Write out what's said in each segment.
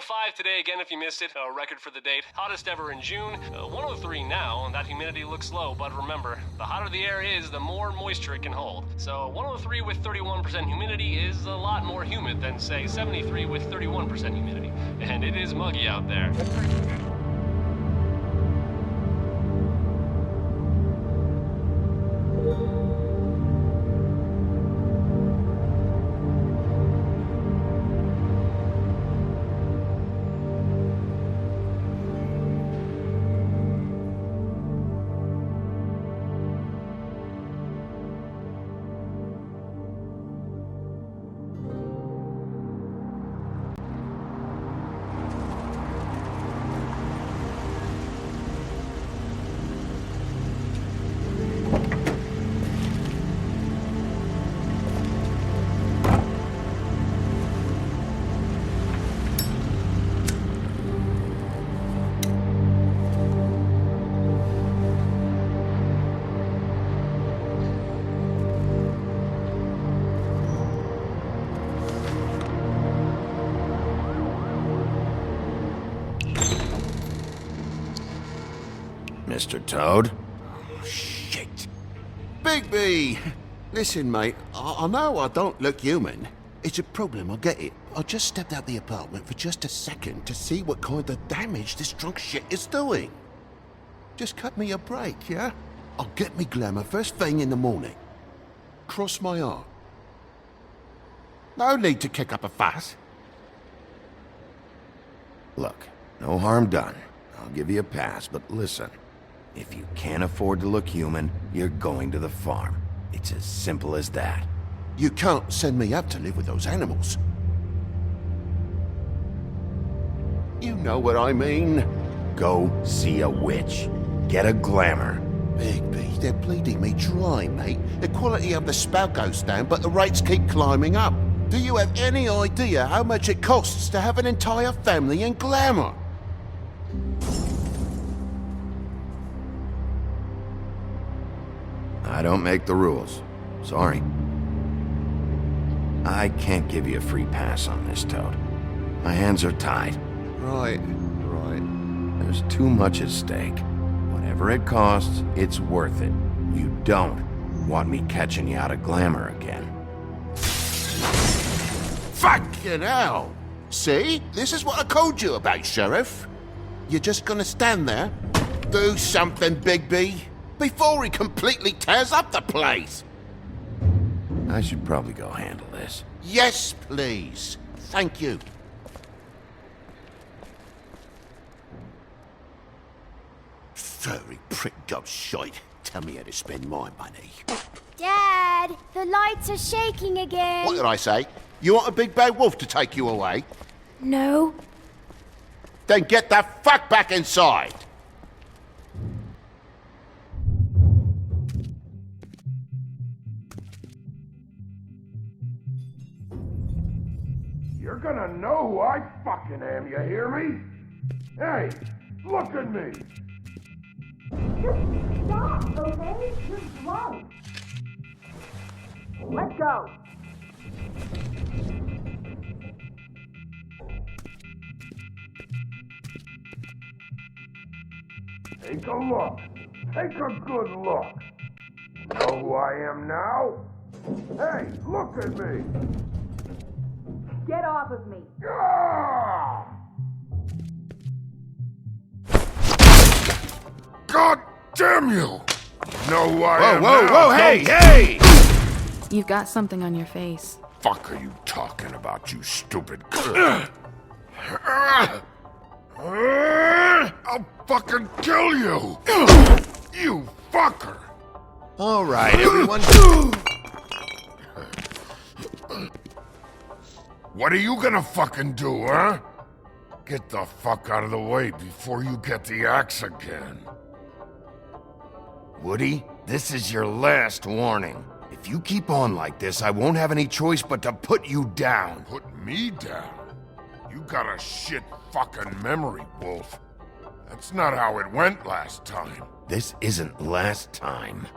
105 today again if you missed it, a record for the date. Hottest ever in June. 103 now, and that humidity looks low, but remember, the hotter the air is, the more moisture it can hold. So 103 with 31% humidity is a lot more humid than, say, 73 with 31% humidity. And it is muggy out there. Mr. Toad? Oh, shit. Bigby! Listen, mate, I know I don't look human. It's a problem, I get it. I just stepped out the apartment for just a second to see what kind of damage this drunk shit is doing. Just cut me a break, yeah? I'll get me glamour first thing in the morning. Cross my heart. No need to kick up a fuss. Look, no harm done. I'll give you a pass, but listen. If you can't afford to look human, you're going to the farm. It's as simple as that. You can't send me up to live with those animals. You know what I mean. Go see a witch. Get a glamour. Bigby, they're bleeding me dry, mate. The quality of the spout goes down, but the rates keep climbing up. Do you have any idea how much it costs to have an entire family in glamour? I don't make the rules. Sorry. I can't give you a free pass on this, Toad. My hands are tied. Right. There's too much at stake. Whatever it costs, it's worth it. You don't want me catching you out of glamour again. Fucking hell! See? This is what I told you about, Sheriff. You're just gonna stand there? Do something, Bigby, before he completely tears up the place! I should probably go handle this. Yes, please. Thank you. Furry prick gob shite. Tell me how to spend my money. Dad, the lights are shaking again. What did I say? You want a big bad wolf to take you away? No. Then get the fuck back inside! You're gonna know who I fucking am, you hear me? Hey, look at me! Just stop, okay? You're drunk. Let's go. Take a look. Take a good look. Know who I am now? Hey, look at me! Get off of me. Ah! God damn you! Know who I am now? Whoa, hey! You've got something on your face. Fuck are you talking about, you stupid I'll fucking kill you! You fucker! All right, everyone. What are you gonna fucking do, huh? Get the fuck out of the way before you get the axe again. Woody, this is your last warning. If you keep on like this, I won't have any choice but to put you down. Put me down? You got a shit fucking memory, Wolf. That's not how it went last time. This isn't last time.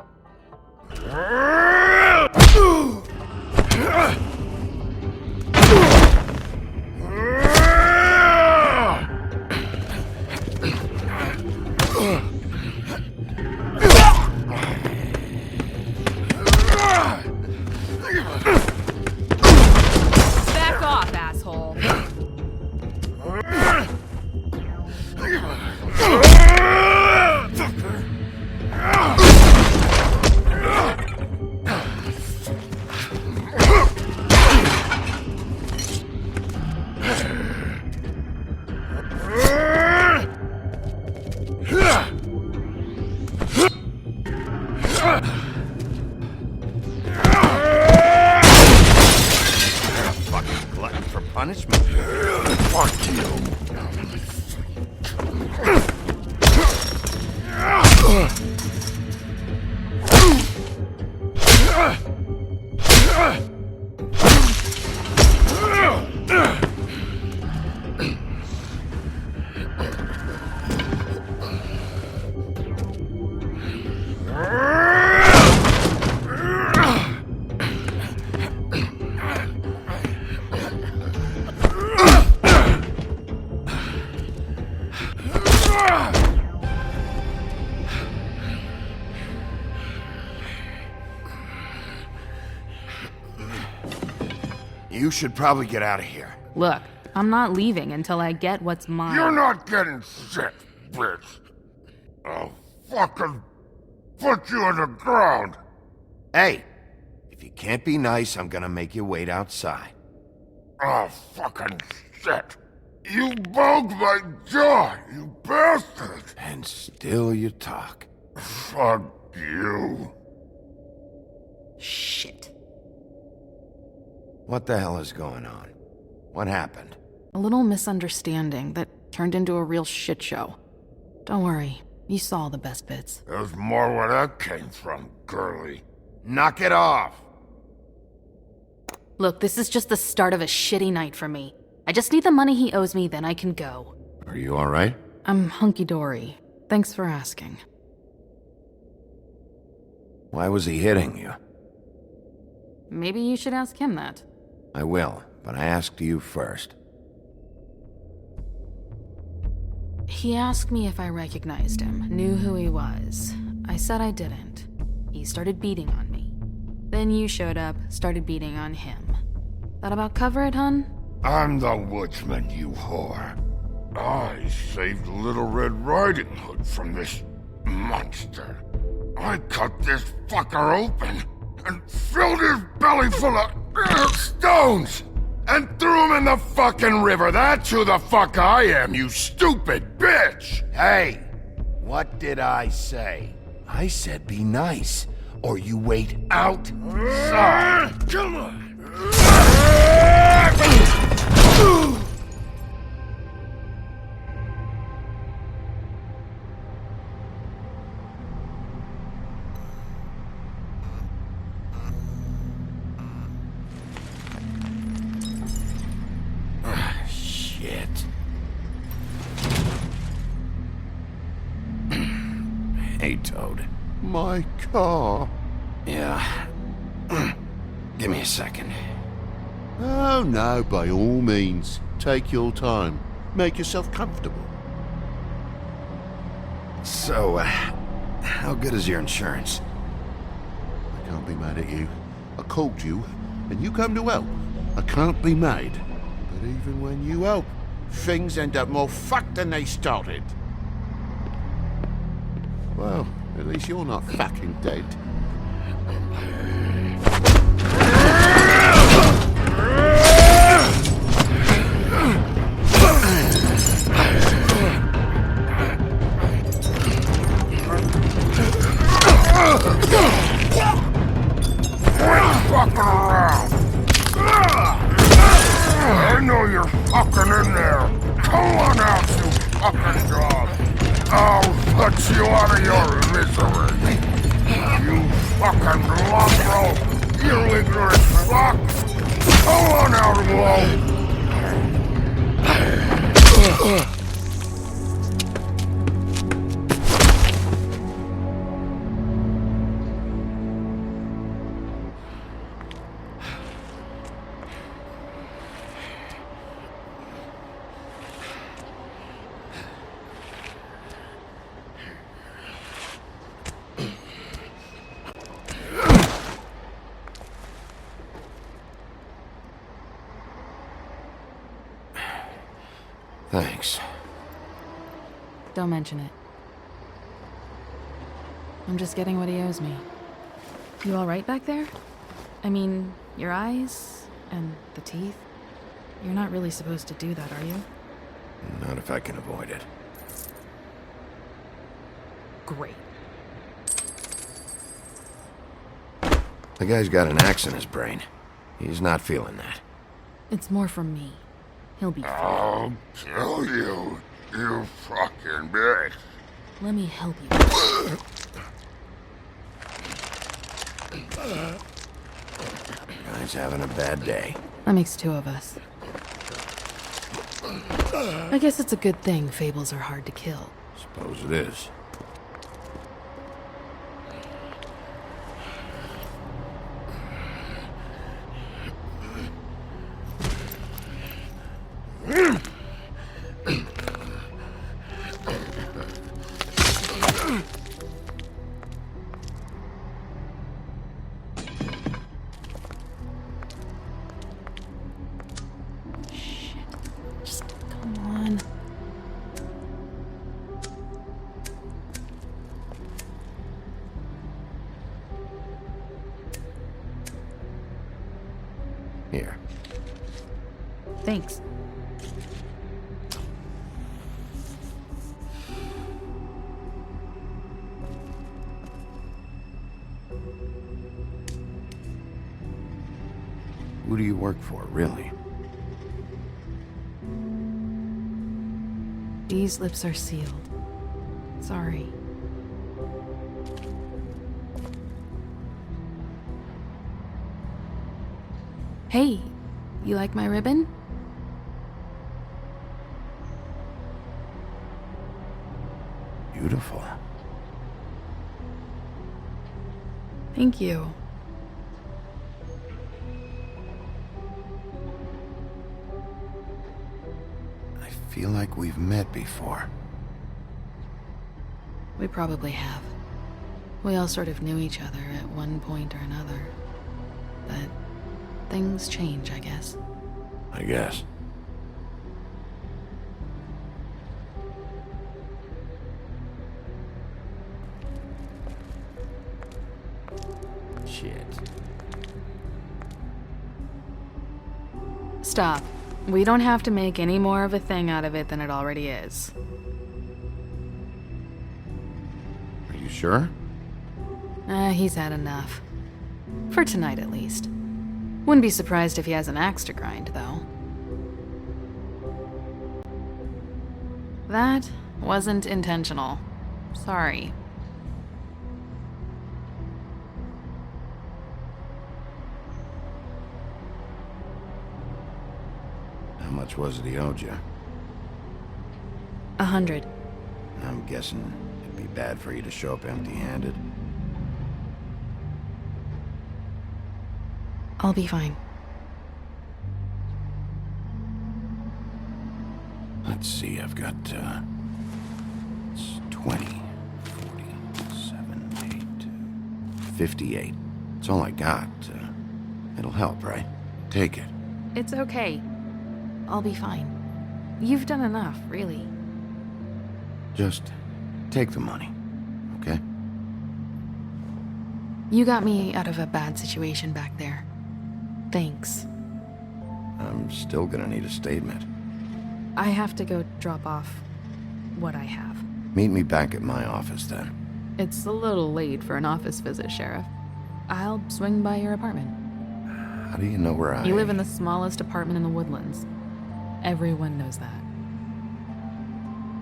You should probably get out of here. Look, I'm not leaving until I get what's mine. You're not getting shit, bitch. I'll fucking put you in the ground. Hey, if you can't be nice, I'm gonna make you wait outside. Oh, fucking shit. You broke my jaw, you bastard. And still you talk. Fuck you. Shit. What the hell is going on? What happened? A little misunderstanding that turned into a real shit show. Don't worry, you saw the best bits. There's more where that came from, girly. Knock it off! Look, this is just the start of a shitty night for me. I just need the money he owes me, then I can go. Are you alright? I'm hunky-dory. Thanks for asking. Why was he hitting you? Maybe you should ask him that. I will, but I asked you first. He asked me if I recognized him, knew who he was. I said I didn't. He started beating on me. Then you showed up, started beating on him. That about cover it, hun? I'm the woodsman, you whore. I saved Little Red Riding Hood from this monster. I cut this fucker open and filled his belly full of stones and threw him in the fucking river. That's who the fuck I am, you stupid bitch! Hey! What did I say? I said be nice, or you wait outside. Come on! Shit. Hey, Toad. My car. Yeah. Give me a second. Oh, no, by all means. Take your time. Make yourself comfortable. So, how good is your insurance? I can't be mad at you. I called you, and you come to help. I can't be mad. But even when you help, things end up more fucked than they started. Well, at least you're not fucking dead. Fucking around! I know you're fucking in there! Come on out, you fucking dog! I'll put you out of your misery! You fucking mongrel! You ignorant fuck! Come on out alone! Thanks. Don't mention it. I'm just getting what he owes me. You alright back there? I mean, your eyes and the teeth? You're not really supposed to do that, are you? Not if I can avoid it. Great. The guy's got an axe in his brain. He's not feeling that. It's more from me. He'll be fine. I'll kill you, you fucking bitch! Let me help you. Guy's having a bad day. That makes two of us. I guess it's a good thing Fables are hard to kill. Suppose it is. Here. Thanks. Who do you work for, really? These lips are sealed. Sorry. Hey, you like my ribbon? Beautiful. Thank you. I feel like we've met before. We probably have. We all sort of knew each other at one point or another. But things change, I guess. I guess. Shit. Stop. We don't have to make any more of a thing out of it than it already is. Are you sure? He's had enough. For tonight, at least. Wouldn't be surprised if he has an axe to grind, though. That wasn't intentional. Sorry. How much was it he owed you? 100. I'm guessing it'd be bad for you to show up empty-handed. I'll be fine. Let's see, I've got, it's 20, 40, 7, 8, 58. It's all I got. It'll help, right? Take it. It's okay. I'll be fine. You've done enough, really. Just take the money, okay? You got me out of a bad situation back there. Thanks. I'm still gonna need a statement. I have to go drop off what I have. Meet me back at my office, then. It's a little late for an office visit, Sheriff. I'll swing by your apartment. How do you know where I... You live in the smallest apartment in the Woodlands. Everyone knows that.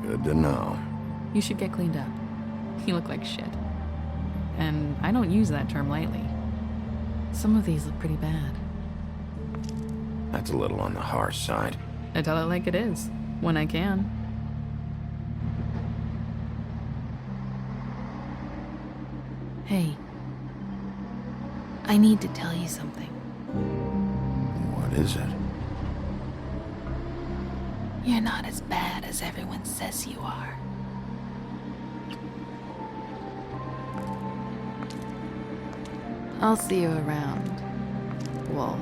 Good to know. You should get cleaned up. You look like shit. And I don't use that term lightly. Some of these look pretty bad. That's a little on the harsh side. I tell it like it is, when I can. Hey. I need to tell you something. What is it? You're not as bad as everyone says you are. I'll see you around, Wolf.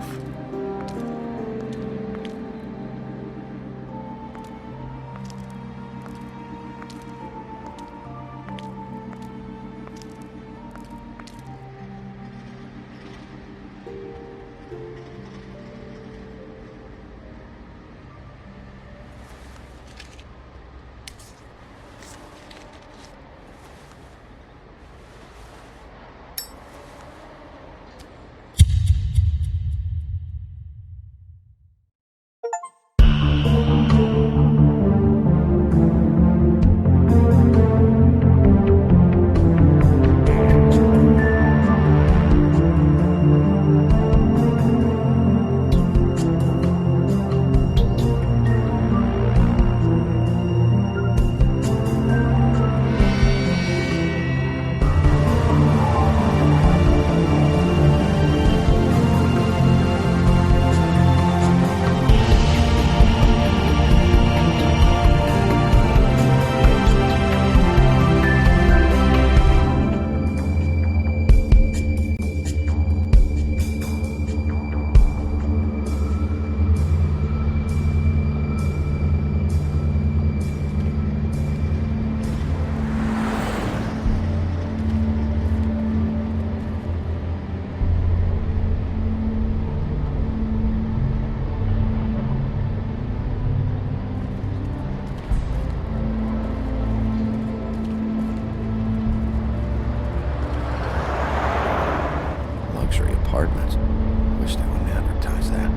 Wish they wouldn't advertise that.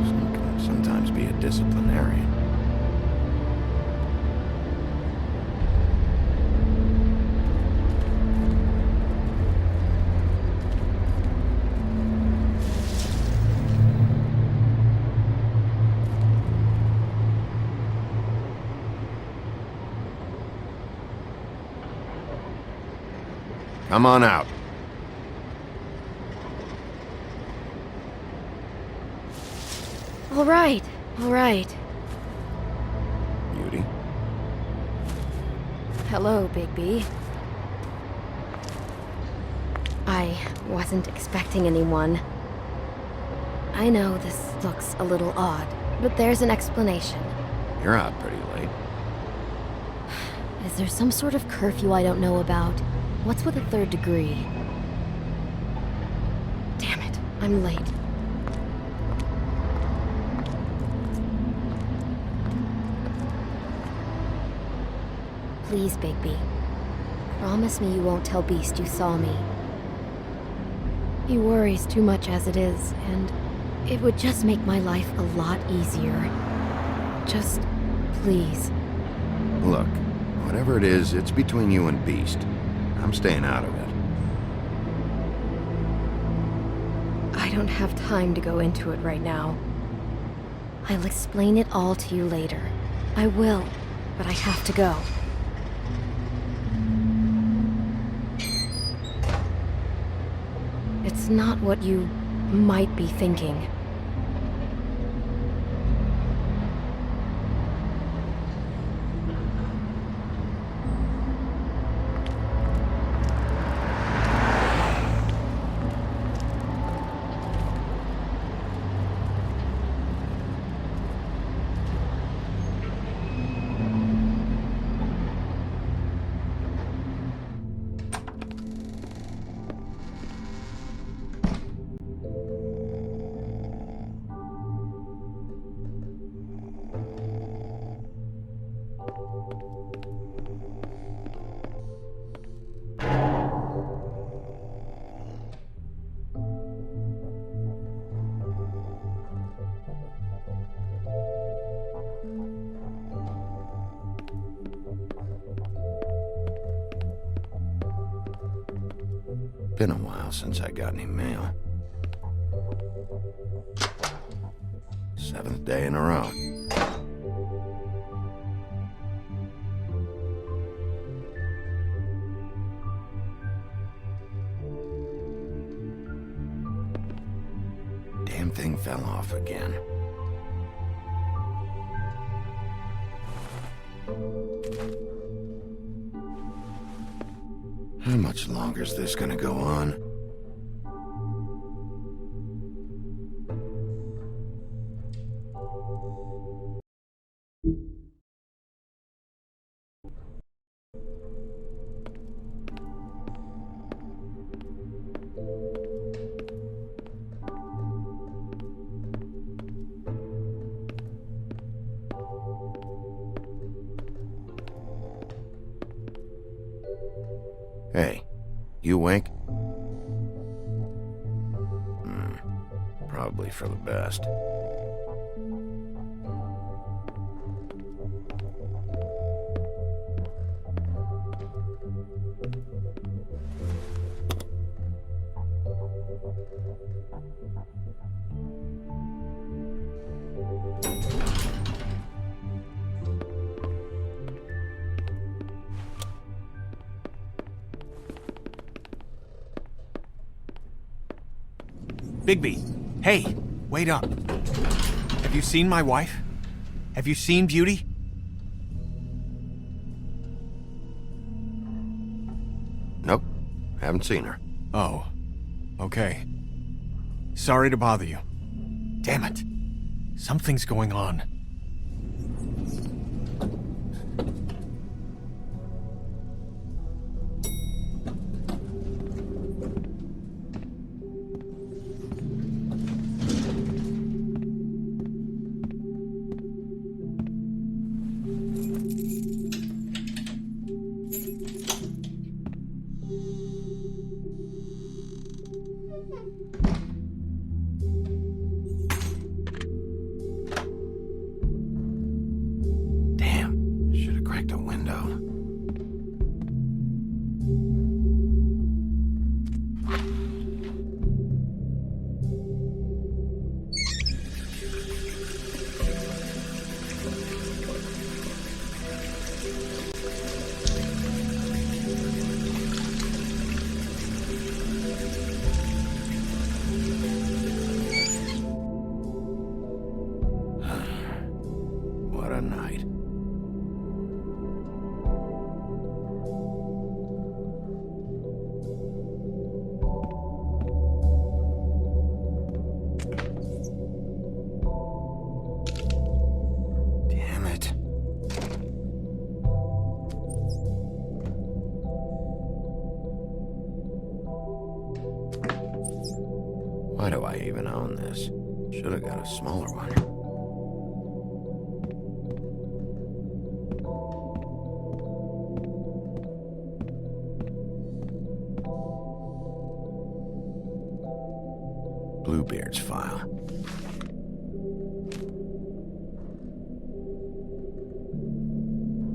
Some can sometimes be a disciplinarian. Come on out. All right, all right. Beauty. Hello, Bigby. I wasn't expecting anyone. I know this looks a little odd, but there's an explanation. You're out pretty late. Is there some sort of curfew I don't know about? What's with a 3rd degree? Damn it, I'm late. Please, Bigby. Promise me you won't tell Beast you saw me. He worries too much as it is, and it would just make my life a lot easier. Just, please. Look, whatever it is, it's between you and Beast. I'm staying out of it. I don't have time to go into it right now. I'll explain it all to you later. I will, but I have to go. It's not what you might be thinking. Been a while since I got any mail. 7th day in a row. Damn thing fell off again. How much longer is this gonna go on? Hey, you awake? Probably for the best. Bigby, hey, wait up. Have you seen my wife? Have you seen Beauty? Nope, haven't seen her. Oh, okay. Sorry to bother you. Damn it. Something's going on. What a night. Damn it. Why do I even own this? Should have got a smaller one. Bluebeard's file.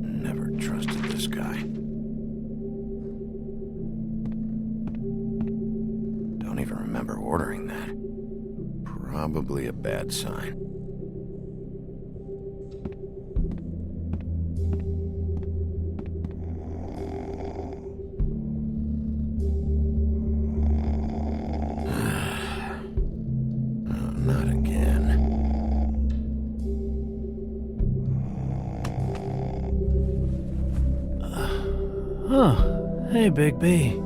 Never trusted this guy. Don't even remember ordering that. Probably a bad sign. Not again. Oh, hey, Bigby.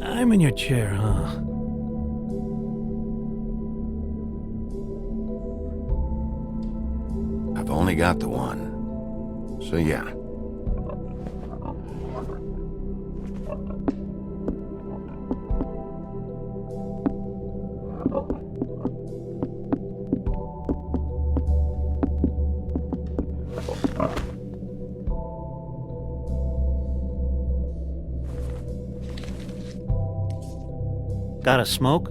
I'm in your chair, huh? I've only got the one. So yeah. Got a smoke?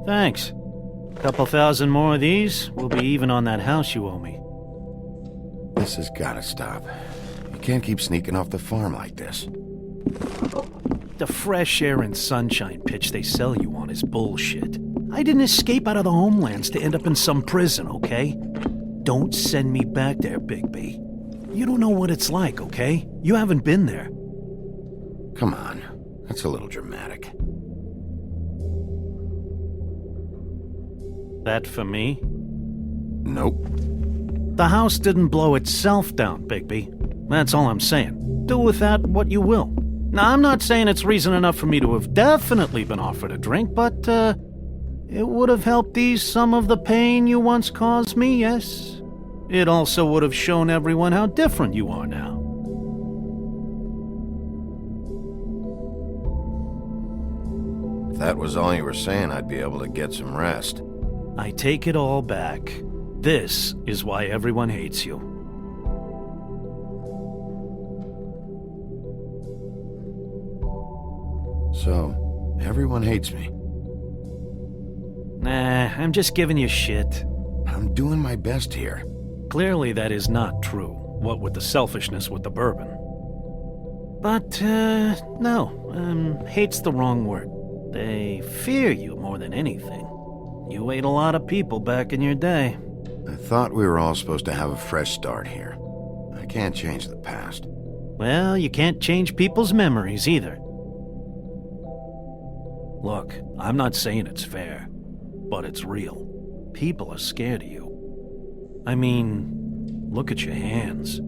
Thanks. Couple thousand more of these, we'll be even on that house you owe me. This has gotta stop. You can't keep sneaking off the farm like this. The fresh air and sunshine pitch they sell you on is bullshit. I didn't escape out of the homelands to end up in some prison, okay? Don't send me back there, Bigby. You don't know what it's like, okay? You haven't been there. Come on. That's a little dramatic. That for me? Nope. The house didn't blow itself down, Bigby. That's all I'm saying. Do with that what you will. Now, I'm not saying it's reason enough for me to have definitely been offered a drink, but, it would have helped ease some of the pain you once caused me, yes? It also would have shown everyone how different you are now. If that was all you were saying, I'd be able to get some rest. I take it all back. This is why everyone hates you. So, everyone hates me. Nah, I'm just giving you shit. I'm doing my best here. Clearly that is not true, what with the selfishness with the bourbon. But, no, hate's the wrong word. They fear you more than anything. You ate a lot of people back in your day. I thought we were all supposed to have a fresh start here. I can't change the past. Well, you can't change people's memories either. Look, I'm not saying it's fair, but it's real. People are scared of you. I mean, look at your hands.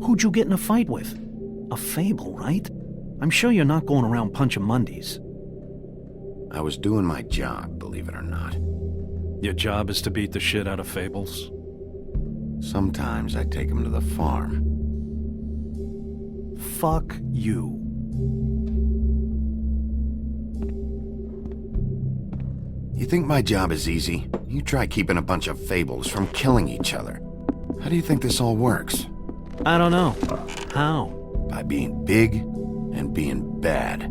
Who'd you get in a fight with? A Fable, right? I'm sure you're not going around punching Mondays. I was doing my job, believe it or not. Your job is to beat the shit out of Fables? Sometimes I take them to the farm. Fuck you. You think my job is easy? You try keeping a bunch of Fables from killing each other. How do you think this all works? I don't know. How? By being big and being bad.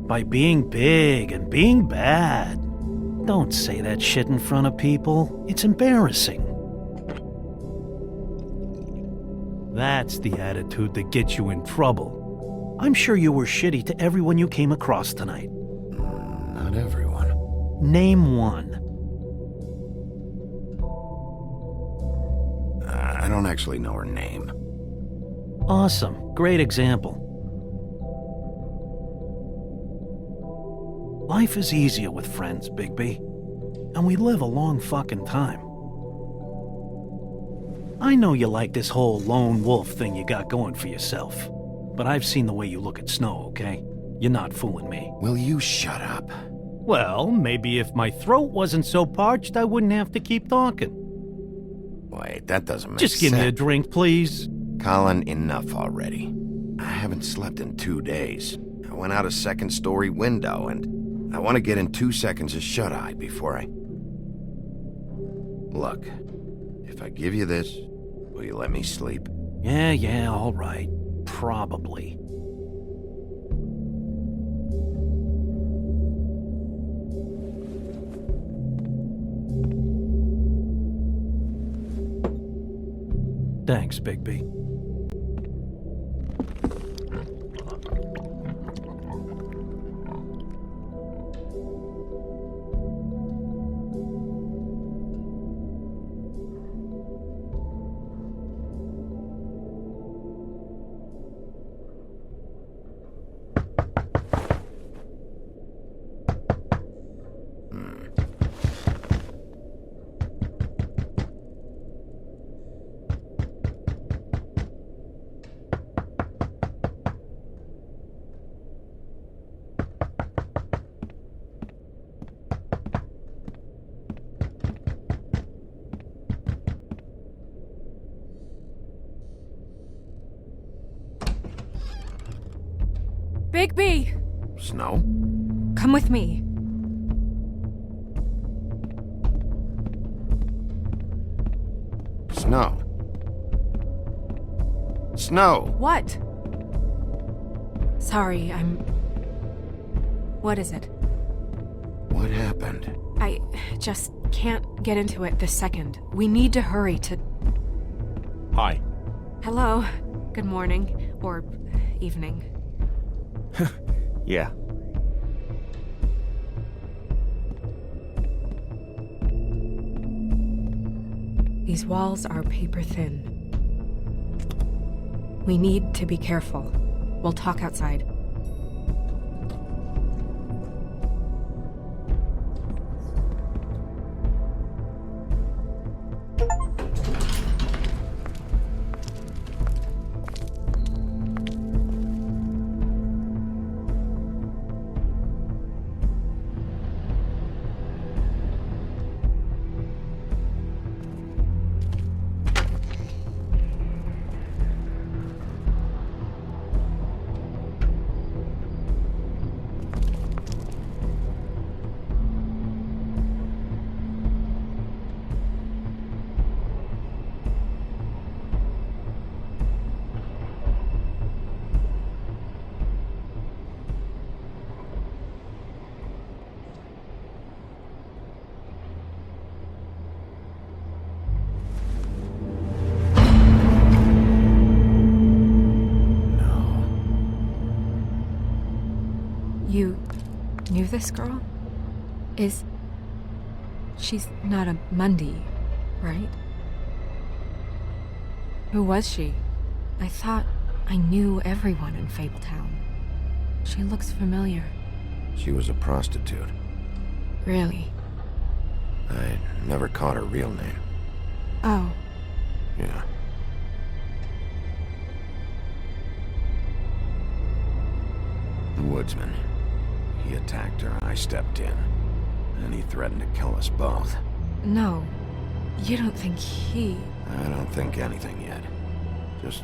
By being big and being bad. Don't say that shit in front of people. It's embarrassing. That's the attitude that gets you in trouble. I'm sure you were shitty to everyone you came across tonight. Not everyone. Name one. I don't actually know her name. Awesome. Great example. Life is easier with friends, Bigby. And we live a long fucking time. I know you like this whole lone wolf thing you got going for yourself. But I've seen the way you look at Snow, okay? You're not fooling me. Will you shut up? Well, maybe if my throat wasn't so parched, I wouldn't have to keep talking. Wait, that doesn't make sense. Just give me a drink, please. Colin, enough already. I haven't slept in 2 days. I went out a second-story window, and I want to get in 2 seconds of shut-eye before I... Look, if I give you this, will you let me sleep? Yeah, all right. Probably. Thanks, Bigby. Bigby! Snow? Come with me. Snow? Snow! What? Sorry, What is it? What happened? I just can't get into it this second. We need to hurry to... Hi. Hello. Good morning. Or evening. Yeah. These walls are paper thin. We need to be careful. We'll talk outside. You knew this girl? She's not a Mundy, right? Who was she? I thought I knew everyone in Fabletown. She looks familiar. She was a prostitute. Really? I never caught her real name. Oh. Yeah. The woodsman. He attacked her, I stepped in. And he threatened to kill us both. No. You don't think he... I don't think anything yet. Just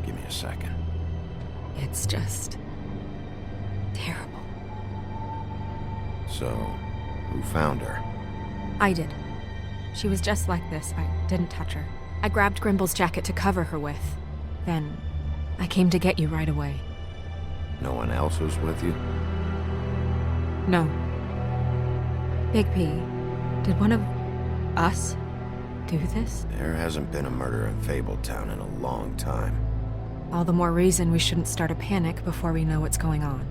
give me a second. It's just... terrible. So, who found her? I did. She was just like this. I didn't touch her. I grabbed Grimble's jacket to cover her with. Then, I came to get you right away. No one else was with you? No. Bigby, did one of us do this? There hasn't been a murder in Fabletown in a long time. All the more reason we shouldn't start a panic before we know what's going on.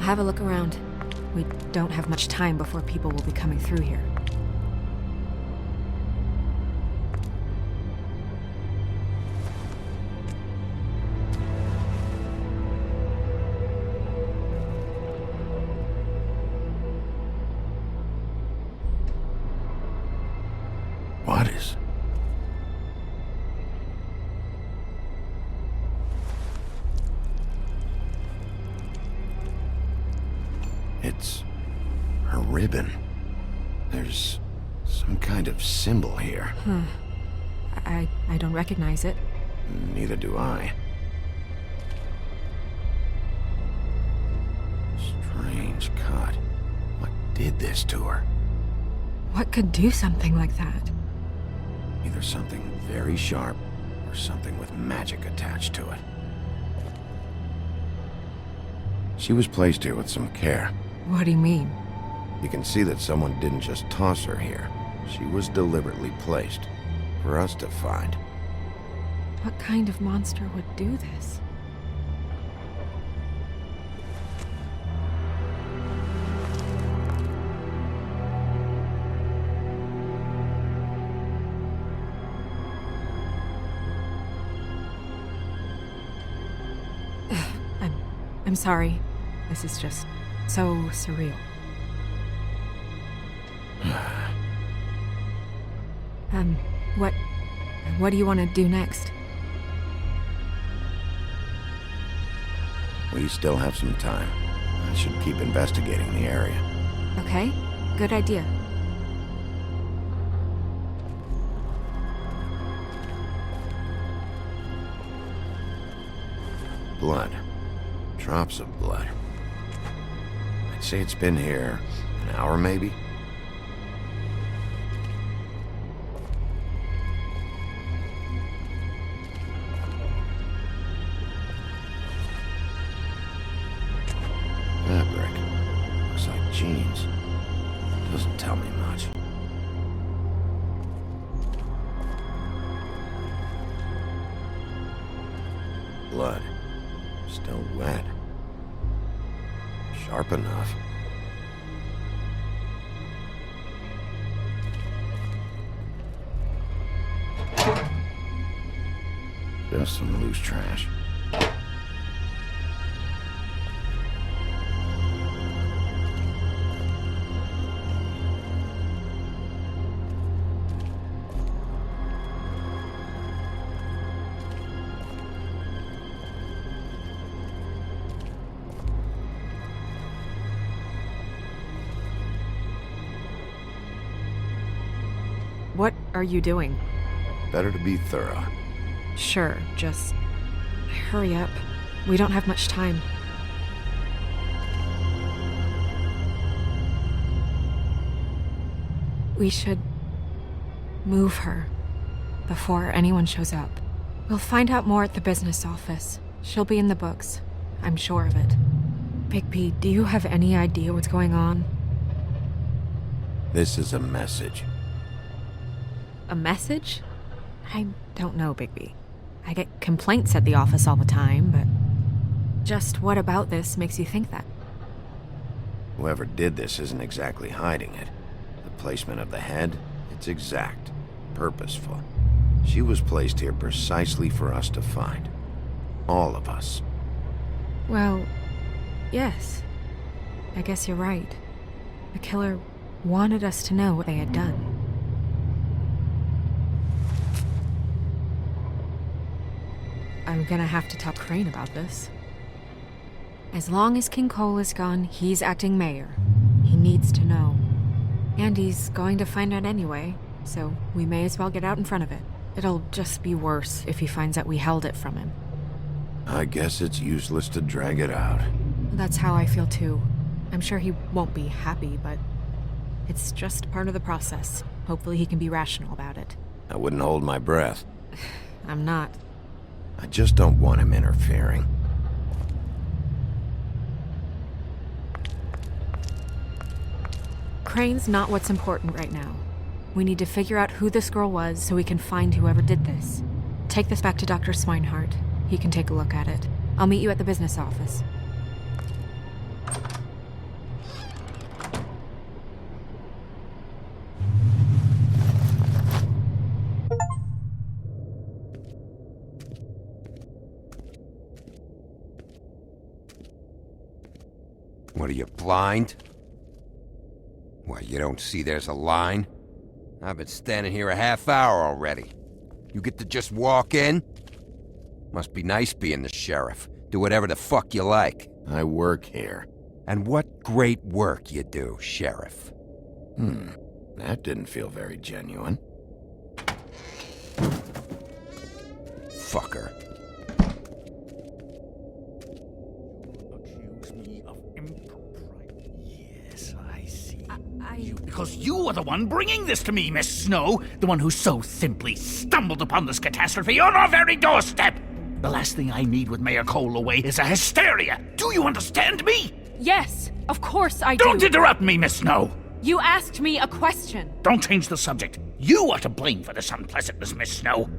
Have a look around. We don't have much time before people will be coming through here. What is... It's her ribbon. There's some kind of symbol here. I don't recognize it. Neither do I. Strange cut. What did this to her? What could do something like that? Either something very sharp or something with magic attached to it. She was placed here with some care. What do you mean? You can see that someone didn't just toss her here. She was deliberately placed for us to find. What kind of monster would do this? I'm sorry. This is just so surreal. What do you want to do next? We still have some time. I should keep investigating the area. Okay, good idea. Blood. Drops of blood. I'd say it's been here an hour, maybe? Fabric. Looks like jeans. Doesn't tell me much. Blood. Still wet. Sharp enough. Just some loose trash. What are you doing? Better to be thorough. Sure, just hurry up. We don't have much time. We should move her before anyone shows up. We'll find out more at the business office. She'll be in the books. I'm sure of it. Bigby, do you have any idea what's going on? This is a message. A message? I don't know, Bigby. I get complaints at the office all the time, but just what about this makes you think that? Whoever did this isn't exactly hiding it. The placement of the head, it's exact, purposeful. She was placed here precisely for us to find. All of us. Well, yes. I guess you're right. The killer wanted us to know what they had done. I'm gonna have to talk Crane about this. As long as King Cole is gone, he's acting mayor. He needs to know. And he's going to find out anyway, so we may as well get out in front of it. It'll just be worse if he finds out we held it from him. I guess it's useless to drag it out. That's how I feel too. I'm sure he won't be happy, but it's just part of the process. Hopefully he can be rational about it. I wouldn't hold my breath. I'm not. I just don't want him interfering. Crane's not what's important right now. We need to figure out who this girl was so we can find whoever did this. Take this back to Dr. Swinehart. He can take a look at it. I'll meet you at the business office. What are you, blind? What, you don't see there's a line? I've been standing here a half hour already. You get to just walk in? Must be nice being the sheriff. Do whatever the fuck you like. I work here. And what great work you do, Sheriff. That didn't feel very genuine. Fucker. Accuse me of impropriety. Yes, I see. Because you are the one bringing this to me, Miss Snow. The one who so simply stumbled upon this catastrophe on our very doorstep. The last thing I need with Mayor Cole away is a hysteria. Do you understand me? Yes, of course I do. Don't interrupt me, Miss Snow. You asked me a question. Don't change the subject. You are to blame for this unpleasantness, Miss Snow.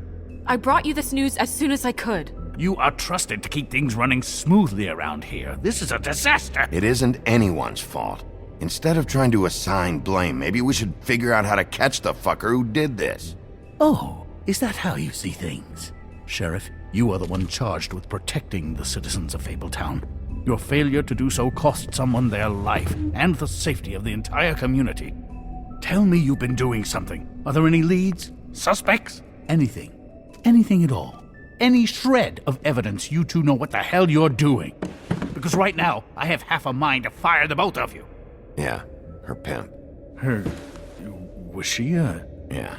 I brought you this news as soon as I could. You are trusted to keep things running smoothly around here. This is a disaster. It isn't anyone's fault. Instead of trying to assign blame, maybe we should figure out how to catch the fucker who did this. Oh, is that how you see things? Sheriff, you are the one charged with protecting the citizens of Fabletown. Your failure to do so cost someone their life and the safety of the entire community. Tell me you've been doing something. Are there any leads? Suspects? Anything. Anything at all. Any shred of evidence you two know what the hell you're doing. Because right now, I have half a mind to fire the both of you. Yeah, her pimp. Was she Yeah.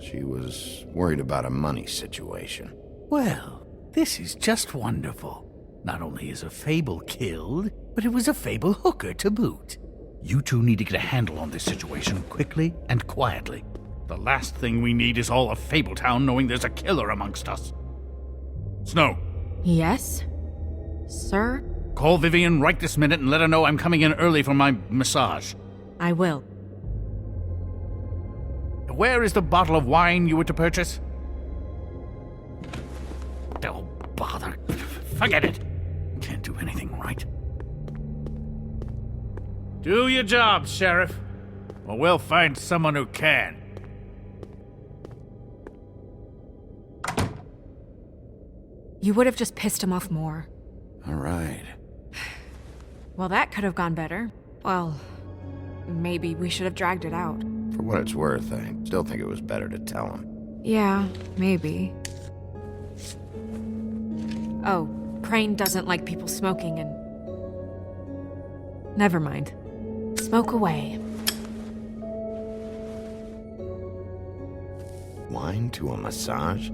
She was worried about a money situation. Well, this is just wonderful. Not only is a Fable killed, but it was a Fable hooker to boot. You two need to get a handle on this situation quickly and quietly. The last thing we need is all of Fabletown knowing there's a killer amongst us. Snow. Yes? Sir? Call Vivian right this minute and let her know I'm coming in early for my massage. I will. Where is the bottle of wine you were to purchase? Oh, bother. Forget it. Can't do anything right. Do your job, Sheriff, or we'll find someone who can. You would have just pissed him off more. All right. Well, that could have gone better. Well, maybe we should have dragged it out. For what it's worth, I still think it was better to tell him. Yeah, maybe. Oh, Crane doesn't like people smoking and... Never mind. Smoke away. Wine to a massage?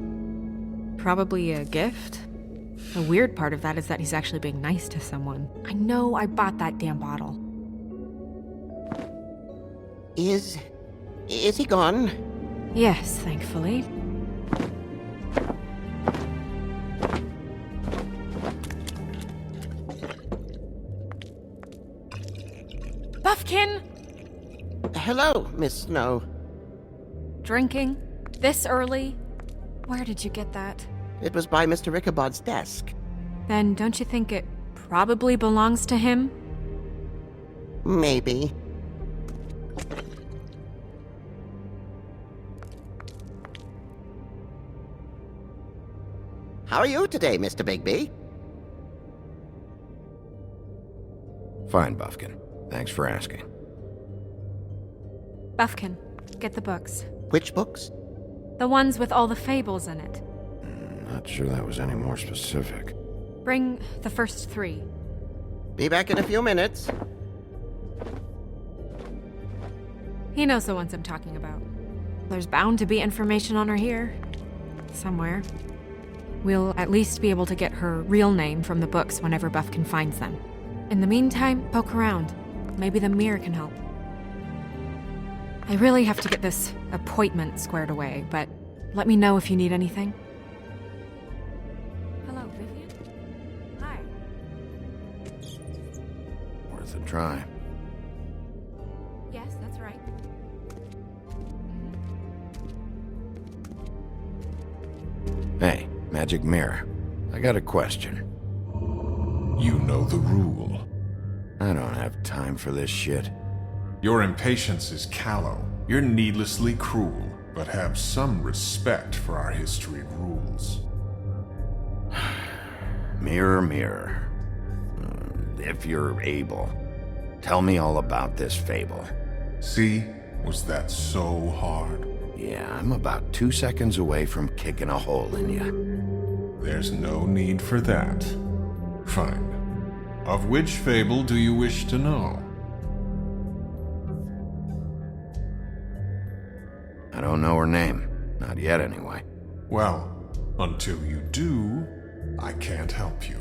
Probably a gift. The weird part of that is that he's actually being nice to someone. I know I bought that damn bottle. Is he gone? Yes, thankfully. Buffkin! Hello, Miss Snow. Drinking? This early? Where did you get that? It was by Mr. Ichabod's desk. Then don't you think it probably belongs to him? Maybe. How are you today, Mr. Bigby? Fine, Buffkin. Thanks for asking. Buffkin, get the books. Which books? The ones with all the fables in it. Not sure that was any more specific. Bring the first 3. Be back in a few minutes. He knows the ones I'm talking about. There's bound to be information on her here. Somewhere. We'll at least be able to get her real name from the books whenever Buffkin finds them. In the meantime, poke around. Maybe the mirror can help. I really have to get this appointment squared away, but let me know if you need anything. Hello, Vivian? Hi. Worth a try. Yes, that's right. Hey, Magic Mirror. I got a question. You know the rule. I don't have time for this shit. Your impatience is callow. You're needlessly cruel, but have some respect for our history and rules. Mirror, mirror. If you're able, tell me all about this fable. See? Was that so hard? Yeah, I'm about 2 seconds away from kicking a hole in you. There's no need for that. Fine. Of which fable do you wish to know? I don't know her name. Not yet, anyway. Well, until you do, I can't help you.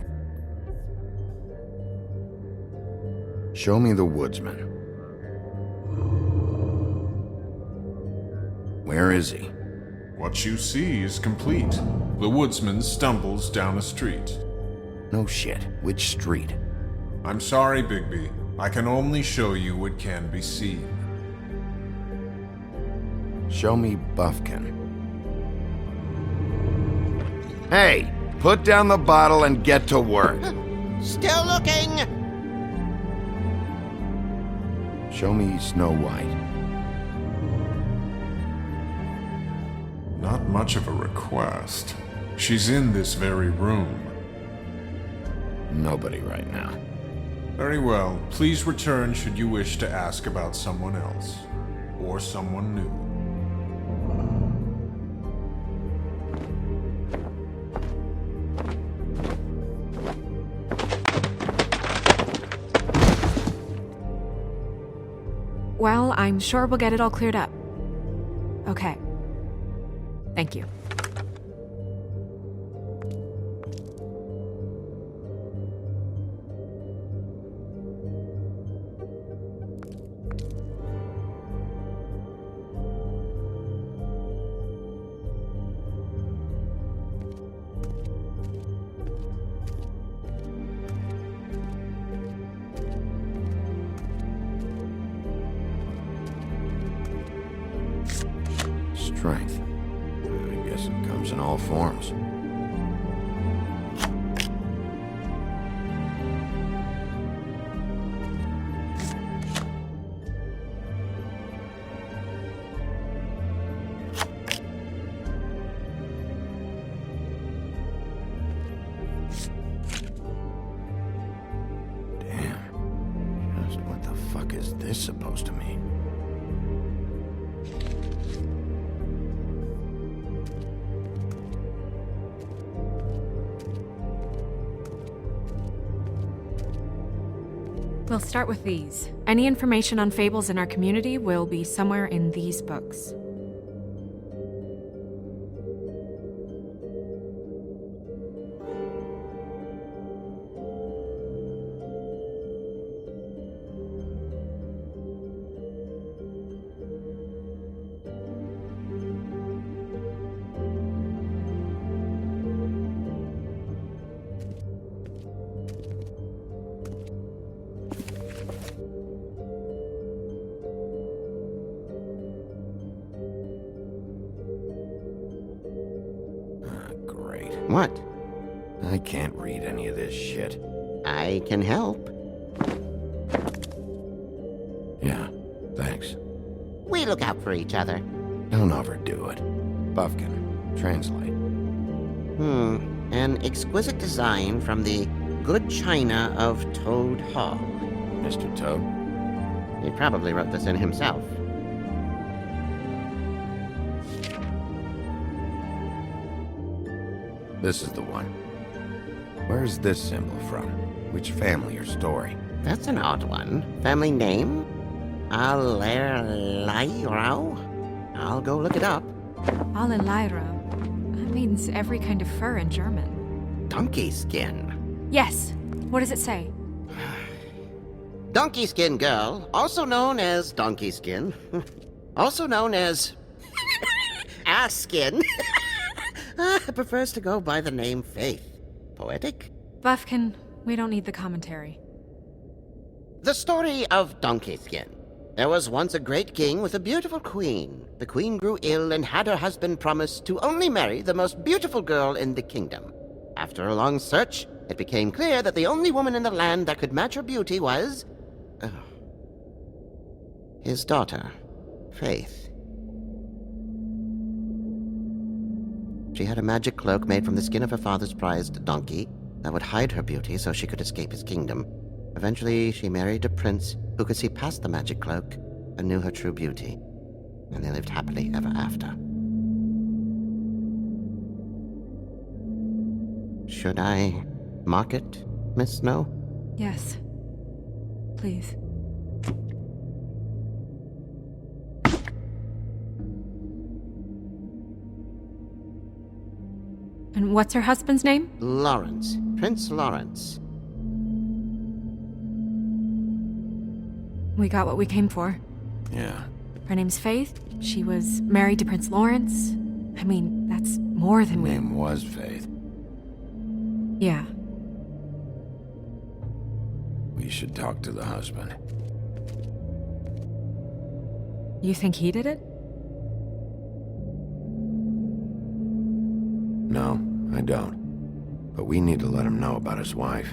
Show me the woodsman. Where is he? What you see is complete. The woodsman stumbles down a street. No shit. Which street? I'm sorry, Bigby. I can only show you what can be seen. Show me Buffkin. Hey! Put down the bottle and get to work. Still looking! Show me Snow White. Not much of a request. She's in this very room. Nobody right now. Very well. Please return should you wish to ask about someone else. Or someone new. Well, I'm sure we'll get it all cleared up. Okay. Thank you. Strength. I guess it comes in all forms. Damn. Just what the fuck is this supposed to mean? We'll start with these. Any information on fables in our community will be somewhere in these books. What? I can't read any of this shit. I can help. Yeah, thanks. We look out for each other. Don't overdo it. Buffkin, translate. An exquisite design from the good china of Toad Hall. Mr. Toad? He probably wrote this in himself. This is the one. Where's this symbol from? Which family or story? That's an odd one. Family name? Alerlairau? I'll go look it up. Alelaira. That means every kind of fur in German. Donkey skin. Yes. What does it say? Donkey skin girl, also known as donkey skin. also known as Askin, prefers to go by the name Faith. Poetic? Buffkin, we don't need the commentary. The story of Donkey Skin. There was once a great king with a beautiful queen. The queen grew ill and had her husband promise to only marry the most beautiful girl in the kingdom. After a long search, it became clear that the only woman in the land that could match her beauty was... his daughter, Faith. She had a magic cloak made from the skin of her father's prized donkey that would hide her beauty so she could escape his kingdom. Eventually, she married a prince who could see past the magic cloak and knew her true beauty. And they lived happily ever after. Should I mark it, Miss Snow? Yes. Please. And what's her husband's name? Lawrence. Prince Lawrence. We got what we came for. Yeah. Her name's Faith. She was married to Prince Lawrence. I mean, that's more than Her name was Faith. Yeah. We should talk to the husband. You think he did it? No, I don't. But we need to let him know about his wife.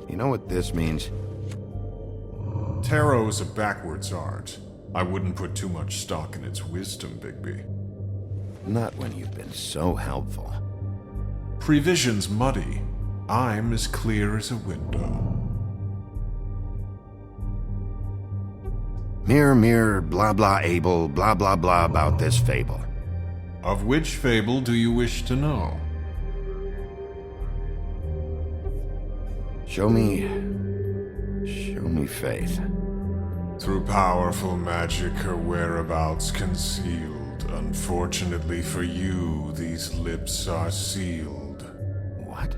You know what this means? Tarot is a backwards art. I wouldn't put too much stock in its wisdom, Bigby. Not when you've been so helpful. Prevision's muddy. I'm as clear as a window. Mirror, mirror, blah blah able, blah blah blah about this fable. Of which fable do you wish to know? Show me Faith. Through powerful magic, her whereabouts concealed. Unfortunately for you, these lips are sealed. What?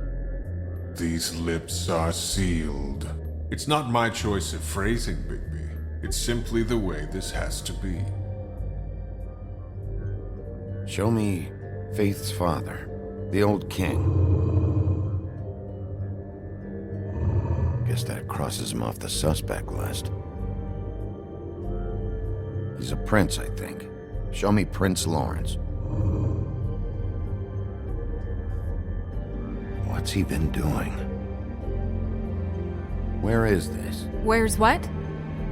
These lips are sealed. It's not my choice of phrasing, Bigby. It's simply the way this has to be. Show me Faith's father, the old king. Guess that crosses him off the suspect list. He's a prince, I think. Show me Prince Lawrence. What's he been doing? Where is this? Where's what?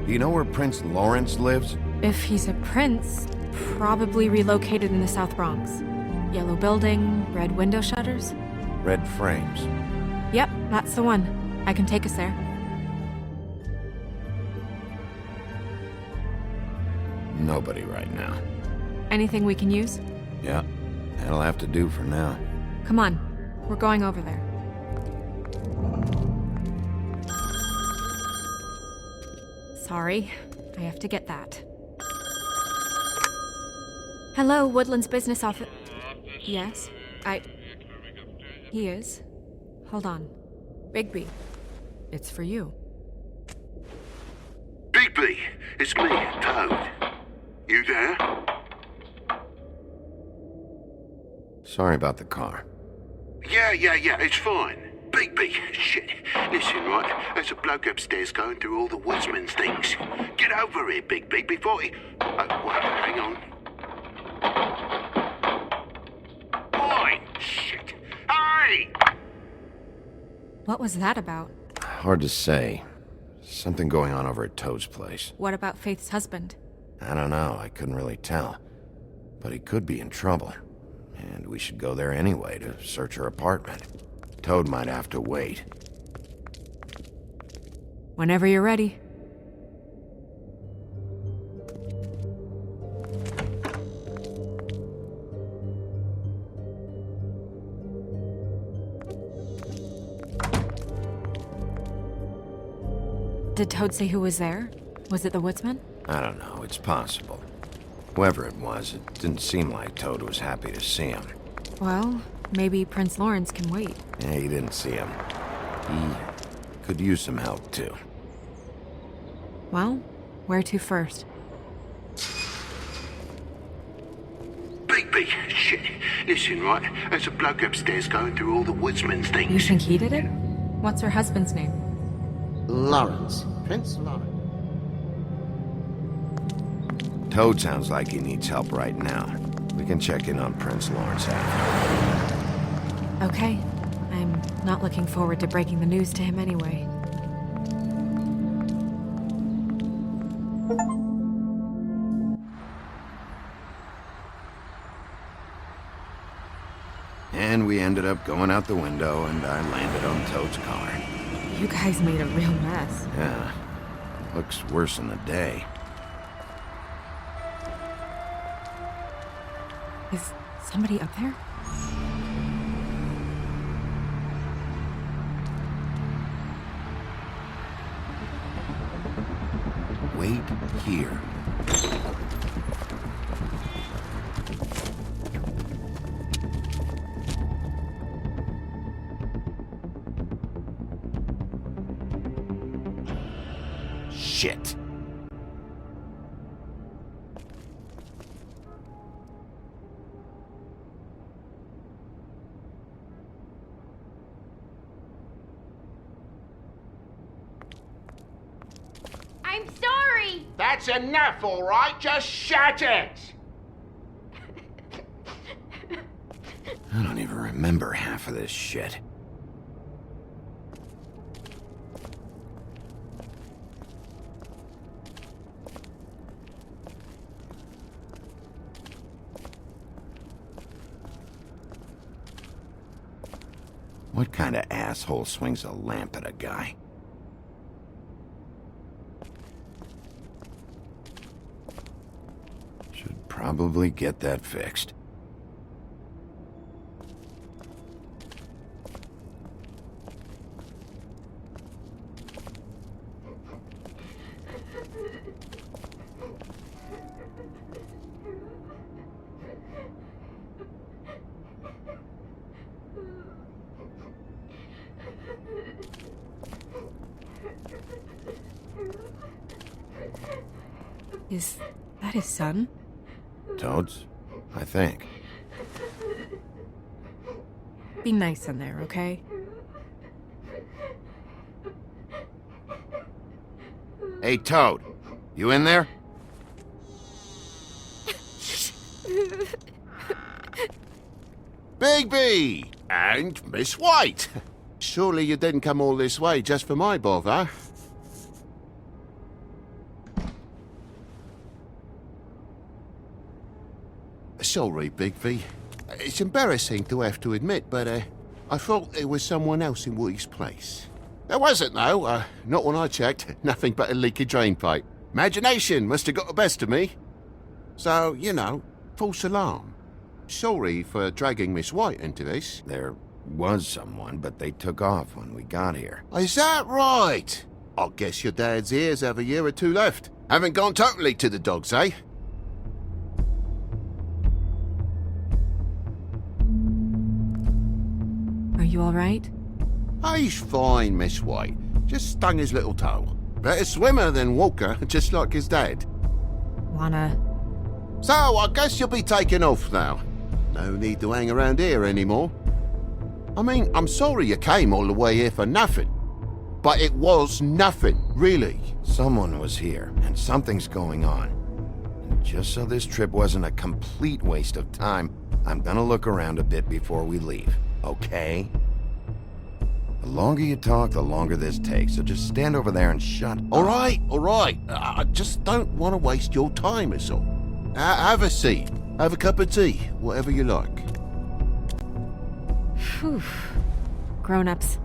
Do you know where Prince Lawrence lives? If he's a prince, probably relocated in the South Bronx. Yellow building, red window shutters. Red frames. Yep, that's the one. I can take us there. Nobody right now. Anything we can use? Yeah, that'll have to do for now. Come on, we're going over there. Sorry, I have to get that. Hello, Woodland's business office. Yes, He is. Hold on. Bigby, it's for you. Bigby, it's me, Toad. You there? Sorry about the car. Yeah, it's fine. Bigby, shit. Listen, right, there's a bloke upstairs going through all the woodsman's things. Get over here, Bigby, before he... Oh, well, hang on. Oi, shit. Hey! What was that about? Hard to say. Something going on over at Toad's place. What about Faith's husband? I don't know, I couldn't really tell. But he could be in trouble. And we should go there anyway to search her apartment. Toad might have to wait. Whenever you're ready. Did Toad say who was there? Was it the woodsman? I don't know, it's possible. Whoever it was, it didn't seem like Toad was happy to see him. Well, maybe Prince Lawrence can wait. Yeah, he didn't see him. He could use some help, too. Well, where to first? Bigby, shit. Listen, right, there's a bloke upstairs going through all the woodsman's things. You think he did it? What's her husband's name? Lawrence. Prince Lawrence. Toad sounds like he needs help right now. We can check in on Prince Lawrence after. Okay. I'm not looking forward to breaking the news to him anyway. And we ended up going out the window, and I landed on Toad's car. You guys made a real mess. Yeah, looks worse in the day. Is somebody up there? Wait here. Shit. I'm sorry! That's enough, all right? Just shut it! I don't even remember half of this shit. What kind of asshole swings a lamp at a guy? Should probably get that fixed. Is that his son? Toads? I think. Be nice in there, okay? Hey, Toad. You in there? Bigby! And Miss White! Surely you didn't come all this way just for my bother? Sorry, Bigby. It's embarrassing to have to admit, but I thought there was someone else in Woody's place. There wasn't, though. Not when I checked. Nothing but a leaky drain pipe. Imagination must have got the best of me. So, you know, false alarm. Sorry for dragging Miss White into this. There was someone, but they took off when we got here. Is that right? I guess your dad's ears have a year or two left. Haven't gone totally to the dogs, eh? Are you alright? He's fine, Miss White. Just stung his little toe. Better swimmer than walker, just like his dad. Wanna... So, I guess you'll be taking off now. No need to hang around here anymore. I mean, I'm sorry you came all the way here for nothing. But it was nothing, really. Someone was here, and something's going on. And just so this trip wasn't a complete waste of time, I'm gonna look around a bit before we leave, okay? The longer you talk, the longer this takes, so just stand over there and shut up. All right. I just don't want to waste your time, is all. Have a seat. Have a cup of tea, whatever you like. Phew. Grown-ups.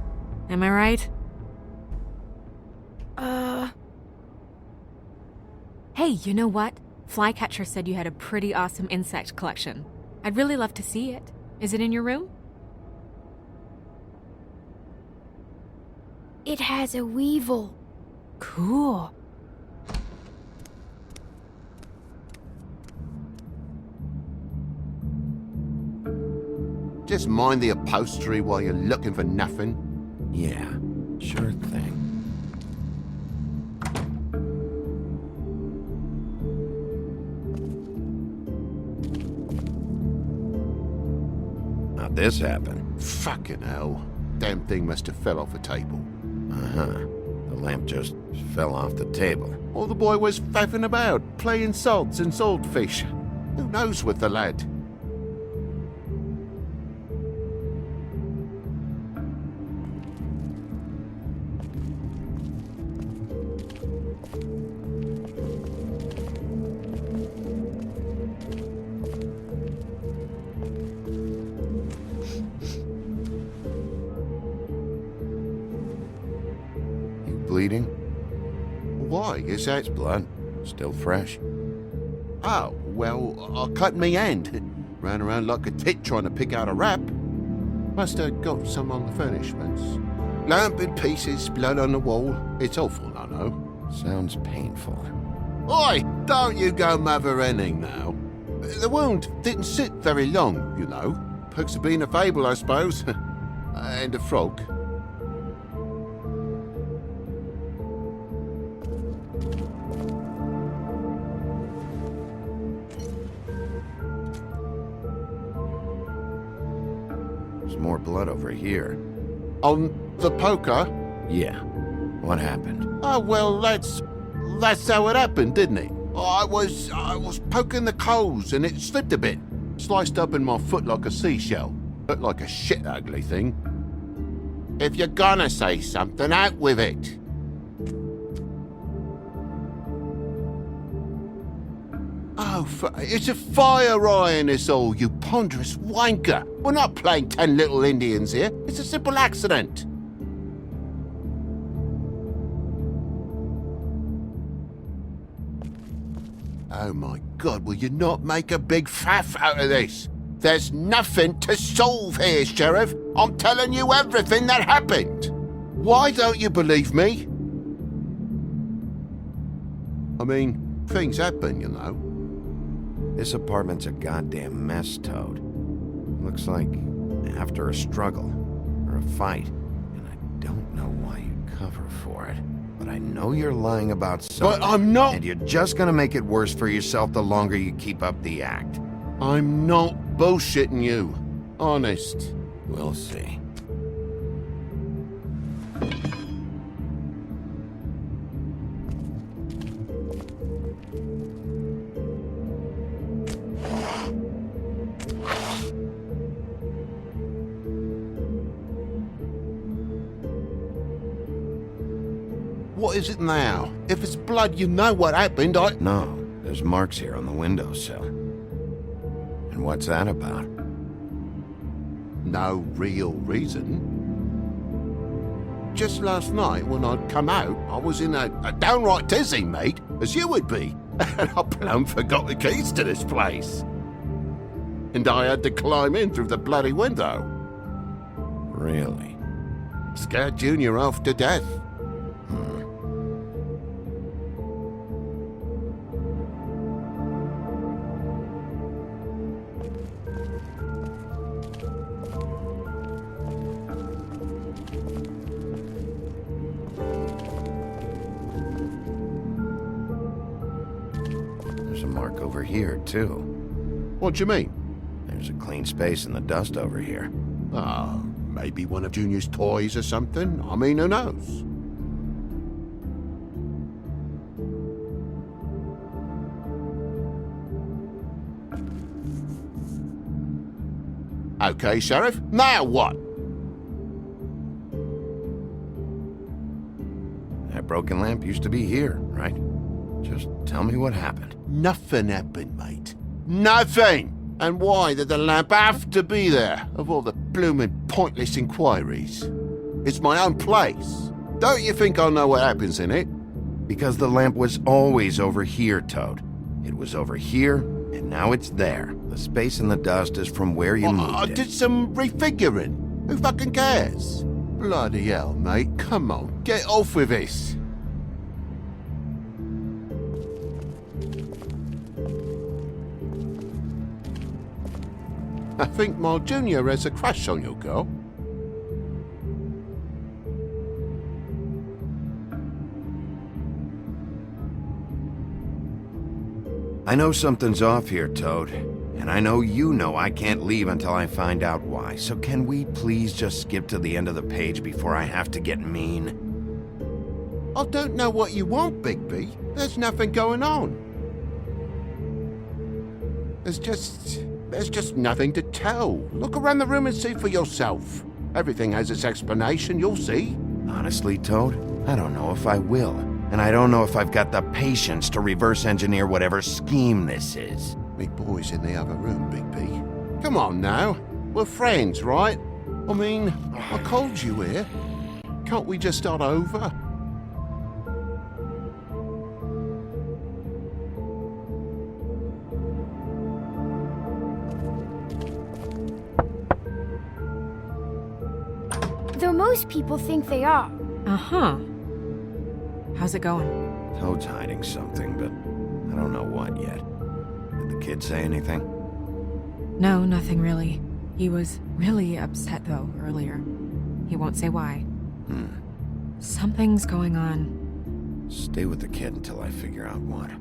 Am I right? Hey, you know what? Flycatcher said you had a pretty awesome insect collection. I'd really love to see it. Is it in your room? It has a weevil. Cool. Just mind the upholstery while you're looking for nothing. Yeah, sure thing. How'd this happen? Fucking hell. Damn thing must have fell off a table. Uh-huh. The lamp just fell off the table. Or the boy was faffing about, playing sods and swordfish. Who knows with the lad? Bleeding? Why? Is that... It's blood. Still fresh. Oh, well, I cut me hand. Ran around like a tit trying to pick out a wrap. Must have got some on the furnishments. Lamp in pieces, blood on the wall. It's awful, I know. Sounds painful. Oi! Don't you go mother-henning now. The wound didn't sit very long, you know. Perks of being a fable, I suppose. And a frog. There's more blood over here. On the poker? Yeah. What happened? Oh, well, that's how it happened, didn't it? I was poking the coals and it slipped a bit. Sliced up in my foot like a seashell. Looked like a shit ugly thing. If you're gonna say something, out with it. Oh, it's a fire eye in this all, you ponderous wanker. We're not playing 10 little Indians here. It's a simple accident. Oh my God, will you not make a big faff out of this? There's nothing to solve here, Sheriff. I'm telling you everything that happened. Why don't you believe me? I mean, things happen, you know. This apartment's a goddamn mess, Toad. Looks like after a struggle or a fight. And I don't know why you'd cover for it. But I know you're lying about something. But I'm not... And you're just gonna make it worse for yourself the longer you keep up the act. I'm not bullshitting you. Honest. We'll see. What is it now? If it's blood, you know what happened. No, there's marks here on the windowsill. And what's that about? No real reason. Just last night, when I'd come out, I was in a downright tizzy, mate, as you would be. And I plumb forgot the keys to this place. And I had to climb in through the bloody window. Really? Scared Junior off to death. There's a mark over here, too. What do you mean? There's a clean space in the dust over here. Ah, maybe one of Junior's toys or something. I mean, who knows? Okay, Sheriff, now what? That broken lamp used to be here, right? Just tell me what happened. Nothing happened, mate. Nothing! And why did the lamp have to be there, of all the bloomin' pointless inquiries? It's my own place. Don't you think I'll know what happens in it? Because the lamp was always over here, Toad. It was over here, and now it's there. The space in the dust is from where you moved I it. did some refiguring. Who fucking cares? Bloody hell, mate. Come on, get off with this. I think my junior has a crush on your girl. I know something's off here, Toad. And I know you know I can't leave until I find out why. So can we please just skip to the end of the page before I have to get mean? I don't know what you want, Bigby. There's nothing going on. There's just nothing to tell. Look around the room and see for yourself. Everything has its explanation, you'll see. Honestly, Toad, I don't know if I will. And I don't know if I've got the patience to reverse engineer whatever scheme this is. Me boy's in the other room, Bigby. Come on now. We're friends, right? I mean, I called you here. Can't we just start over? Though most people think they are. Uh-huh. How's it going? Toad's hiding something, but I don't know what yet. Did the kid say anything? No, nothing really. He was really upset, though, earlier. He won't say why. Something's going on. Stay with the kid until I figure out what.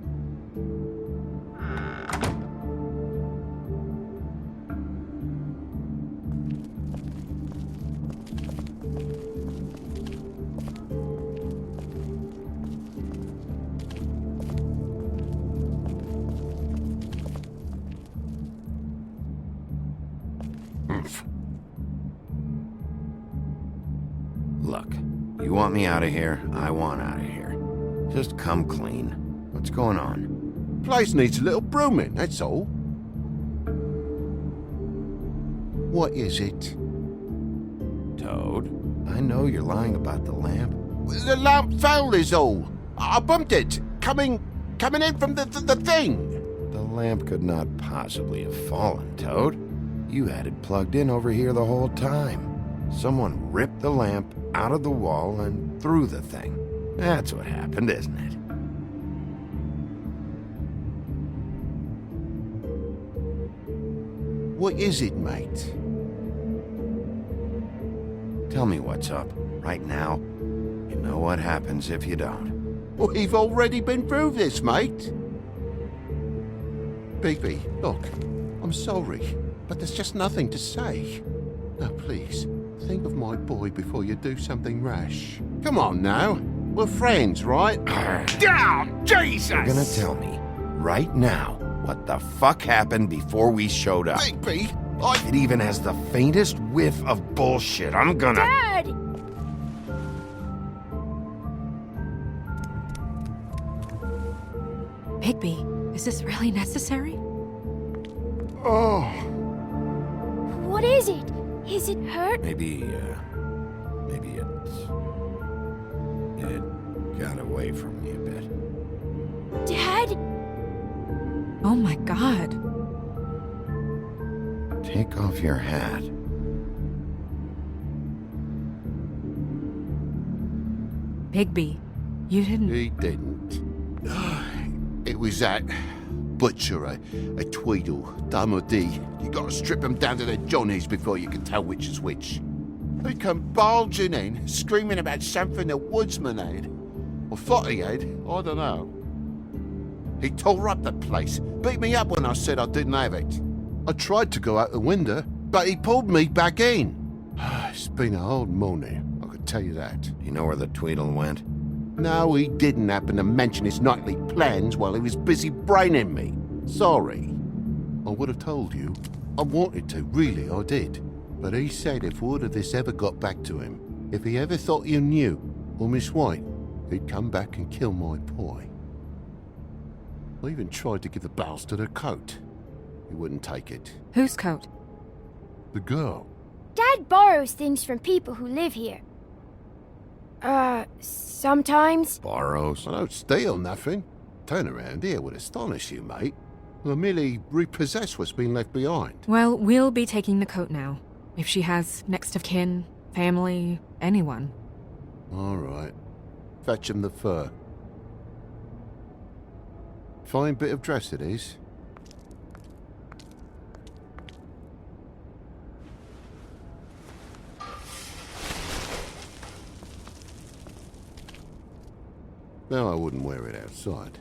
Look, you want me out of here, I want out of here. Just come clean. What's going on? Place needs a little brooming, that's all. What is it? Toad, I know you're lying about the lamp. The lamp fell is all. I bumped it. Coming in from the thing. The lamp could not possibly have fallen, Toad. You had it plugged in over here the whole time. Someone ripped the lamp out of the wall and threw the thing. That's what happened, isn't it? What is it, mate? Tell me what's up, right now. You know what happens if you don't. We've already been through this, mate. Bigby, look, I'm sorry, but there's just nothing to say. Now, please, think of my boy before you do something rash. Come on now. We're friends, right? Down, Jesus! You're gonna tell me, right now, what the fuck happened before we showed up. Bigby, If it even has the faintest whiff of bullshit, I'm gonna... Dad! Bigby, is this really necessary? Oh. What is it? Is it hurt? Maybe it got away from me a bit. Dad? Oh my god. Take off your hat. Bigby, you didn't... He didn't. It was that butcher, a Tweedle, Dum or D. You gotta strip them down to their johnnies before you can tell which is which. They come bulging in, screaming about something the woodsman had. Or thought he had, I don't know. He tore up the place, beat me up when I said I didn't have it. I tried to go out the window, but he pulled me back in. It's been a hard morning, I could tell you that. You know where the Tweedle went? No, he didn't happen to mention his nightly plans while he was busy braining me. Sorry. I would have told you. I wanted to, really, I did. But he said if word of this ever got back to him, if he ever thought you knew, or Miss White, he'd come back and kill my boy. I even tried to give the bastard a coat. He wouldn't take it. Whose coat? The girl. Dad borrows things from people who live here. Sometimes. Borrows? I don't steal nothing. Turn around here would astonish you, mate. I merely repossess what's been left behind. Well, we'll be taking the coat now. If she has next of kin, family, anyone. All right. Fetch him the fur. Fine bit of dress it is. though I wouldn't wear it outside.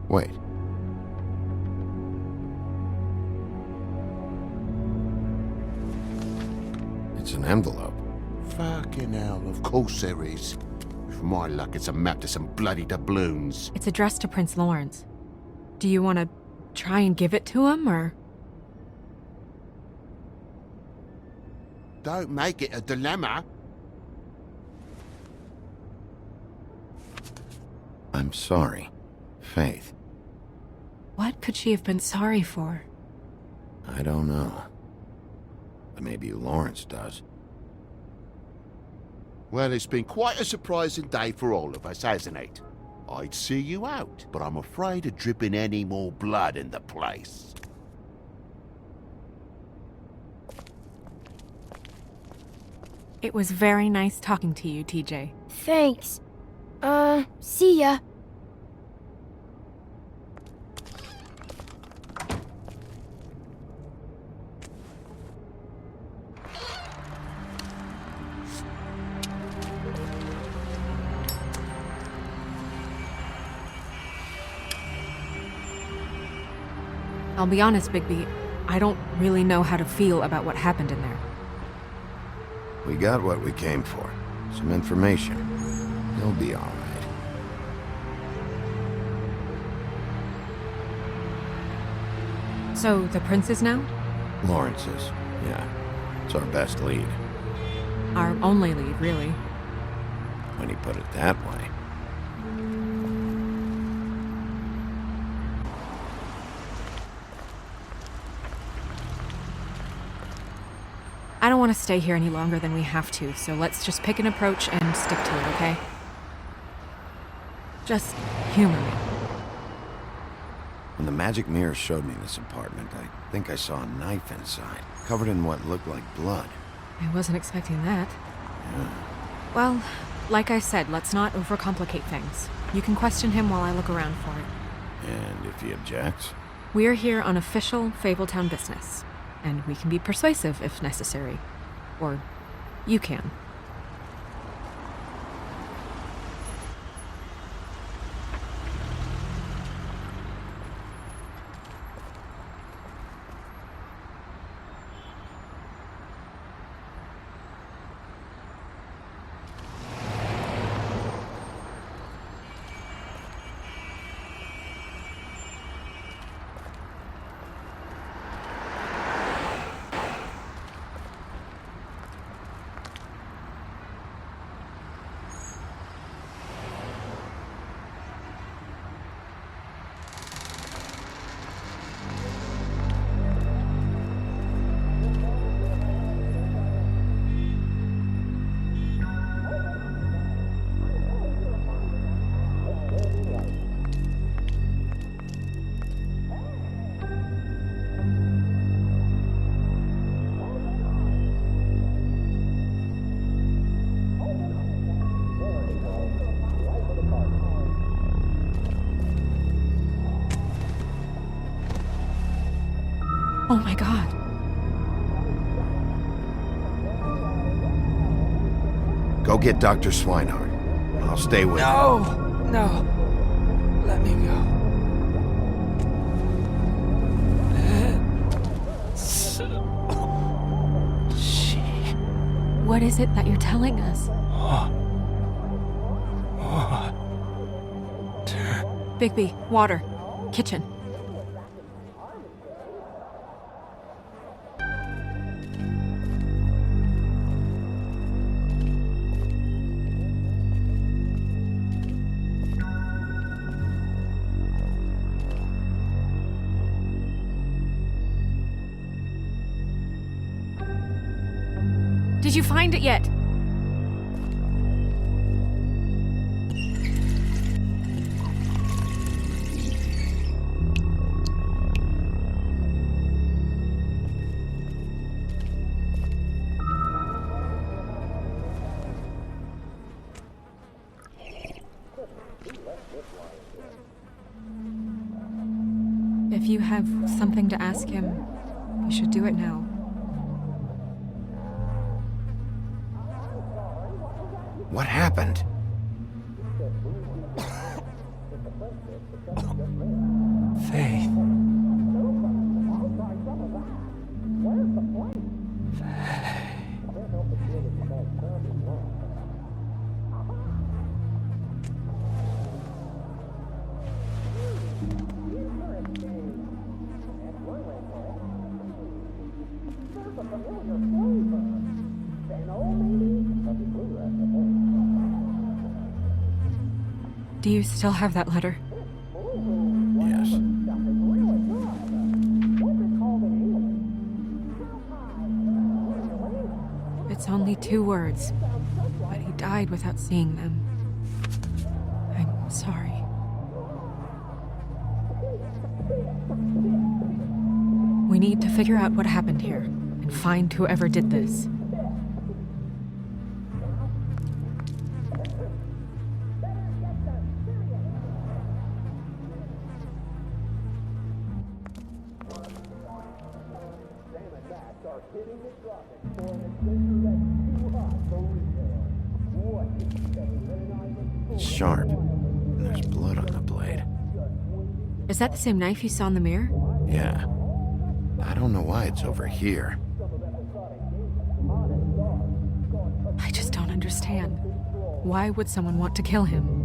Wait. It's an envelope. Fucking hell, of course there is. With my luck, it's a map to some bloody doubloons. It's addressed to Prince Lawrence. Do you want to try and give it to him, or...? Don't make it a dilemma. I'm sorry, Faith. What could she have been sorry for? I don't know. But maybe Lawrence does. Well, it's been quite a surprising day for all of us, hasn't it? I'd see you out, but I'm afraid of dripping any more blood in the place. It was very nice talking to you, TJ. Thanks. See ya. I'll be honest, Bigby, I don't really know how to feel about what happened in there. We got what we came for. Some information. He'll be all right. So, the prince is now? Lawrence is. Yeah. It's our best lead. Our only lead, really. When you put it that way. I don't want to stay here any longer than we have to, so let's just pick an approach and stick to it, okay? Just humor me. When the magic mirror showed me this apartment, I think I saw a knife inside, covered in what looked like blood. I wasn't expecting that. Yeah. Well, like I said, let's not overcomplicate things. You can question him while I look around for it. And if he objects? We're here on official Fabletown business. And we can be persuasive if necessary. Or you can. Oh my god. Go get Dr. Swinehart. I'll stay with you. No! Let me go. What is it that you're telling us? Bigby, water. Kitchen. Did you find it yet? If you have something to ask him, you should do it now. happened? Faith. Do you still have that letter? Yes. It's only 2 words, but he died without seeing them. I'm sorry. We need to figure out what happened here and find whoever did this. It's sharp. And there's blood on the blade. Is that the same knife you saw in the mirror? Yeah. I don't know why it's over here. I just don't understand. Why would someone want to kill him?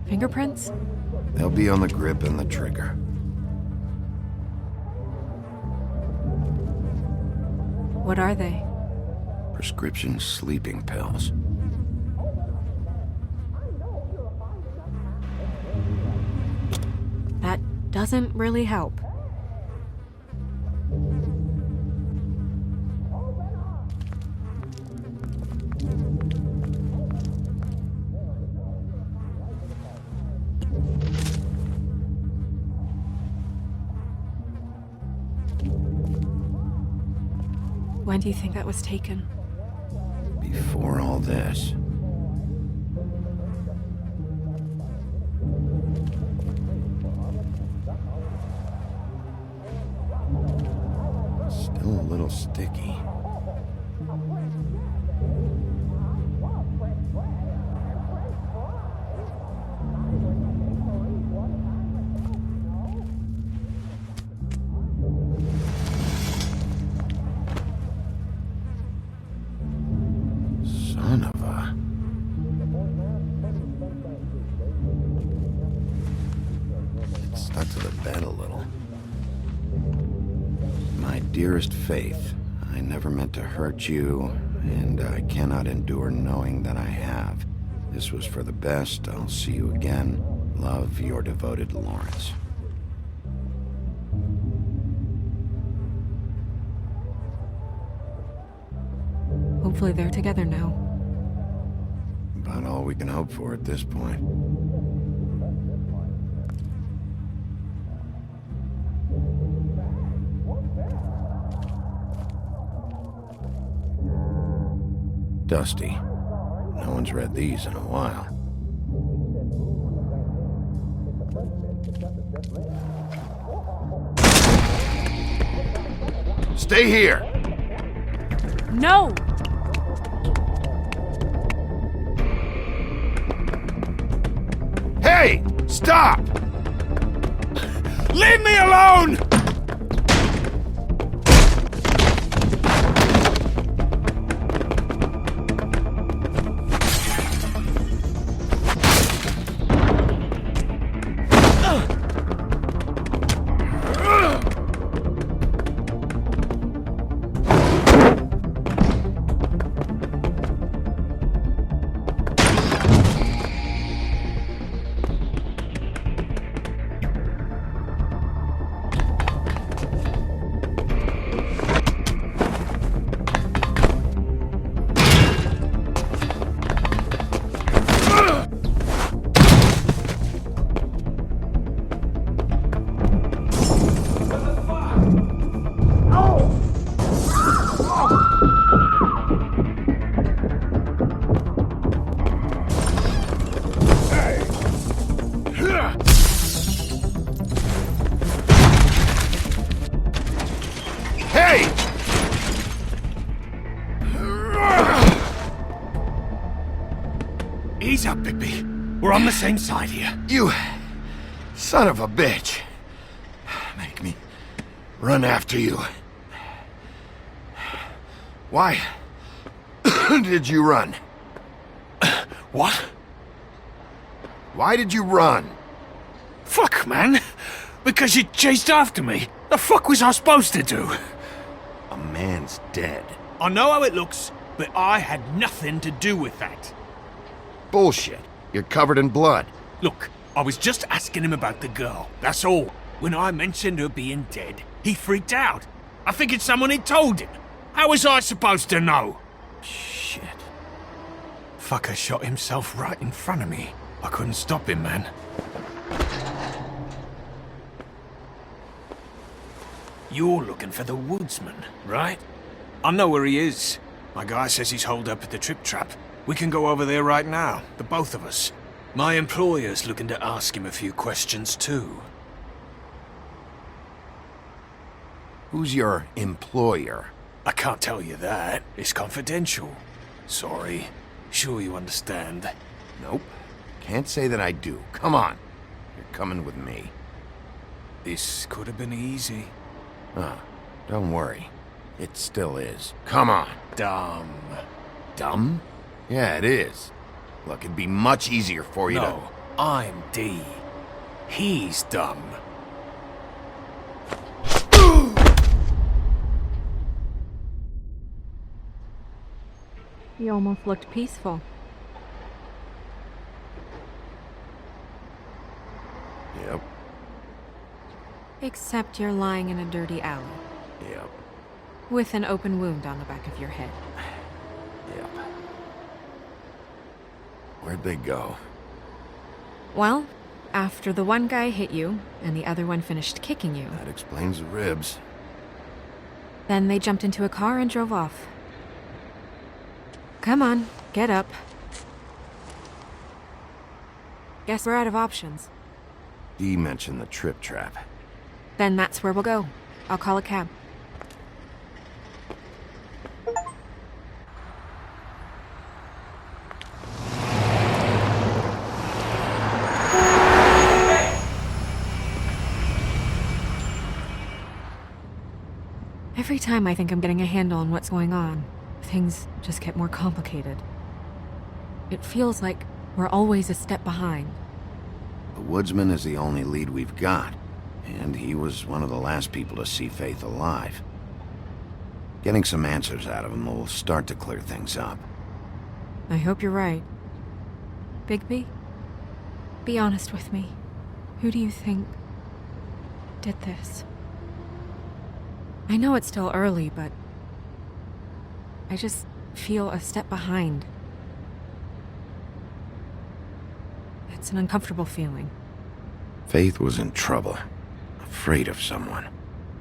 Fingerprints? They'll be on the grip and the trigger. What are they? Prescription sleeping pills. That doesn't really help. When do you think that was taken? Before all this. Still a little sticky. Son of a... It stuck to the bed a little. My dearest Faith, I never meant to hurt you, and I cannot endure knowing that I have. This was for the best. I'll see you again. Love, your devoted Lawrence. Hopefully they're together now. About all we can hope for at this point. Dusty. No one's read these in a while. Stay here! No! Hey! Stop! Leave me alone! Ease up, Bigby. We're on the same side here. You son of a bitch. Make me run after you. Why did you run? What? Why did you run? Fuck, man. Because you chased after me. The fuck was I supposed to do? A man's dead. I know how it looks, but I had nothing to do with that. Bullshit. You're covered in blood. Look, I was just asking him about the girl, that's all. When I mentioned her being dead, he freaked out. I figured someone had told him. How was I supposed to know? Shit. Fucker shot himself right in front of me. I couldn't stop him, man. You're looking for the woodsman, right? I know where he is. My guy says he's holed up at the Trip Trap. We can go over there right now, the both of us. My employer's looking to ask him a few questions too. Who's your employer? I can't tell you that. It's confidential. Sorry. Sure you understand. Nope. Can't say that I do. Come on. You're coming with me. This could have been easy. Don't worry. It still is. Come on. Dumb. Dumb? Yeah, it is. Look, it'd be much easier for you No, I'm D. He's dumb. You almost looked peaceful. Yep. Except you're lying in a dirty alley. Yep. With an open wound on the back of your head. Yep. Where'd they go? Well, after the one guy hit you, and the other one finished kicking you, That explains the ribs. then they jumped into a car and drove off. Come on, get up. Guess we're out of options. Dee mentioned the Trip Trap. Then that's where we'll go. I'll call a cab. Every time I think I'm getting a handle on what's going on, things just get more complicated. It feels like we're always a step behind. The woodsman is the only lead we've got, and he was one of the last people to see Faith alive. Getting some answers out of him will start to clear things up. I hope you're right. Bigby, be honest with me. Who do you think did this? I know it's still early, but I just feel a step behind. It's an uncomfortable feeling. Faith was in trouble, afraid of someone.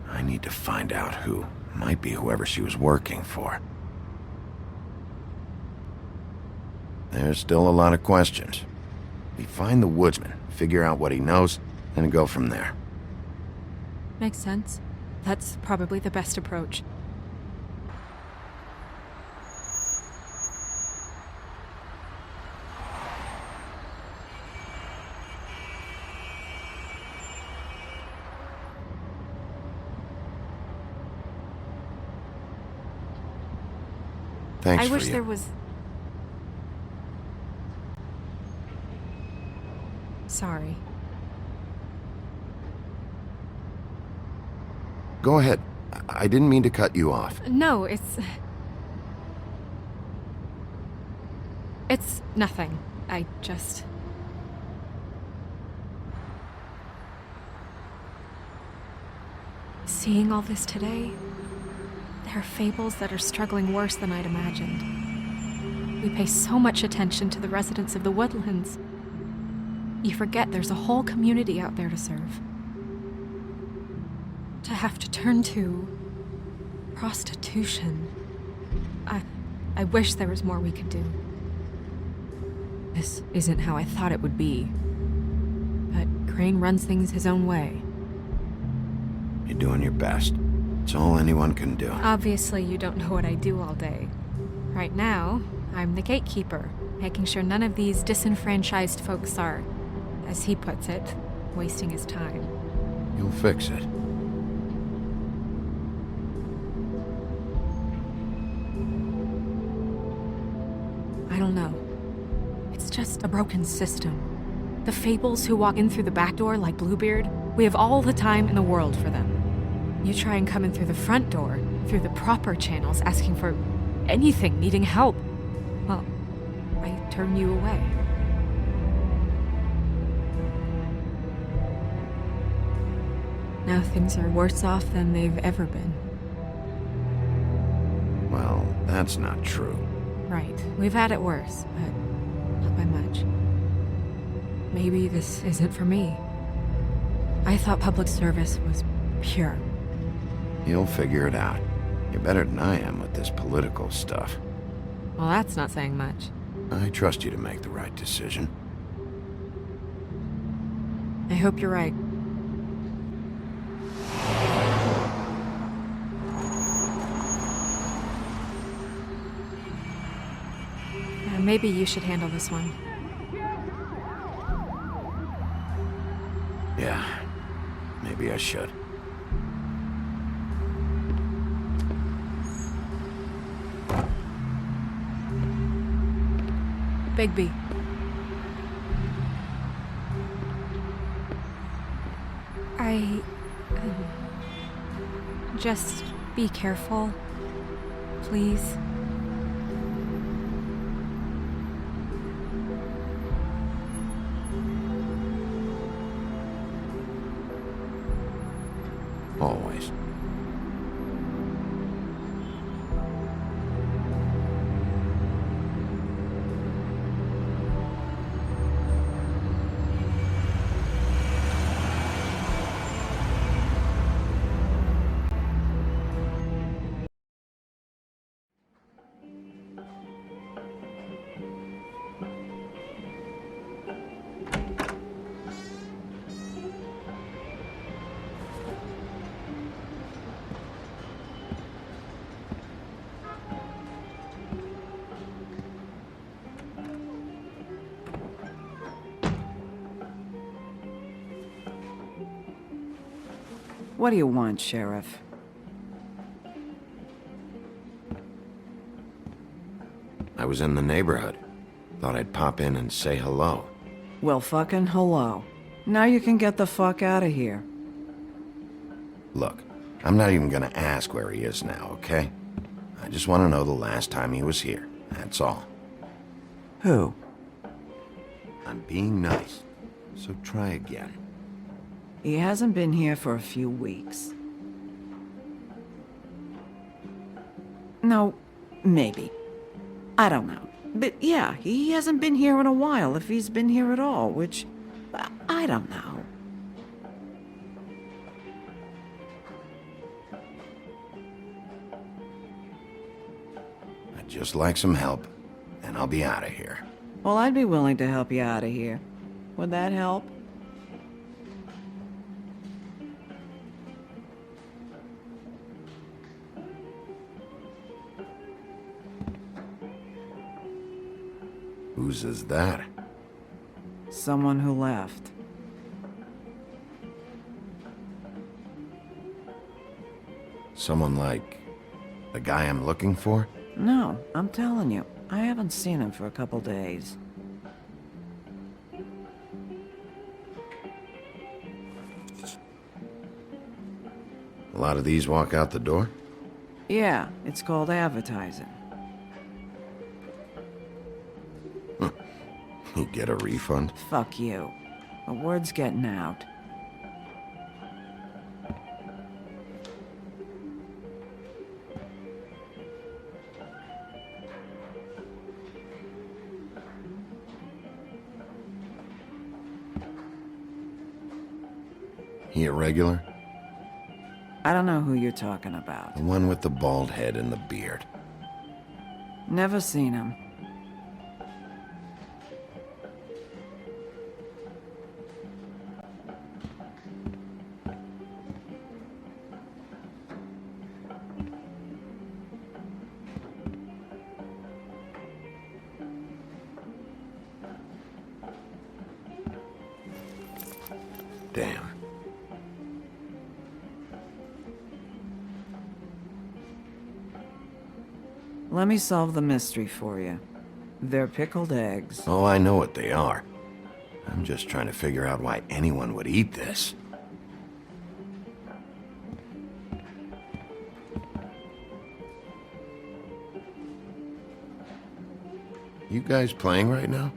I need to find out who. Might be whoever she was working for. There's still a lot of questions. We find the woodsman, figure out what he knows, and go from there. Makes sense. That's probably the best approach. Thanks I for wish you. there was... Sorry. Go ahead. I didn't mean to cut you off. No, it's nothing. I just... Seeing all this today, there are fables that are struggling worse than I'd imagined. We pay so much attention to the residents of the woodlands. You forget there's a whole community out there to serve. To have to turn to prostitution. I wish there was more we could do. This isn't how I thought it would be. But Crane runs things his own way. You're doing your best. It's all anyone can do. Obviously, you don't know what I do all day. Right now, I'm the gatekeeper, making sure none of these disenfranchised folks are, as he puts it, wasting his time. You'll fix it. I don't know. It's just a broken system. The Fables who walk in through the back door like Bluebeard, we have all the time in the world for them. You try and come in through the front door, through the proper channels, asking for anything, needing help. Well, I turn you away. Now things are worse off than they've ever been. Well, that's not true. Right. We've had it worse, but not by much. Maybe this isn't for me. I thought public service was pure. You'll figure it out. You're better than I am with this political stuff. Well, that's not saying much. I trust you to make the right decision. I hope you're right. Maybe you should handle this one. Yeah, maybe I should. Bigby. Just be careful, please. Always. What do you want, Sheriff? I was in the neighborhood. Thought I'd pop in and say hello. Well, fucking hello. Now you can get the fuck out of here. Look, I'm not even gonna ask where he is now, okay? I just want to know the last time he was here. That's all. Who? I'm being nice, so try again. He hasn't been here for a few weeks. No, maybe. I don't know. But yeah, he hasn't been here in a while, if he's been here at all, which... I don't know. I'd just like some help, and I'll be out of here. Well, I'd be willing to help you out of here. Would that help? Whose is that? Someone who left. Someone like... the guy I'm looking for? No, I'm telling you. I haven't seen him for a couple days. A lot of these walk out the door? Yeah, it's called advertising. You get a refund? Fuck you. The word's getting out. He a regular? I don't know who you're talking about. The one with the bald head and the beard. Never seen him. Damn. Let me solve the mystery for you. They're pickled eggs. Oh, I know what they are. I'm just trying to figure out why anyone would eat this. You guys playing right now?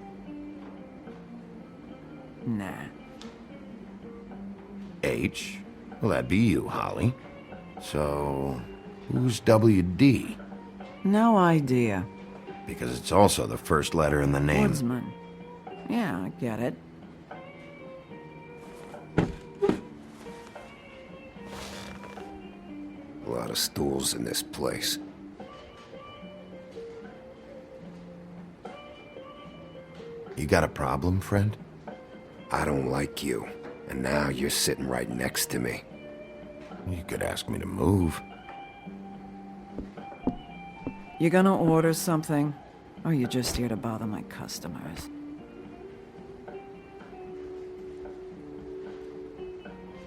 Nah. H? Well, that'd be you, Holly. So, who's WD? No idea. Because it's also the first letter in the name. Woodsman. Yeah, I get it. A lot of stools in this place. You got a problem, friend? I don't like you, and now you're sitting right next to me. You could ask me to move. You gonna order something? Or you just here to bother my customers?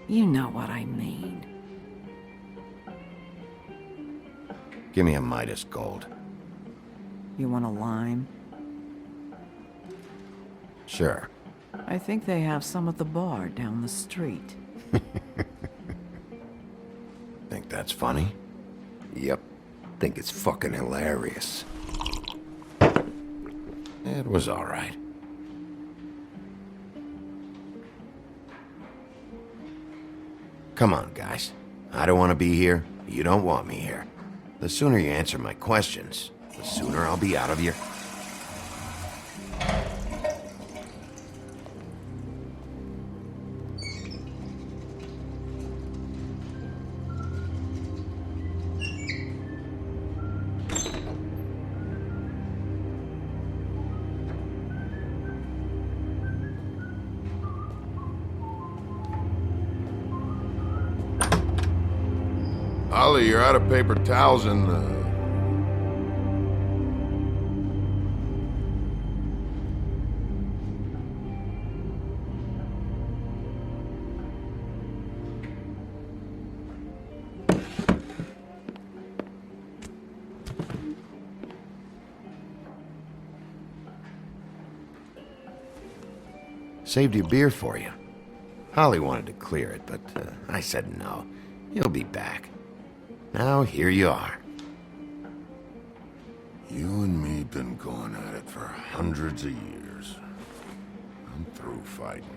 You know what I mean. Give me a Midas Gold. You want a lime? Sure. I think they have some at the bar down the street. Think that's funny? Yep. Think it's fucking hilarious. It was all right. Come on, guys. I don't want to be here. You don't want me here. The sooner you answer my questions, the sooner I'll be out of here. Holly, you're out of paper towels and, Saved your beer for you. Holly wanted to clear it, but I said no. He'll be back. Now, here you are. You and me been going at it for hundreds of years. I'm through fighting.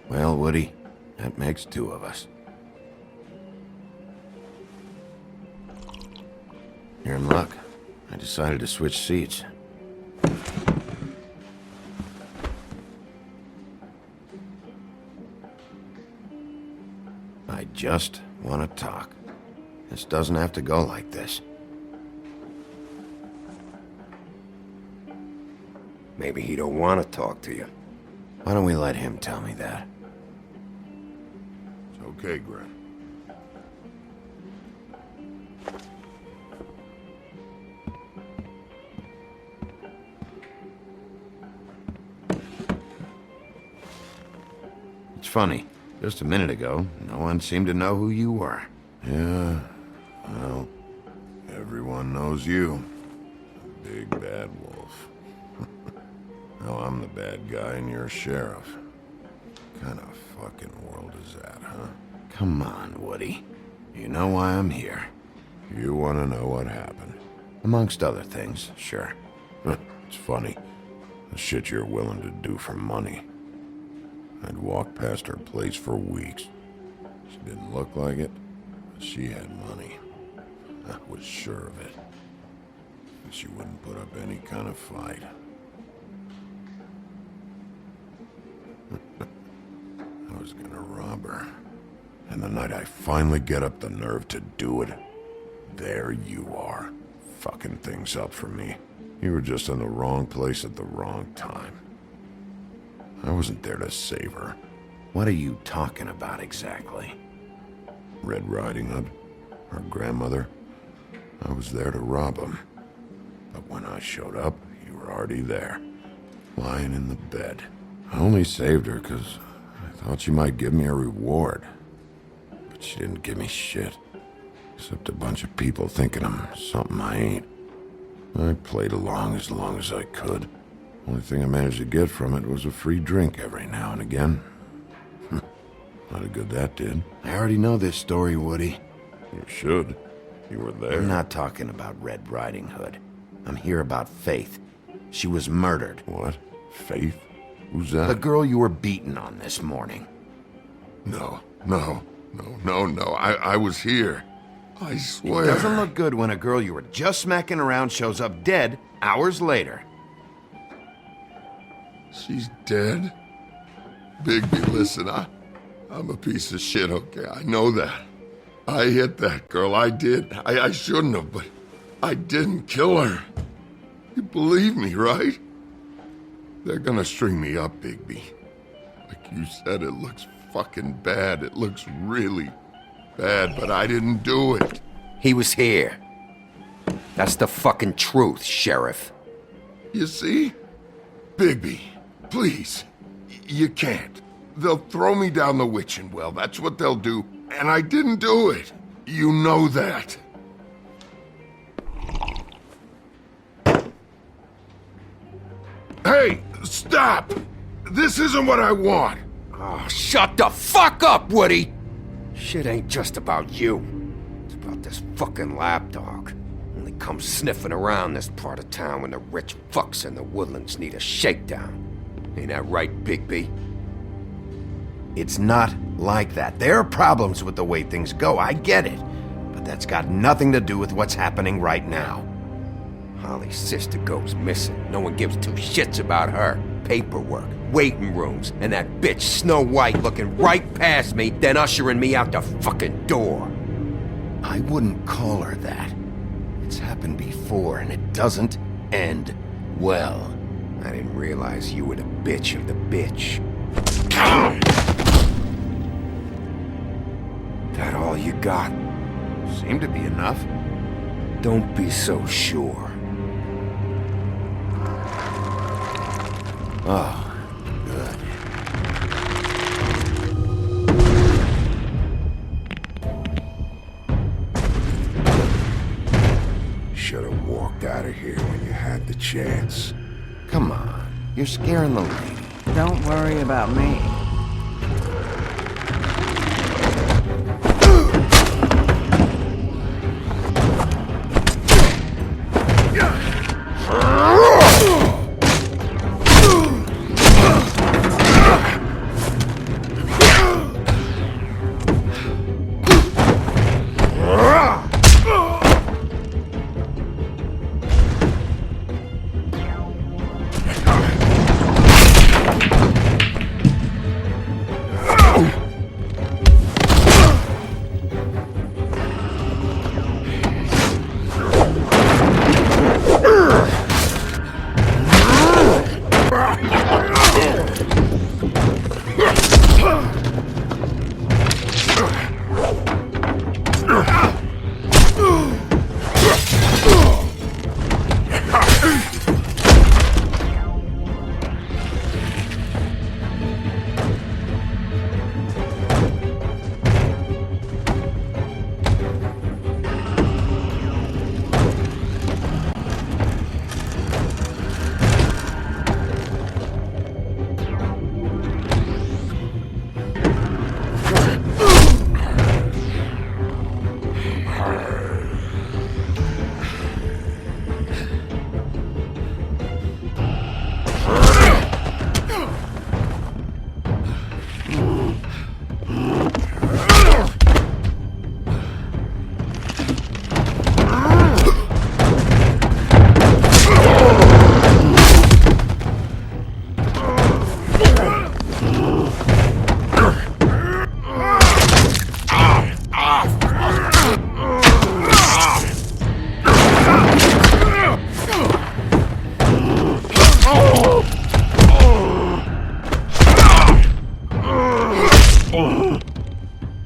Well, Woody, that makes two of us. You're in luck. I decided to switch seats. I just want to talk. This doesn't have to go like this. Maybe he don't want to talk to you. Why don't we let him tell me that? It's okay, Gren. It's funny. Just a minute ago, no one seemed to know who you were. Yeah, well, everyone knows you. The big bad wolf. Now I'm the bad guy and you're a sheriff. What kind of fucking world is that, huh? Come on, Woody. You know why I'm here. You want to know what happened? Amongst other things, sure. It's funny. The shit you're willing to do for money. I'd walk past her place for weeks. She didn't look like it, but she had money. I was sure of it. And she wouldn't put up any kind of fight. I was gonna rob her. And the night I finally get up the nerve to do it, there you are, fucking things up for me. You were just in the wrong place at the wrong time. I wasn't there to save her. What are you talking about exactly? Red Riding Hood, her grandmother. I was there to rob him. But when I showed up, you were already there, lying in the bed. I only saved her because I thought she might give me a reward. But she didn't give me shit. Except a bunch of people thinking I'm something I ain't. I played along as I could. Only thing I managed to get from it was a free drink every now and again. Not a good that did. I already know this story, Woody. You should. You were there. I'm not talking about Red Riding Hood. I'm here about Faith. She was murdered. What? Faith? Who's that? The girl you were beaten on this morning. No. I was here. I swear. It doesn't look good when a girl you were just smacking around shows up dead hours later. She's dead? Bigby, listen, I'm a piece of shit, okay? I know that. I hit that girl, I did. I shouldn't have, but I didn't kill her. You believe me, right? They're gonna string me up, Bigby. Like you said, it looks fucking bad. It looks really bad, but I didn't do it. He was here. That's the fucking truth, Sheriff. You see? Bigby, please. You can't. They'll throw me down the witching well. That's what they'll do. And I didn't do it. You know that. Hey, stop! This isn't what I want. Oh, shut the fuck up, Woody! Shit ain't just about you. It's about this fucking lapdog. Only comes sniffing around this part of town when the rich fucks in the woodlands need a shakedown. Ain't that right, Bigby? It's not like that. There are problems with the way things go, I get it. But that's got nothing to do with what's happening right now. Holly's sister goes missing. No one gives two shits about her. Paperwork, waiting rooms, and that bitch Snow White looking right past me, then ushering me out the fucking door. I wouldn't call her that. It's happened before, and it doesn't end well. I didn't realize you were the bitch of the bitch. That all you got? Seemed to be enough. Don't be so sure. Oh, good. Should have walked out of here when you had the chance. Come on, you're scaring the lady. Don't worry about me.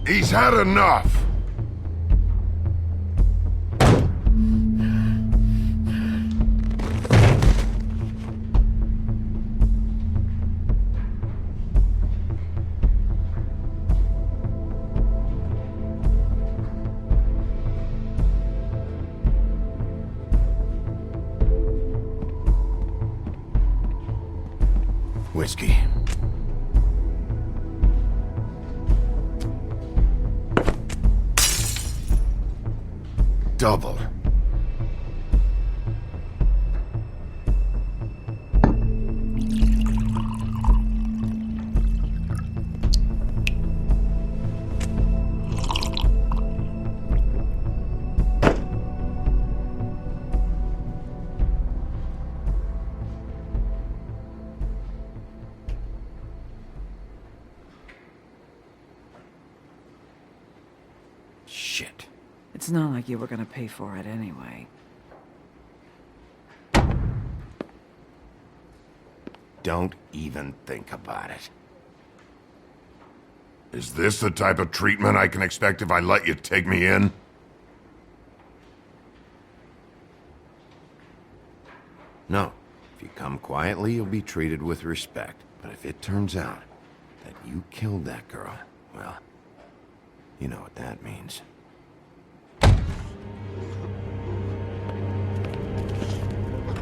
He's had enough. whiskey. Double. Shit. It's not like you were gonna pay for it anyway. Don't even think about it. Is this the type of treatment I can expect if I let you take me in? No. If you come quietly, you'll be treated with respect. But if it turns out that you killed that girl, well, you know what that means.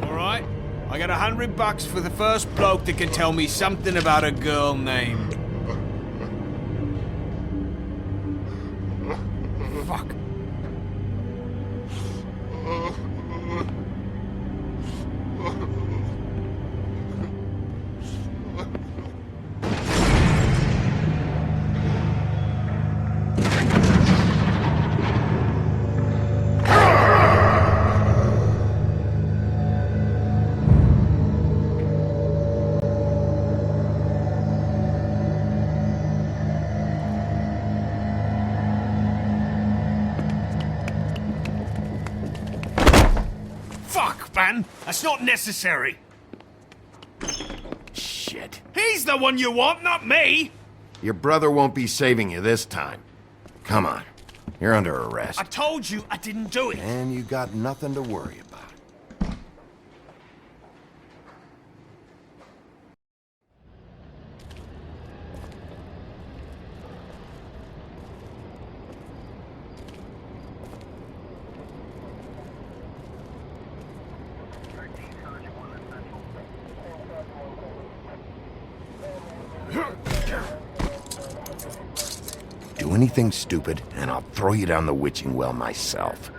Alright, I got $100 for the first bloke that can tell me something about a girl named... Fuck. Man, that's not necessary. Shit. He's the one you want, not me. Your brother won't be saving you this time. Come on. You're under arrest. I told you I didn't do it. And you got nothing to worry about. Do anything stupid, and I'll throw you down the witching well myself.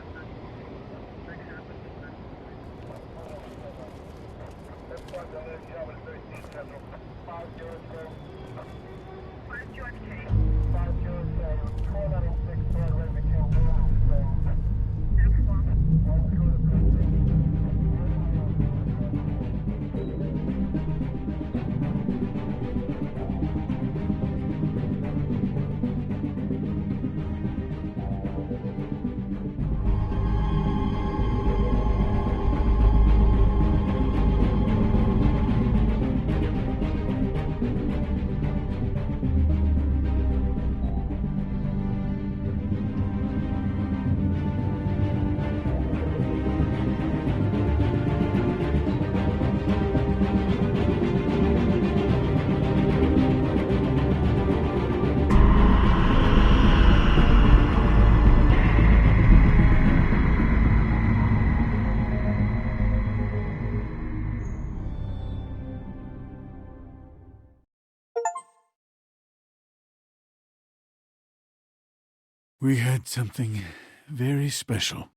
We had something very special.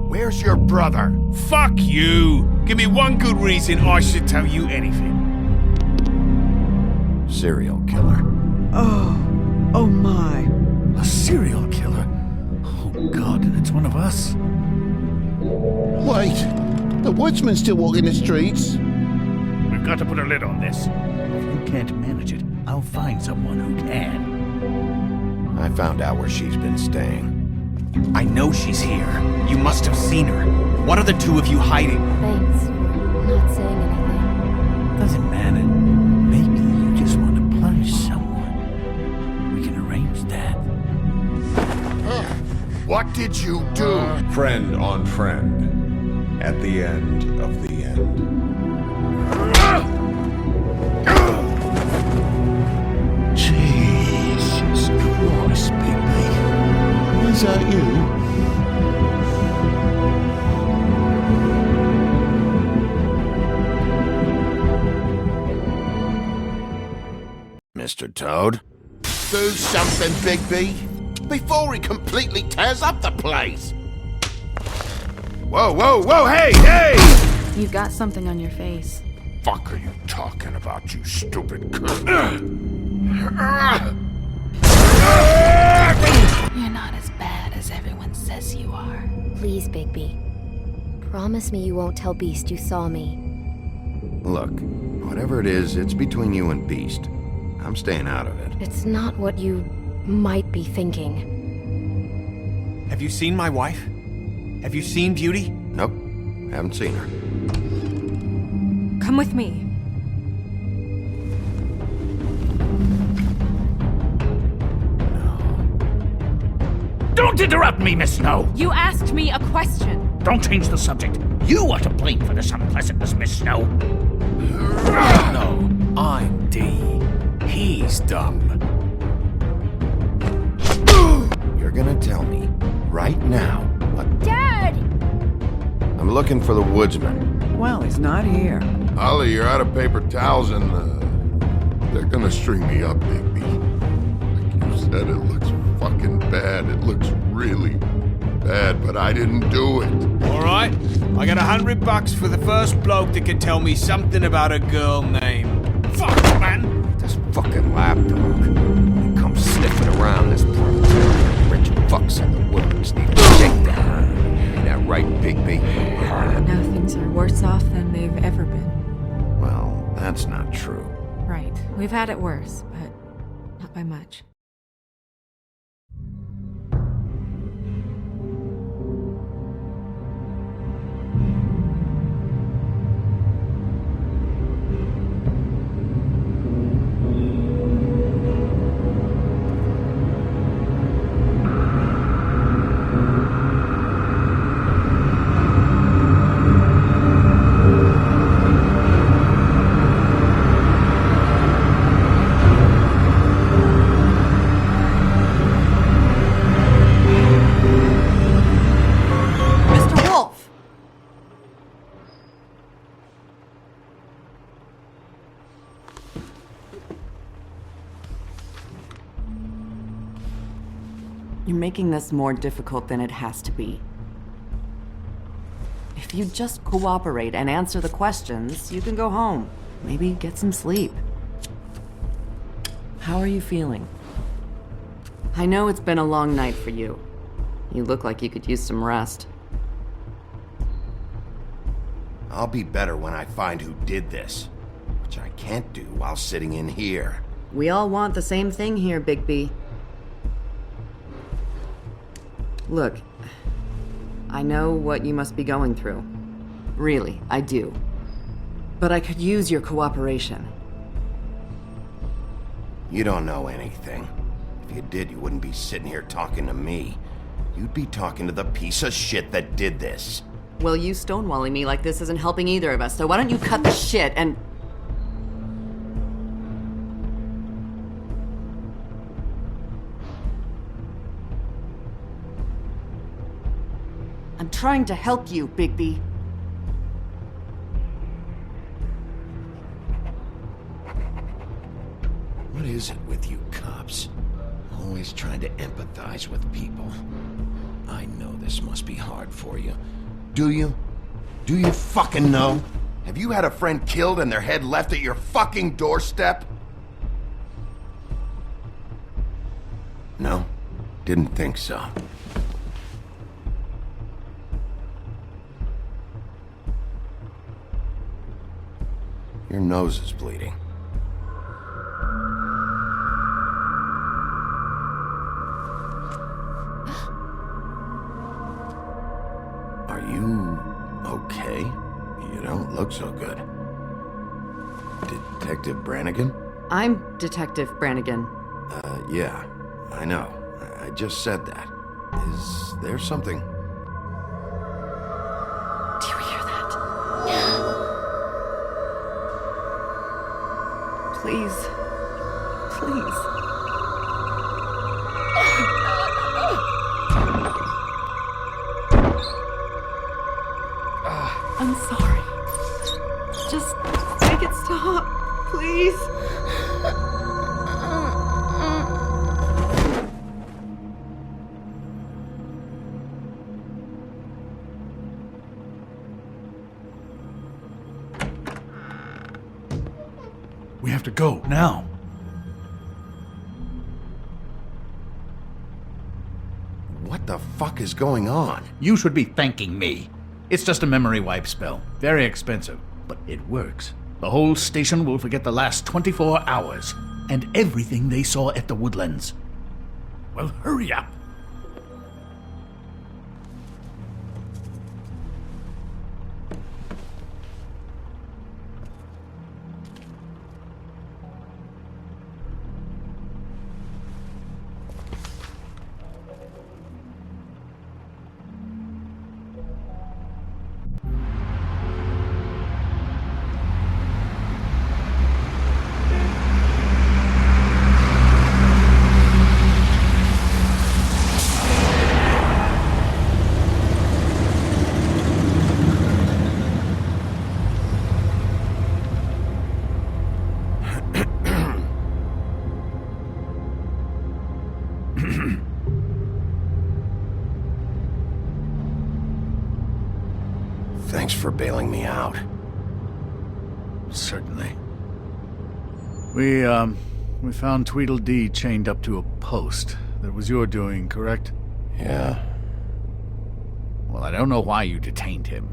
Where's your brother? Fuck you! Give me one good reason I should tell you anything. Serial killer. Oh my. A serial killer? Oh God, and it's one of us? Wait, the woodsman still walking the streets? We've got to put a lid on this. If you can't manage it, I'll find someone who can. I found out where she's been staying. I know she's here. You must have seen her. What are the two of you hiding? Thanks for not saying anything. Doesn't matter. Maybe you just want to punish someone. We can arrange that. What did you do? Friend on friend. At the end of the end. Jesus Christ, Bigby. Is that you? Mr. Toad? Do something, Bigby, before he completely tears up the place. Whoa, whoa, whoa, hey, hey! You've got something on your face. Fuck are you talking about, you stupid cunt? You're not as bad as everyone says you are. Please, Bigby. Promise me you won't tell Beast you saw me. Look, whatever it is, it's between you and Beast. I'm staying out of it. It's not what you might be thinking. Have you seen my wife? Have you seen Beauty? Nope, haven't seen her. Come with me. Don't interrupt me, Miss Snow! You asked me a question. Don't change the subject. You are to blame for this unpleasantness, Miss Snow. No, I'm D. He's dumb. You're gonna tell me, right now, what... Dad! I'm looking for the woodsman. Well, he's not here. Ollie, you're out of paper towels and, they're gonna string me up, Bigby. Like you said, it looks fucking bad. It looks really bad, but I didn't do it. Alright, I got $100 for the first bloke that can tell me something about a girl named... Fuck, man! This fucking lapdog. He comes sniffing around this proletariat. Rich fucks in the woods need a shakedown. Ain't that right, Bigby? Now things are worse off than they've ever been. Well, that's not true. Right. We've had it worse, but not by much. You're making this more difficult than it has to be. If you just cooperate and answer the questions, you can go home. Maybe get some sleep. How are you feeling? I know it's been a long night for you. You look like you could use some rest. I'll be better when I find who did this, which I can't do while sitting in here. We all want the same thing here, Bigby. Look, I know what you must be going through. Really, I do. But I could use your cooperation. You don't know anything. If you did, you wouldn't be sitting here talking to me. You'd be talking to the piece of shit that did this. Well, you stonewalling me like this isn't helping either of us, so why don't you cut the shit and... I'm trying to help you, Bigby. What is it with you cops? Always trying to empathize with people. I know this must be hard for you. Do you? Do you fucking know? Have you had a friend killed and their head left at your fucking doorstep? No? Didn't think so. Your nose is bleeding. Are you okay? You don't look so good. Detective Brannigan? I'm Detective Brannigan. Yeah, I know. I just said that. Is there something? Do you hear that? Please. Please. I'm sorry. Just make it stop, please. have to go, now. What the fuck is going on? You should be thanking me. It's just a memory wipe spell. Very expensive, but it works. The whole station will forget the last 24 hours, and everything they saw at the Woodlands. Well, hurry up. Thanks for bailing me out. Certainly. We found Tweedledee chained up to a post. That was your doing, correct? Yeah. Well, I don't know why you detained him.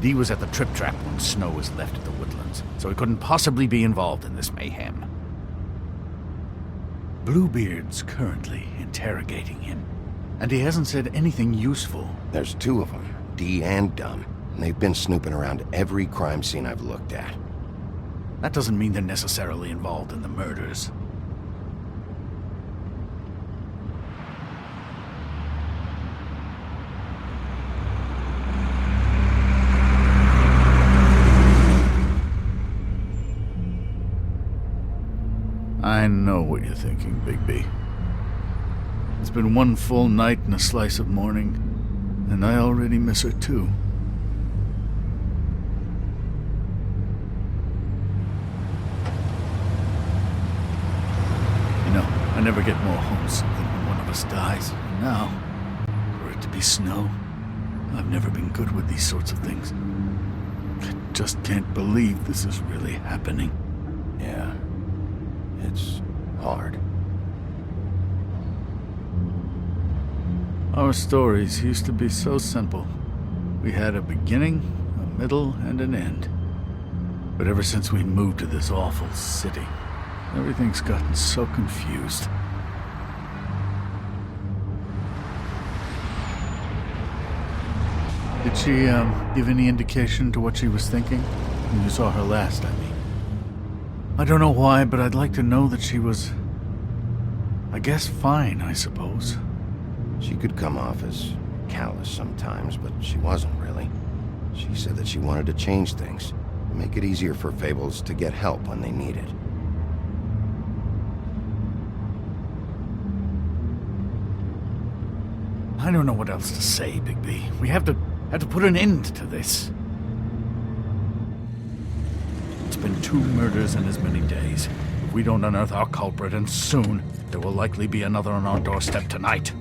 Dee was at the Trip Trap when Snow was left at the Woodlands, so he couldn't possibly be involved in this mayhem. Bluebeard's currently interrogating him, and he hasn't said anything useful. There's two of them, Dee and Dunn, and they've been snooping around every crime scene I've looked at. That doesn't mean they're necessarily involved in the murders. I know what you're thinking, Bigby. It's been one full night and a slice of morning, and I already miss her too. You know, I never get more homesick than when one of us dies. And now, for it to be Snow, I've never been good with these sorts of things. I just can't believe this is really happening. Yeah. It's hard. Our stories used to be so simple. We had a beginning, a middle, and an end. But ever since we moved to this awful city, everything's gotten so confused. Did she, give any indication to what she was thinking? When you saw her last, I mean. I don't know why, but I'd like to know that she was, I guess, fine, I suppose. She could come off as callous sometimes, but she wasn't really. She said that she wanted to change things, make it easier for Fables to get help when they need it. I don't know what else to say, Bigby. We have to put an end to this. It's been 2 murders in as many days. If we don't unearth our culprit, and soon, there will likely be another on our doorstep tonight.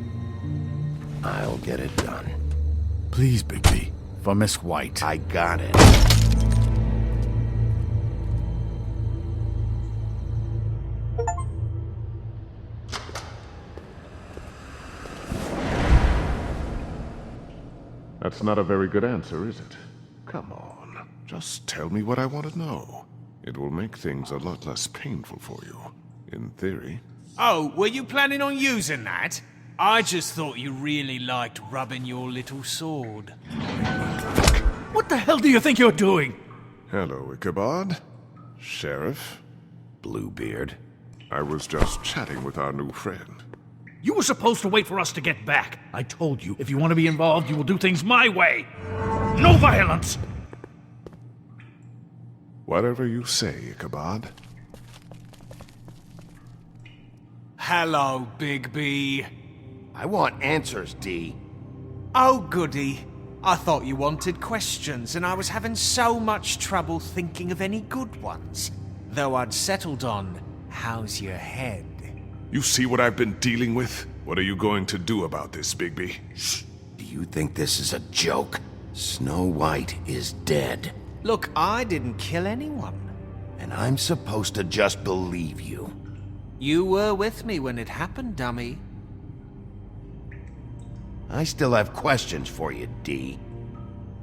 I'll get it done. Please, Bigby. For Miss White. I got it. That's not a very good answer, is it? Come on. Just tell me what I want to know. It will make things a lot less painful for you, in theory. Oh, were you planning on using that? I just thought you really liked rubbing your little sword. What the hell do you think you're doing? Hello, Ichabod. Sheriff. Bluebeard. I was just chatting with our new friend. You were supposed to wait for us to get back. I told you, if you want to be involved, you will do things my way. No violence! Whatever you say, Ichabod. Hello, Bigby. I want answers, Dee. Oh, goody. I thought you wanted questions, and I was having so much trouble thinking of any good ones. Though I'd settled on, how's your head? You see what I've been dealing with? What are you going to do about this, Bigby? Shh. Do you think this is a joke? Snow White is dead. Look, I didn't kill anyone. And I'm supposed to just believe you. You were with me when it happened, dummy. I still have questions for you, D.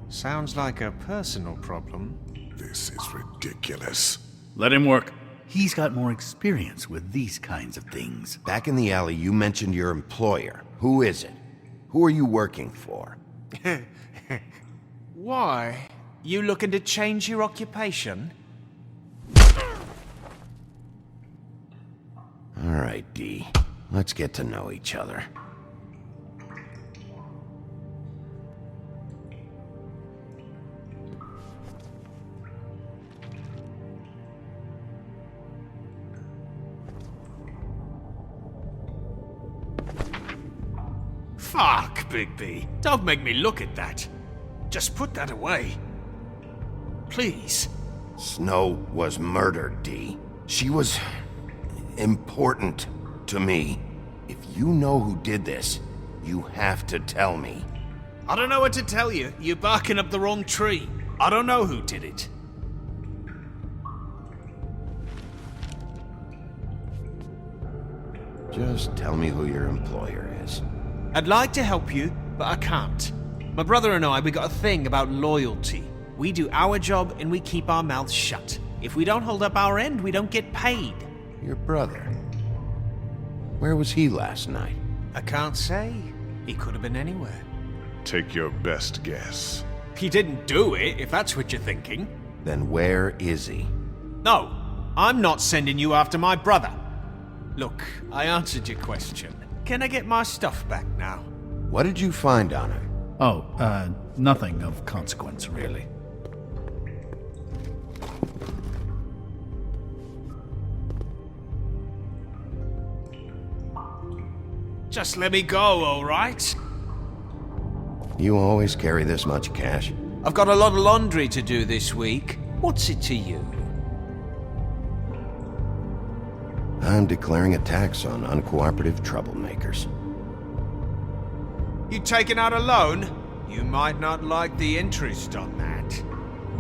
Sounds like a personal problem. This is ridiculous. Let him work. He's got more experience with these kinds of things. Back in the alley, you mentioned your employer. Who is it? Who are you working for? Why? You looking to change your occupation? All right, D. Let's get to know each other. Fuck, Bigby. Don't make me look at that. Just put that away. Please. Snow was murdered, D. She was important to me. If you know who did this, you have to tell me. I don't know what to tell you. You're barking up the wrong tree. I don't know who did it. Just tell me who your employer is. I'd like to help you, but I can't. My brother and I, we got a thing about loyalty. We do our job and we keep our mouths shut. If we don't hold up our end, we don't get paid. Your brother? Where was he last night? I can't say. He could have been anywhere. Take your best guess. He didn't do it, if that's what you're thinking. Then where is he? No, I'm not sending you after my brother. Look, I answered your question. Can I get my stuff back now? What did you find on him? Oh, nothing of consequence, really. Just let me go, all right? You always carry this much cash? I've got a lot of laundry to do this week. What's it to you? I'm declaring a tax on uncooperative troublemakers. You taking out a loan? You might not like the interest on that.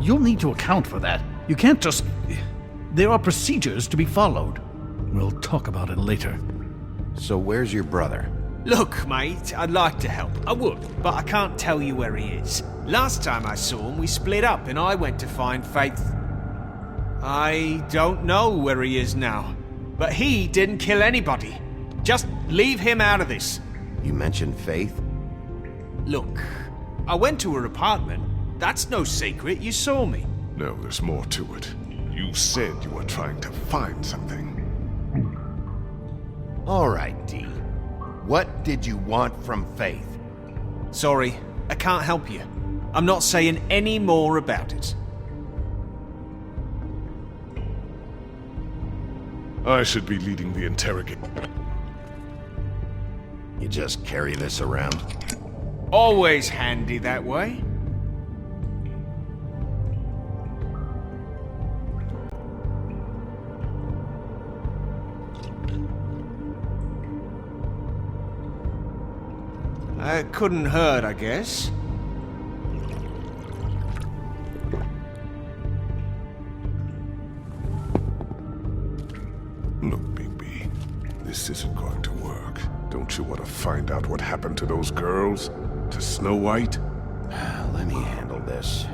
You'll need to account for that. You can't just... There are procedures to be followed. We'll talk about it later. So where's your brother? Look, mate, I'd like to help. I would, but I can't tell you where he is. Last time I saw him, we split up and I went to find Faith. I don't know where he is now, but he didn't kill anybody. Just leave him out of this. You mentioned Faith? Look, I went to her apartment. That's no secret, you saw me. No, there's more to it. You said you were trying to find something. All right, D. What did you want from Faith? Sorry, I can't help you. I'm not saying any more about it. I should be leading the interrogation. You just carry this around? Always handy that way. It couldn't hurt, I guess. Look, Bigby, this isn't going to work. Don't you want to find out what happened to those girls? To Snow White? Let me handle this.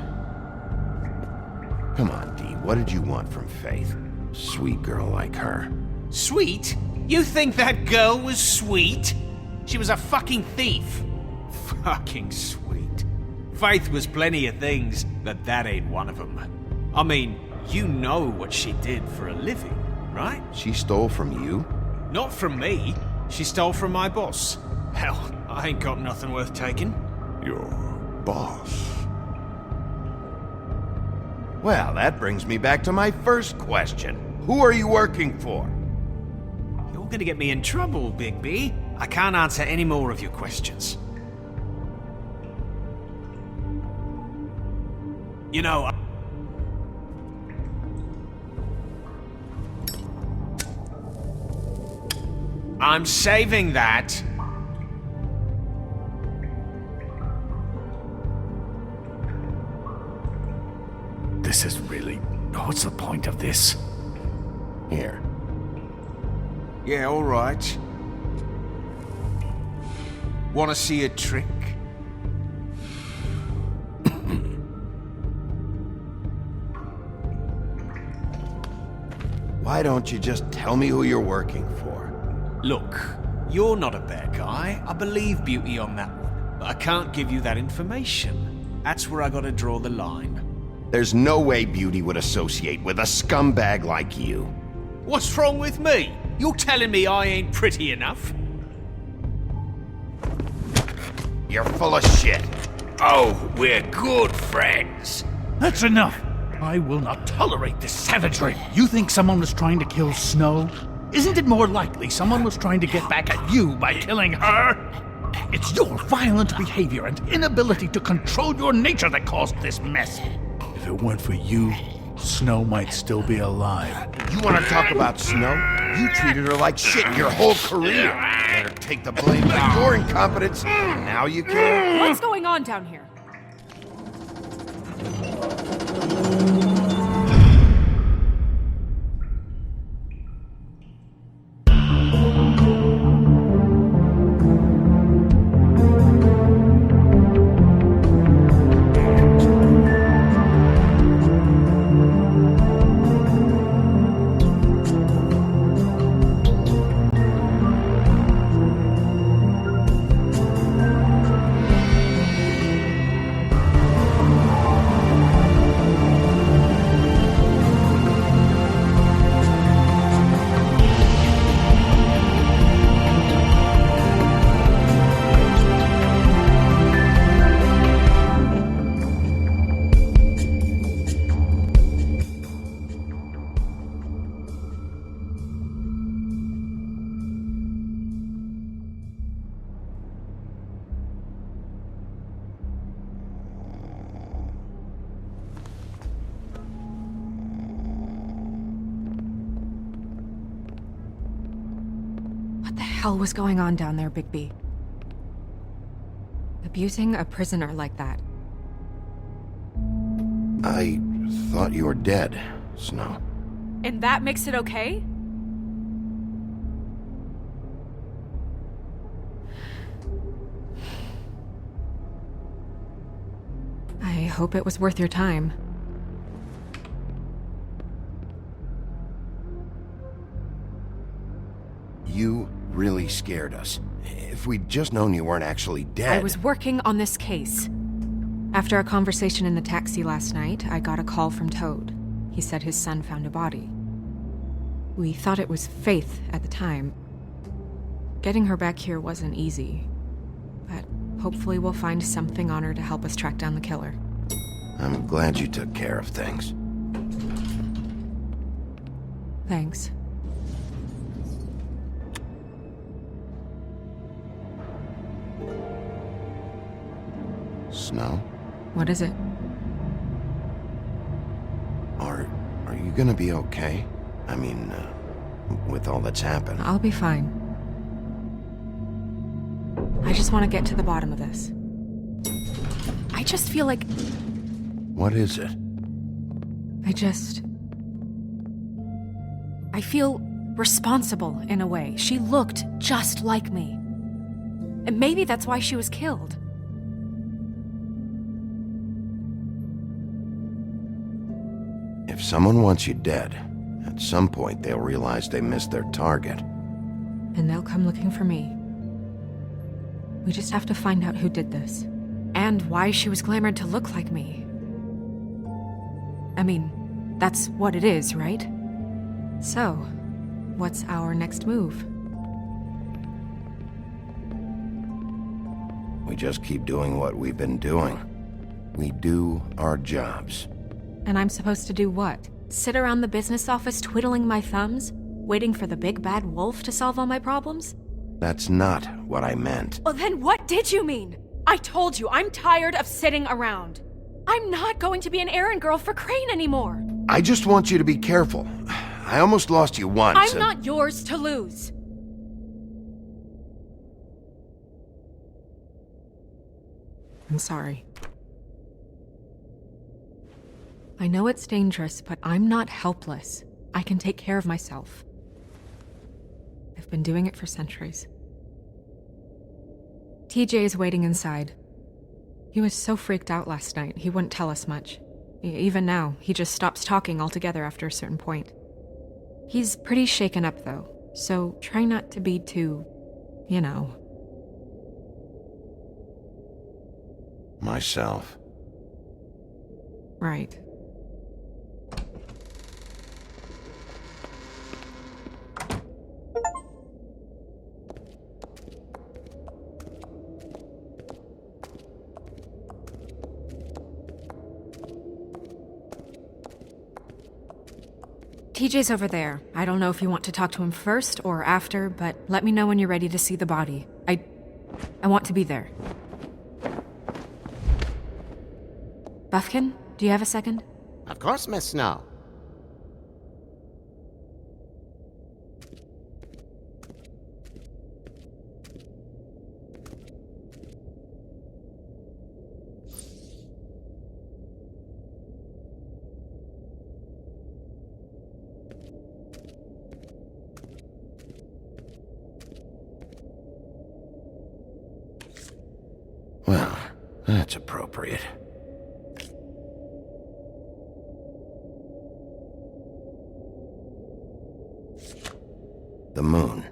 Come on, D. What did you want from Faith? Sweet girl like her. Sweet? You think that girl was sweet? She was a fucking thief. Fucking sweet. Faith was plenty of things, but that ain't one of them. I mean, you know what she did for a living, right? She stole from you? Not from me. She stole from my boss. Hell, I ain't got nothing worth taking. Your boss? Well, that brings me back to my first question. Who are you working for? You're gonna get me in trouble, Bigby. I can't answer any more of your questions. You know, I'm saving that. This is really What's the point of this? Here. Yeah, all right. Want to see a trick? Why don't you just tell me who you're working for? Look, you're not a bad guy. I believe Beauty on that one. But I can't give you that information. That's where I gotta draw the line. There's no way Beauty would associate with a scumbag like you. What's wrong with me? You're telling me I ain't pretty enough? You're full of shit. Oh, we're good friends. That's enough. I will not tolerate this savagery. You think someone was trying to kill Snow? Isn't it more likely someone was trying to get back at you by killing her? It's your violent behavior and inability to control your nature that caused this mess. If it weren't for you, Snow might still be alive. You want to talk about Snow? You treated her like shit your whole career. Let her take the blame for your incompetence. Now you care? What's going on down here? What the hell was going on down there, Bigby? Abusing a prisoner like that. I thought you were dead, Snow. And that makes it okay? I hope it was worth your time. You really scared us. If we'd just known you weren't actually dead... I was working on this case. After a conversation in the taxi last night, I got a call from Toad. He said his son found a body. We thought it was Faith at the time. Getting her back here wasn't easy. But hopefully we'll find something on her to help us track down the killer. I'm glad you took care of things. Thanks. Snow? What is it? Are you gonna be okay? I mean, with all that's happened. I'll be fine. I just want to get to the bottom of this. I just feel like... What is it? I feel responsible in a way. She looked just like me. And maybe that's why she was killed. If someone wants you dead, at some point they'll realize they missed their target. And they'll come looking for me. We just have to find out who did this. And why she was glamored to look like me. I mean, that's what it is, right? So, what's our next move? We just keep doing what we've been doing. We do our jobs. And I'm supposed to do what? Sit around the business office twiddling my thumbs? Waiting for the big bad wolf to solve all my problems? That's not what I meant. Well, then what did you mean? I told you, I'm tired of sitting around. I'm not going to be an errand girl for Crane anymore. I just want you to be careful. I almost lost you once. I'm not yours to lose. I'm sorry. I know it's dangerous, but I'm not helpless. I can take care of myself. I've been doing it for centuries. TJ is waiting inside. He was so freaked out last night, he wouldn't tell us much. Even now, he just stops talking altogether after a certain point. He's pretty shaken up, though, so try not to be too, you know. Myself. Right. TJ's over there. I don't know if you want to talk to him first or after, but let me know when you're ready to see the body. I want to be there. Buffkin, do you have a second? Of course, Miss Snow. Well, that's appropriate. The moon.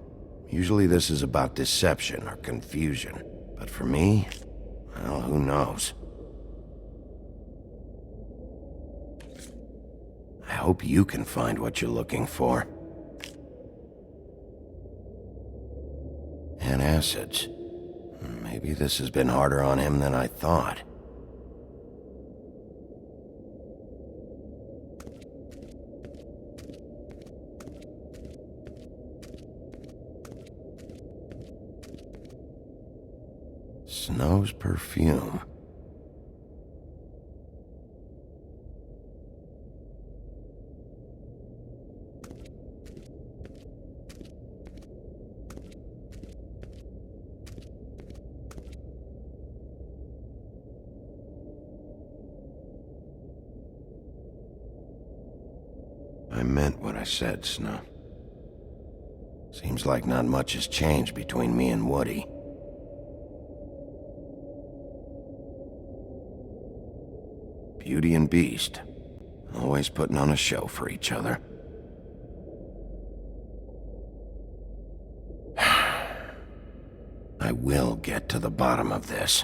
Usually this is about deception or confusion. But for me, well, who knows? I hope you can find what you're looking for. Antacids. Maybe this has been harder on him than I thought. Snow's perfume. I meant what I said, Snow. Seems like not much has changed between me and Woody. Beauty and Beast, always putting on a show for each other. I will get to the bottom of this.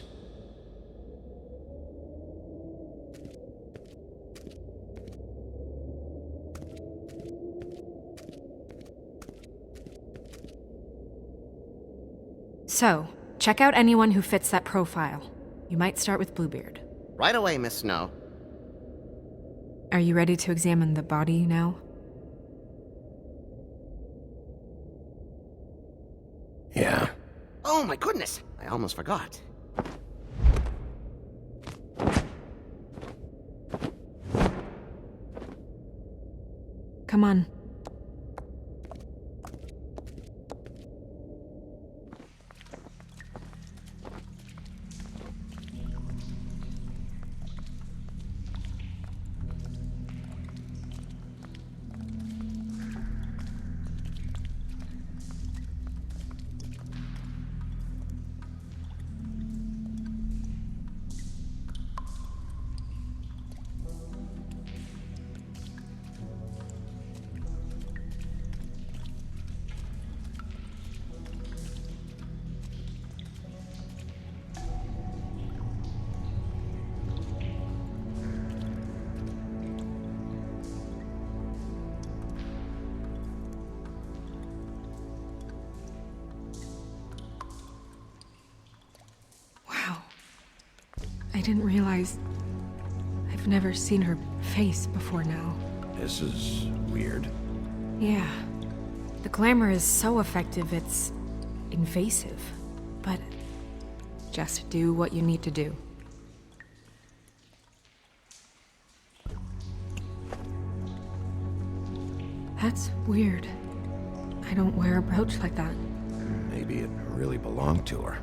So, check out anyone who fits that profile. You might start with Bluebeard. Right away, Miss Snow. Are you ready to examine the body now? Yeah. Oh my goodness! I almost forgot. Come on. I didn't realize I've never seen her face before now. This is weird. Yeah. The glamour is so effective, it's invasive. But just do what you need to do. That's weird. I don't wear a brooch like that. Maybe it really belonged to her.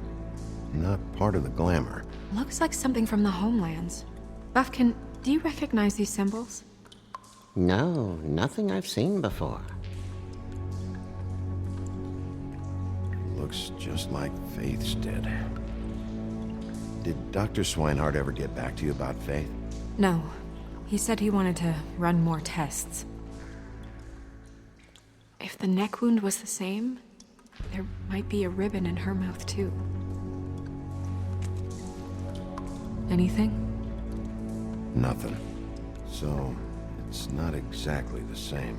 Not part of the glamour. Looks like something from the homelands. Buffkin, Do you recognize these symbols? No, nothing I've seen before. Looks just like Faith's did. Did Dr. Swinehart ever get back to you about Faith? No. He said he wanted to run more tests. If the neck wound was the same, there might be a ribbon in her mouth too. Anything? Nothing. So, it's not exactly the same.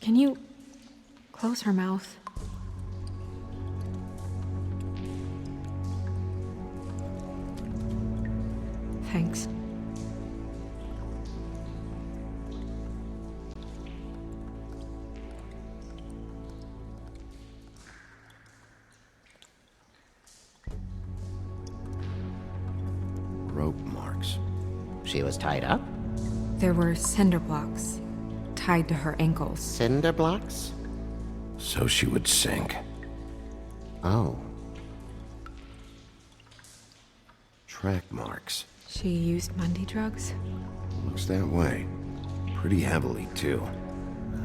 Can you close her mouth? Thanks. Rope marks. She was tied up? There were cinder blocks tied to her ankles. Cinder blocks? So she would sink. Oh. Track marks. She used Mundy drugs? Looks that way. Pretty heavily, too.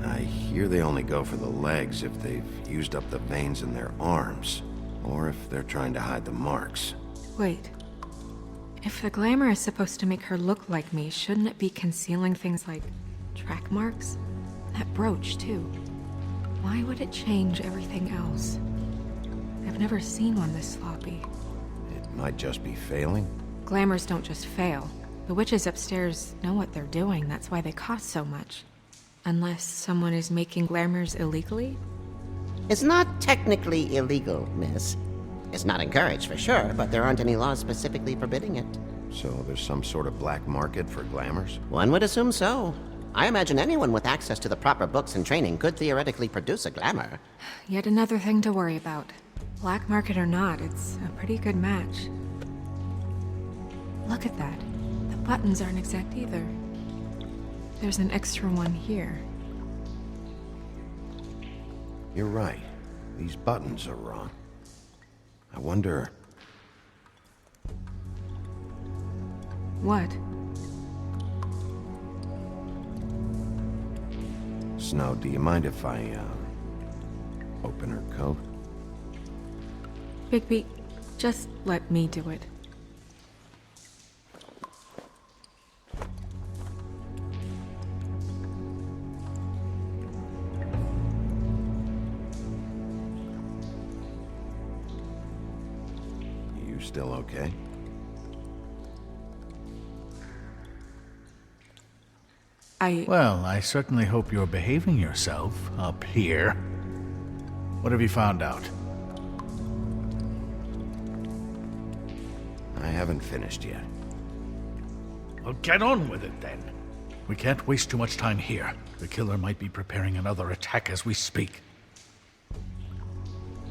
I hear they only go for the legs if they've used up the veins in their arms, or if they're trying to hide the marks. Wait. If the glamour is supposed to make her look like me, shouldn't it be concealing things like track marks? That brooch, too. Why would it change everything else? I've never seen one this sloppy. It might just be failing. Glamours don't just fail. The witches upstairs know what they're doing, that's why they cost so much. Unless someone is making glamours illegally? It's not technically illegal, miss. It's not encouraged for sure, but there aren't any laws specifically forbidding it. So there's some sort of black market for glamours? One would assume so. I imagine anyone with access to the proper books and training could theoretically produce a glamour. Yet another thing to worry about. Black market or not, it's a pretty good match. Look at that. The buttons aren't exact either. There's an extra one here. You're right. These buttons are wrong. I wonder... What? Snow, do you mind if I, open her coat? Bigby, just let me do it. You still okay? Well, I certainly hope you're behaving yourself up here. What have you found out? I haven't finished yet. Well, get on with it then. We can't waste too much time here. The killer might be preparing another attack as we speak.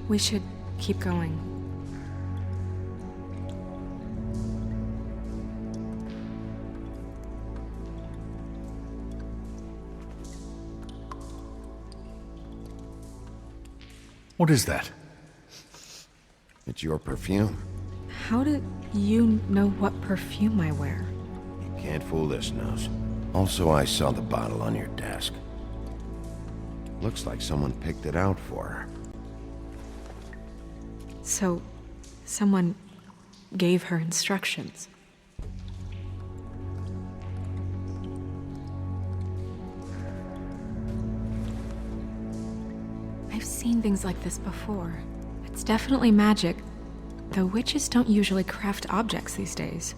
We should keep going. What is that? It's your perfume. How do you know what perfume I wear? You can't fool this nose. Also, I saw the bottle on your desk. Looks like someone picked it out for her. So, someone gave her instructions. I've seen things like this before. It's definitely magic, though witches don't usually craft objects these days.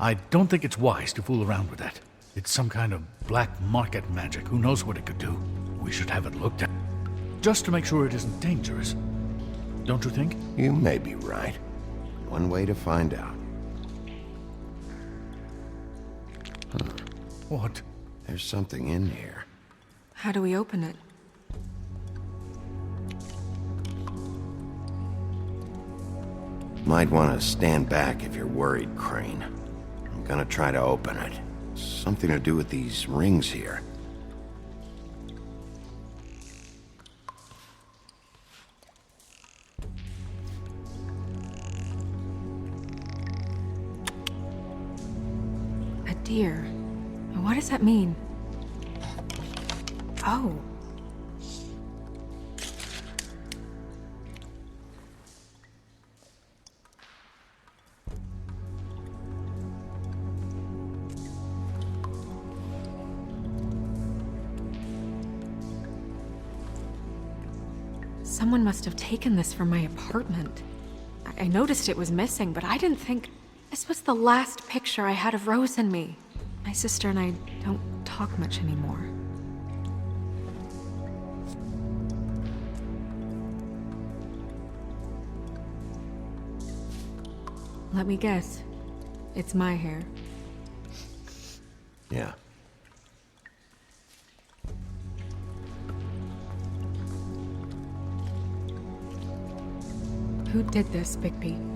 I don't think it's wise to fool around with that. It's some kind of black market magic. Who knows what it could do? We should have it looked at. Just to make sure it isn't dangerous. Don't you think? You may be right. One way to find out. Huh. What? There's something in here. How do we open it? Might want to stand back if you're worried, Crane. I'm gonna try to open it. Something to do with these rings here. dear. What does that mean? Oh. Someone must have taken this from my apartment. I noticed it was missing, but I didn't think this was the last picture I had of Rose and me. My sister and I don't talk much anymore. Let me guess. It's my hair. Yeah. Who did this, Bigby?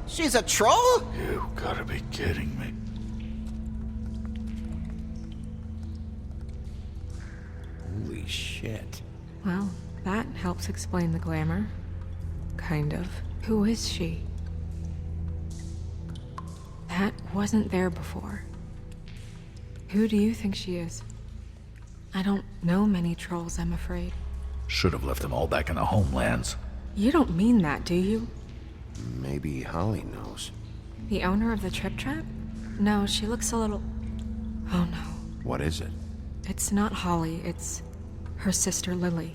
She's a troll? You gotta be kidding me. Holy shit. Well, that helps explain the glamour. Kind of. Who is she? That wasn't there before. Who do you think she is? I don't know many trolls, I'm afraid. Should have left them all back in the homelands. You don't mean that, do you? Maybe Holly knows. The owner of the Trip Trap? No, she looks a little... Oh no. What is it? It's not Holly, it's her sister Lily.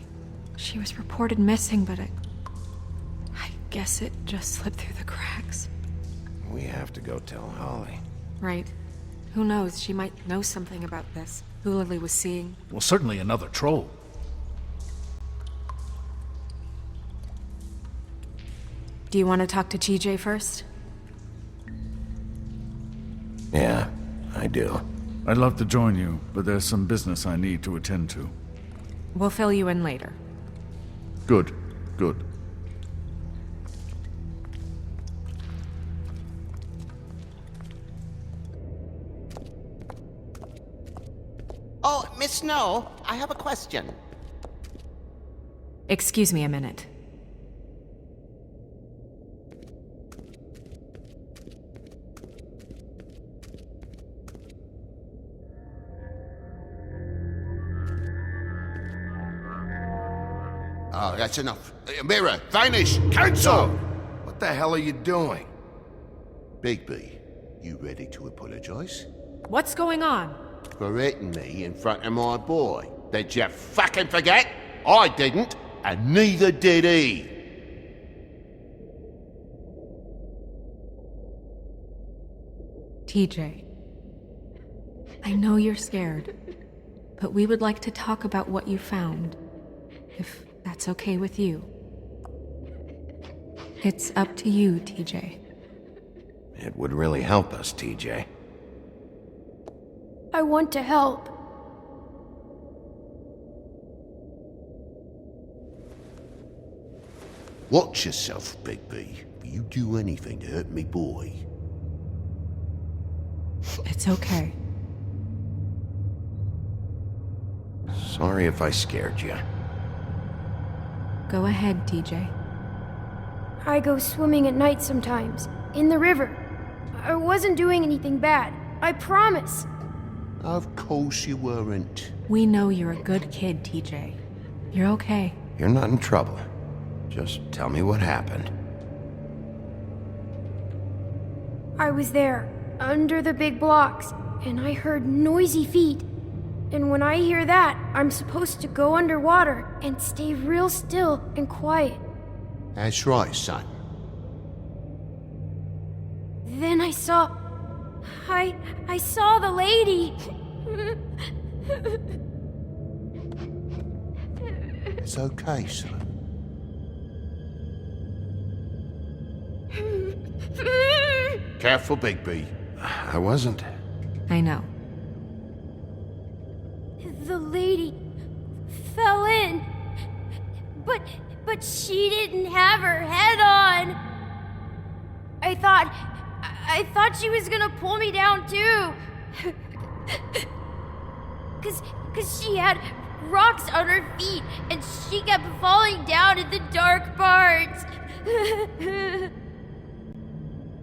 She was reported missing, but I guess it just slipped through the cracks. We have to go tell Holly. Right. Who knows, she might know something about this. Who Lily was seeing. Well, certainly another troll. Do you want to talk to TJ first? Yeah, I do. I'd love to join you, but there's some business I need to attend to. We'll fill you in later. Good, good. Oh, Miss Snow, I have a question. Excuse me a minute. Oh, that's enough. Mirror, vanish, cancel! What the hell are you doing? Bigby, you ready to apologize? What's going on? For hitting me in front of my boy. Did you fucking forget? I didn't, and neither did he. TJ. I know you're scared, but we would like to talk about what you found. If that's okay with you. It's up to you, TJ. It would really help us, TJ. I want to help. Watch yourself, Bigby. If you do anything to hurt me boy. It's okay. Sorry if I scared you. Go ahead, TJ. I go swimming at night sometimes, in the river. I wasn't doing anything bad. I promise. Of course you weren't. We know you're a good kid, TJ. You're okay. You're not in trouble. Just tell me what happened. I was there, under the big blocks, and I heard noisy feet. And when I hear that, I'm supposed to go underwater and stay real still and quiet. That's right, son. Then I saw the lady. It's okay, son. Careful, Bigby. I wasn't. I know. The lady fell in. But she didn't have her head on. I thought she was gonna pull me down too. Cause she had rocks on her feet, and she kept falling down in the dark parts.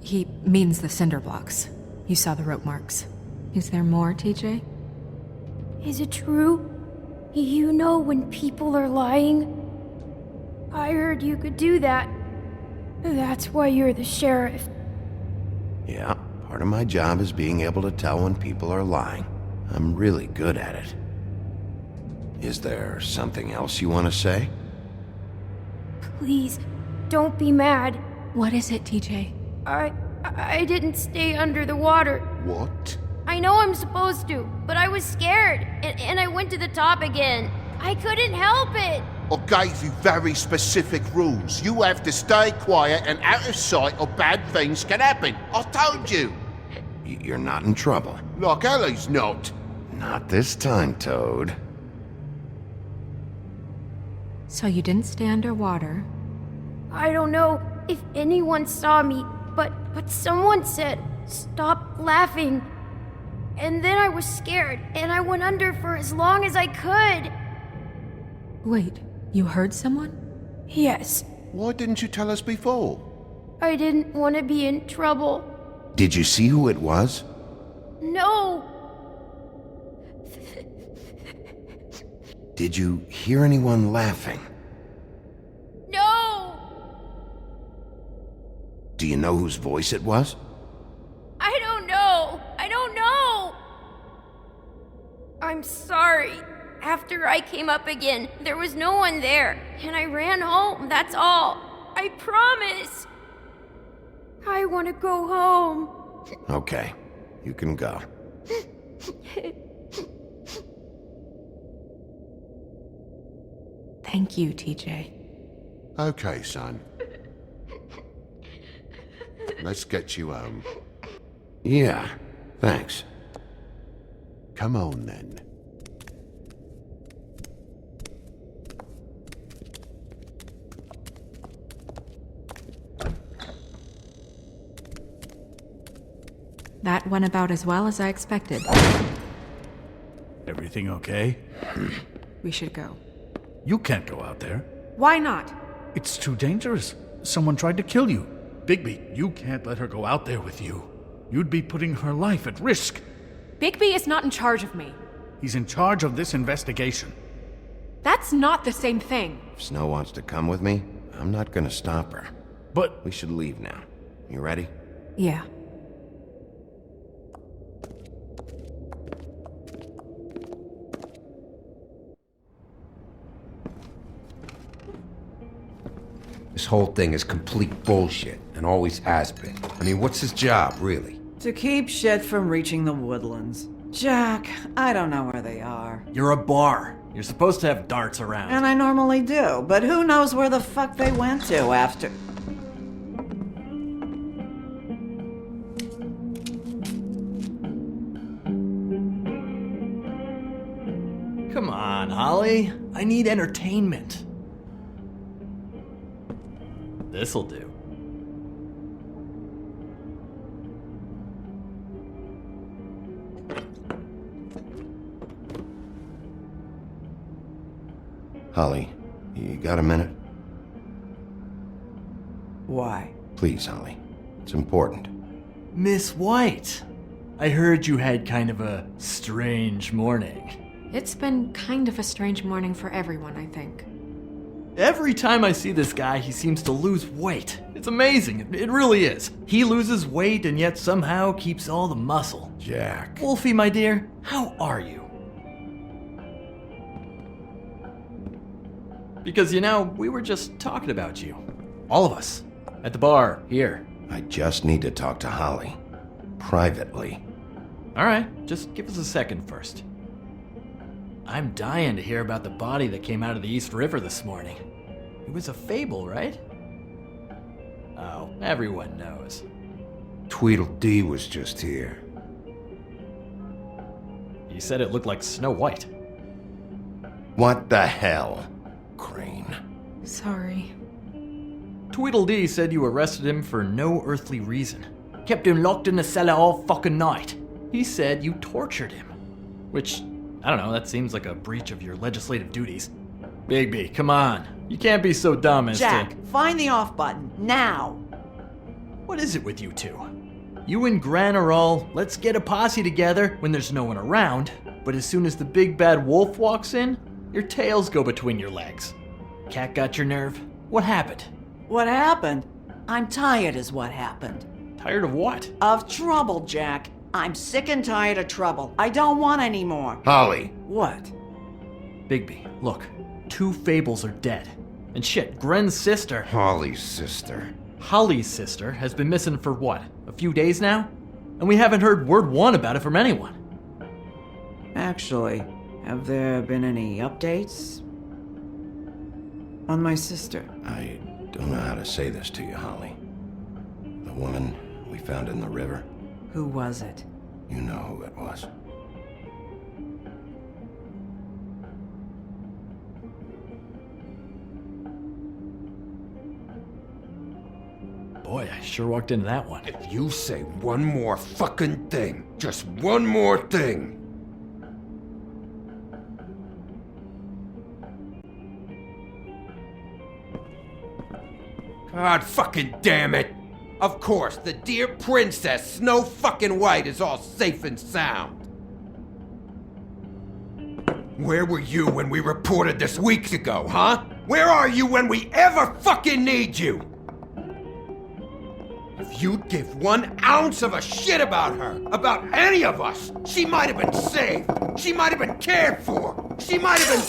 He means the cinder blocks. You saw the rope marks. Is there more, TJ? Is it true? You know when people are lying? I heard you could do that. That's why you're the sheriff. Yeah, part of my job is being able to tell when people are lying. I'm really good at it. Is there something else you want to say? Please, don't be mad. What is it, TJ? I didn't stay under the water. What? I know I'm supposed to, but I was scared, and I went to the top again. I couldn't help it. I gave you very specific rules. You have to stay quiet and out of sight or bad things can happen. I told you. You're not in trouble. Like Ellie's not. Not this time, Toad. So you didn't stay underwater? I don't know if anyone saw me, but someone said, "Stop laughing." And then I was scared, and I went under for as long as I could. Wait, you heard someone? Yes. Why didn't you tell us before? I didn't want to be in trouble. Did you see who it was? No. Did you hear anyone laughing? No. Do you know whose voice it was? I don't know. I'm sorry. After I came up again, there was no one there, and I ran home, that's all. I promise. I want to go home. Okay, you can go. Thank you, TJ. Okay, son. Let's get you home. Yeah, thanks. Come on, then. That went about as well as I expected. Everything okay? We should go. You can't go out there. Why not? It's too dangerous. Someone tried to kill you. Bigby, you can't let her go out there with you. You'd be putting her life at risk. Bigby is not in charge of me. He's in charge of this investigation. That's not the same thing. If Snow wants to come with me, I'm not gonna stop her. But we should leave now. You ready? Yeah. This whole thing is complete bullshit, and always has been. I mean, what's his job, really? To keep shit from reaching the woodlands. Jack, I don't know where they are. You're a bar. You're supposed to have darts around. And I normally do, but who knows where the fuck they went to after... Come on, Holly. I need entertainment. This'll do. Holly, you got a minute? Why? Please, Holly. It's important. Miss White, I heard you had kind of a strange morning. It's been kind of a strange morning for everyone, I think. Every time I see this guy, he seems to lose weight. It's amazing. It really is. He loses weight and yet somehow keeps all the muscle. Jack. Wolfie, my dear, how are you? Because, you know, we were just talking about you. All of us. At the bar, here. I just need to talk to Holly. Privately. Alright, just give us a second first. I'm dying to hear about the body that came out of the East River this morning. It was a fable, right? Oh, everyone knows. Tweedledee was just here. You said it looked like Snow White. What the hell, Crane? Sorry. Tweedledee said you arrested him for no earthly reason. Kept him locked in the cellar all fucking night. He said you tortured him. Which, I don't know, that seems like a breach of your legislative duties. Bigby, come on. You can't be so dumb as Jack, to... find the off button, now! What is it with you two? You and Gran are all, let's get a posse together when there's no one around, but as soon as the big bad wolf walks in, your tails go between your legs. Cat got your nerve? What happened? What happened? I'm tired is what happened. Tired of what? Of trouble, Jack. I'm sick and tired of trouble. I don't want any more. Holly! What? Bigby, look. 2 Fables are dead. And shit, Gren's sister... Holly's sister. Holly's sister has been missing for what? A few days now? And we haven't heard word one about it from anyone. Actually, have there been any updates on my sister? I don't know how to say this to you, Holly. The woman we found in the river. Who was it? You know who it was. Boy, I sure walked into that one. If you say one more fucking thing, just one more thing. God fucking damn it! Of course, the dear Princess Snow fucking White is all safe and sound. Where were you when we reported this weeks ago, huh? Where are you when we ever fucking need you? If you'd give 1 ounce of a shit about her, about any of us, she might have been saved. She might have been cared for. She might have been...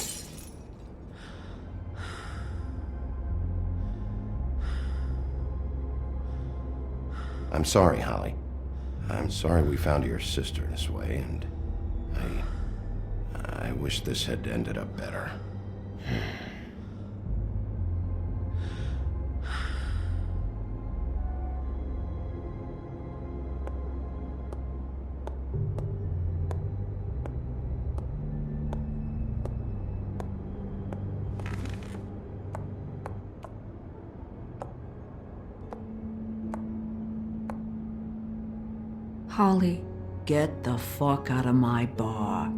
I'm sorry, Holly. I'm sorry we found your sister this way, and I wish this had ended up better. Holly, Get the fuck out of my bar.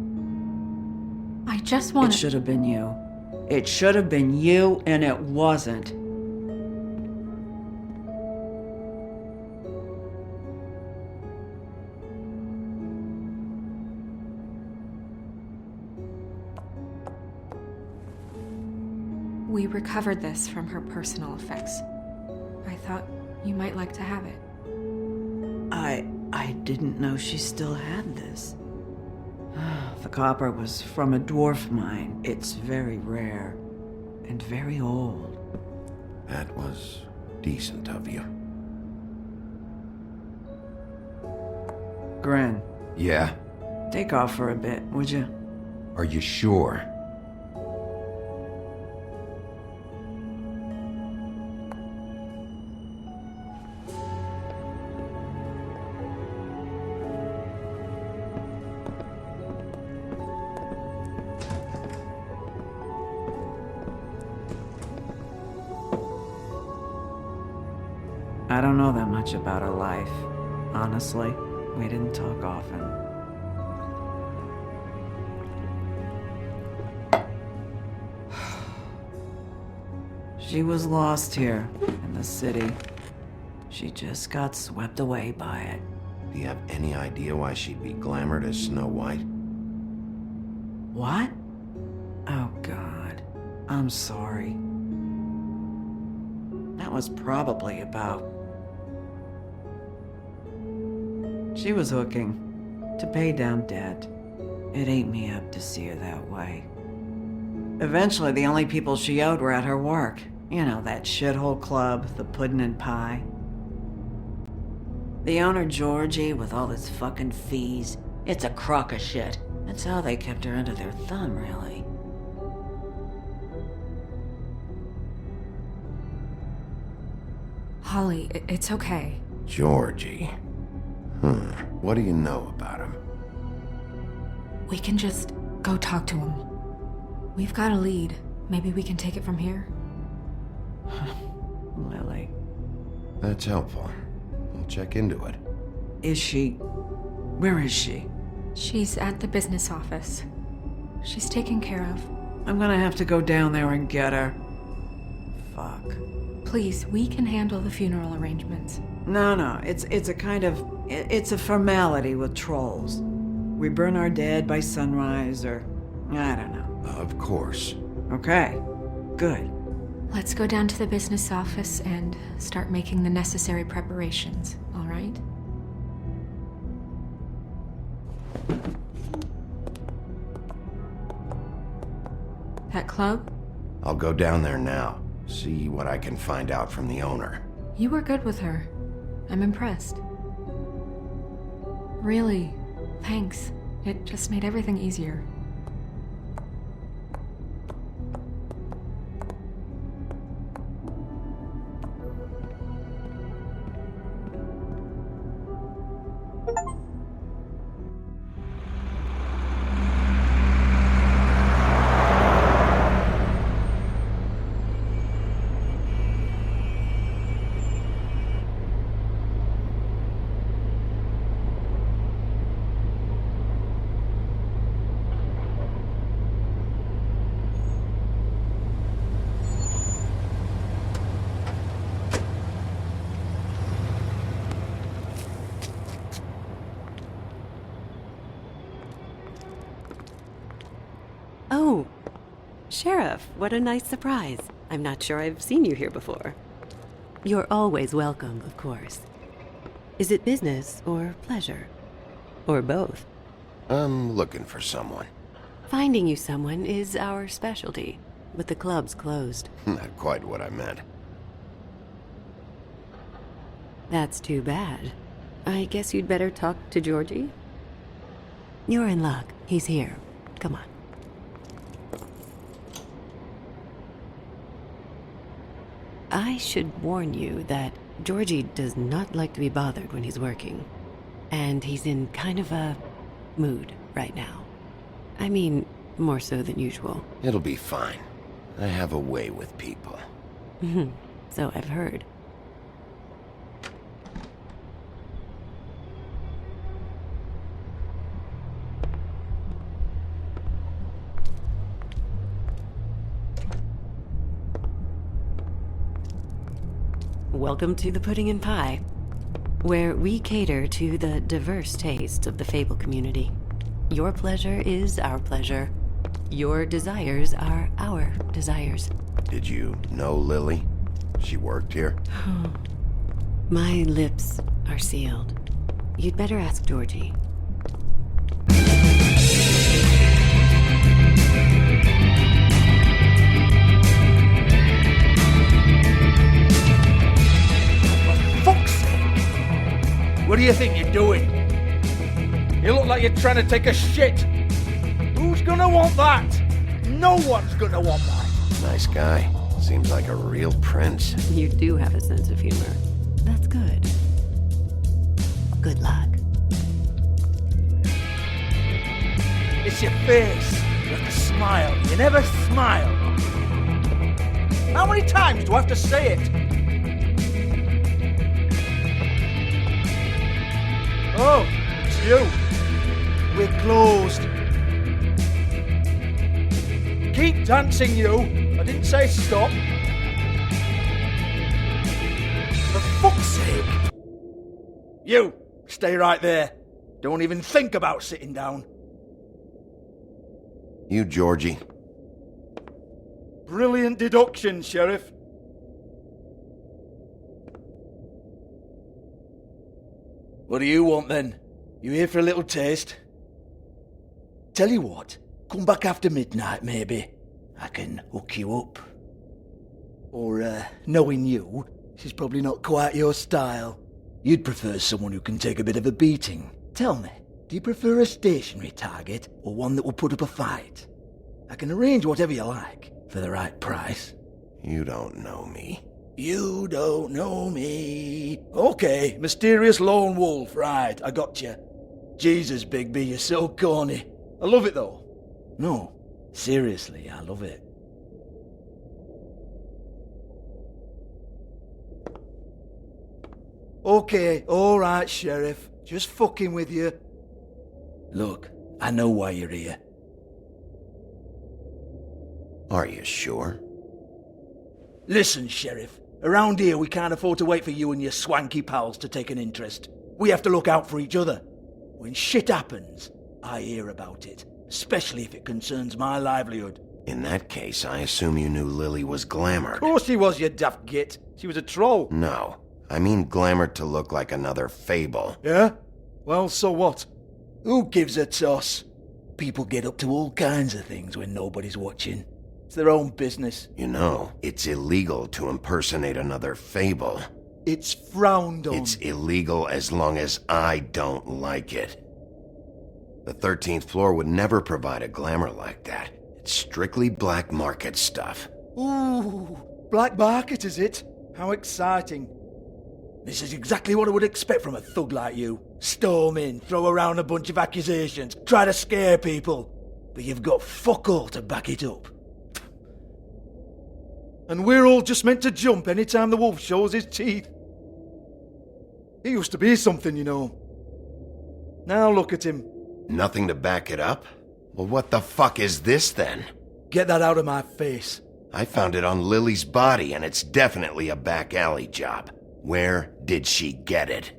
I just want It should have been you. It should have been you, and it wasn't. We recovered this from her personal effects. I thought you might like to have it. I didn't know she still had this. The copper was from a dwarf mine. It's very rare and very old. That was decent of you. Gren, Yeah? take off for a bit, would you? Are you sure? I don't know that much about her life. Honestly, we didn't talk often. She was lost here in the city. She just got swept away by it. Do you have any idea why she'd be glamored as Snow White? What? Oh, God. I'm sorry. That was probably about... She was hooking to pay down debt. It ate me up to see her that way. Eventually, the only people she owed were at her work. You know, that shithole club, the Puddin' and Pie. The owner, Georgie, with all his fucking fees. It's a crock of shit. That's how they kept her under their thumb, really. Holly, it's okay. Georgie. What do you know about him? We can just go talk to him. We've got a lead. Maybe we can take it from here. Lily. That's helpful. I'll check into it. Is she... Where is she? She's at the business office. She's taken care of. I'm gonna have to go down there and get her. Fuck. Please, we can handle the funeral arrangements. No, it's a kind of... It's a formality with trolls. We burn our dead by sunrise, or... I don't know. Of course. Okay, good. Let's go down to the business office and start making the necessary preparations, all right? That club? I'll go down there now. See what I can find out from the owner. You were good with her. I'm impressed. Really, thanks. It just made everything easier. Oh, Sheriff, what a nice surprise. I'm not sure I've seen you here before. You're always welcome, of course. Is it business or pleasure? Or both? I'm looking for someone. Finding you someone is our specialty, but the club's closed. Not quite what I meant. That's too bad. I guess you'd better talk to Georgie? You're in luck. He's here. Come on. I should warn you that Georgie does not like to be bothered when he's working. And he's in kind of a mood right now. I mean, more so than usual. It'll be fine. I have a way with people. So I've heard. Welcome to the Pudding and Pie, where we cater to the diverse tastes of the Fable community. Your pleasure is our pleasure. Your desires are our desires. Did you know Lily? She worked here? My lips are sealed. You'd better ask Georgie. What do you think you're doing? You look like you're trying to take a shit. Who's gonna want that? No one's gonna want that. Nice guy. Seems like a real prince. You do have a sense of humor. That's good. Good luck. It's your face. You have to smile. You never smile. How many times do I have to say it? Oh, it's you. We're closed. Keep dancing, you. I didn't say stop. For fuck's sake. You, stay right there. Don't even think about sitting down. You, Georgie. Brilliant deduction, Sheriff. What do you want then? You here for a little taste? Tell you what, come back after midnight maybe. I can hook you up. Or, knowing you, this is probably not quite your style. You'd prefer someone who can take a bit of a beating. Tell me, do you prefer a stationary target or one that will put up a fight? I can arrange whatever you like for the right price. You don't know me. You don't know me. Okay, mysterious lone wolf, right, I got you. Jesus, Bigby, you're so corny. I love it though. No, seriously, I love it. Okay, alright, Sheriff. Just fucking with you. Look, I know why you're here. Are you sure? Listen, Sheriff. Around here, we can't afford to wait for you and your swanky pals to take an interest. We have to look out for each other. When shit happens, I hear about it, especially if it concerns my livelihood. In that case, I assume you knew Lily was glamored. Of course she was, you daft git. She was a troll. No, I mean glamored to look like another Fable. Yeah? Well, so what? Who gives a toss? People get up to all kinds of things when nobody's watching. It's their own business. You know, it's illegal to impersonate another Fable. It's frowned on. It's illegal as long as I don't like it. The 13th floor would never provide a glamour like that. It's strictly black market stuff. Ooh, black market is it? How exciting. This is exactly what I would expect from a thug like you. Storm in, throw around a bunch of accusations, try to scare people. But you've got fuck all to back it up. And we're all just meant to jump any time the wolf shows his teeth. He used to be something, you know. Now look at him. Nothing to back it up? Well, what the fuck is this then? Get that out of my face. I found it on Lily's body, and it's definitely a back alley job. Where did she get it?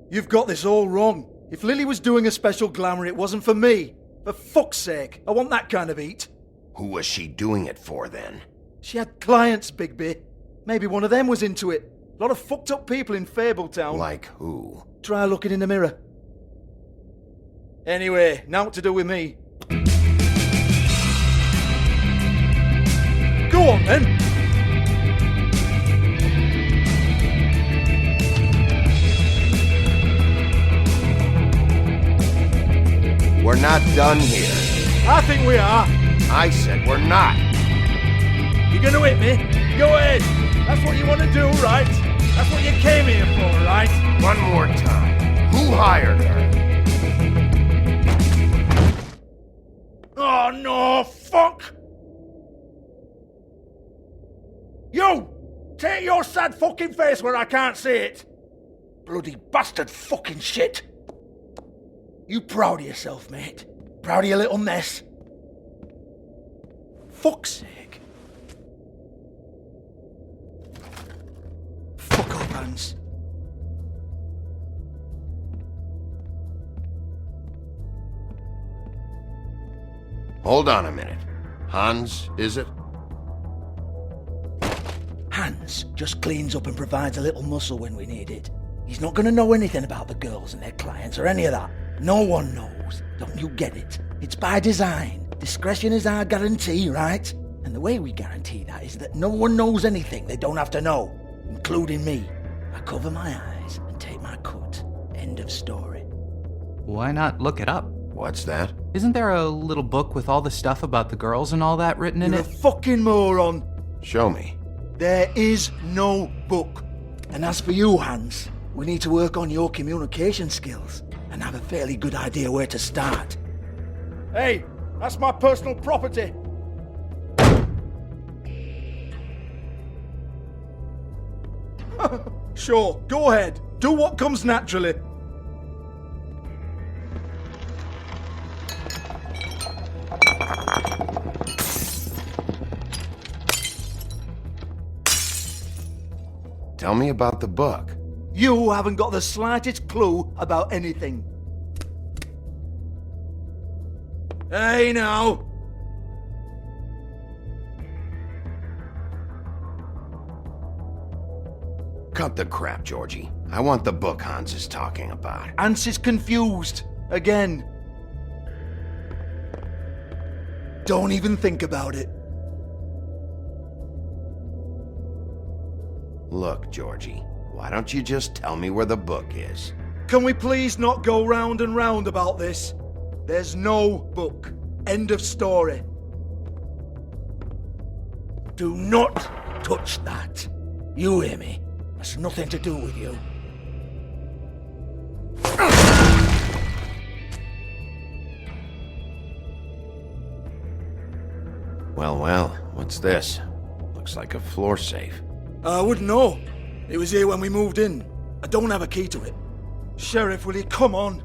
You've got this all wrong. If Lily was doing a special glamour, it wasn't for me. For fuck's sake, I want that kind of eat. Who was she doing it for then? She had clients, Bigby. Maybe one of them was into it. A lot of fucked up people in Fabletown. Like who? Try looking in the mirror. Anyway, now what to do with me. Go on then! We're not done here. I think we are. I said we're not. You're gonna hit me? Go ahead. That's what you want to do, right? That's what you came here for, right? One more time. Who hired her? Oh no, fuck! You! Take your sad fucking face where I can't see it! Bloody bastard fucking shit! You proud of yourself, mate? Proud of your little mess? Fuck's sake. Fuck up, Hans. Hold on a minute. Hans, is it? Hans just cleans up and provides a little muscle when we need it. He's not gonna know anything about the girls and their clients or any of that. No one knows. Don't you get it? It's by design. Discretion is our guarantee, right? And the way we guarantee that is that no one knows anything they don't have to know, including me. I cover my eyes and take my cut. End of story. Why not look it up? What's that? Isn't there a little book with all the stuff about the girls and all that written in You're it? a fucking moron. Show me. There is no book. And as for you, Hans, we need to work on your communication skills and have a fairly good idea where to start. Hey, that's my personal property. Sure, go ahead. Do what comes naturally. Tell me about the book. You haven't got the slightest clue about anything. Hey, now. Cut the crap, Georgie. I want the book Hans is talking about. Hans is confused. Again. Don't even think about it. Look, Georgie, why don't you just tell me where the book is? Can we please not go round and round about this? There's no book. End of story. Do not touch that. You hear me? That's nothing to do with you. Well, what's this? Looks like a floor safe. I wouldn't know. It was here when we moved in. I don't have a key to it. Sheriff, will you come on?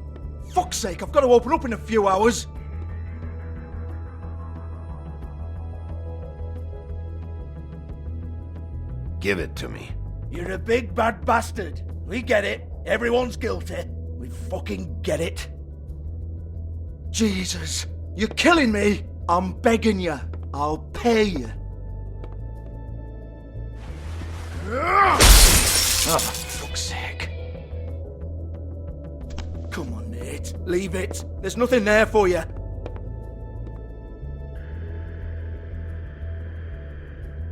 Fuck's sake, I've got to open up in a few hours. Give it to me. You're a big bad bastard. We get it. Everyone's guilty. We fucking get it. Jesus, you're killing me. I'm begging you. I'll pay you. Oh, for fuck's sake. Come on, mate. Leave it. There's nothing there for you.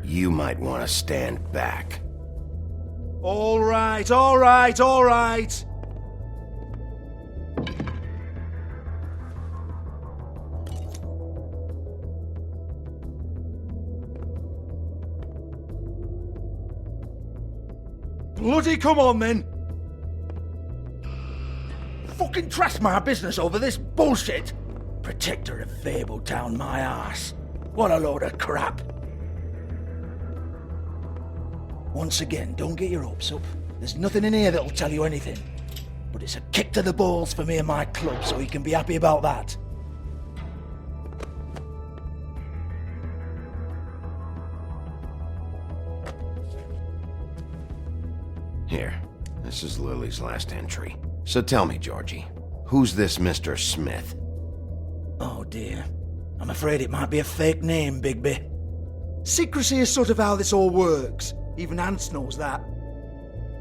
You might want to stand back. All right, all right, all right. Bloody come on, then. Fucking trash my business over this bullshit. Protector of Fabletown, my ass. What a load of crap. Once again, don't get your hopes up. There's nothing in here that'll tell you anything. But it's a kick to the balls for me and my club, so you can be happy about that. Here, this is Lily's last entry. So tell me, Georgie, who's this Mr. Smith? Oh dear. I'm afraid it might be a fake name, Bigby. Secrecy is sort of how this all works. Even Ants knows that.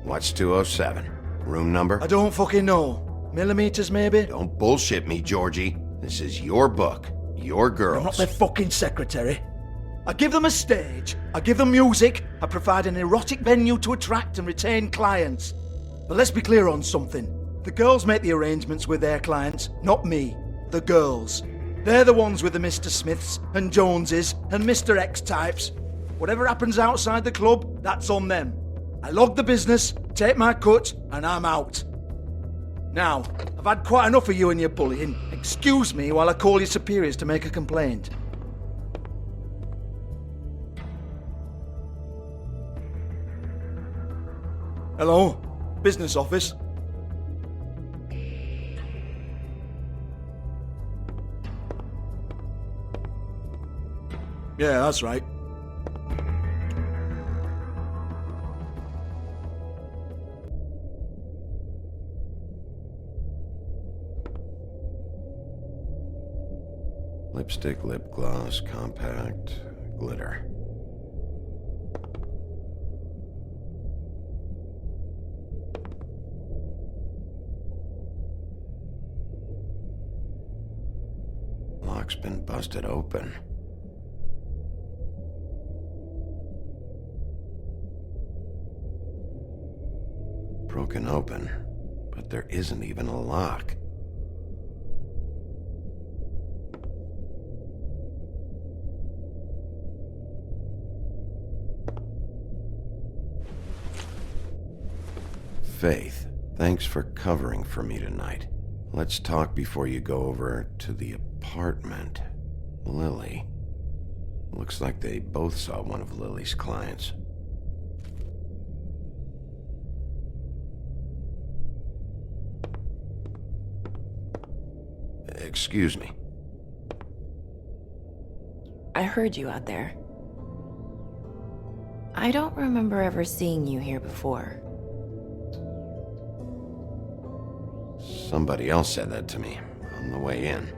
What's 207? Room number? I don't fucking know. Millimeters, maybe? Don't bullshit me, Georgie. This is your book. Your girls. I'm not their fucking secretary. I give them a stage, I give them music, I provide an erotic venue to attract and retain clients. But let's be clear on something. The girls make the arrangements with their clients, not me. The girls. They're the ones with the Mr. Smiths and Joneses and Mr. X types. Whatever happens outside the club, that's on them. I log the business, take my cut, and I'm out. Now, I've had quite enough of you and your bullying. Excuse me while I call your superiors to make a complaint. Hello? Business office? Yeah, that's right. Lipstick, lip gloss, compact, glitter. Lock's been busted open. Broken open, but there isn't even a lock. Faith, thanks for covering for me tonight. Let's talk before you go over to the apartment. Lily. Looks like they both saw one of Lily's clients. Excuse me. I heard you out there. I don't remember ever seeing you here before. Somebody else said that to me on the way in.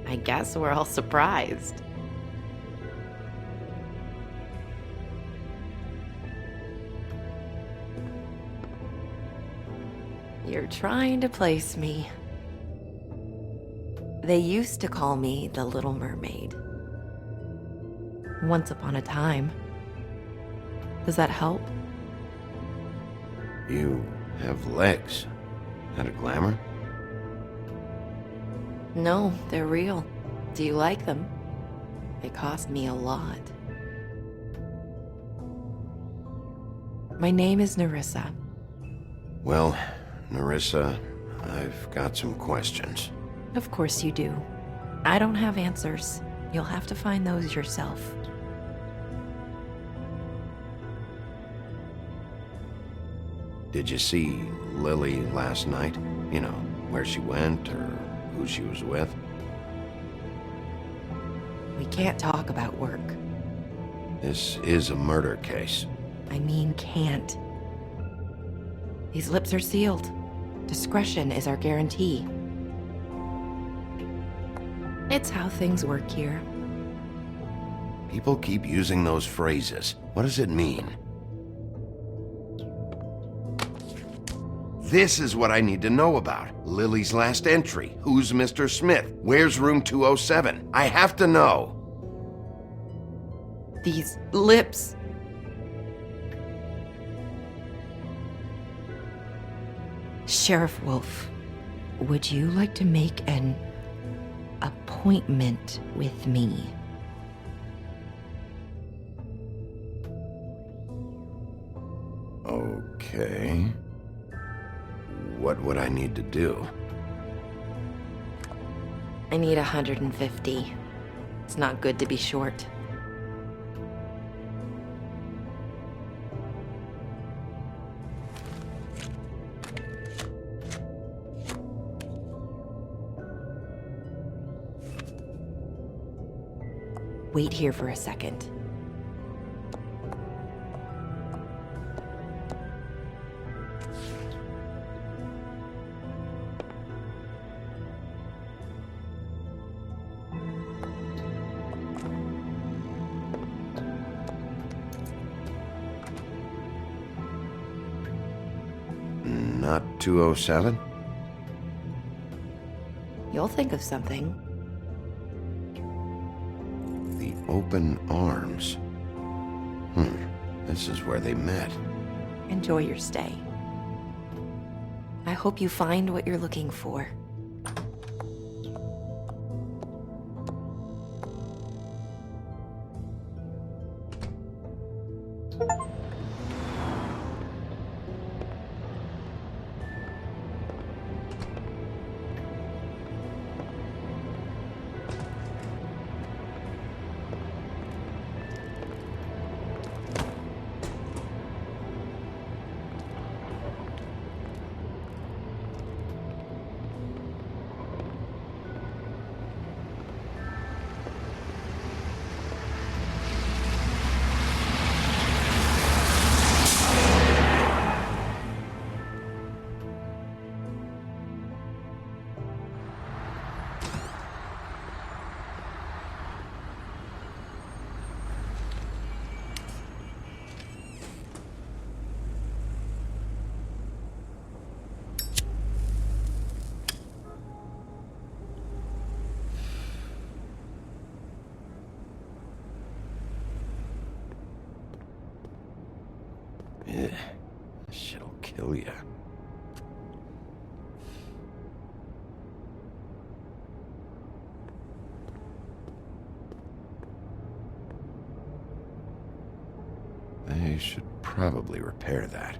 I guess we're all surprised. You're trying to place me. They used to call me the Little Mermaid. Once upon a time. Does that help? You have legs. Had a glamour? No, they're real. Do you like them? They cost me a lot. My name is Nerissa. Well, Nerissa, I've got some questions. Of course you do. I don't have answers. You'll have to find those yourself. Did you see Lily last night? You know, where she went or who she was with? We can't talk about work. This is a murder case. I mean, can't. These lips are sealed. Discretion is our guarantee. It's how things work here. People keep using those phrases. What does it mean? This is what I need to know about. Lily's last entry. Who's Mr. Smith? Where's room 207? I have to know. These lips. Sheriff Wolf, would you like to make an appointment with me? Okay. What would I need to do? I need 150. It's not good to be short. Wait here for a second. Not 207? You'll think of something. The open arms. This is where they met. Enjoy your stay. I hope you find what you're looking for. This shit'll kill you. They should probably repair that.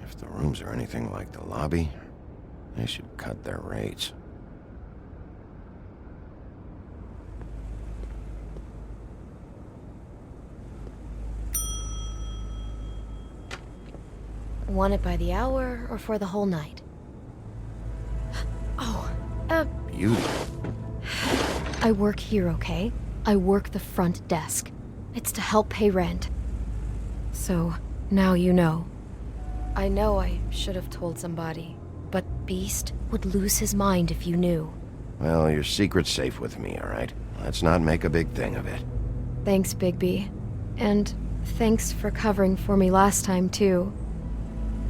If the rooms are anything like the lobby, they should cut their rates. Want it by the hour or for the whole night? Oh, Beauty. I work here, okay? I work the front desk. It's to help pay rent. So, now you know. I know I should have told somebody, but Beast would lose his mind if you knew. Well, your secret's safe with me, all right? Let's not make a big thing of it. Thanks, Bigby. And thanks for covering for me last time, too.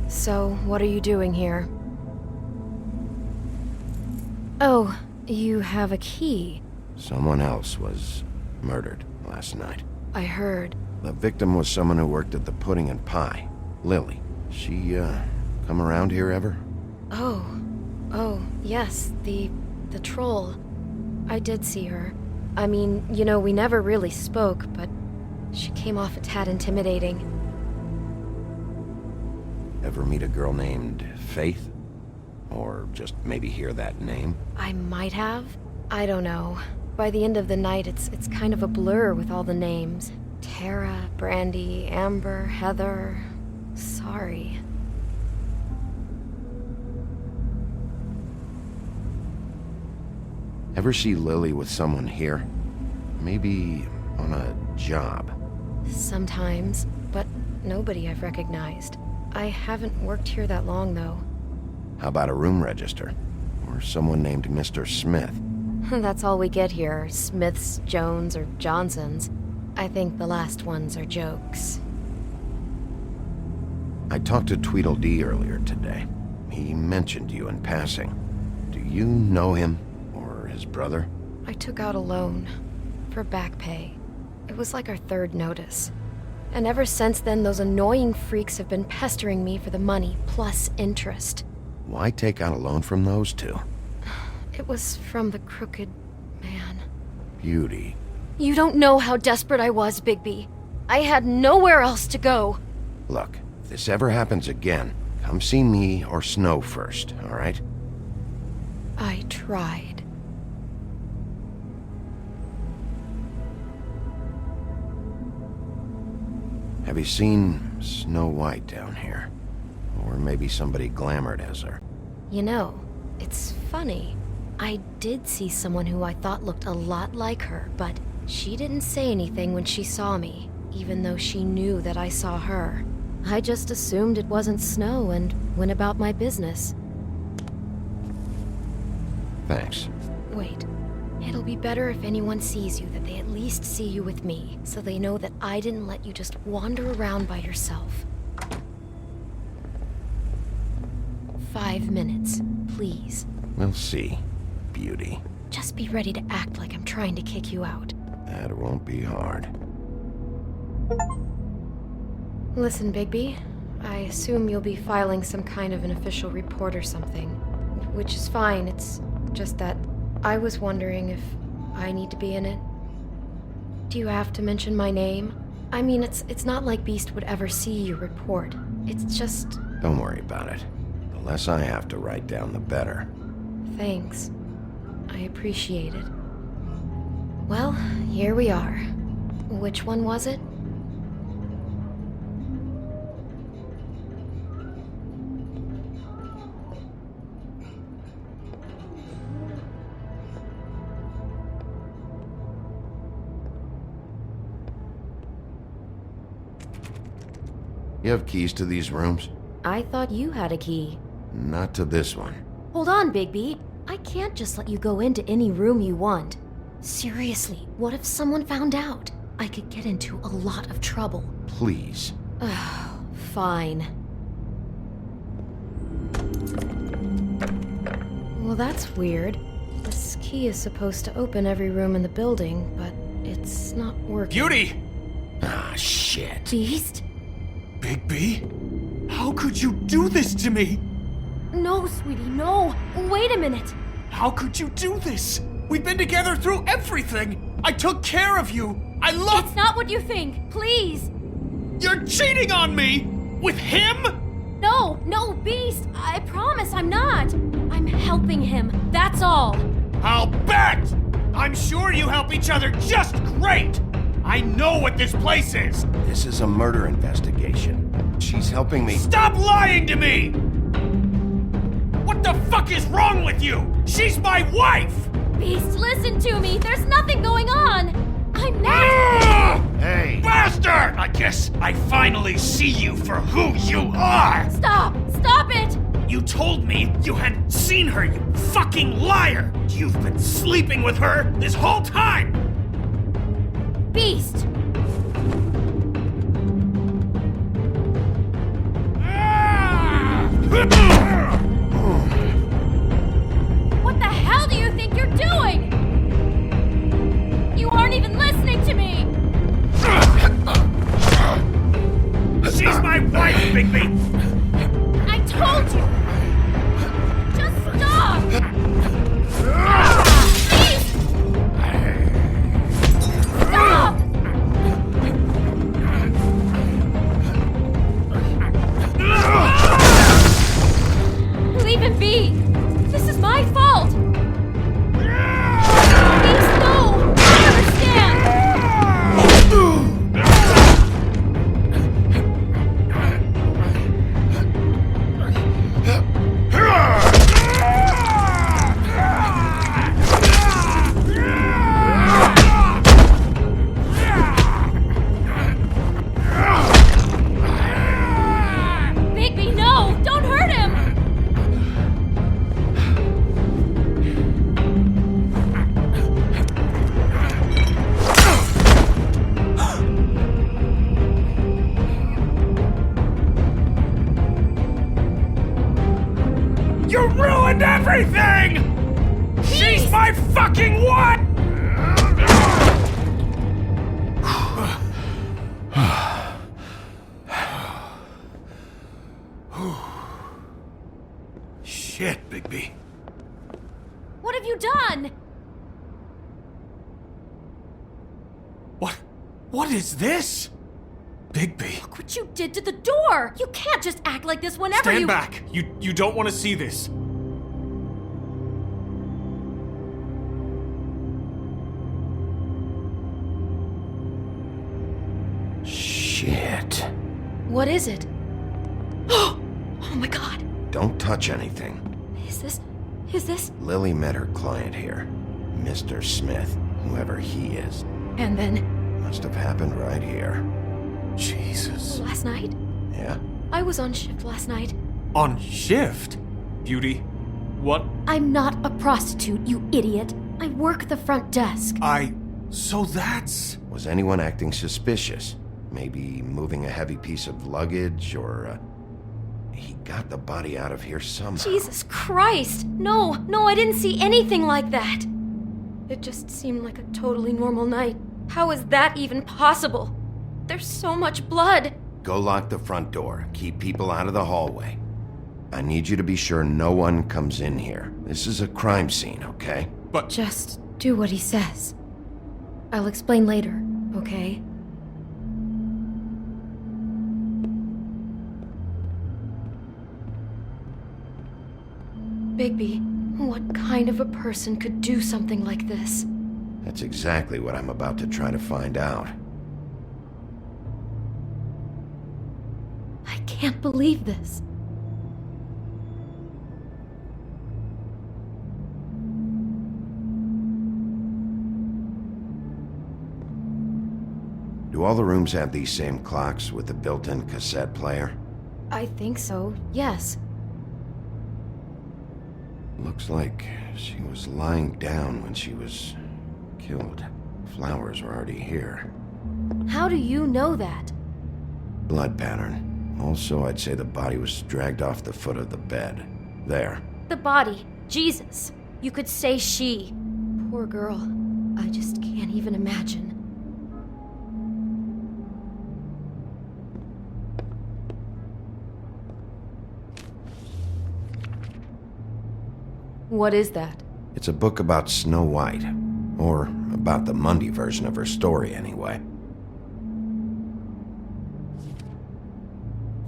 So, what are you doing here? Oh, you have a key. Someone else was murdered last night. I heard. The victim was someone who worked at the Pudding and Pie. Lily. She, come around here ever? Oh, yes, the troll. I did see her. I mean, you know, we never really spoke, but she came off a tad intimidating. Ever meet a girl named Faith? Or just maybe hear that name? I might have. I don't know. By the end of the night, it's kind of a blur with all the names. Tara, Brandy, Amber, Heather. Sorry. Ever see Lily with someone here? Maybe on a job. Sometimes, but nobody I've recognized. I haven't worked here that long, though. How about a room register? Or someone named Mr. Smith? That's all we get here, Smiths, Jones, or Johnsons. I think the last ones are jokes. I talked to Tweedledee earlier today. He mentioned you in passing. Do you know him? Or his brother? I took out a loan. For back pay. It was like our third notice. And ever since then, those annoying freaks have been pestering me for the money, plus interest. Why take out a loan from those two? It was from the crooked man. Beauty. You don't know how desperate I was, Bigby. I had nowhere else to go. Look, if this ever happens again, come see me or Snow first, all right? I tried. Have you seen Snow White down here? Or maybe somebody glamored as her? You know, it's funny. I did see someone who I thought looked a lot like her, but she didn't say anything when she saw me, even though she knew that I saw her. I just assumed it wasn't Snow and went about my business. Thanks. Wait. It'll be better if anyone sees you that they at least see you with me, so they know that I didn't let you just wander around by yourself. 5 minutes, please. We'll see, Beauty. Just be ready to act like I'm trying to kick you out. That won't be hard. Listen, Bigby, I assume you'll be filing some kind of an official report or something. Which is fine, it's just that I was wondering if I need to be in it. Do you have to mention my name? I mean, it's not like Beast would ever see your report. It's just... Don't worry about it. The less I have to write down, the better. Thanks. I appreciate it. Well, here we are. Which one was it? You have keys to these rooms? I thought you had a key. Not to this one. Hold on, Bigby. I can't just let you go into any room you want. Seriously, what if someone found out? I could get into a lot of trouble. Please. Fine. Well, that's weird. This key is supposed to open every room in the building, but it's not working. Beauty! Ah, shit. Beast? Bigby? How could you do this to me? No, sweetie, no. Wait a minute. How could you do this? We've been together through everything. I took care of you. I love... It's not what you think. Please. You're cheating on me! With him? No, Beast. I promise I'm not. I'm helping him. That's all. I'll bet! I'm sure you help each other just great! I know what this place is! This is a murder investigation. She's helping me... Stop lying to me! What the fuck is wrong with you? She's my wife! Beast, listen to me. There's nothing going on. I'm not... Hey! Bastard! I guess I finally see you for who you are! Stop! Stop it! You told me you had seen her, you fucking liar! You've been sleeping with her this whole time! Beast! What the hell do you think you're doing? You aren't even listening to me! She's my wife, Bigby! I told you! Just stop! Beast! Stop! You ruined everything! She's my fucking what? Shit, Bigby. What have you done? What is this? Bigby. Look what you did to the door! You can't just act like this whenever Stand back! You don't want to see this. Shit. What is it? Oh my god! Don't touch anything. Is this? Lily met her client here, Mr. Smith, whoever he is. And then, Must have happened right here. Jesus. last night? Yeah? I was on shift last night. On shift? Beauty, what? I'm not a prostitute, you idiot. I work the front desk. So that's... Was anyone acting suspicious? Maybe moving a heavy piece of luggage, or, he got the body out of here somehow. Jesus Christ! No, I didn't see anything like that. It just seemed like a totally normal night. How is that even possible? There's so much blood. Go lock the front door. Keep people out of the hallway. I need you to be sure no one comes in here. This is a crime scene, okay? But... Just do what he says. I'll explain later, okay? Bigby, what kind of a person could do something like this? That's exactly what I'm about to try to find out. I can't believe this. Do all the rooms have these same clocks with the built-in cassette player? I think so, yes. Looks like she was lying down when she was killed. Flowers were already here. How do you know that? Blood pattern. Also, I'd say the body was dragged off the foot of the bed. There. The body. Jesus. You could say she. Poor girl. I just can't even imagine. What is that? It's a book about Snow White. Or about the Mundy version of her story, anyway.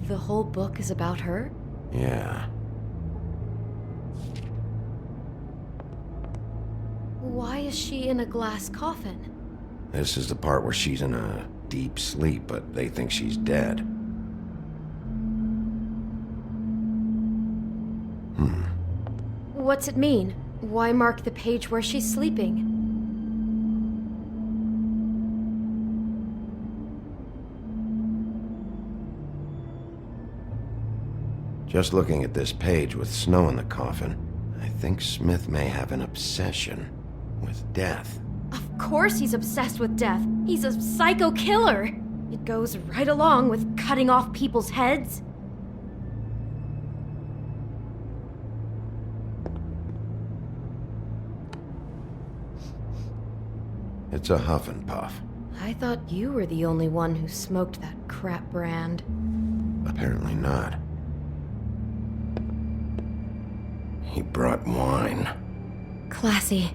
The whole book is about her? Yeah. Why is she in a glass coffin? This is the part where she's in a deep sleep, but they think she's dead. What's it mean? Why mark the page where she's sleeping? Just looking at this page with snow in the coffin, I think Smith may have an obsession with death. Of course he's obsessed with death. He's a psycho killer. It goes right along with cutting off people's heads. It's a huff and puff. I thought you were the only one who smoked that crap brand. Apparently not. He brought wine. Classy.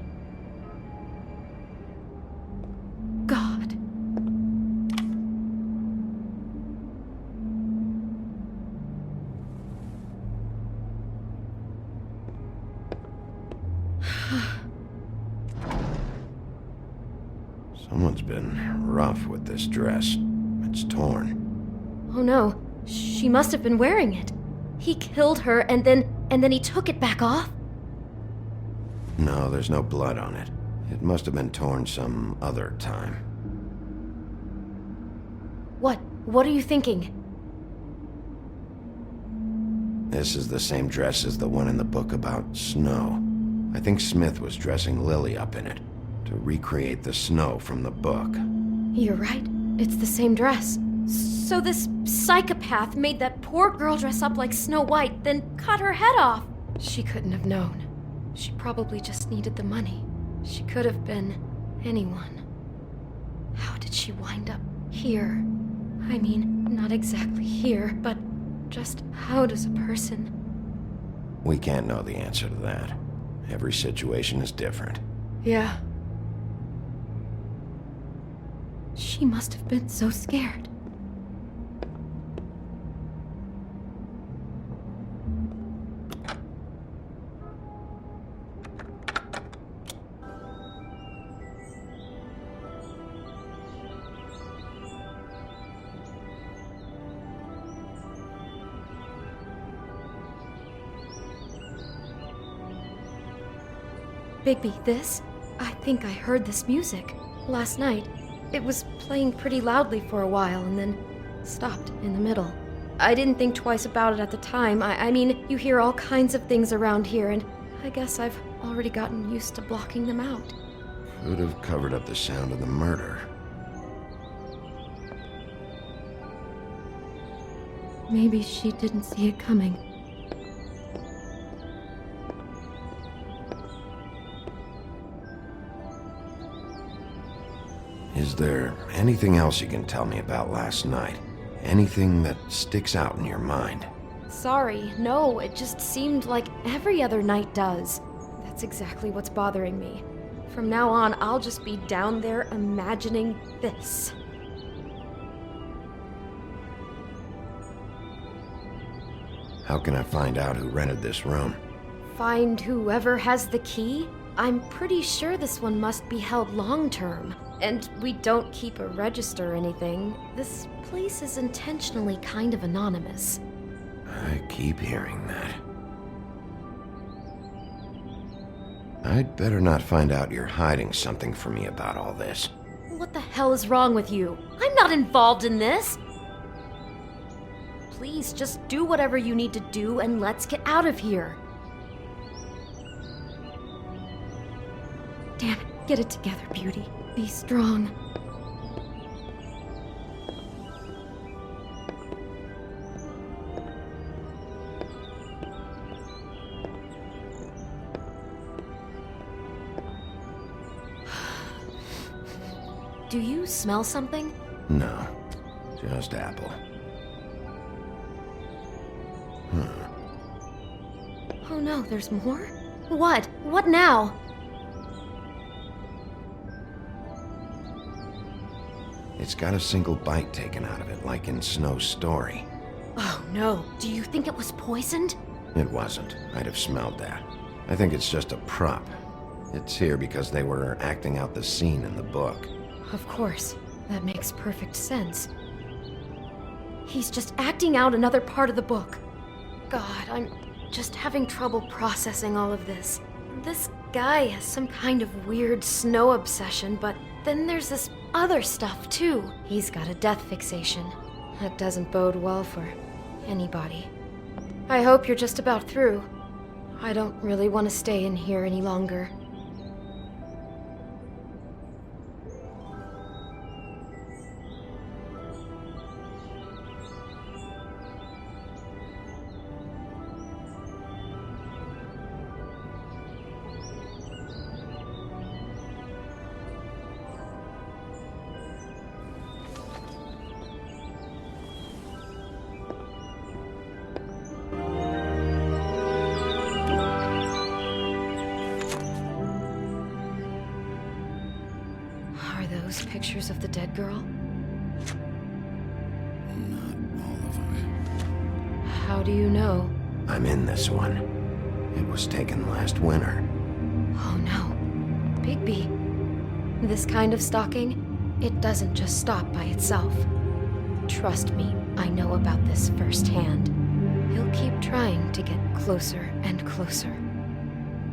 God. Someone's been rough with this dress. It's torn. Oh no, she must have been wearing it. He killed her and then he took it back off? No, there's no blood on it. It must have been torn some other time. What are you thinking? This is the same dress as the one in the book about snow. I think Smith was dressing Lily up in it to recreate the snow from the book. You're right. It's the same dress. So this psychopath made that poor girl dress up like Snow White, then cut her head off. She couldn't have known. She probably just needed the money. She could have been anyone. How did she wind up here? I mean, not exactly here, but just how does a person... We can't know the answer to that. Every situation is different. Yeah. She must have been so scared. Bigby, this? I think I heard this music. Last night. It was playing pretty loudly for a while and then stopped in the middle. I didn't think twice about it at the time. I mean, you hear all kinds of things around here, and I guess I've already gotten used to blocking them out. Could have covered up the sound of the murder. Maybe she didn't see it coming. Is there anything else you can tell me about last night? Anything that sticks out in your mind? Sorry, no, it just seemed like every other night does. That's exactly what's bothering me. From now on, I'll just be down there imagining this. How can I find out who rented this room? Find whoever has the key? I'm pretty sure this one must be held long-term. And we don't keep a register or anything. This place is intentionally kind of anonymous. I keep hearing that. I'd better not find out you're hiding something from me about all this. What the hell is wrong with you? I'm not involved in this! Please, just do whatever you need to do and let's get out of here. Damn it, get it together, Beauty. Be strong. Do you smell something? No, just apple. Oh no, there's more? What? What now? It's got a single bite taken out of it, like in Snow's story. Oh no, do you think it was poisoned? It wasn't. I'd have smelled that. I think it's just a prop. It's here because they were acting out the scene in the book. Of course. That makes perfect sense. He's just acting out another part of the book. God, I'm just having trouble processing all of this. This guy has some kind of weird snow obsession, but then there's this other stuff too. He's got a death fixation. That doesn't bode well for anybody. I hope you're just about through. I don't really want to stay in here any longer. Pictures of the dead girl? Not all of them. How do you know? I'm in this one. It was taken last winter. Oh no. Bigby. This kind of stalking, it doesn't just stop by itself. Trust me, I know about this firsthand. He'll keep trying to get closer and closer.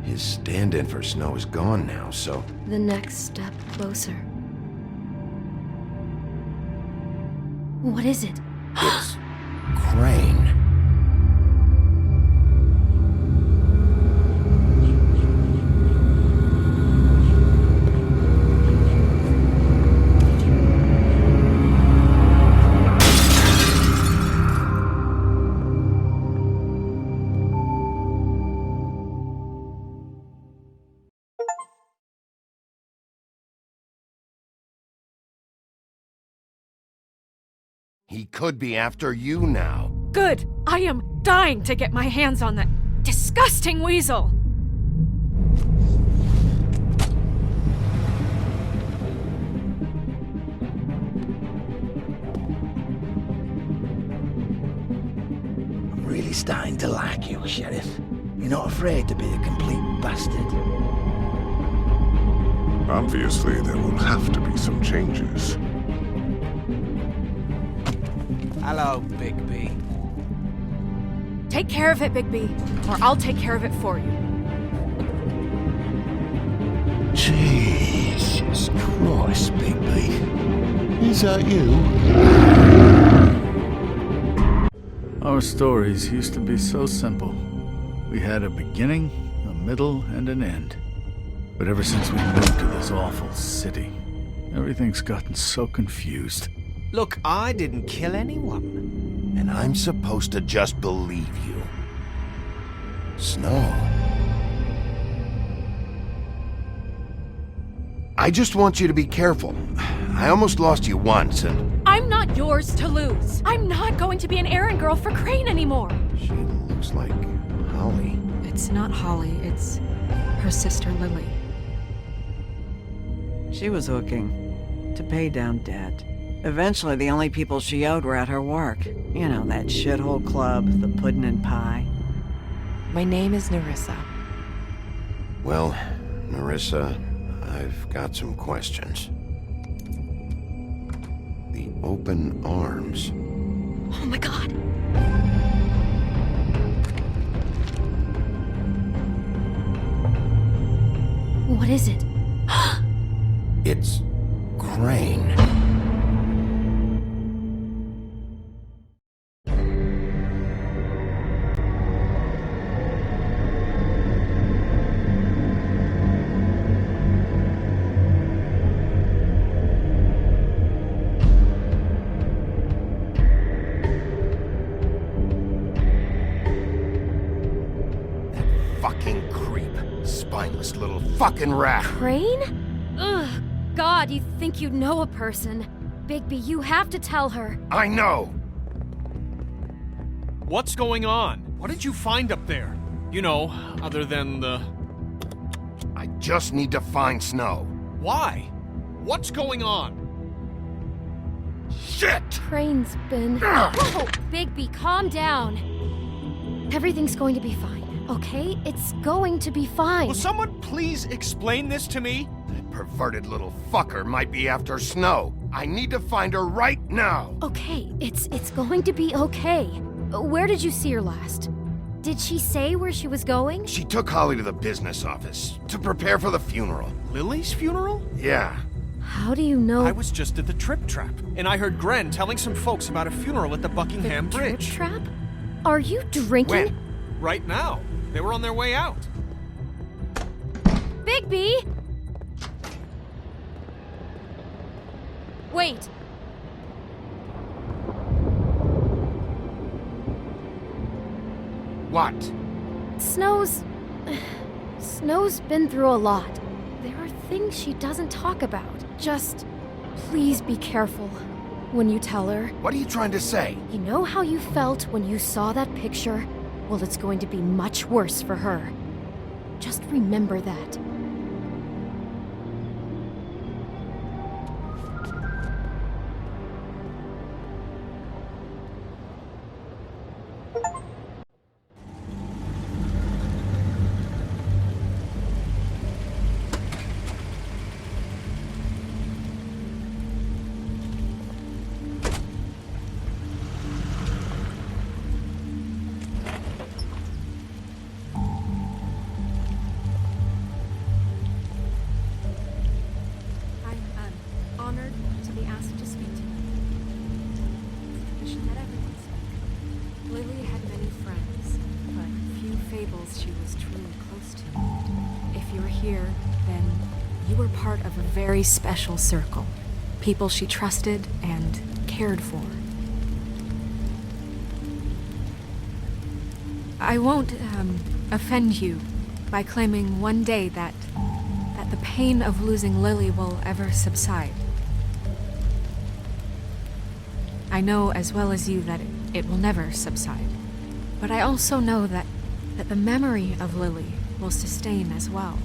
His stand-in for Snow is gone now, so... The next step closer. What is it? It's... Crane. He could be after you now. Good! I am dying to get my hands on that disgusting weasel! I'm really starting to like you, Sheriff. You're not afraid to be a complete bastard. Obviously, there will have to be some changes. Hello, Bigby. Take care of it, Bigby, or I'll take care of it for you. Jesus Christ, Bigby. Is that you? Our stories used to be so simple. We had a beginning, a middle, and an end. But ever since we moved to this awful city, everything's gotten so confused. Look, I didn't kill anyone. And I'm supposed to just believe you. Snow. I just want you to be careful. I almost lost you once, and... I'm not yours to lose. I'm not going to be an errand girl for Crane anymore. She looks like Holly. It's not Holly, it's her sister Lily. She was hooking to pay down debt. Eventually, the only people she owed were at her work. You know, that shithole club, the Puddin' and Pie. My name is Nerissa. Well, Nerissa, I've got some questions. The open arms. Oh my god. What is it? It's Crane. Fucking creep. Spineless little fucking rat. Crane? Ugh. God, you'd think you'd know a person. Bigby, you have to tell her. I know. What's going on? What did you find up there? You know, other than the... I just need to find Snow. Why? What's going on? Shit! Crane's been... Whoa! Bigby, calm down. Everything's going to be fine, okay? It's going to be fine. Will someone please explain this to me? That perverted little fucker might be after Snow. I need to find her right now. Okay, it's going to be okay. Where did you see her last? Did she say where she was going? She took Holly to the business office to prepare for the funeral. Lily's funeral? Yeah. How do you know? I was just at the Trip Trap, and I heard Gren telling some folks about a funeral at the Buckingham Bridge. Trip Trap? Are you drinking? When? Right now. They were on their way out. Bigby! Wait. What? Snow's been through a lot. There are things she doesn't talk about. Just please be careful when you tell her. What are you trying to say? You know how you felt when you saw that picture? Well, it's going to be much worse for her. Just remember that. Honored to be asked to speak to you. Tradition that everyone spoke. Lily had many friends, but few Fables she was truly close to. If you're here, then you were part of a very special circle. People she trusted and cared for. I won't offend you by claiming one day that the pain of losing Lily will ever subside. I know as well as you that it will never subside. But I also know that the memory of Lily will sustain as well.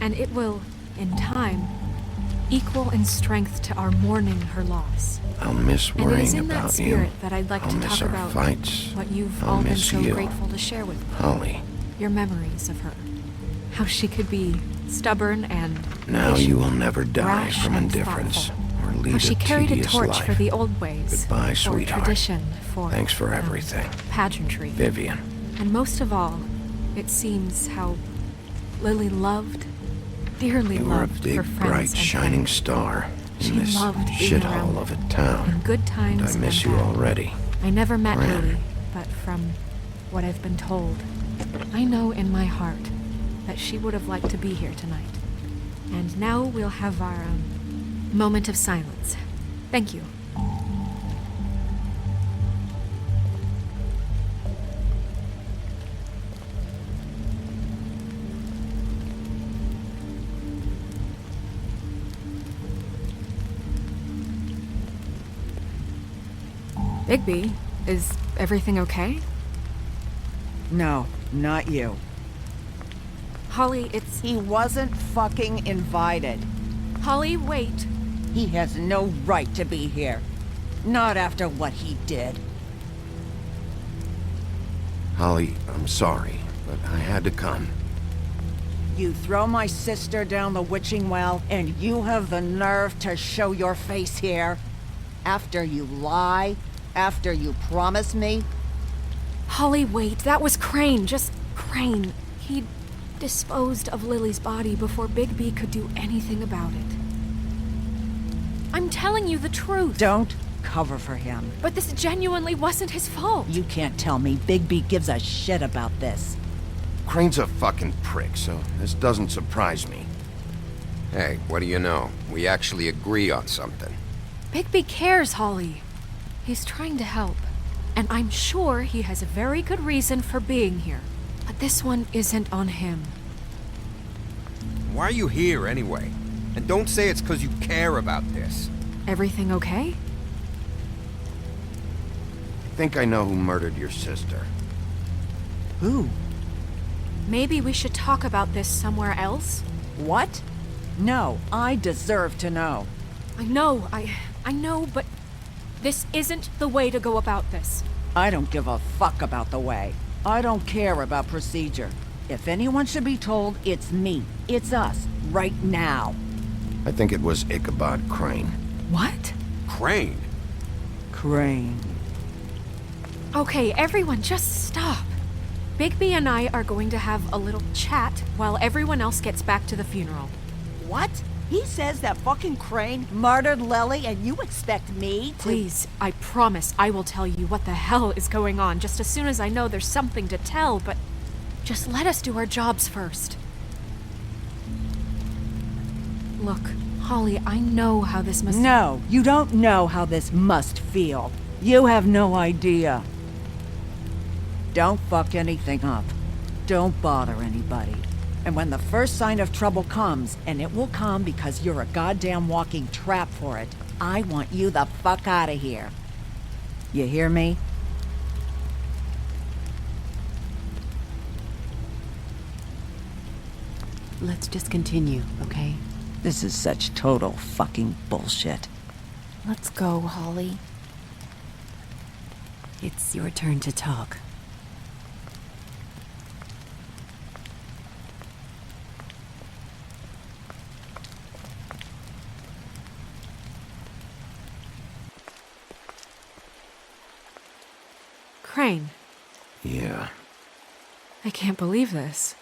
And it will, in time, equal in strength to our mourning her loss. I'll miss And it worrying is in that about spirit you. that I'd like I'll to miss talk our about fights. what you've I'll all been miss so you. grateful to share with me. Holly, Your memories of her. How she could be stubborn and now patient, you will never die rash from and indifference thoughtful. or lead How she a carried a tedious torch life. for the old ways. Goodbye, for sweetheart. tradition, for Thanks for everything. pageantry. Vivian. And most of all, it seems how Lily loved, dearly You were a loved big, her friends bright, and shining family. star She in this loved being around shithole of a town. In good times And I miss and you bad. already. I never met Fran. Lily, but from what I've been told, I know in my heart that she would have liked to be here tonight. And now we'll have our moment of silence. Thank you. Bigby, is everything okay? No, not you. Holly, it's... He wasn't fucking invited. Holly, wait. He has no right to be here. Not after what he did. Holly, I'm sorry, but I had to come. You throw my sister down the witching well, and you have the nerve to show your face here? After you lie? After you promise me? Holly, wait. That was Crane. Just Crane. He disposed of Lily's body before Bigby could do anything about it. I'm telling you the truth. Don't cover for him. But this genuinely wasn't his fault. You can't tell me Bigby gives a shit about this. Crane's a fucking prick, so this doesn't surprise me. Hey, what do you know? We actually agree on something. Bigby cares, Holly. He's trying to help. And I'm sure he has a very good reason for being here. But this one isn't on him. Why are you here anyway? And don't say it's because you care about this. Everything okay? I think I know who murdered your sister. Who? Maybe we should talk about this somewhere else? What? No, I deserve to know. I know, but this isn't the way to go about this. I don't give a fuck about the way. I don't care about procedure. If anyone should be told, it's me. It's us, right now. I think it was Ichabod Crane. What? Crane? Crane. Okay, everyone, just stop. Bigby and I are going to have a little chat while everyone else gets back to the funeral. What? He says that fucking Crane murdered Lily and you expect me to— Please, I promise I will tell you what the hell is going on just as soon as I know there's something to tell, but just let us do our jobs first. Look, Holly, I know how this must— No, you don't know how this must feel. You have no idea. Don't fuck anything up. Don't bother anybody. And when the first sign of trouble comes, and it will come because you're a goddamn walking trap for it, I want you the fuck out of here. You hear me? Let's just continue, okay? This is such total fucking bullshit. Let's go, Holly. It's your turn to talk. Crane. Yeah. I can't believe this.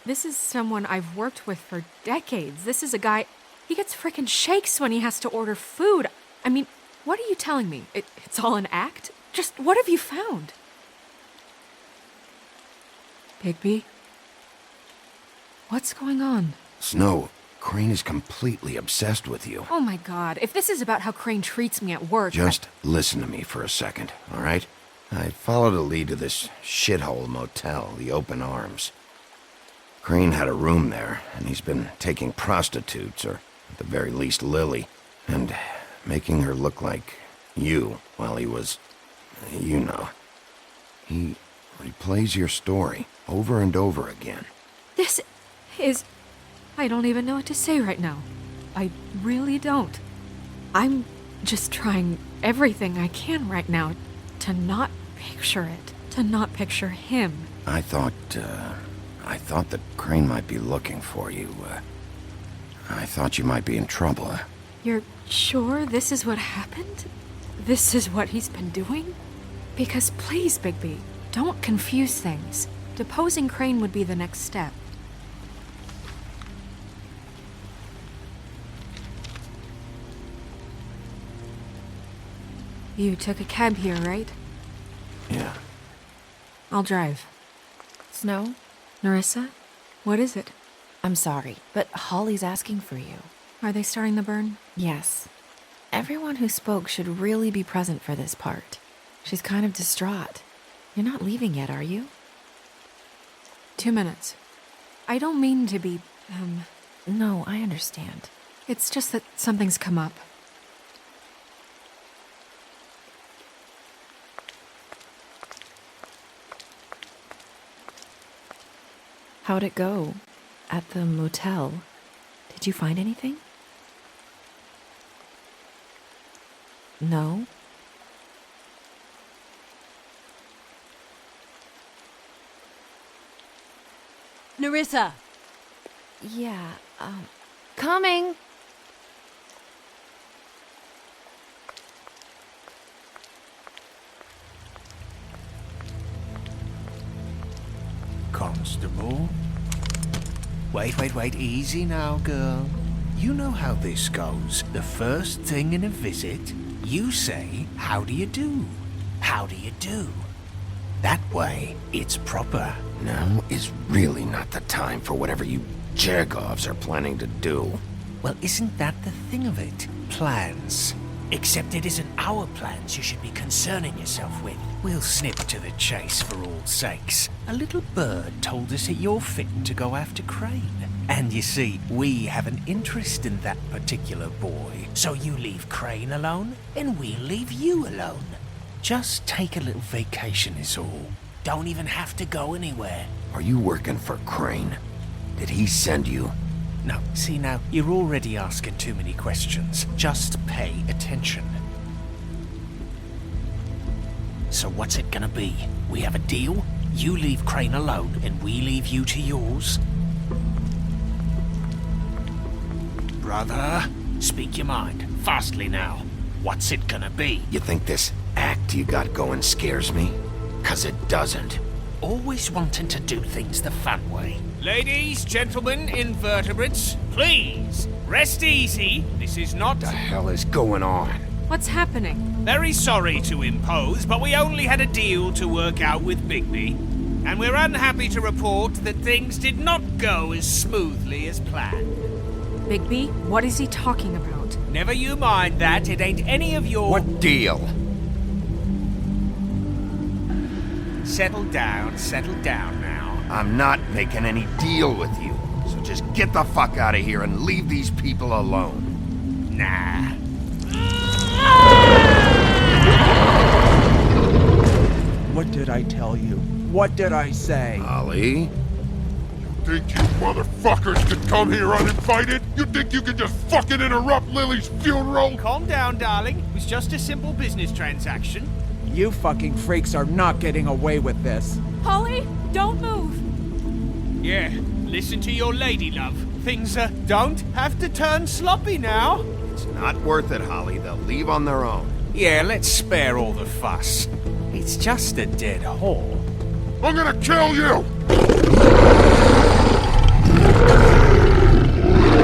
This is someone I've worked with for decades. This is a guy... He gets frickin' shakes when he has to order food. I mean, what are you telling me? It's all an act? Just what have you found? Bigby? What's going on? Snow, Crane is completely obsessed with you. Oh my god, if this is about how Crane treats me at work... Just listen to me for a second, all right? I followed a lead to this shithole motel, the Open Arms. Crane had a room there, and he's been taking prostitutes, or at the very least Lily, and making her look like you while he was... you know. He replays your story over and over again. This is... I don't even know what to say right now. I really don't. I'm just trying everything I can right now to not picture it, to not picture him. I thought that Crane might be looking for you. I thought you might be in trouble. You're sure this is what happened? This is what he's been doing? Because please, Bigby, don't confuse things. Deposing Crane would be the next step. You took a cab here, right? Yeah. I'll drive. Snow? Nerissa? What is it? I'm sorry, but Holly's asking for you. Are they starting the burn? Yes. Everyone who spoke should really be present for this part. She's kind of distraught. You're not leaving yet, are you? 2 minutes. I don't mean to be, No, I understand. It's just that something's come up. How'd it go? At the motel? Did you find anything? No? Nerissa! Yeah, coming! Constable? Wait, easy now, girl. You know how this goes. The first thing in a visit, you say, how do you do? How do you do? That way, it's proper. Now is really not the time for whatever you Jergovs are planning to do. Well, isn't that the thing of it? Plans. Except it isn't our plans you should be concerning yourself with. We'll snip to the chase for all sakes. A little bird told us that you're fitting to go after Crane. And you see, we have an interest in that particular boy. So you leave Crane alone, and we'll leave you alone. Just take a little vacation is all. Don't even have to go anywhere. Are you working for Crane? Did he send you? No, see now, you're already asking too many questions. Just pay attention. So what's it gonna be? We have a deal? You leave Crane alone, and we leave you to yours? Brother, speak your mind. Fastly now. What's it gonna be? You think this act you got going scares me? 'Cause it doesn't. Always wanting to do things the fun way. Ladies, gentlemen, invertebrates, please, rest easy. This is not... What the hell is going on? What's happening? Very sorry to impose, but we only had a deal to work out with Bigby. And we're unhappy to report that things did not go as smoothly as planned. Bigby, what is he talking about? Never you mind that, it ain't any of your... What deal? Settle down now. I'm not making any deal with you. So just get the fuck out of here and leave these people alone. Nah. What did I tell you? What did I say? Ollie? You think you motherfuckers could come here uninvited? You think you could just fucking interrupt Lily's funeral? Calm down, darling. It was just a simple business transaction. You fucking freaks are not getting away with this. Holly, don't move! Yeah, listen to your lady, love. Things don't have to turn sloppy now. It's not worth it, Holly. They'll leave on their own. Yeah, let's spare all the fuss. It's just a dead whore. I'm gonna kill you!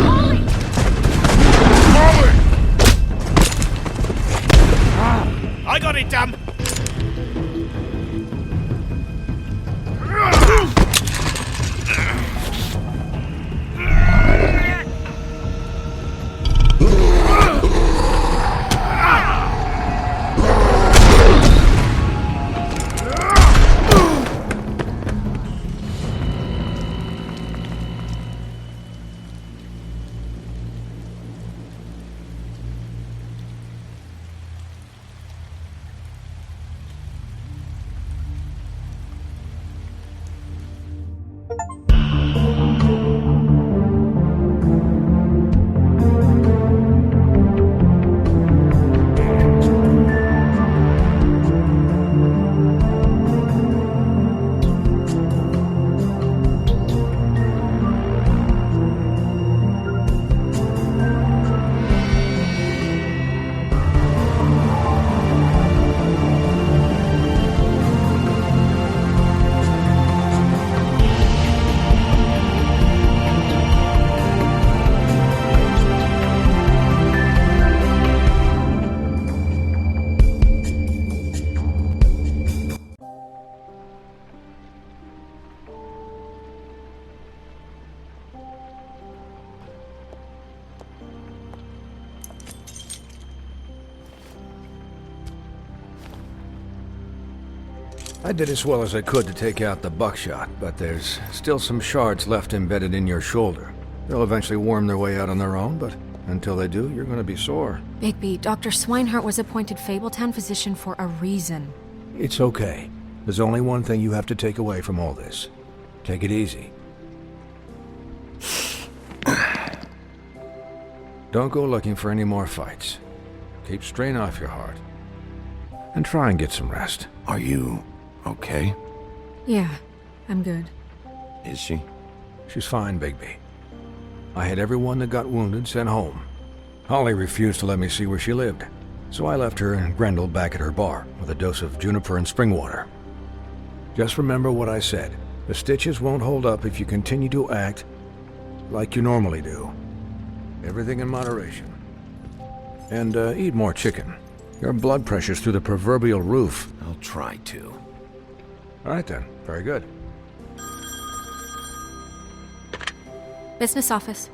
Holly! Holly! I got it, damn! I did as well as I could to take out the buckshot, but there's still some shards left embedded in your shoulder. They'll eventually worm their way out on their own, but until they do, you're gonna be sore. Bigby, Dr. Swinehart was appointed Fabletown physician for a reason. It's okay. There's only one thing you have to take away from all this. Take it easy. Don't go looking for any more fights. Keep strain off your heart. And try and get some rest. Are you okay? Yeah, I'm good. Is she? She's fine, Bigby. I had everyone that got wounded sent home. Holly refused to let me see where she lived, so I left her and Grendel back at her bar with a dose of juniper and spring water. Just remember what I said. The stitches won't hold up if you continue to act like you normally do. Everything in moderation. And eat more chicken. Your blood pressure's through the proverbial roof. I'll try to. All right then. Very good. Business office.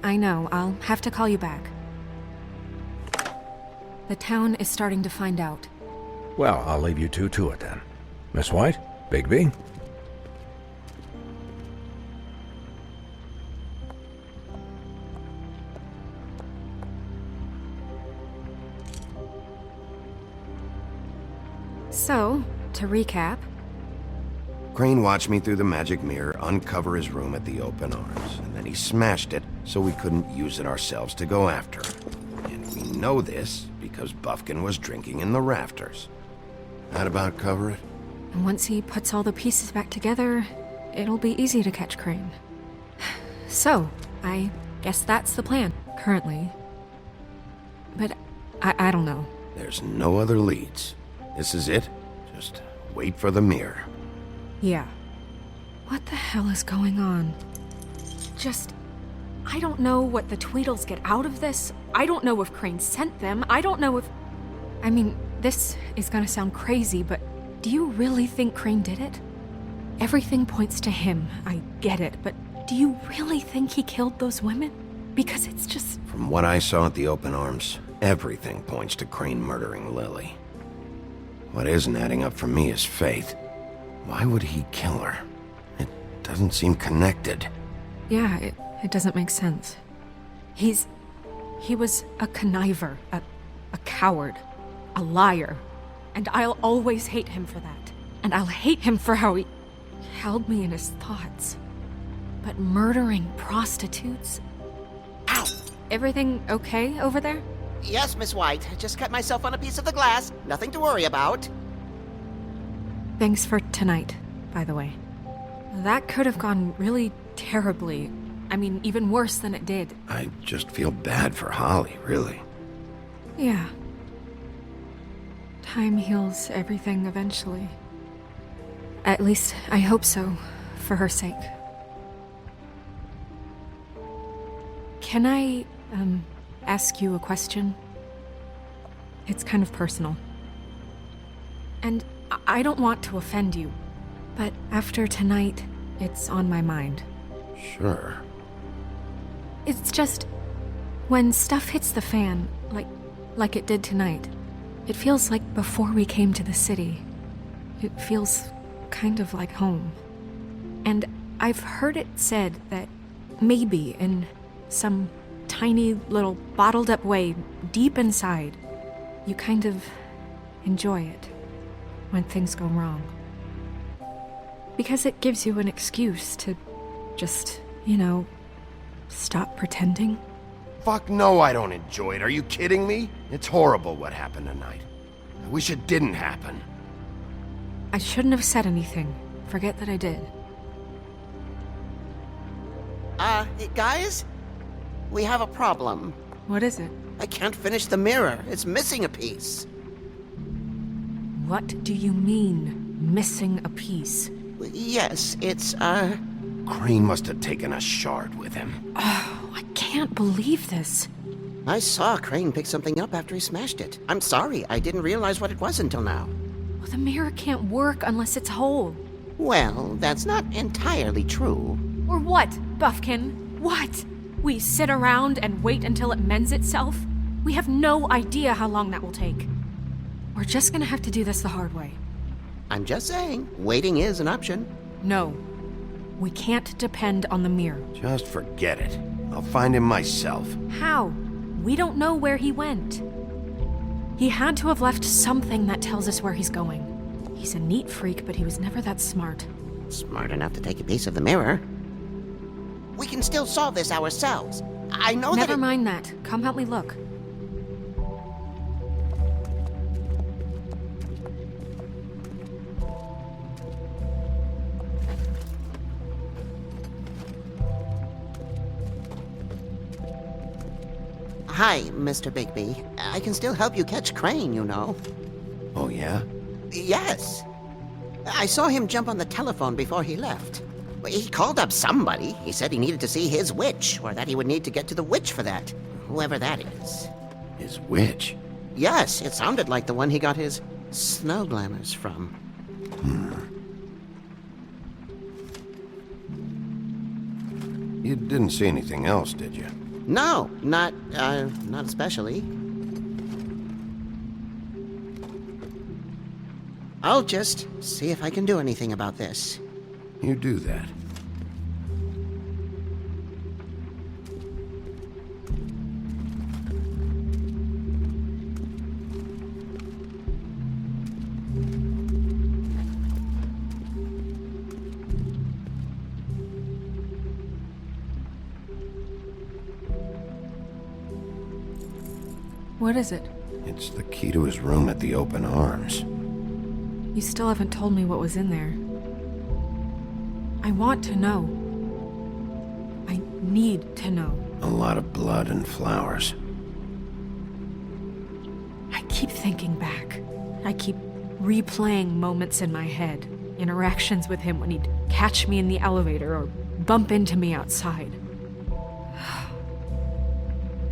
I know, I'll have to call you back. The town is starting to find out. Well, I'll leave you two to it then. Miss White? Bigby? So, to recap... Crane watched me through the magic mirror uncover his room at the open arms, and then he smashed it so we couldn't use it ourselves to go after him. And we know this because Buffkin was drinking in the rafters. That about cover it? And once he puts all the pieces back together, it'll be easy to catch Crane. So, I guess that's the plan, currently. But I don't know. There's no other leads. This is it. Just wait for the mirror. Yeah. What the hell is going on? I don't know what the Tweedles get out of this. I don't know if Crane sent them. I don't know if... I mean, this is gonna sound crazy, but do you really think Crane did it? Everything points to him. I get it, but do you really think he killed those women? Because it's just... From what I saw at the open arms, everything points to Crane murdering Lily. What isn't adding up for me is Faith. Why would he kill her? It doesn't seem connected. Yeah, it doesn't make sense. He was a conniver, a coward, a liar. And I'll always hate him for that. And I'll hate him for how he held me in his thoughts. But murdering prostitutes? Ow! Everything okay over there? Yes, Miss White. Just cut myself on a piece of the glass. Nothing to worry about. Thanks for tonight, by the way. That could have gone really terribly. I mean, even worse than it did. I just feel bad for Holly, really. Yeah. Time heals everything eventually. At least, I hope so, for her sake. Can I, ask you a question? It's kind of personal. And I don't want to offend you, but after tonight, it's on my mind. Sure. It's just, when stuff hits the fan, like it did tonight, it feels like before we came to the city. It feels kind of like home. And I've heard it said that maybe in some tiny little bottled up way deep inside, you kind of enjoy it when things go wrong. Because it gives you an excuse to just, stop pretending. Fuck no, I don't enjoy it. Are you kidding me? It's horrible what happened tonight. I wish it didn't happen. I shouldn't have said anything. Forget that I did. Guys? We have a problem. What is it? I can't finish the mirror. It's missing a piece. What do you mean, missing a piece? Yes, it's, Crane must have taken a shard with him. Oh, I can't believe this. I saw Crane pick something up after he smashed it. I'm sorry, I didn't realize what it was until now. Well, the mirror can't work unless it's whole. Well, that's not entirely true. Or what, Buffkin? What? We sit around and wait until it mends itself? We have no idea how long that will take. We're just gonna have to do this the hard way. I'm just saying, waiting is an option. No. We can't depend on the mirror. Just forget it. I'll find him myself. How? We don't know where he went. He had to have left something that tells us where he's going. He's a neat freak, but he was never that smart. Smart enough to take a piece of the mirror. We can still solve this ourselves. I know Never mind that. Come help me look. Hi, Mr. Bigby. I can still help you catch Crane, you know. Oh, yeah? Yes. I saw him jump on the telephone before he left. He called up somebody. He said he needed to see his witch, or that he would need to get to the witch for that. Whoever that is. His witch? Yes, it sounded like the one he got his snow glamours from. You didn't see anything else, did you? No, not especially. I'll just see if I can do anything about this. You do that. What is it? It's the key to his room at the Open Arms. You still haven't told me what was in there. I want to know. I need to know. A lot of blood and flowers. I keep thinking back. I keep replaying moments in my head. Interactions with him when he'd catch me in the elevator or bump into me outside.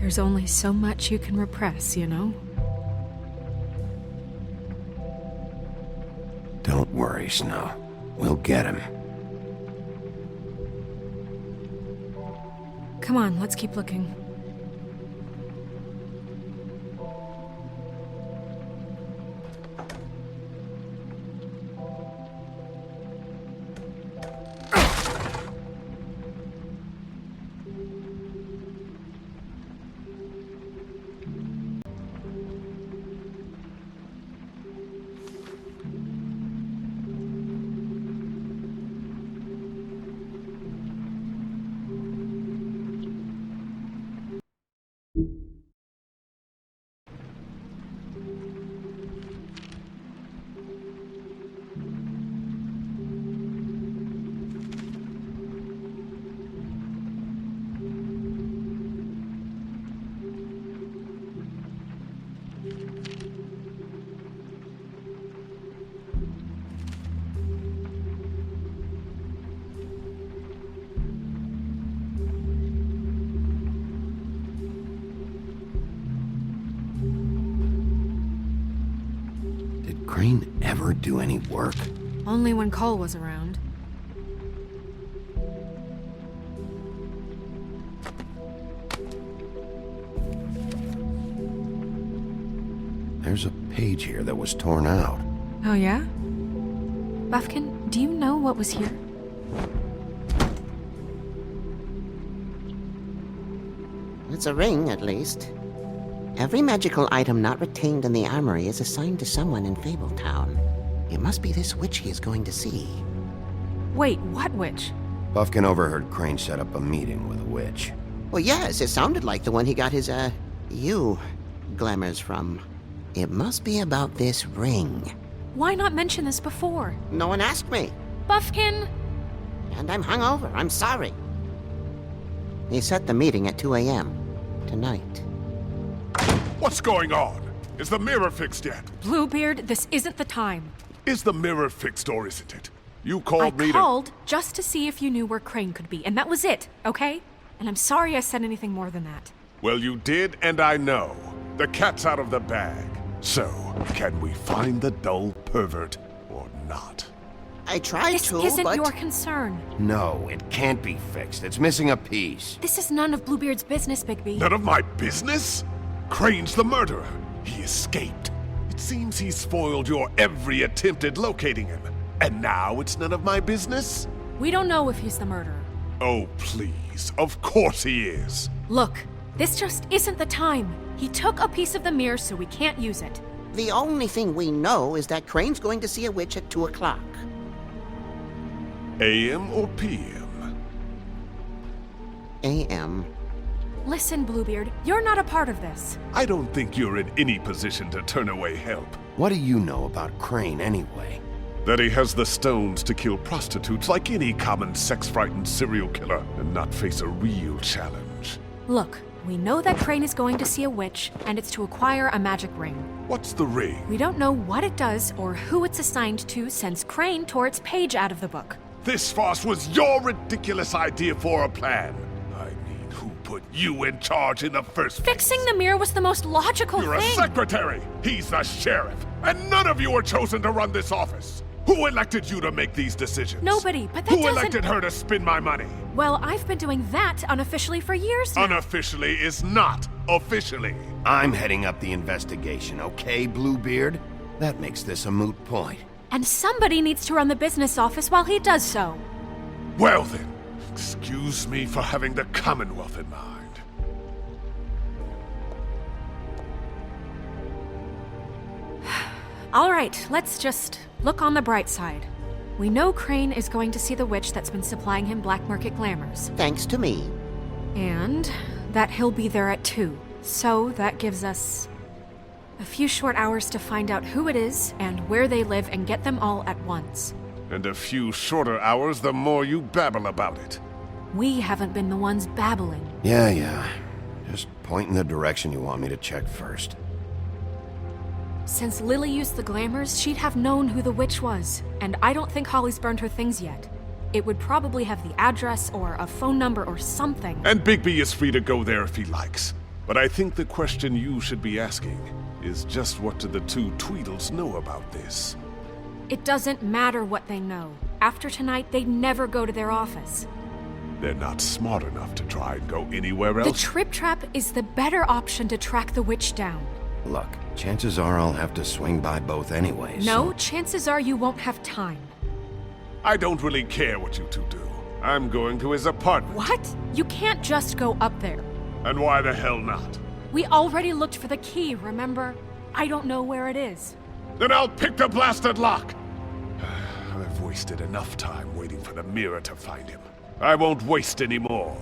There's only so much you can repress, you know? Don't worry, Snow. We'll get him. Come on, let's keep looking. Crane ever do any work? Only when Cole was around. There's a page here that was torn out. Oh yeah? Buffkin, do you know what was here? It's a ring, at least. Every magical item not retained in the armory is assigned to someone in Fabletown. It must be this witch he is going to see. Wait, what witch? Buffkin overheard Crane set up a meeting with a witch. Well, yes, it sounded like the one he got his, glamours from. It must be about this ring. Why not mention this before? No one asked me. Buffkin! And I'm hungover, I'm sorry. He set the meeting at 2 a.m. tonight. What's going on? Is the mirror fixed yet? Bluebeard, this isn't the time. Is the mirror fixed or isn't it? You called me I called just to see if you knew where Crane could be, and that was it, okay? And I'm sorry I said anything more than that. Well, you did, and I know. The cat's out of the bag. So, can we find the dull pervert or not? I tried This to, isn't but... your concern. No, it can't be fixed. It's missing a piece. This is none of Bluebeard's business, Bigby. None of my business? Crane's the murderer. He escaped. It seems he spoiled your every attempt at locating him. And now it's none of my business? We don't know if he's the murderer. Oh, please. Of course he is. Look, this just isn't the time. He took a piece of the mirror, so we can't use it. The only thing we know is that Crane's going to see a witch at 2 o'clock. AM or PM? AM. Listen, Bluebeard, you're not a part of this. I don't think you're in any position to turn away help. What do you know about Crane anyway? That he has the stones to kill prostitutes like any common sex-frightened serial killer and not face a real challenge. Look, we know that Crane is going to see a witch, and it's to acquire a magic ring. What's the ring? We don't know what it does or who it's assigned to since Crane tore its page out of the book. This farce was your ridiculous idea for a plan. I mean, who put you in charge in the first place? Fixing the mirror was the most logical You're thing. a secretary! He's the sheriff! And none of you were chosen to run this office! Who elected you to make these decisions? Nobody, but that Who doesn't... elected her to spend my money? Well, I've been doing that unofficially for years now. Unofficially is not officially. I'm heading up the investigation, okay, Bluebeard? That makes this a moot point. And somebody needs to run the business office while he does so. Well then, excuse me for having the Commonwealth in mind. All right, let's just look on the bright side. We know Crane is going to see the witch that's been supplying him black market glamours. Thanks to me. And that he'll be there at 2. So that gives us a few short hours to find out who it is and where they live and get them all at once. And a few shorter hours the more you babble about it. We haven't been the ones babbling. Yeah. Just point in the direction you want me to check first. Since Lily used the glamours, she'd have known who the witch was, and I don't think Holly's burned her things yet. It would probably have the address or a phone number or something. And Bigby is free to go there if he likes. But I think the question you should be asking is just what do the two Tweedles know about this? It doesn't matter what they know. After tonight, they'd never go to their office. They're not smart enough to try and go anywhere else. The Trip Trap is the better option to track the witch down. Look, chances are I'll have to swing by both anyways. No, chances are you won't have time. I don't really care what you two do. I'm going to his apartment. What? You can't just go up there. And why the hell not? We already looked for the key, remember? I don't know where it is. Then I'll pick the blasted lock! I've wasted enough time waiting for the mirror to find him. I won't waste any more.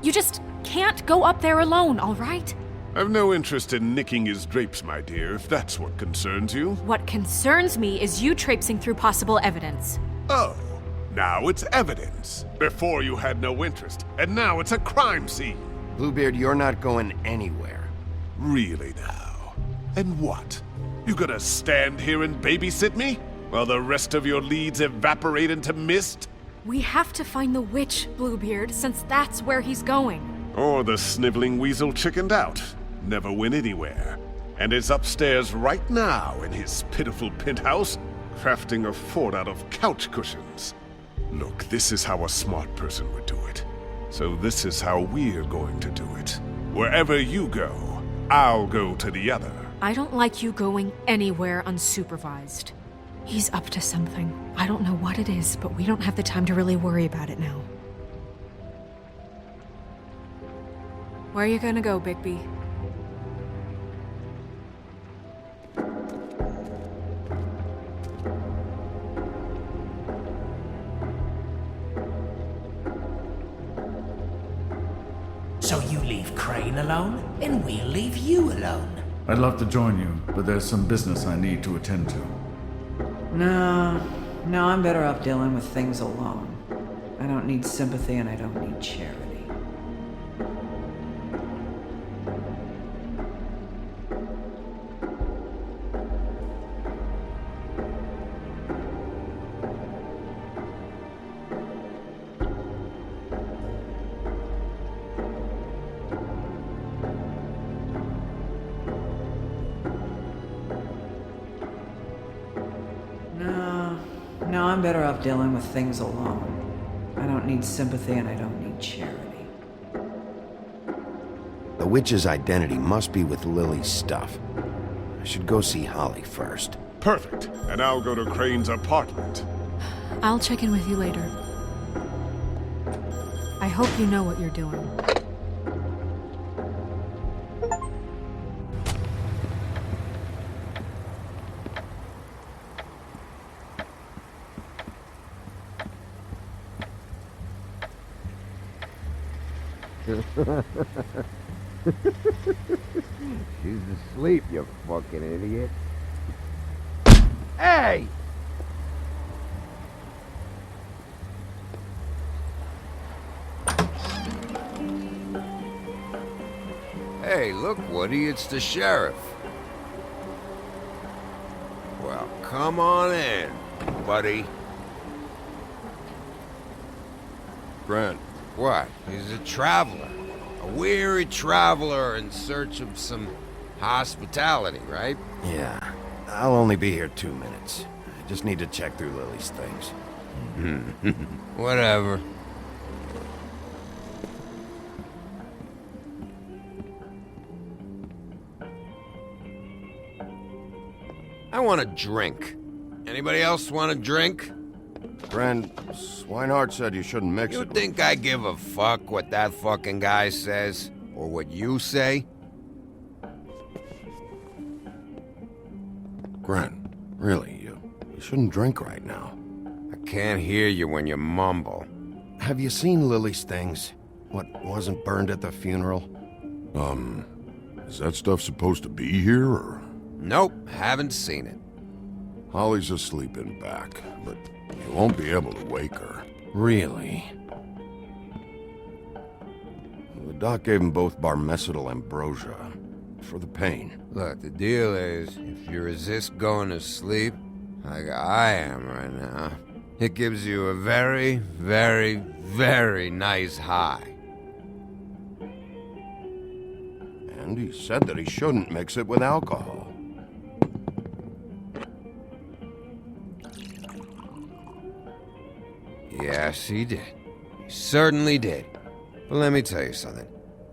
You just can't go up there alone, all right? I've no interest in nicking his drapes, my dear, if that's what concerns you. What concerns me is you traipsing through possible evidence. Oh, now it's evidence. Before you had no interest, and now it's a crime scene. Bluebeard, you're not going anywhere. Really now? And what? You gonna stand here and babysit me? While the rest of your leads evaporate into mist? We have to find the witch, Bluebeard, since that's where he's going. Or the sniveling weasel chickened out. Never went anywhere. And is upstairs right now in his pitiful penthouse, crafting a fort out of couch cushions. Look, this is how a smart person would do it. So this is how we're going to do it. Wherever you go, I'll go to the other. I don't like you going anywhere unsupervised. He's up to something. I don't know what it is, but we don't have the time to really worry about it now. Where are you gonna go, Bigby? So you leave Crane alone, and we'll leave you alone. I'd love to join you, but there's some business I need to attend to. No, I'm better off dealing with things alone. I don't need sympathy and I don't need charity. No, I'm better off dealing with things alone. I don't need sympathy and I don't need charity. The witch's identity must be with Lily's stuff. I should go see Holly first. Perfect. And I'll go to Crane's apartment. I'll check in with you later. I hope you know what you're doing. She's asleep, you fucking idiot. Hey! Hey, look, Woody, it's the sheriff. Well, come on in, buddy. Grant. What? He's a traveler. A weary traveler in search of some hospitality, right? Yeah. I'll only be here 2 minutes. I just need to check through Lily's things. Whatever. I want a drink. Anybody else want a drink? Friend, Swinehart said you shouldn't mix it. You think I give a fuck what that fucking guy says? Or what you say? Grant, really, you shouldn't drink right now. I can't hear you when you mumble. Have you seen Lily's things? What wasn't burned at the funeral? Is that stuff supposed to be here, or...? Nope, haven't seen it. Holly's asleep in back, but you won't be able to wake her. Really? The doc gave them both Barmecidal ambrosia for the pain. Look, the deal is, if you resist going to sleep, like I am right now, it gives you a very, very, very nice high. And he said that he shouldn't mix it with alcohol. Yes, he did. He certainly did. But let me tell you something.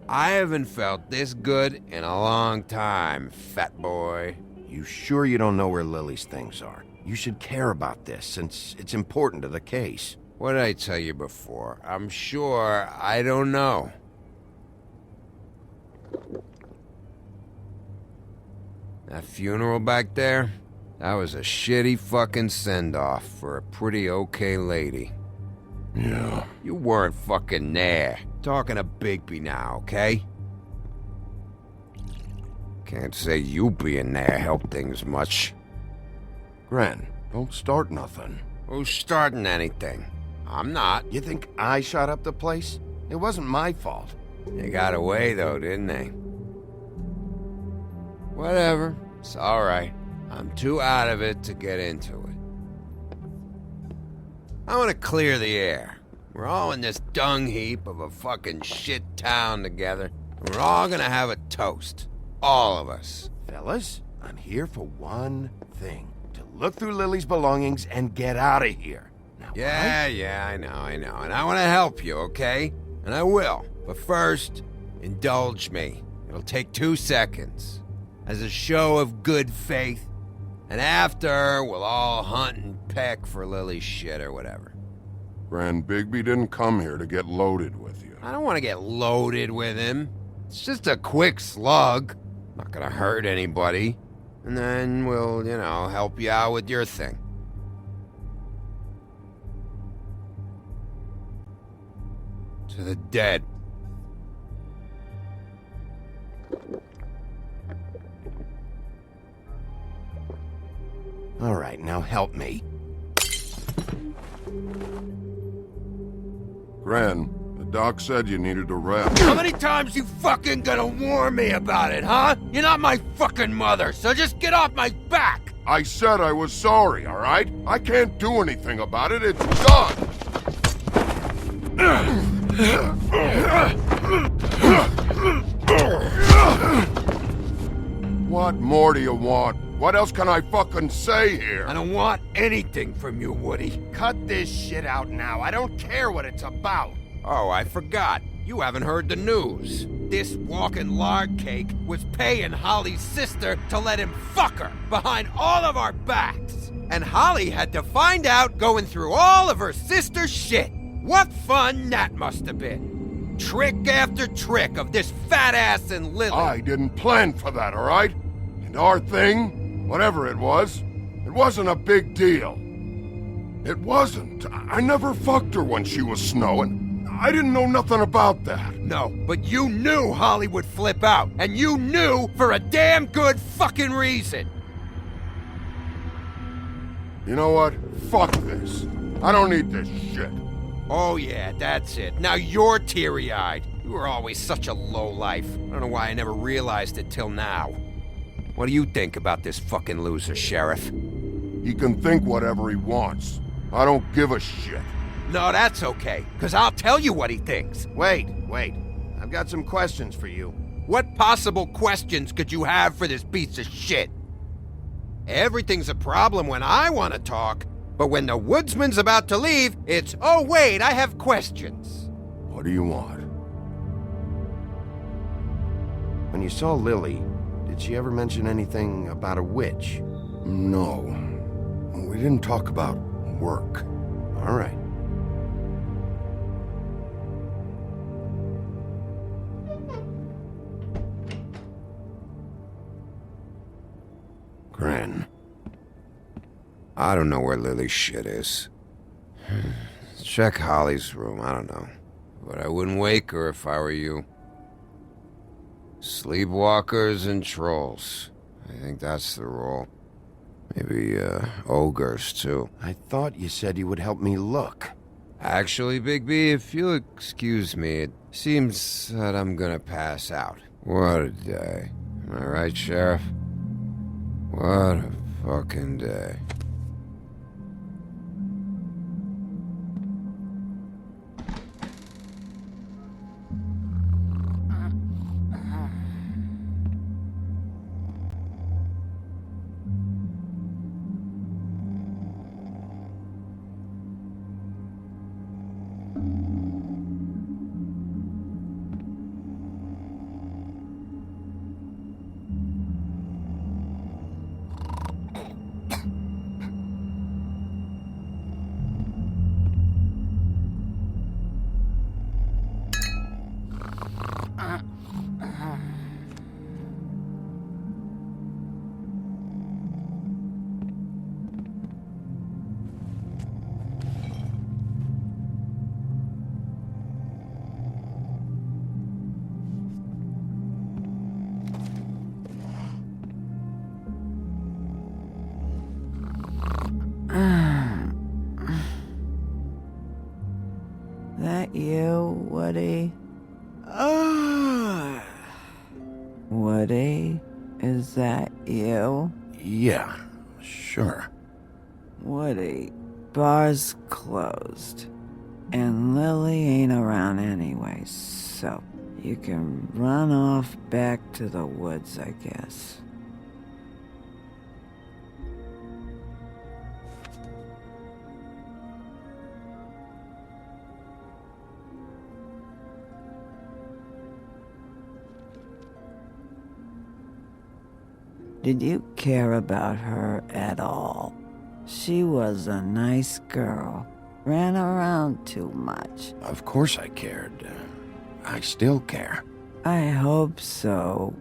I haven't felt this good in a long time, fat boy. You sure you don't know where Lily's things are? You should care about this, since it's important to the case. What did I tell you before? I'm sure I don't know. That funeral back there? That was a shitty fucking send-off for a pretty okay lady. Yeah. You weren't fucking there. Talking to Bigby now, okay? Can't say you being there helped things much. Grant, don't start nothing. Who's starting anything? I'm not. You think I shot up the place? It wasn't my fault. They got away though, didn't they? Whatever. It's alright. I'm too out of it to get into it. I want to clear the air. We're all in this dung heap of a fucking shit town together, and we're all gonna have a toast. All of us. Fellas, I'm here for one thing. To look through Lily's belongings and get out of here. Now, Yeah, I know. And I want to help you, okay? And I will. But first, indulge me. It'll take 2 seconds. As a show of good faith. And after, we'll all hunt and peck for Lily's shit or whatever. Grand Bigby didn't come here to get loaded with you. I don't want to get loaded with him. It's just a quick slug. Not gonna hurt anybody. And then we'll, help you out with your thing. To the dead. All right, now help me. Gran, the doc said you needed a rest. How many times you fucking gonna warn me about it, huh? You're not my fucking mother, so just get off my back! I said I was sorry, all right? I can't do anything about it. It's done! What more do you want? What else can I fucking say here? I don't want anything from you, Woody. Cut this shit out now. I don't care what it's about. Oh, I forgot. You haven't heard the news. This walking lard cake was paying Holly's sister to let him fuck her behind all of our backs. And Holly had to find out going through all of her sister's shit. What fun that must have been. Trick after trick of this fat ass and Lily. I didn't plan for that, all right? And our thing, whatever it wasn't a big deal. It wasn't. I never fucked her when she was snowing. I didn't know nothing about that. No, but you knew Holly would flip out. And you knew for a damn good fucking reason. You know what? Fuck this. I don't need this shit. Oh yeah, that's it. Now you're teary-eyed. You were always such a lowlife. I don't know why I never realized it till now. What do you think about this fucking loser, Sheriff? He can think whatever he wants. I don't give a shit. No, that's okay, because I'll tell you what he thinks. Wait. I've got some questions for you. What possible questions could you have for this piece of shit? Everything's a problem when I want to talk, but when the woodsman's about to leave, it's, oh wait, I have questions. What do you want? When you saw Lily, did she ever mention anything about a witch? No. We didn't talk about work. All right. Gren. I don't know where Lily's shit is. Check Holly's room, I don't know. But I wouldn't wake her if I were you. Sleepwalkers and trolls. I think that's the rule. Maybe, ogres, too. I thought you said you would help me look. Actually, Bigby, if you'll excuse me, it seems that I'm gonna pass out. What a day. Am I right, Sheriff? What a fucking day. That you, Woody? Woody? Is that you? Yeah, sure. Woody, bar's closed. And Lily ain't around anyway, so you can run off back to the woods, I guess. Did you care about her at all? She was a nice girl. Ran around too much. Of course I cared. I still care. I hope so.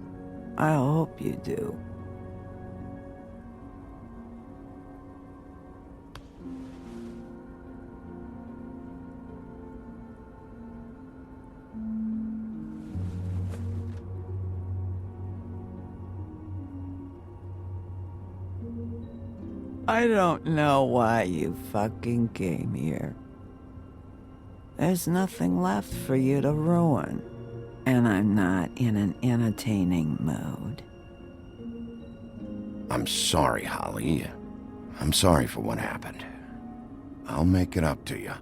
I hope you do. I don't know why you fucking came here. There's nothing left for you to ruin. And I'm not in an entertaining mood. I'm sorry, Holly. I'm sorry for what happened. I'll make it up to you.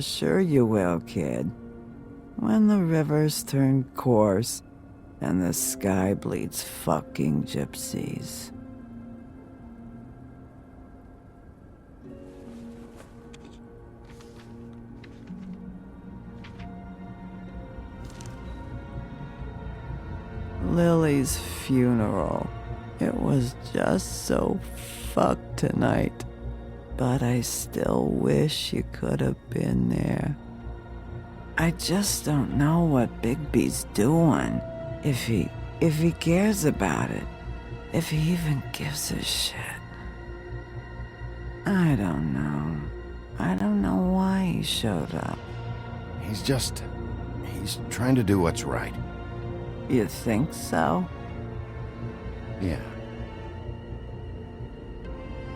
Sure you will, kid. When the rivers turn coarse and the sky bleeds fucking gypsies. Lily's funeral. It was just so fucked tonight. But I still wish you could have been there. I just don't know what Bigby's doing. If he cares about it. If he even gives a shit. I don't know. I don't know why he showed up. He's trying to do what's right. You think so? Yeah.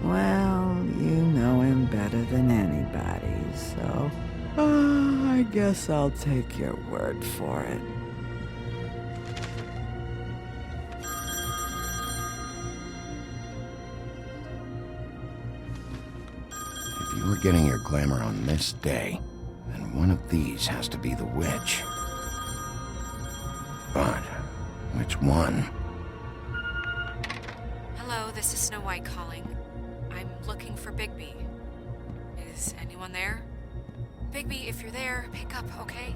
Well, you know him better than anybody, so... I guess I'll take your word for it. If you were getting your glamour on this day, then one of these has to be the witch. But which one? Hello, this is Snow White calling. I'm looking for Bigby. Is anyone there? Bigby, if you're there, pick up, okay?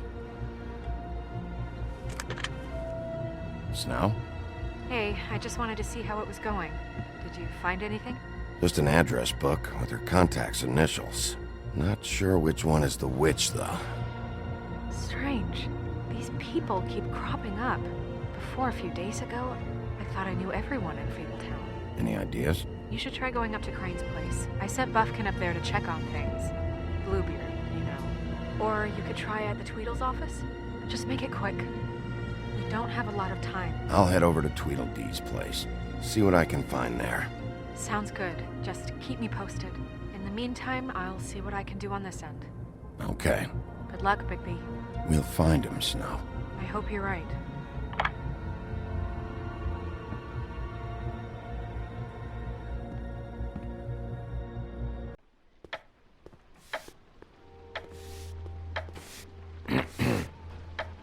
Snow? Hey, I just wanted to see how it was going. Did you find anything? Just an address book with her contact's initials. Not sure which one is the witch, though. Strange. These people keep cropping up. Before, a few days ago, I thought I knew everyone in Fabletown. Any ideas? You should try going up to Crane's place. I sent Buffkin up there to check on things. Bluebeard, you know. Or you could try at the Tweedle's office. Just make it quick. We don't have a lot of time. I'll head over to Tweedledee's place. See what I can find there. Sounds good. Just keep me posted. In the meantime, I'll see what I can do on this end. Okay. Good luck, Bigby. We'll find him, Snow. I hope you're right.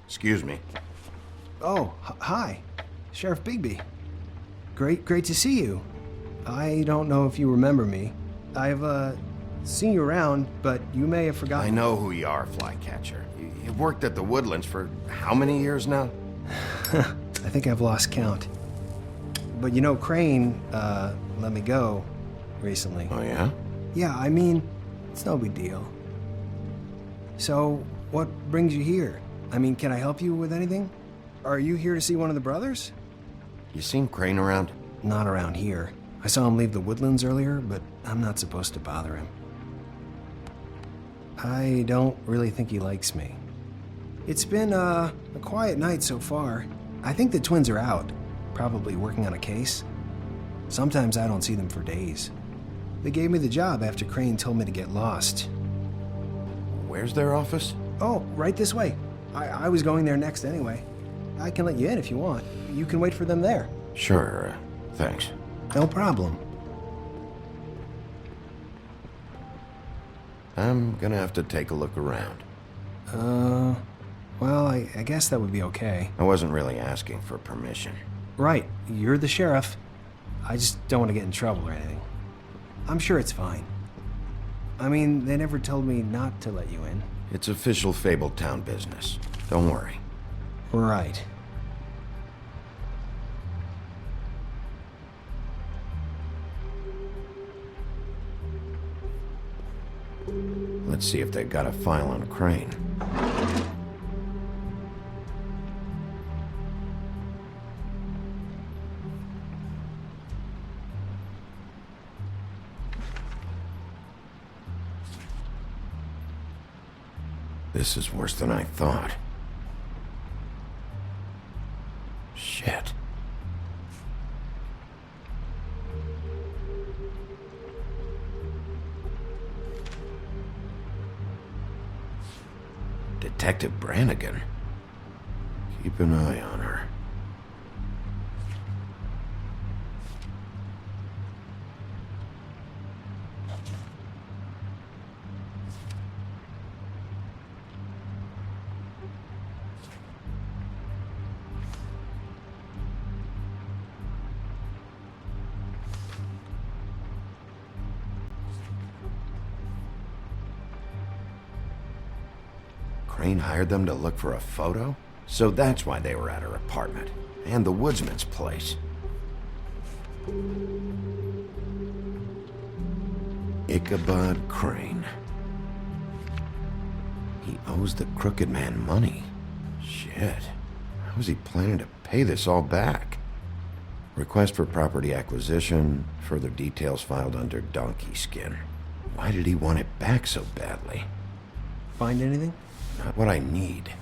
Excuse me. Oh, hi. Sheriff Bigby. Great to see you. I don't know if you remember me. I've, seen you around, but you may have forgotten. I know who you are, Flycatcher. You've worked at the Woodlands for how many years now? I think I've lost count. But you know, Crane, let me go recently. Oh, yeah? Yeah, I mean, it's no big deal. So, what brings you here? I mean, can I help you with anything? Are you here to see one of the brothers? You seen Crane around? Not around here. I saw him leave the Woodlands earlier, but I'm not supposed to bother him. I don't really think he likes me. It's been, a quiet night so far. I think the twins are out, probably working on a case. Sometimes I don't see them for days. They gave me the job after Crane told me to get lost. Where's their office? Oh, right this way. I was going there next anyway. I can let you in if you want. You can wait for them there. Sure, thanks. No problem. I'm gonna have to take a look around. Well, I guess that would be okay. I wasn't really asking for permission. Right, you're the sheriff. I just don't want to get in trouble or anything. I'm sure it's fine. I mean, they never told me not to let you in. It's official Fabletown business. Don't worry. Right. Let's see if they've got a file on Crane. This is worse than I thought. Shit. Detective Brannigan. Keep an eye on her. Crane hired them to look for a photo? So that's why they were at her apartment. And the woodsman's place. Ichabod Crane. He owes the crooked man money. Shit. How is he planning to pay this all back? Request for property acquisition. Further details filed under donkey skin. Why did he want it back so badly? Find anything? Not what I need.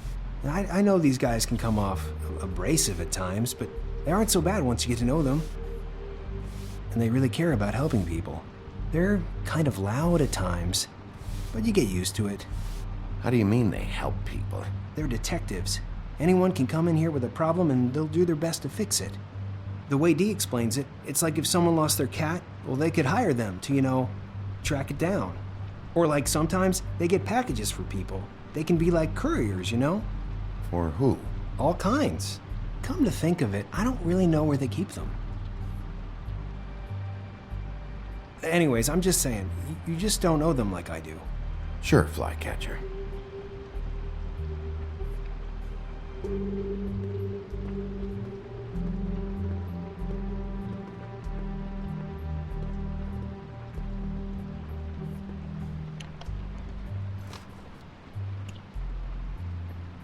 I know these guys can come off abrasive at times, but they aren't so bad once you get to know them. And they really care about helping people. They're kind of loud at times, but you get used to it. How do you mean they help people? They're detectives. Anyone can come in here with a problem and they'll do their best to fix it. The way Dee explains it, it's like if someone lost their cat, well, they could hire them to, track it down. Or like sometimes they get packages for people. They can be like couriers, For who? All kinds. Come to think of it, I don't really know where they keep them. Anyways, I'm just saying, you just don't know them like I do. Sure, Flycatcher.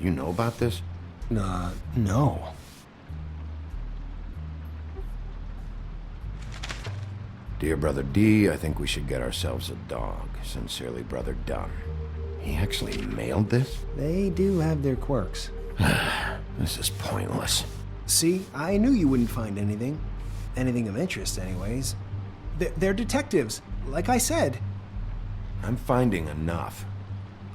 You know about this? No. Dear Brother D, I think we should get ourselves a dog. Sincerely, Brother Dunn. He actually mailed this? They do have their quirks. This is pointless. See, I knew you wouldn't find anything. Anything of interest, anyways. They're detectives, like I said. I'm finding enough.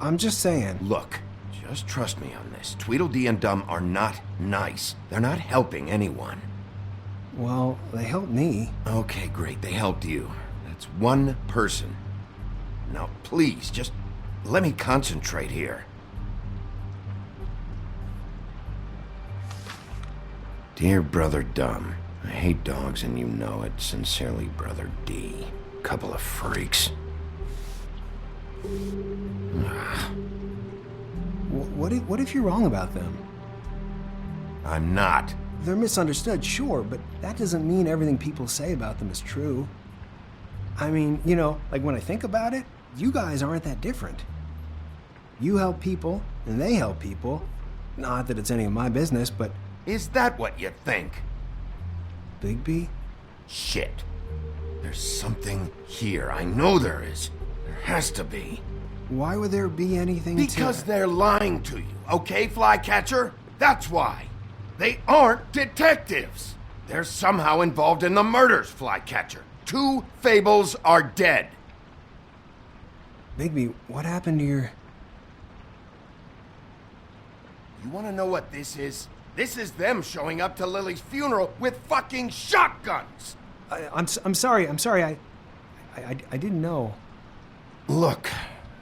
I'm just saying. Look, just trust me on this. Tweedledee and Dum are not nice. They're not helping anyone. Well, they helped me. Okay, great. They helped you. That's one person. Now, please, just let me concentrate here. Dear Brother Dum, I hate dogs and you know it. Sincerely, Brother D. Couple of freaks. What if you're wrong about them? I'm not. They're misunderstood, sure, but that doesn't mean everything people say about them is true. I mean, like when I think about it, you guys aren't that different. You help people, and they help people. Not that it's any of my business, but... Is that what you think? Bigby? Shit. There's something here. I know there is. There has to be. Why would there be anything Because they're lying to you, okay, Flycatcher? That's why. They aren't detectives. They're somehow involved in the murders, Flycatcher. 2 Fables are dead. Bigby, what happened to your... You want to know what this is? This is them showing up to Lily's funeral with fucking shotguns! I'm sorry. I didn't know. Look,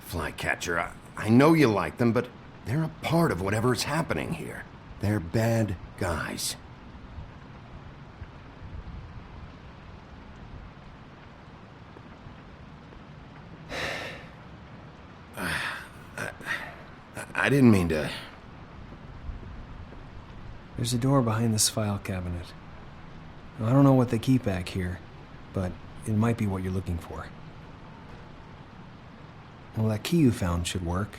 Flycatcher, I know you like them, but they're a part of whatever is happening here. They're bad guys. I didn't mean to... There's a door behind this file cabinet. I don't know what they keep back here, but it might be what you're looking for. Well, that key you found should work.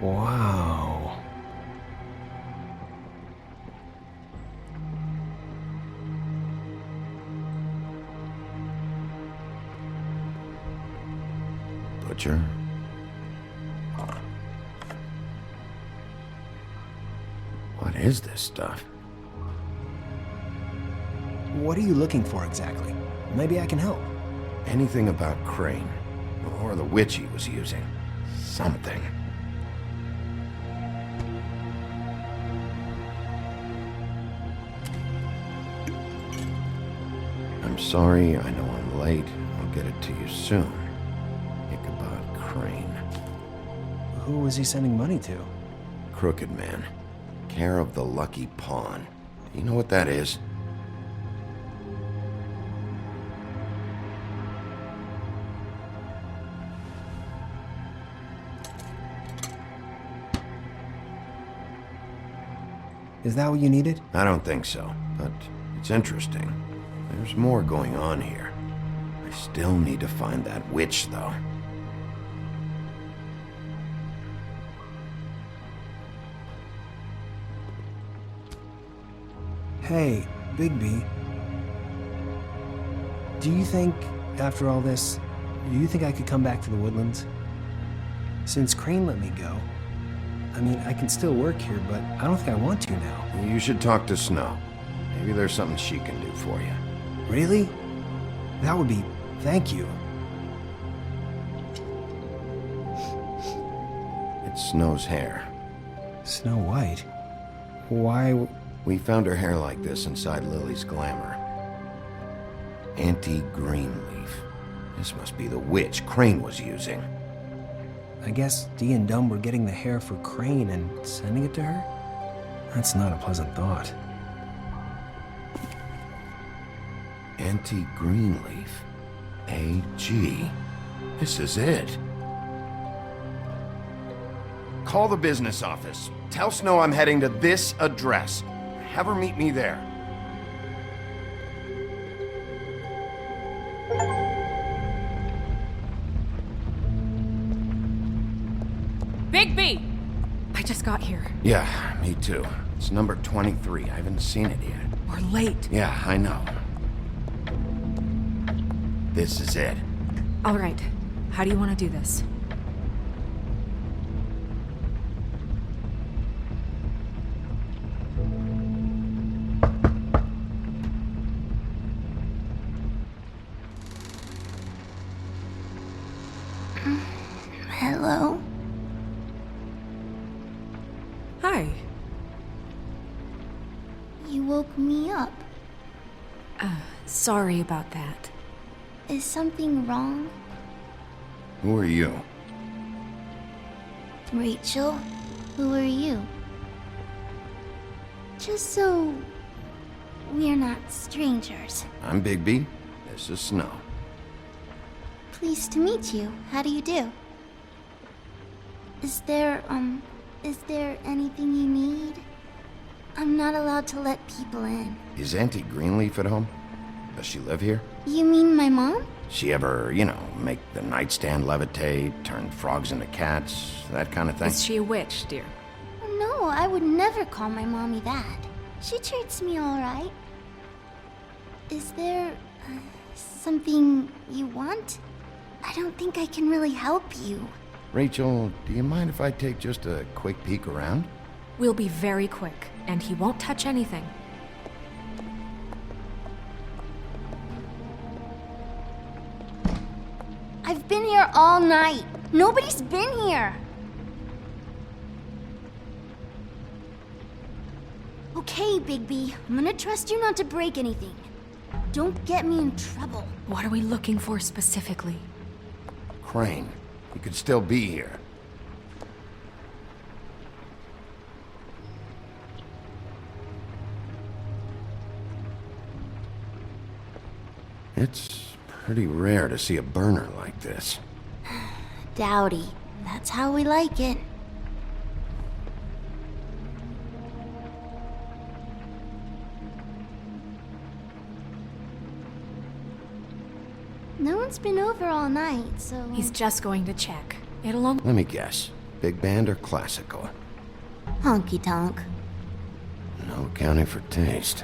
Wow. Butcher? What is this stuff? What are you looking for exactly? Maybe I can help. Anything about Crane, or the witch he was using. Something. I'm sorry, I know I'm late. I'll get it to you soon. Ichabod Crane. Who was he sending money to? Crooked Man. Care of the Lucky Pawn. Do you know what that is? Is that what you needed? I don't think so, but it's interesting. There's more going on here. I still need to find that witch, though. Hey, Bigby. Do you think, after all this, do you think I could come back to the Woodlands? Since Crane let me go, I mean, I can still work here, but I don't think I want to now. You should talk to Snow. Maybe there's something she can do for you. Really? That would be... thank you. It's Snow's hair. Snow White? Why... We found her hair like this inside Lily's glamour. Anti-Greenleaf. This must be the witch Crane was using. I guess Dee and Dumb were getting the hair for Crane and sending it to her? That's not a pleasant thought. Anti-Greenleaf. AG. This is it. Call the business office. Tell Snow I'm heading to this address. Have her meet me there. Bigby! I just got here. Yeah, me too. It's number 23. I haven't seen it yet. We're late. Yeah, I know. This is it. All right. How do you want to do this? Hello? Hi. You woke me up. Sorry about that. Is something wrong? Who are you? Rachel? Who are you? Just so we're not strangers. I'm Bigby. This is Snow. Pleased to meet you. How do you do? Is there anything you need? I'm not allowed to let people in. Is Auntie Greenleaf at home? Does she live here? You mean my mom? She ever, make the nightstand levitate, turn frogs into cats, that kind of thing? Is she a witch, dear? No, I would never call my mommy that. She treats me all right. Is there something you want? I don't think I can really help you. Rachel, do you mind if I take just a quick peek around? We'll be very quick, and he won't touch anything. I've been here all night. Nobody's been here. Okay, Bigby. I'm gonna trust you not to break anything. Don't get me in trouble. What are we looking for specifically? Crane. He could still be here. It's pretty rare to see a burner like this. Dowdy. That's how we like it. No one's been over all night, so... He's just going to check. It'll only... Let me guess. Big band or classical? Honky tonk. No accounting for taste.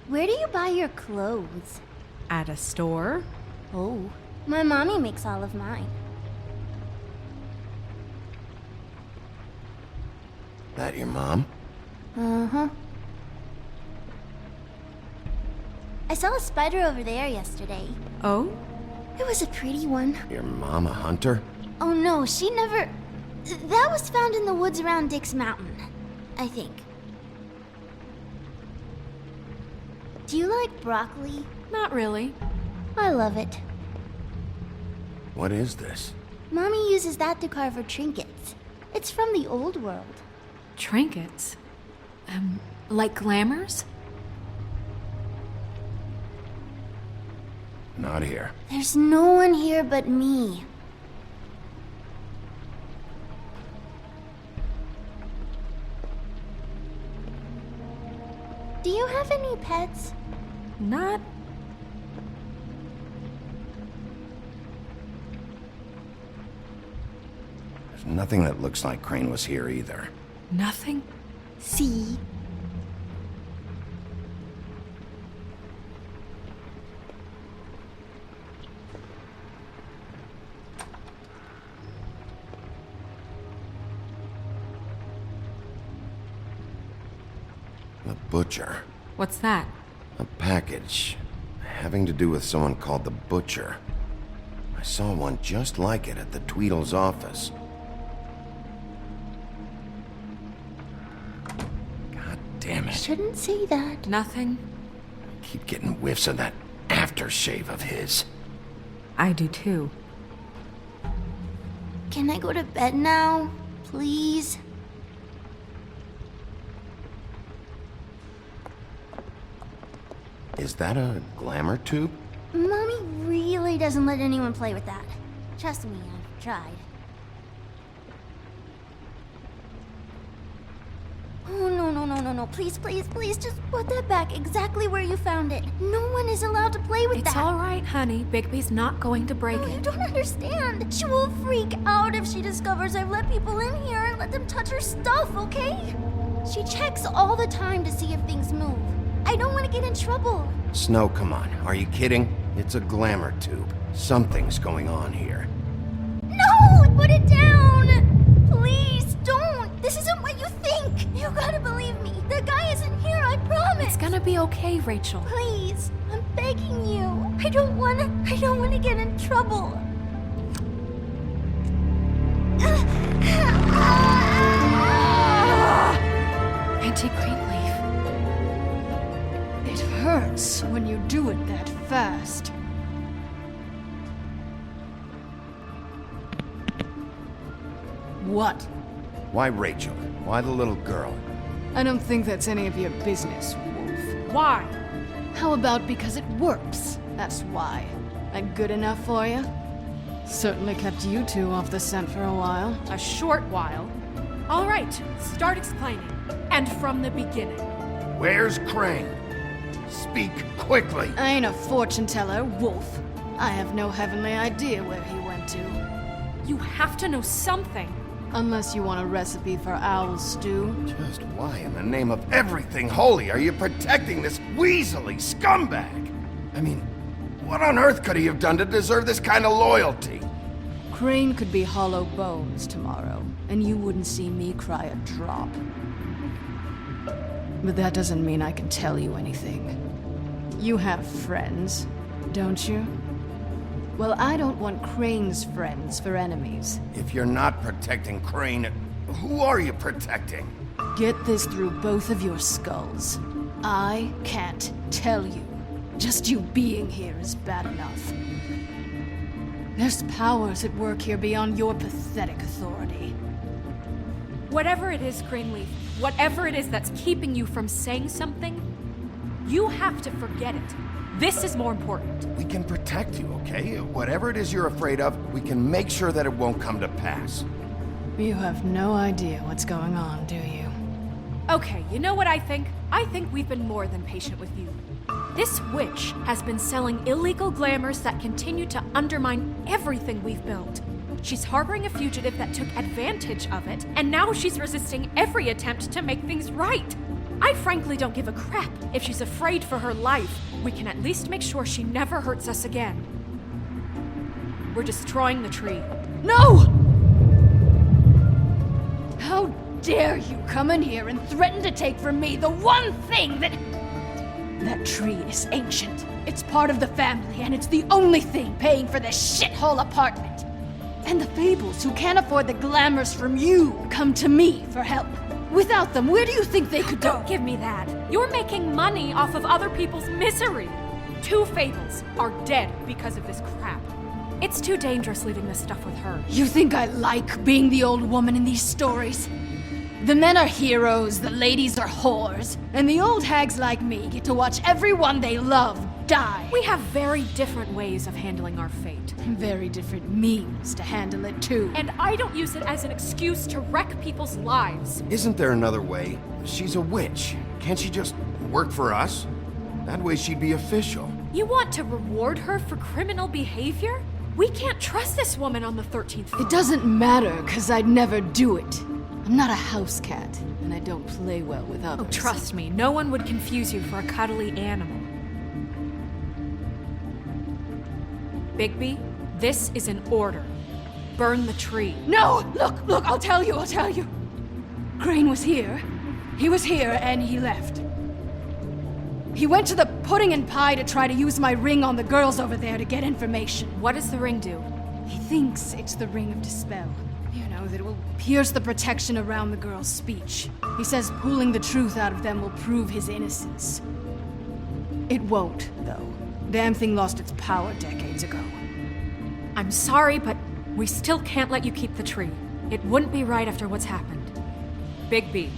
Where do you buy your clothes? At a store? Oh, my mommy makes all of mine. That your mom? Uh-huh. I saw a spider over there yesterday. Oh? It was a pretty one. Your mom a hunter? Oh no, she never... That was found in the woods around Dick's Mountain, I think. Do you like broccoli? Not really. I love it. What is this? Mommy uses that to carve her trinkets. It's from the old world. Trinkets? Like glamours? Not here. There's no one here but me. Do you have any pets? Not... There's nothing that looks like Crane was here either. Nothing? See? The Butcher. What's that? A package having to do with someone called the Butcher. I saw one just like it at the Tweedle's office. God damn it. Shouldn't say that. Nothing? Keep getting whiffs of that aftershave of his. I do too. Can I go to bed now? Please? Is that a glamour tube? Mommy really doesn't let anyone play with that. Trust me, I've tried. Oh, no. Please, just put that back exactly where you found it. No one is allowed to play with that. It's all right, honey. Bigby's not going to break it. You don't understand. She will freak out if she discovers I've let people in here and let them touch her stuff, okay? She checks all the time to see if things move. I don't want to get in trouble. Snow, come on. Are you kidding? It's a glamour tube. Something's going on here. No! Put it down! Please, don't! This isn't what you think! You gotta believe me. The guy isn't here, I promise! It's gonna be okay, Rachel. Please, I'm begging you. I don't wanna get in trouble. Auntie Greenleaf. It hurts when you do it that fast. What? Why Rachel? Why the little girl? I don't think that's any of your business, Wolf. Why? How about because it works? That's why. That good enough for you? Certainly kept you two off the scent for a while. A short while. All right, start explaining. And from the beginning. Where's Crane? Speak quickly. I ain't a fortune teller, Wolf. I have no heavenly idea where he went to. You have to know something. Unless you want a recipe for owl stew. Just why in the name of everything holy are you protecting this weaselly scumbag? I mean, what on earth could he have done to deserve this kind of loyalty? Crane could be hollow bones tomorrow, and you wouldn't see me cry a drop. But that doesn't mean I can tell you anything. You have friends, don't you? Well, I don't want Crane's friends for enemies. If you're not protecting Crane, who are you protecting? Get this through both of your skulls. I can't tell you. Just you being here is bad enough. There's powers at work here beyond your pathetic authority. Whatever it is, Greenleaf, whatever it is that's keeping you from saying something, you have to forget it. This is more important. We can protect you, okay? Whatever it is you're afraid of, we can make sure that it won't come to pass. You have no idea what's going on, do you? Okay, you know what I think? I think we've been more than patient with you. This witch has been selling illegal glamours that continue to undermine everything we've built. She's harboring a fugitive that took advantage of it, and now she's resisting every attempt to make things right. I frankly don't give a crap if she's afraid for her life. We can at least make sure she never hurts us again. We're destroying the tree. No! How dare you come in here and threaten to take from me the one thing that... That tree is ancient. It's part of the family, and it's the only thing paying for this shithole apartment. And the Fables, who can't afford the glamours from you, come to me for help. Without them, where do you think they could go? Don't give me that. You're making money off of other people's misery. 2 Fables are dead because of this crap. It's too dangerous leaving this stuff with her. You think I like being the old woman in these stories? The men are heroes, the ladies are whores, and the old hags like me get to watch everyone they love die. We have very different ways of handling our fate. Very different means to handle it, too. And I don't use it as an excuse to wreck people's lives. Isn't there another way? She's a witch. Can't she just work for us? That way she'd be official. You want to reward her for criminal behavior? We can't trust this woman on the 13th floor. It doesn't matter, because I'd never do it. I'm not a house cat, and I don't play well with others. Oh, trust me, no one would confuse you for a cuddly animal. Bigby, this is an order. Burn the tree. No! Look, I'll tell you. Crane was here. He was here, and he left. He went to the pudding and pie to try to use my ring on the girls over there to get information. What does the ring do? He thinks it's the ring of dispel. You know, that it will pierce the protection around the girls' speech. He says pulling the truth out of them will prove his innocence. It won't, though. Damn thing lost its power decades ago. I'm sorry, but we still can't let you keep the tree. It wouldn't be right after what's happened. Bigby.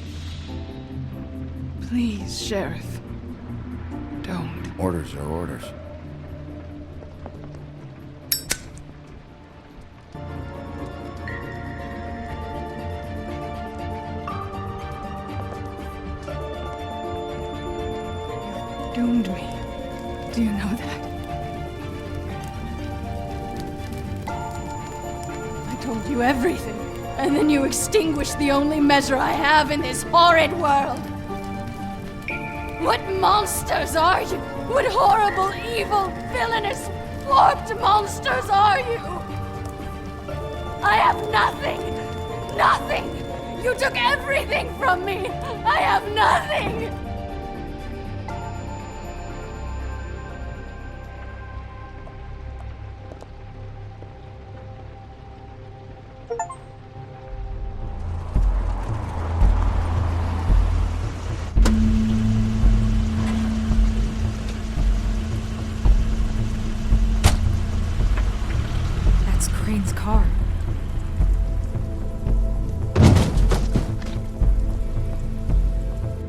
Please, Sheriff. Don't. Orders are orders. Doomed me. Do you know that? I told you everything, and then you extinguished the only measure I have in this horrid world. What monsters are you? What horrible, evil, villainous, warped monsters are you? I have nothing! Nothing! You took everything from me! I have nothing! Crane's car.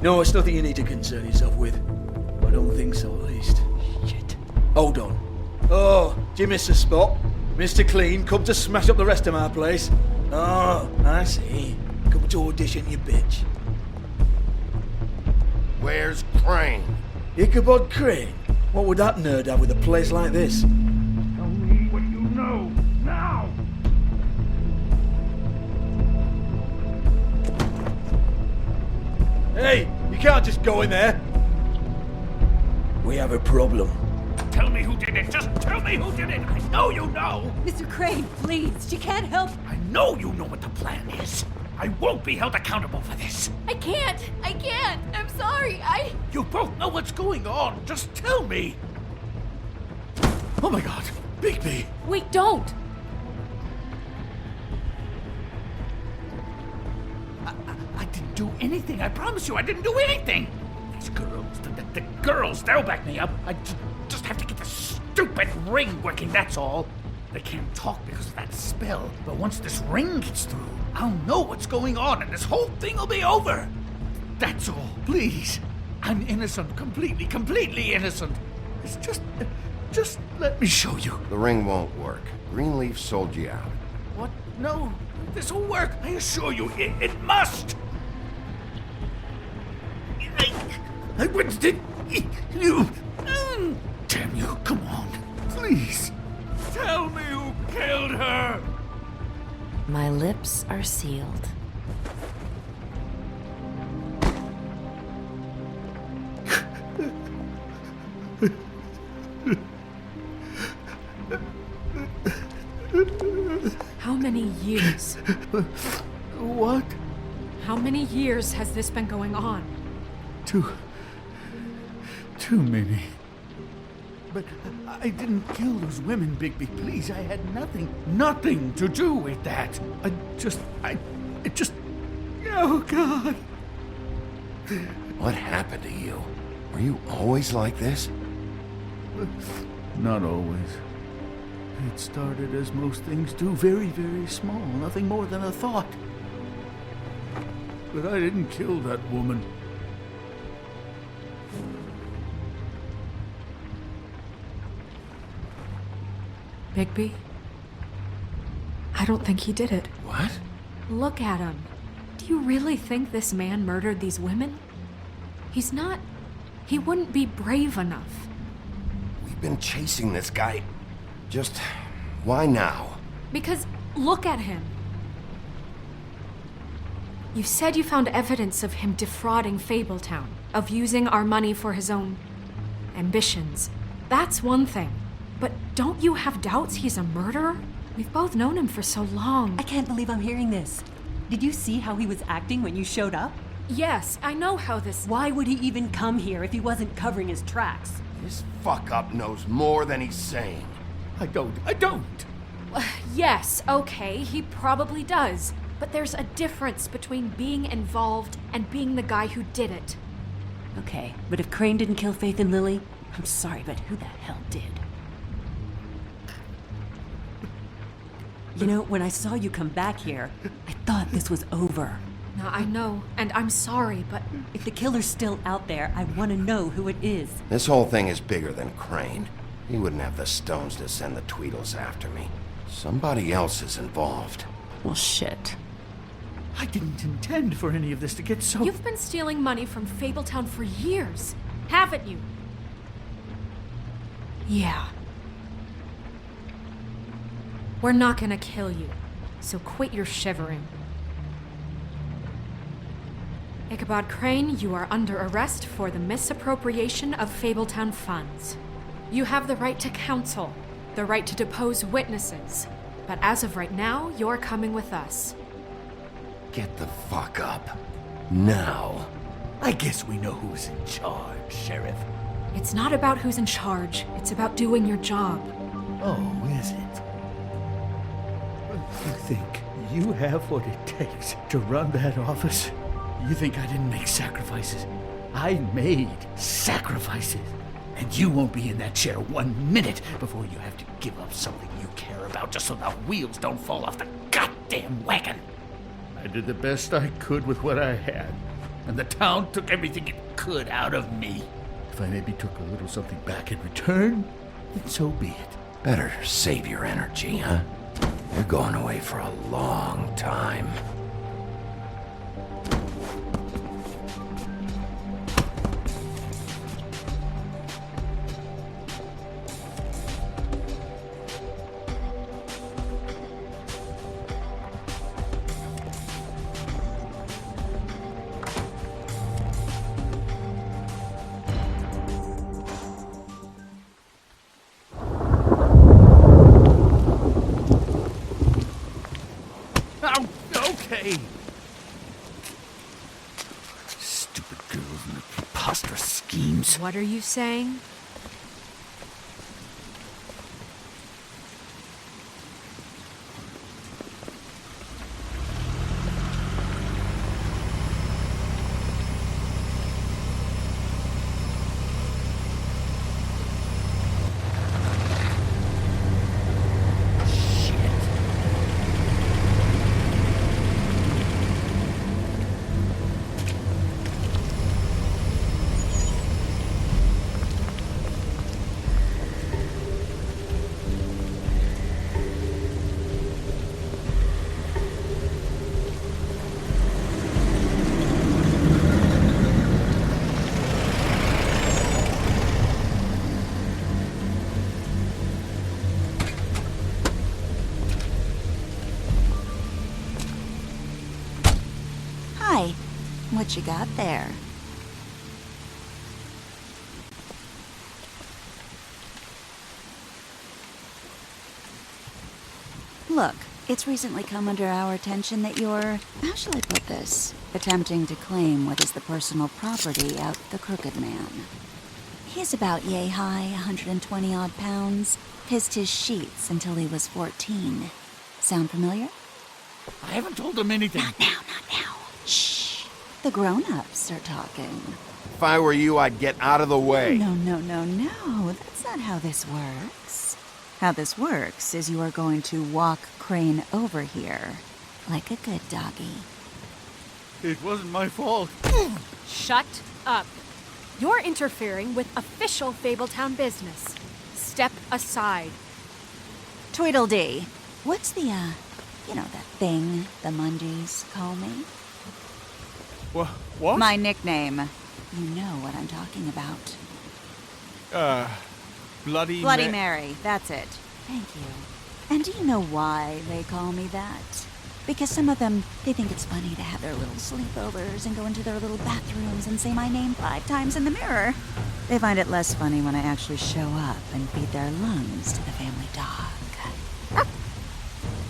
No, it's nothing you need to concern yourself with. I don't think so, at least. Shit. Hold on. Oh, do you miss the spot? Mr. Clean, come to smash up the rest of my place. Oh, I see. Come to audition, you bitch. Where's Crane? Ichabod Crane? What would that nerd have with a place like this? Tell me what you know, now! Hey, you can't just go in there. We have a problem. Tell me who did it! Just tell me who did it! I know you know! Mr. Crane, please, she can't help. I know you know what the plan is. I won't be held accountable for this. I can't! I'm sorry, You both know what's going on. Just tell me. Oh my god, Bigby! Wait, don't! I didn't do anything. I promise you, I didn't do anything. These girls, the girls, they'll back me up. I just have to get the stupid ring working, that's all. They can't talk because of that spell, but once this ring gets through, I'll know what's going on and this whole thing will be over. That's all, please. I'm innocent, completely innocent. It's just let me show you. The ring won't work. Greenleaf sold you out. What? No, this will work. I assure you, it must. I witnessed it. You. Damn you, come on. Please. Tell me who killed her. My lips are sealed. How many years? What? How many years has this been going on? Too many. But I didn't kill those women, Bigby. Please, I had nothing to do with that. I just... Oh, God. What happened to you? Were you always like this? Not always. It started as most things do, very, very small, nothing more than a thought. But I didn't kill that woman. Bigby? I don't think he did it. What? Look at him. Do you really think this man murdered these women? He's not... He wouldn't be brave enough. We've been chasing this guy. Just... why now? Because look at him. You said you found evidence of him defrauding Fabletown, of using our money for his own ambitions. That's one thing. But don't you have doubts he's a murderer? We've both known him for so long. I can't believe I'm hearing this. Did you see how he was acting when you showed up? Yes, I know how this... Why would he even come here if he wasn't covering his tracks? This fuck-up knows more than he's saying. I don't! Yes, okay, he probably does. But there's a difference between being involved and being the guy who did it. Okay, but if Crane didn't kill Faith and Lily, I'm sorry, but who the hell did? You know, when I saw you come back here, I thought this was over. Now, I know, and I'm sorry, but... If the killer's still out there, I want to know who it is. This whole thing is bigger than Crane. He wouldn't have the stones to send the Tweedles after me. Somebody else is involved. Well, shit. I didn't intend for any of this to get so... You've been stealing money from Fabletown for years, haven't you? Yeah. We're not gonna kill you, so quit your shivering. Ichabod Crane, you are under arrest for the misappropriation of Fabletown funds. You have the right to counsel, the right to depose witnesses, but as of right now, you're coming with us. Get the fuck up. Now. I guess we know who's in charge, Sheriff. It's not about who's in charge, it's about doing your job. Oh, is it? You think you have what it takes to run that office? You think I didn't make sacrifices? I made sacrifices. And you won't be in that chair 1 minute before you have to give up something you care about just so the wheels don't fall off the goddamn wagon. I did the best I could with what I had, and the town took everything it could out of me. If I maybe took a little something back in return, then so be it. Better save your energy, huh? You're going away for a long time. Stupid girls and their preposterous schemes. What are you saying? Hi. What you got there? Look, it's recently come under our attention that you're, how shall I put this, attempting to claim what is the personal property of the Crooked Man. He's about yay high, 120 odd pounds, pissed his sheets until he was 14. Sound familiar? I haven't told him anything. Not now, not now. Shh. The grown-ups are talking. If I were you, I'd get out of the way. No. That's not how this works. How this works is you are going to walk Crane over here, like a good doggy. It wasn't my fault. Shut up. You're interfering with official Fabletown business. Step aside. Tweedledee. What's the, that thing the Mundies call me? What? My nickname. You know what I'm talking about. Bloody Mary, that's it. Thank you. And do you know why they call me that? Because some of them, they think it's funny to have their little sleepovers and go into their little bathrooms and say my name 5 times in the mirror. They find it less funny when I actually show up and feed their lungs to the family dog.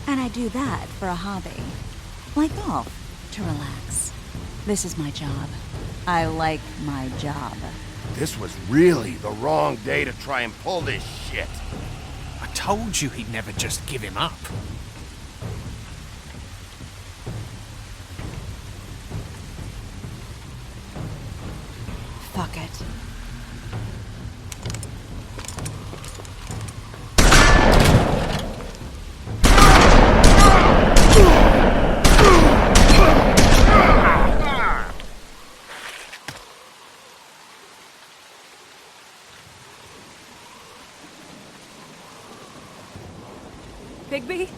And I do that for a hobby. Like golf, to relax. This is my job. I like my job. This was really the wrong day to try and pull this shit. I told you he'd never just give him up. Fuck it. Bigby?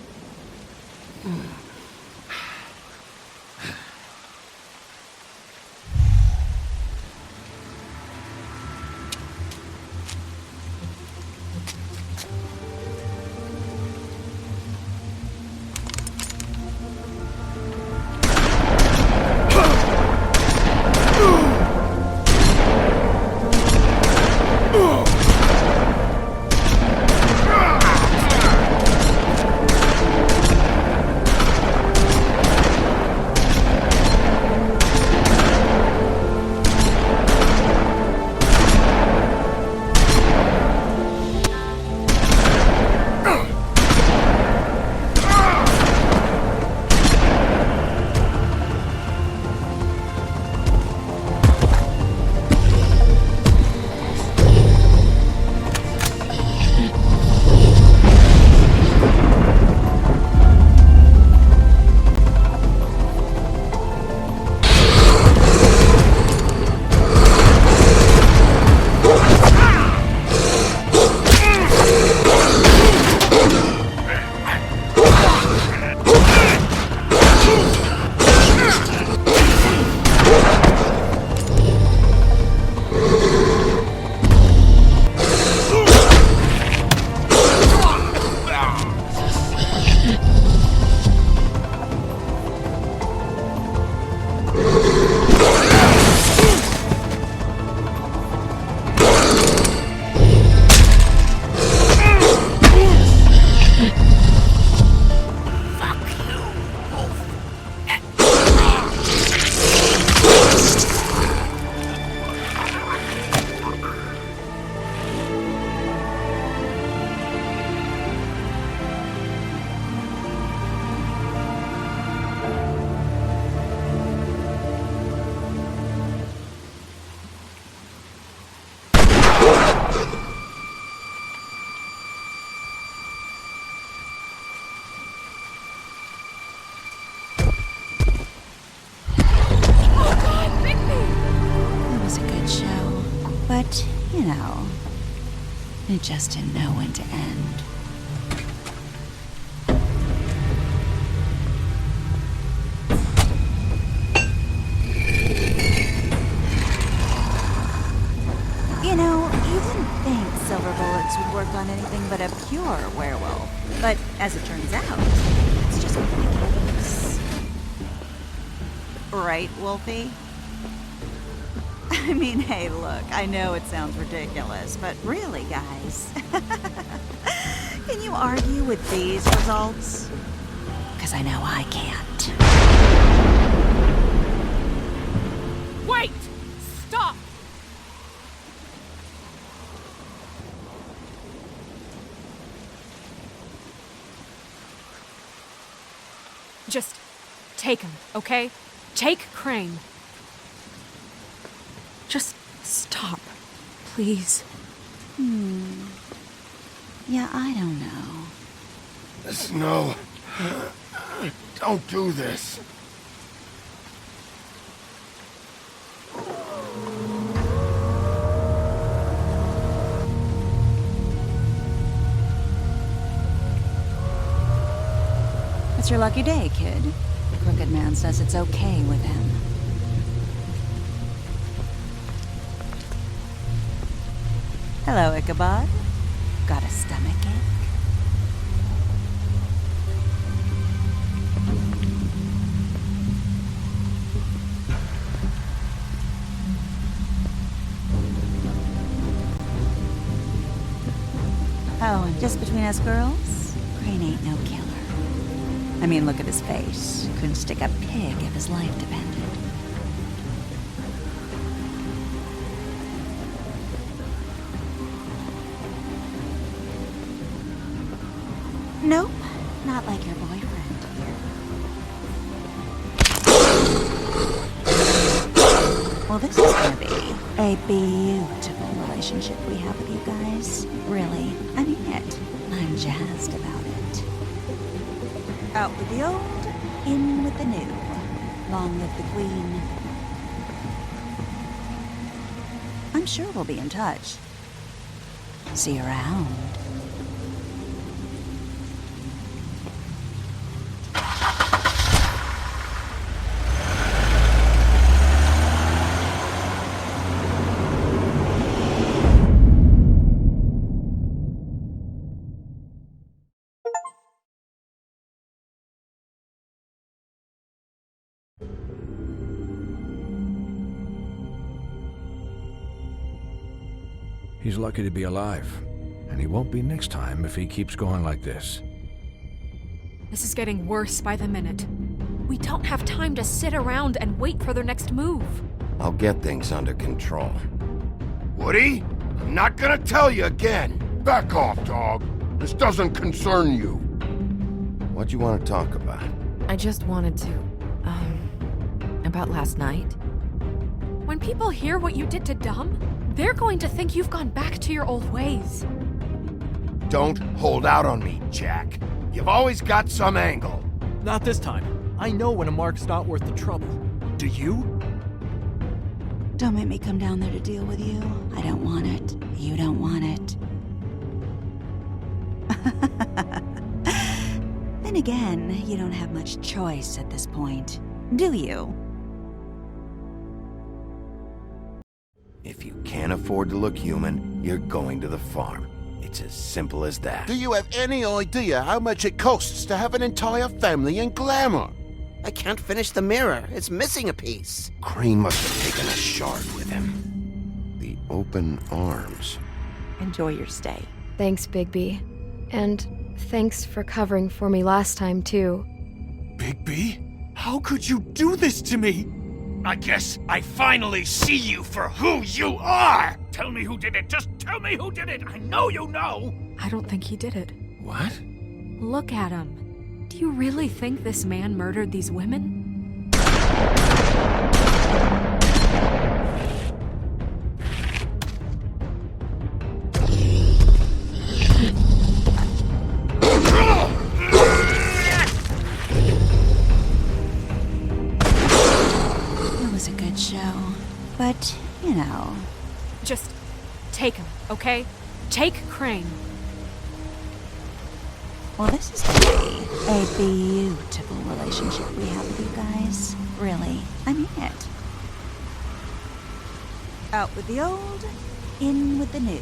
But, it just didn't know when to end. You wouldn't think silver bullets would work on anything but a pure werewolf. But as it turns out, that's just not the case. Right, Wolfie? I mean, hey, look, I know it sounds ridiculous, but really, guys, can you argue with these results? Because I know I can't. Wait! Stop! Just take him, okay? Take Crane. Stop. Please. Yeah, I don't know. Snow. Don't do this. It's your lucky day, kid. The Crooked Man says it's okay with him. Hello, Ichabod. Got a stomachache? Oh, and just between us girls, Crane ain't no killer. I mean, look at his face. Couldn't stick a pig if his life depended. Nope, not like your boyfriend here. Well, this is gonna be a beautiful relationship we have with you guys. Really, I mean it. I'm jazzed about it. Out with the old, in with the new. Long live the Queen. I'm sure we'll be in touch. See you around. He's lucky to be alive, and he won't be next time if he keeps going like this. This is getting worse by the minute. We don't have time to sit around and wait for their next move. I'll get things under control. Woody, I'm not gonna tell you again. Back off, dog. This doesn't concern you. What do you want to talk about? I just wanted to, about last night. When people hear what you did to Dom, they're going to think you've gone back to your old ways. Don't hold out on me, Jack. You've always got some angle. Not this time. I know when a mark's not worth the trouble. Do you? Don't make me come down there to deal with you. I don't want it. You don't want it. Then again, you don't have much choice at this point, do you? If you can't afford to look human, you're going to the farm. It's as simple as that. Do you have any idea how much it costs to have an entire family in glamour? I can't finish the mirror. It's missing a piece. Crane must have taken a shard with him. The open arms. Enjoy your stay. Thanks, Bigby. And thanks for covering for me last time, too. Bigby? How could you do this to me? I guess I finally see you for who you are! Tell me who did it! Just tell me who did it! I know you know! I don't think he did it. What? Look at him. Do you really think this man murdered these women? Show, but, you know. Just take him, okay? Take Crane. Well, this is gonna be a beautiful relationship we have with you guys. Really, I mean it. Out with the old, in with the new.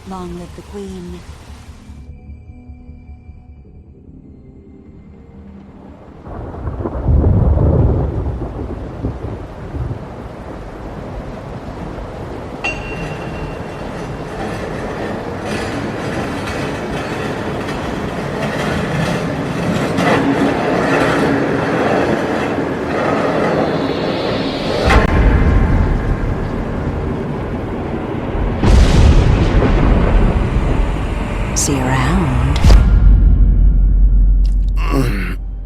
Long live the Queen. See you around.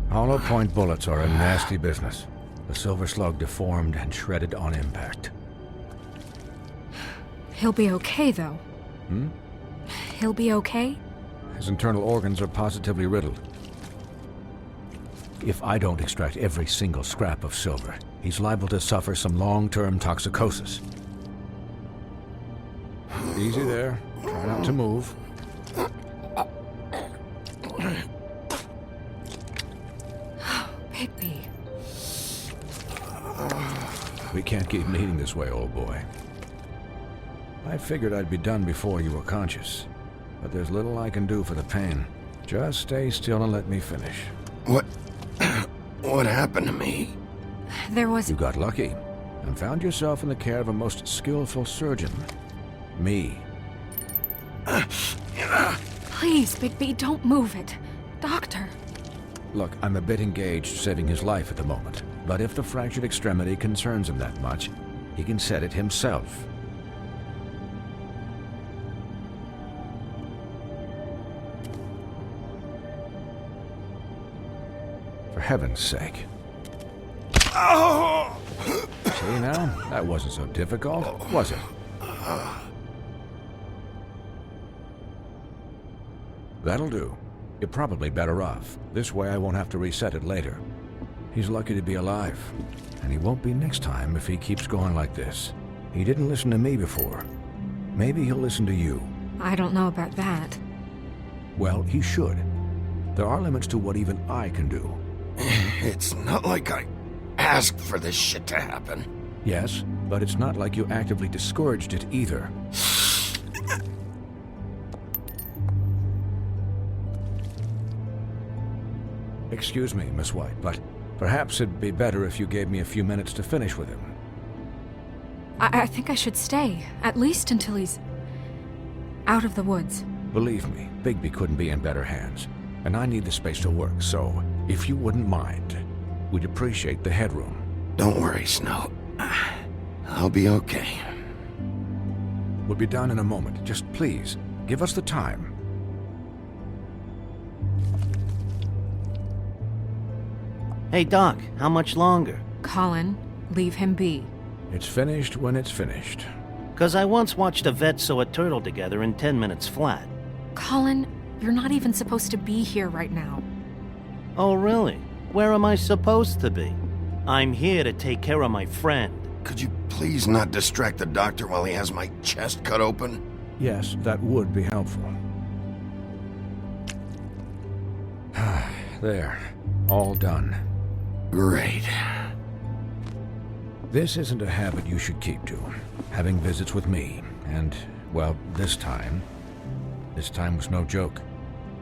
Hollow point bullets are a nasty business. The silver slug deformed and shredded on impact. He'll be okay, though. Hmm? He'll be okay? His internal organs are positively riddled. If I don't extract every single scrap of silver, he's liable to suffer some long-term toxicosis. Easy there. Try not to move. Bigby. We can't keep meeting this way, old boy. I figured I'd be done before you were conscious, but there's little I can do for the pain. Just stay still and let me finish. What happened to me? There was... You got lucky and found yourself in the care of a most skillful surgeon. Me. Please, Bigby, don't move it. Doctor. Look, I'm a bit engaged saving his life at the moment, but if the fractured extremity concerns him that much, he can set it himself. For heaven's sake. Oh! See now? That wasn't so difficult, was it? That'll do. You're probably better off. This way I won't have to reset it later. He's lucky to be alive. And he won't be next time if he keeps going like this. He didn't listen to me before. Maybe he'll listen to you. I don't know about that. Well, he should. There are limits to what even I can do. It's not like I asked for this shit to happen. Yes, but it's not like you actively discouraged it either. Excuse me, Miss White, but perhaps it'd be better if you gave me a few minutes to finish with him. I think I should stay, at least until he's out of the woods. Believe me, Bigby couldn't be in better hands, and I need the space to work, so if you wouldn't mind, we'd appreciate the headroom. Don't worry, Snow. I'll be okay. We'll be done in a moment. Just please, give us the time. Hey, Doc, how much longer? Colin, leave him be. It's finished when it's finished. 'Cause I once watched a vet sew a turtle together in 10 minutes flat. Colin, you're not even supposed to be here right now. Oh, really? Where am I supposed to be? I'm here to take care of my friend. Could you please not distract the doctor while he has my chest cut open? Yes, that would be helpful. There. All done. Great. This isn't a habit you should keep to. Having visits with me. And, well, this time was no joke.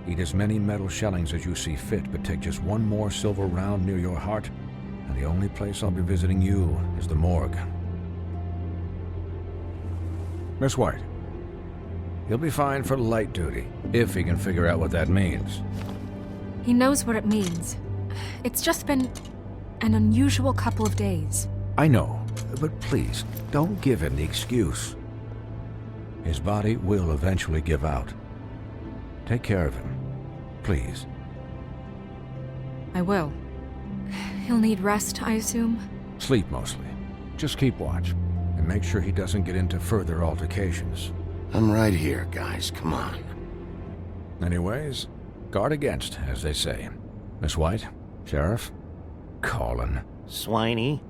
Eat as many metal shellings as you see fit, but take just one more silver round near your heart, and the only place I'll be visiting you is the morgue. Miss White. He'll be fine for light duty, if he can figure out what that means. He knows what it means. It's just been an unusual couple of days. I know, but please, don't give him the excuse. His body will eventually give out. Take care of him, please. I will. He'll need rest, I assume? Sleep mostly. Just keep watch, and make sure he doesn't get into further altercations. I'm right here, guys. Come on. Anyways, guard against, as they say. Miss White, Sheriff, Colin. Swiney.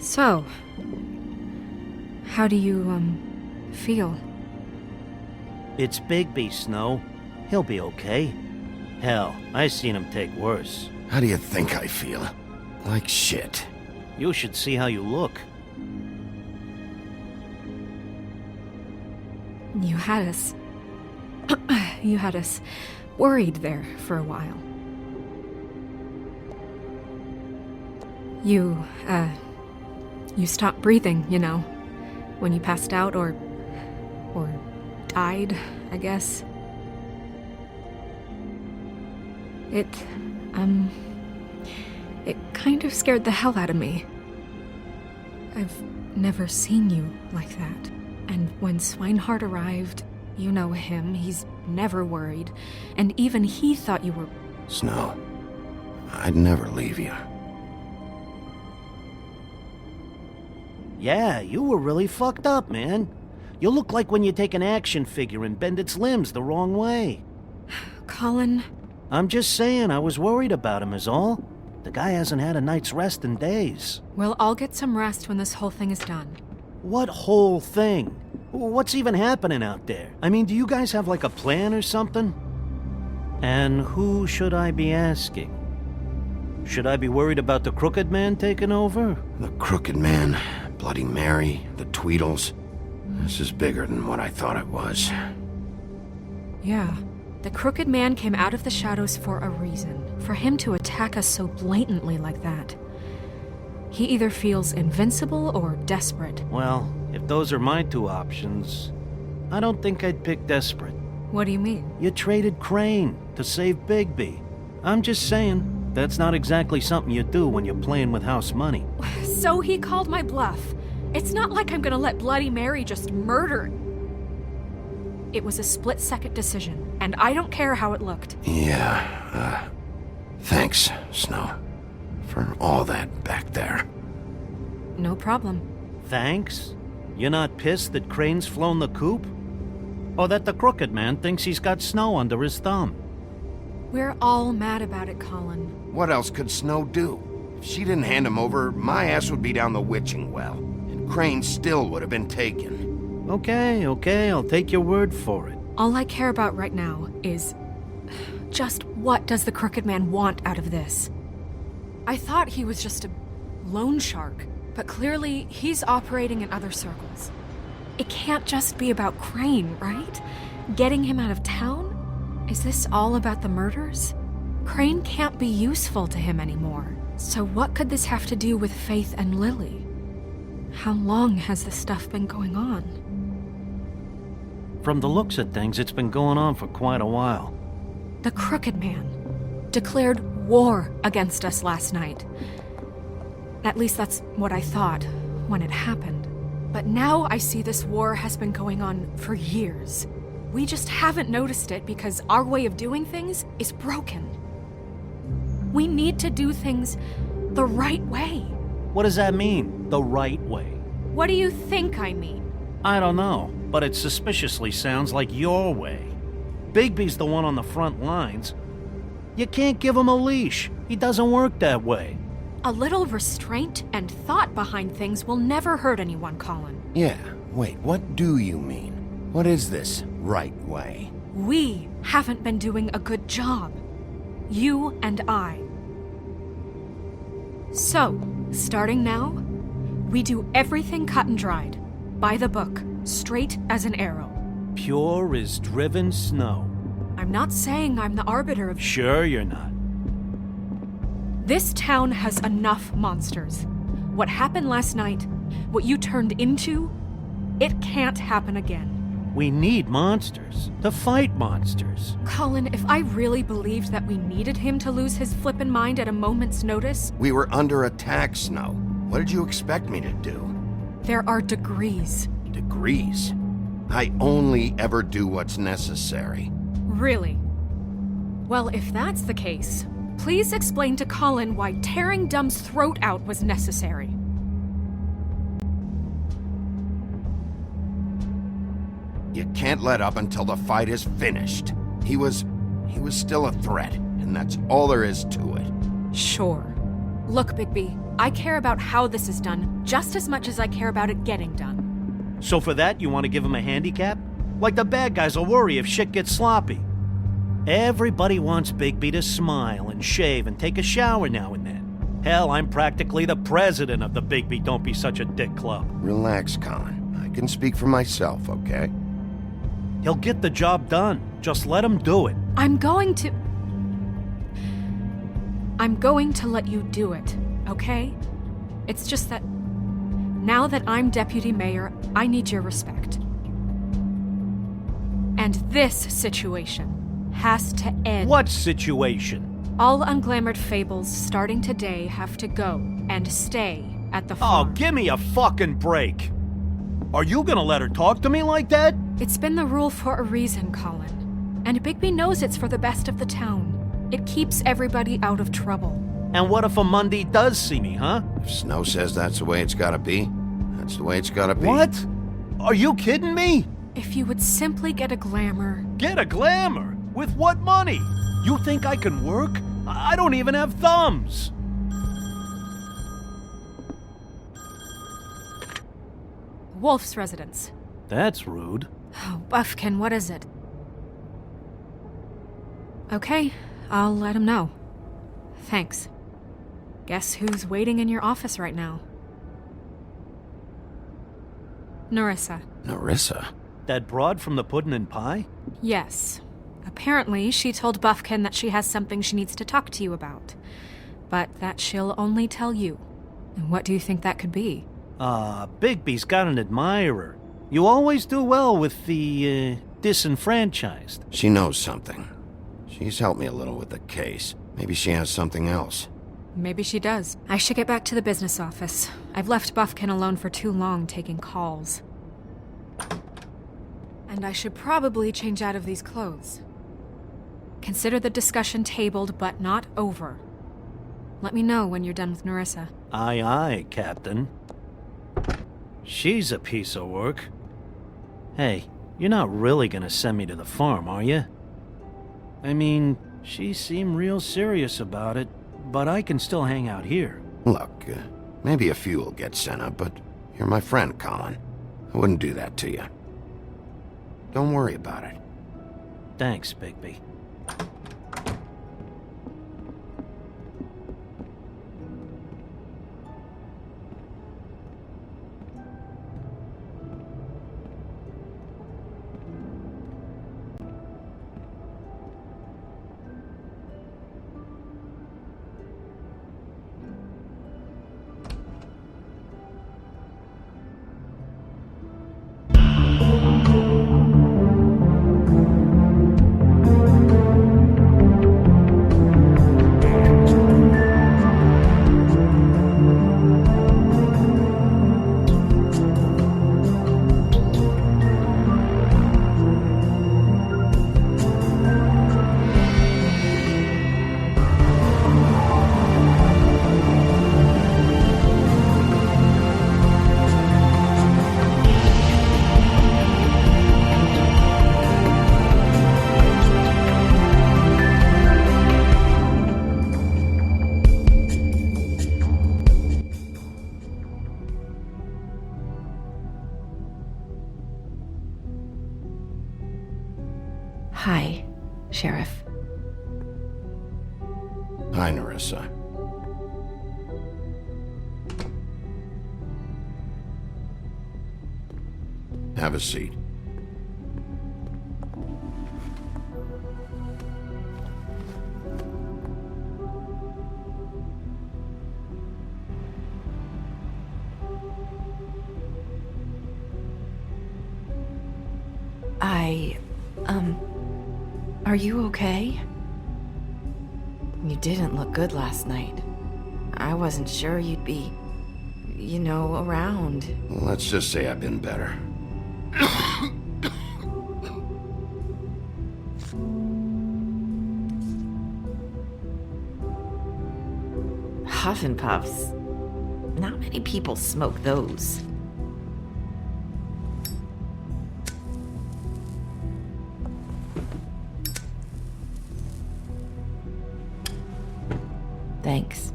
So, how do you, feel? It's Bigby, Snow. He'll be okay. Hell, I seen him take worse. How do you think I feel? Like shit. You should see how you look. You had us... you had us worried there for a while. You stopped breathing, you know, when you passed out or died, I guess. It kind of scared the hell out of me. I've never seen you like that. And when Swinehart arrived, you know him, he's never worried. And even he thought you were... Snow, I'd never leave you. Yeah, you were really fucked up, man. You look like when you take an action figure and bend its limbs the wrong way. Colin... I'm just saying, I was worried about him is all. The guy hasn't had a night's rest in days. We'll all get some rest when this whole thing is done. What whole thing? What's even happening out there? I mean, do you guys have like a plan or something? And who should I be asking? Should I be worried about the Crooked Man taking over? The Crooked Man, Bloody Mary, the Tweedles. This is bigger than what I thought it was. Yeah. The Crooked Man came out of the shadows for a reason. For him to attack us so blatantly like that. He either feels invincible or desperate. Well, if those are my two options, I don't think I'd pick desperate. What do you mean? You traded Crane to save Bigby. I'm just saying, that's not exactly something you do when you're playing with house money. So he called my bluff. It's not like I'm gonna let Bloody Mary just murder... It was a split-second decision, and I don't care how it looked. Yeah, thanks, Snow, for all that back there. No problem. Thanks? You're not pissed that Crane's flown the coop? Or that the Crooked Man thinks he's got Snow under his thumb? We're all mad about it, Colin. What else could Snow do? If she didn't hand him over, my ass would be down the witching well, and Crane still would have been taken. Okay, I'll take your word for it. All I care about right now is... just what does the Crooked Man want out of this? I thought he was just a loan shark, but clearly he's operating in other circles. It can't just be about Crane, right? Getting him out of town? Is this all about the murders? Crane can't be useful to him anymore. So what could this have to do with Faith and Lily? How long has this stuff been going on? From the looks of things, it's been going on for quite a while. The Crooked Man declared war against us last night. At least that's what I thought when it happened. But now I see this war has been going on for years. We just haven't noticed it because our way of doing things is broken. We need to do things the right way. What does that mean, the right way? What do you think I mean? I don't know, but it suspiciously sounds like your way. Bigby's the one on the front lines. You can't give him a leash. He doesn't work that way. A little restraint and thought behind things will never hurt anyone, Colin. Yeah, wait, what do you mean? What is this right way? We haven't been doing a good job. You and I. So, starting now, we do everything cut and dried. By the book, straight as an arrow. Pure as driven snow. I'm not saying I'm the arbiter of... Sure you're not. This town has enough monsters. What happened last night, what you turned into, it can't happen again. We need monsters to fight monsters. Colin, if I really believed that we needed him to lose his flippin' mind at a moment's notice... We were under attack, Snow. What did you expect me to do? There are degrees. Degrees? I only ever do what's necessary. Really? Well, if that's the case, please explain to Colin why tearing Dumb's throat out was necessary. You can't let up until the fight is finished. He was still a threat, and that's all there is to it. Sure. Look, Bigby, I care about how this is done just as much as I care about it getting done. So for that, you want to give him a handicap? Like the bad guys will worry if shit gets sloppy. Everybody wants Bigby to smile and shave and take a shower now and then. Hell, I'm practically the president of the Bigby Don't Be Such a Dick Club. Relax, Colin. I can speak for myself, okay? He'll get the job done. Just let him do it. I'm going to let you do it, okay? It's just that now that I'm deputy mayor, I need your respect. And this situation has to end. What situation? All unglamored fables starting today have to go and stay at the farm. Oh, give me a fucking break. Are you gonna let her talk to me like that? It's been the rule for a reason, Colin. And Bigby knows it's for the best of the town. It keeps everybody out of trouble. And what if a Mundy does see me, huh? If Snow says that's the way it's gotta be, that's the way it's gotta be. What? Are you kidding me? If you would simply get a glamour. Get a glamour? With what money? You think I can work? I don't even have thumbs. Wolf's residence. That's rude. Oh, Buffkin, what is it? Okay, I'll let him know. Thanks. Guess who's waiting in your office right now? Nerissa. Nerissa? That broad from the Puddin' and Pie? Yes. Apparently, she told Buffkin that she has something she needs to talk to you about. But that she'll only tell you. And what do you think that could be? Bigby's got an admirer. You always do well with the, disenfranchised. She knows something. She's helped me a little with the case. Maybe she has something else. Maybe she does. I should get back to the business office. I've left Buffkin alone for too long taking calls. And I should probably change out of these clothes. Consider the discussion tabled, but not over. Let me know when you're done with Nerissa. Aye, aye, Captain. She's a piece of work. Hey, you're not really gonna send me to the farm, are you? I mean, she seemed real serious about it, but I can still hang out here. Look, maybe a few will get sent up, but you're my friend, Colin. I wouldn't do that to you. Don't worry about it. Thanks, Bigby. Hi, Sheriff. Hi, Nerissa. Have a seat. Are you okay? You didn't look good last night. I wasn't sure you'd be, around. Let's just say I've been better. Huff and Puffs. Not many people smoke those. Thanks.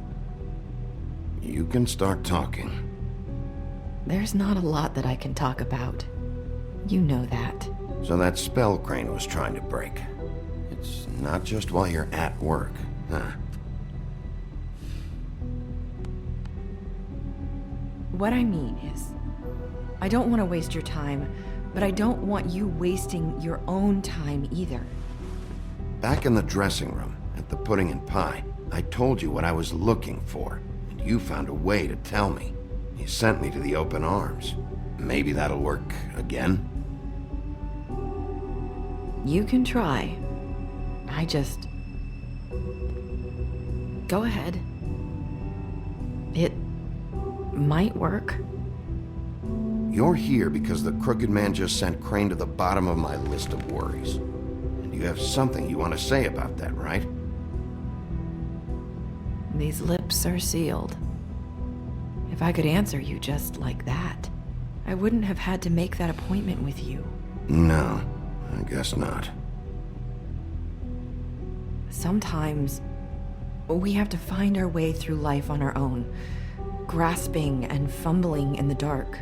You can start talking. There's not a lot that I can talk about. You know that. So that spell Crane was trying to break. It's not just while you're at work, huh? What I mean is, I don't want to waste your time, but I don't want you wasting your own time either. Back in the dressing room, at the Pudding and Pie, I told you what I was looking for, and you found a way to tell me. You sent me to the open arms. Maybe that'll work again? You can try. Go ahead. It might work. You're here because the Crooked Man just sent Crane to the bottom of my list of worries. And you have something you want to say about that, right? These lips are sealed. If I could answer you just like that, I wouldn't have had to make that appointment with you. No, I guess not. Sometimes we have to find our way through life on our own, grasping and fumbling in the dark.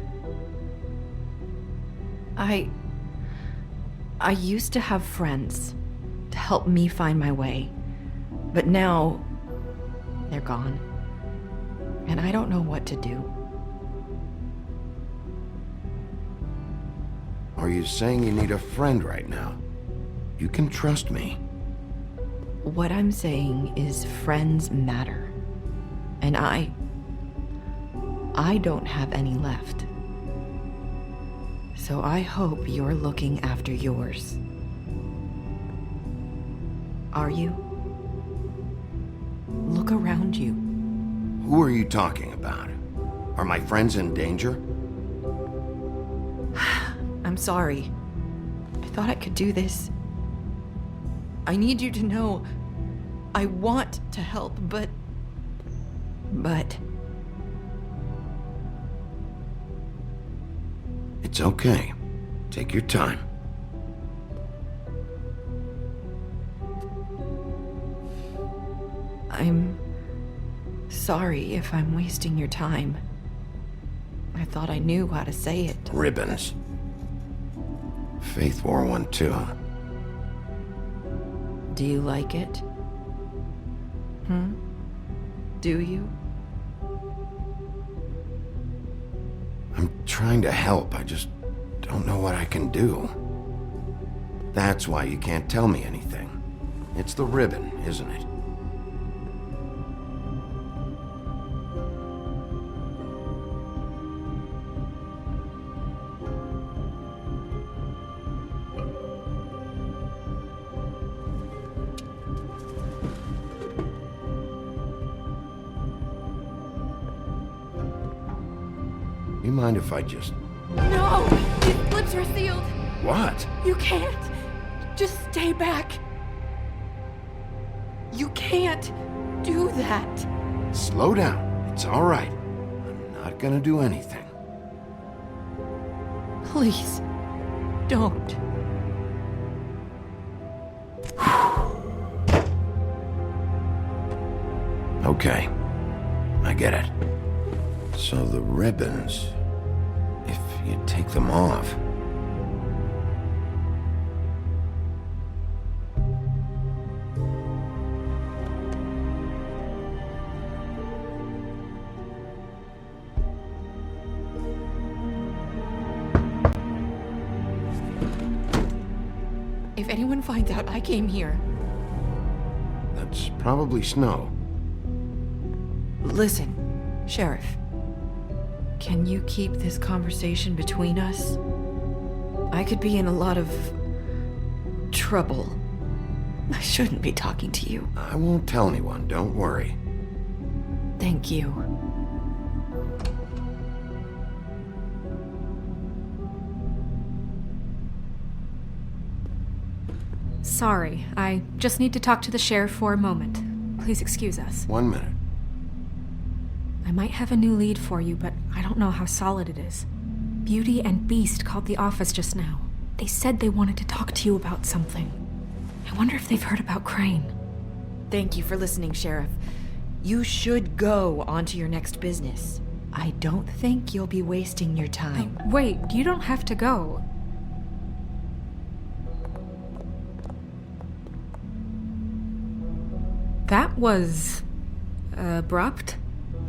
I used to have friends to help me find my way, but now they're gone, and I don't know what to do. Are you saying you need a friend right now? You can trust me. What I'm saying is friends matter, and I don't have any left. So I hope you're looking after yours. Are you? Look around you. Who are you talking about? Are my friends in danger? I'm sorry. I thought I could do this. I need you to know I want to help, but... It's okay. Take your time. I'm sorry if I'm wasting your time. I thought I knew how to say it. Ribbons. Faith wore one too. Do you like it? Do you? I'm trying to help, I just don't know what I can do. That's why you can't tell me anything. It's the ribbon, isn't it? You mind if I just... No! These lips are sealed! What? You can't! Just stay back! You can't do that! Slow down. It's all right. I'm not gonna do anything. Please, don't. Okay. I get it. So the ribbons, if you take them off... If anyone finds out I came here... That's probably snow. Listen, Sheriff. Can you keep this conversation between us? I could be in a lot of... trouble. I shouldn't be talking to you. I won't tell anyone, don't worry. Thank you. Sorry, I just need to talk to the sheriff for a moment. Please excuse us. 1 minute. I might have a new lead for you, but I don't know how solid it is. Beauty and Beast called the office just now. They said they wanted to talk to you about something. I wonder if they've heard about Crane. Thank you for listening, Sheriff. You should go on to your next business. I don't think you'll be wasting your time. Wait, you don't have to go. That was... abrupt?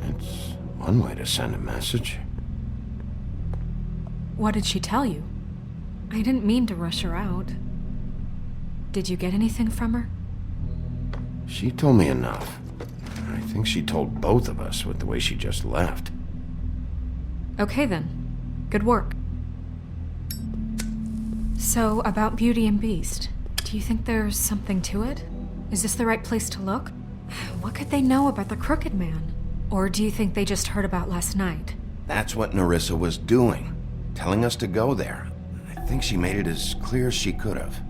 It's one way to send a message. What did she tell you? I didn't mean to rush her out. Did you get anything from her? She told me enough. I think she told both of us with the way she just left. Okay then. Good work. So, about Beauty and Beast, do you think there's something to it? Is this the right place to look? What could they know about the Crooked Man? Or do you think they just heard about last night? That's what Nerissa was doing. telling us to go there. I think she made it as clear as she could have.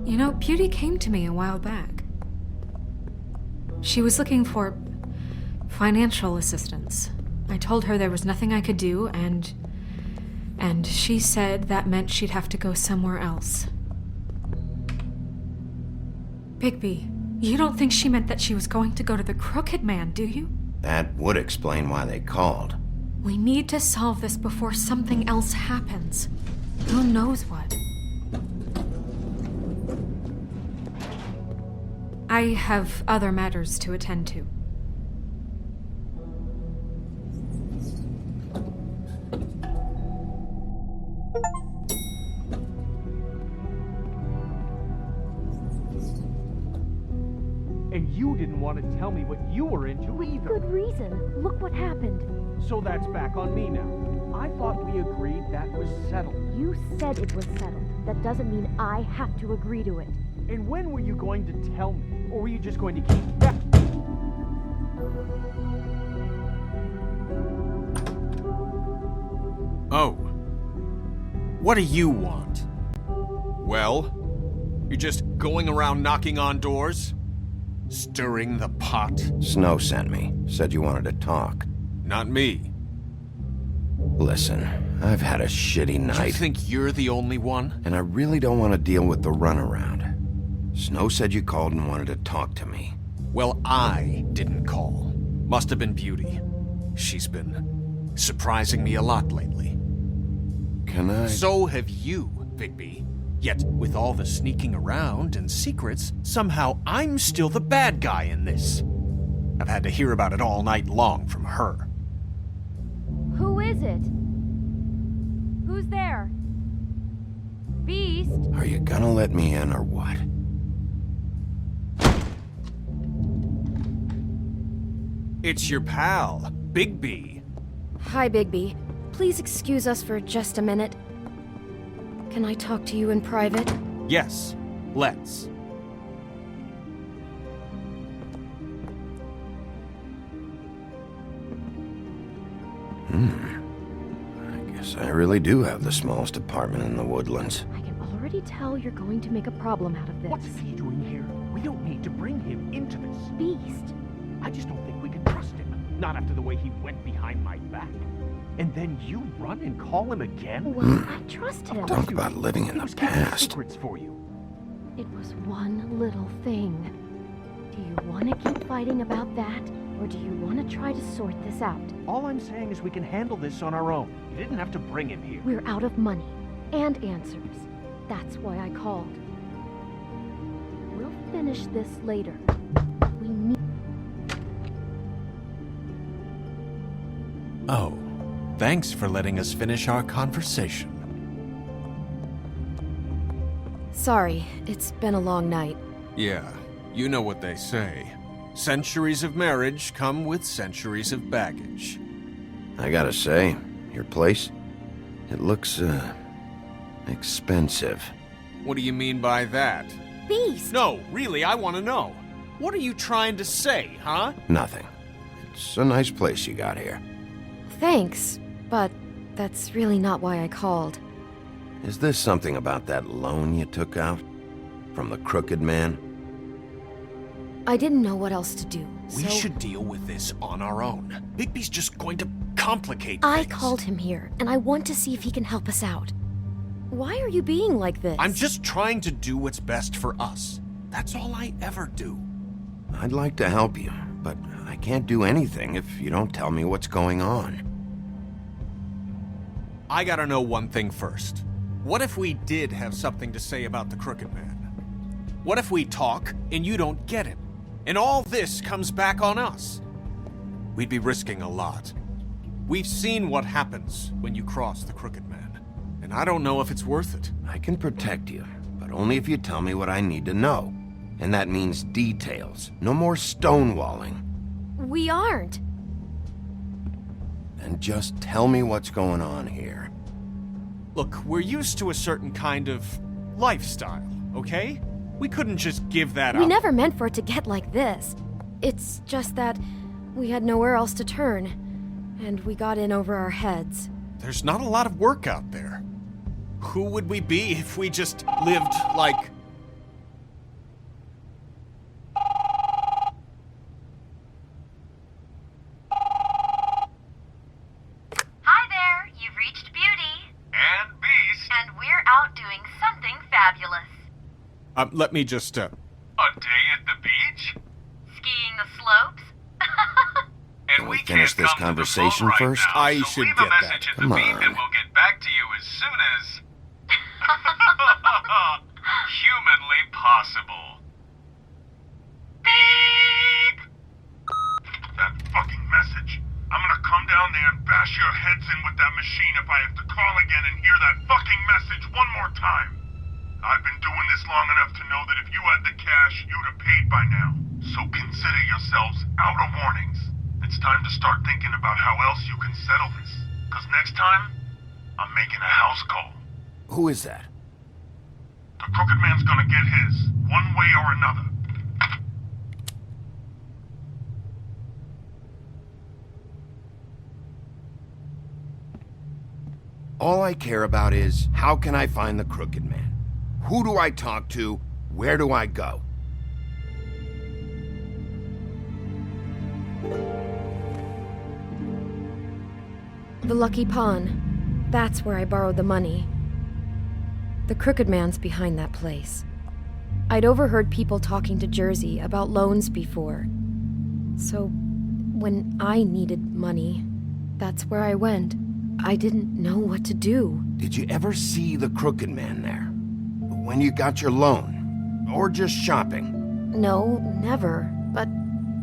You know, Beauty came to me a while back. She was looking for financial assistance. I told her there was nothing I could do, and she said that meant she'd have to go somewhere else. Bigby, you don't think she meant that she was going to go to the Crooked Man, do you? That would explain why they called. We need to solve this before something else happens. Who knows what? I have other matters to attend to. And you didn't want to tell me what you were into either. Good reason. Look what happened. So that's back on me now. I thought we agreed that was settled. You said it was settled. That doesn't mean I have to agree to it. And when were you going to tell me? Or were you just going to keep that? Oh. What do you want? Well? You're just going around knocking on doors? Stirring the pot? Snow sent me. Said you wanted to talk. Not me. Listen, I've had a shitty night. You think you're the only one? And I really don't want to deal with the runaround. Snow said you called and wanted to talk to me. Well, I didn't call. Must have been Beauty. She's been surprising me a lot lately. Can I? So have you, Bigby. Yet, with all the sneaking around and secrets, somehow I'm still the bad guy in this. I've had to hear about it all night long from her. Who is it? Who's there? Beast? Are you gonna let me in or what? It's your pal, Bigby. Hi, Bigby. Please excuse us for just a minute. Can I talk to you in private? Yes, let's. I guess I really do have the smallest apartment in the Woodlands. I can already tell you're going to make a problem out of this. What's he doing here? We don't need to bring him into this. Beast. I just don't think we can trust him. Not after the way he went behind my back. And then you run and call him again? Well, I trust him. Talk about living in the past. Secrets for you. It was one little thing. Do you want to keep fighting about that, or do you want to try to sort this out? All I'm saying is we can handle this on our own. You didn't have to bring him here. We're out of money and answers. That's why I called. We'll finish this later. We need... Oh, thanks for letting us finish our conversation. Sorry, it's been a long night. Yeah, you know what they say. Centuries of marriage come with centuries of baggage. I gotta say, your place, it looks, expensive. What do you mean by that? Beast! No, really, I want to know. What are you trying to say, huh? Nothing. It's a nice place you got here. Thanks, but that's really not why I called. Is this something about that loan you took out? From the Crooked Man? I didn't know what else to do, We should deal with this on our own. Bigby's just going to complicate I things. called him here, and I want to see if he can help us out. Why are you being like this? I'm just trying to do what's best for us. That's all I ever do. I'd like to help you, but I can't do anything if you don't tell me what's going on. I gotta know one thing first. What if we did have something to say about the Crooked Man? What if we talk and you don't get him? And all this comes back on us? We'd be risking a lot. We've seen what happens when you cross the Crooked Man, and I don't know if it's worth it. I can protect you, but only if you tell me what I need to know. And that means details. No more stonewalling. We aren't. And just tell me what's going on here. Look, we're used to a certain kind of lifestyle, okay? We couldn't just give that up. We never meant for it to get like this. It's just that We had nowhere else to turn, and we got in over our heads. There's not a lot of work out there. Who would we be if we just lived like... Hi there, you've reached Beauty. And Beast. And we're out doing something fabulous. Let me just, A day at the beach? Skiing the slopes? Can we finish this conversation first? I should get that. Come on. And we'll get back to you as soon as... humanly possible. Beep! That fucking message. I'm gonna come down there and bash your heads in with that machine if I have to call again and hear that fucking message one more time. I've been doing this long enough to know that if you had the cash, you'd have paid by now. So consider yourselves out of warnings. It's time to start thinking about how else you can settle this. Because next time, I'm making a house call. Who is that? The Crooked Man's gonna get his, one way or another. All I care about is, how can I find the Crooked Man? Who do I talk to? Where do I go? The Lucky Pawn. That's where I borrowed the money. The Crooked Man's behind that place. I'd overheard people talking to Jersey about loans before. So, when I needed money, that's where I went. I didn't know what to do. Did you ever see the Crooked Man there? When you got your loan? Or just shopping? No, never. But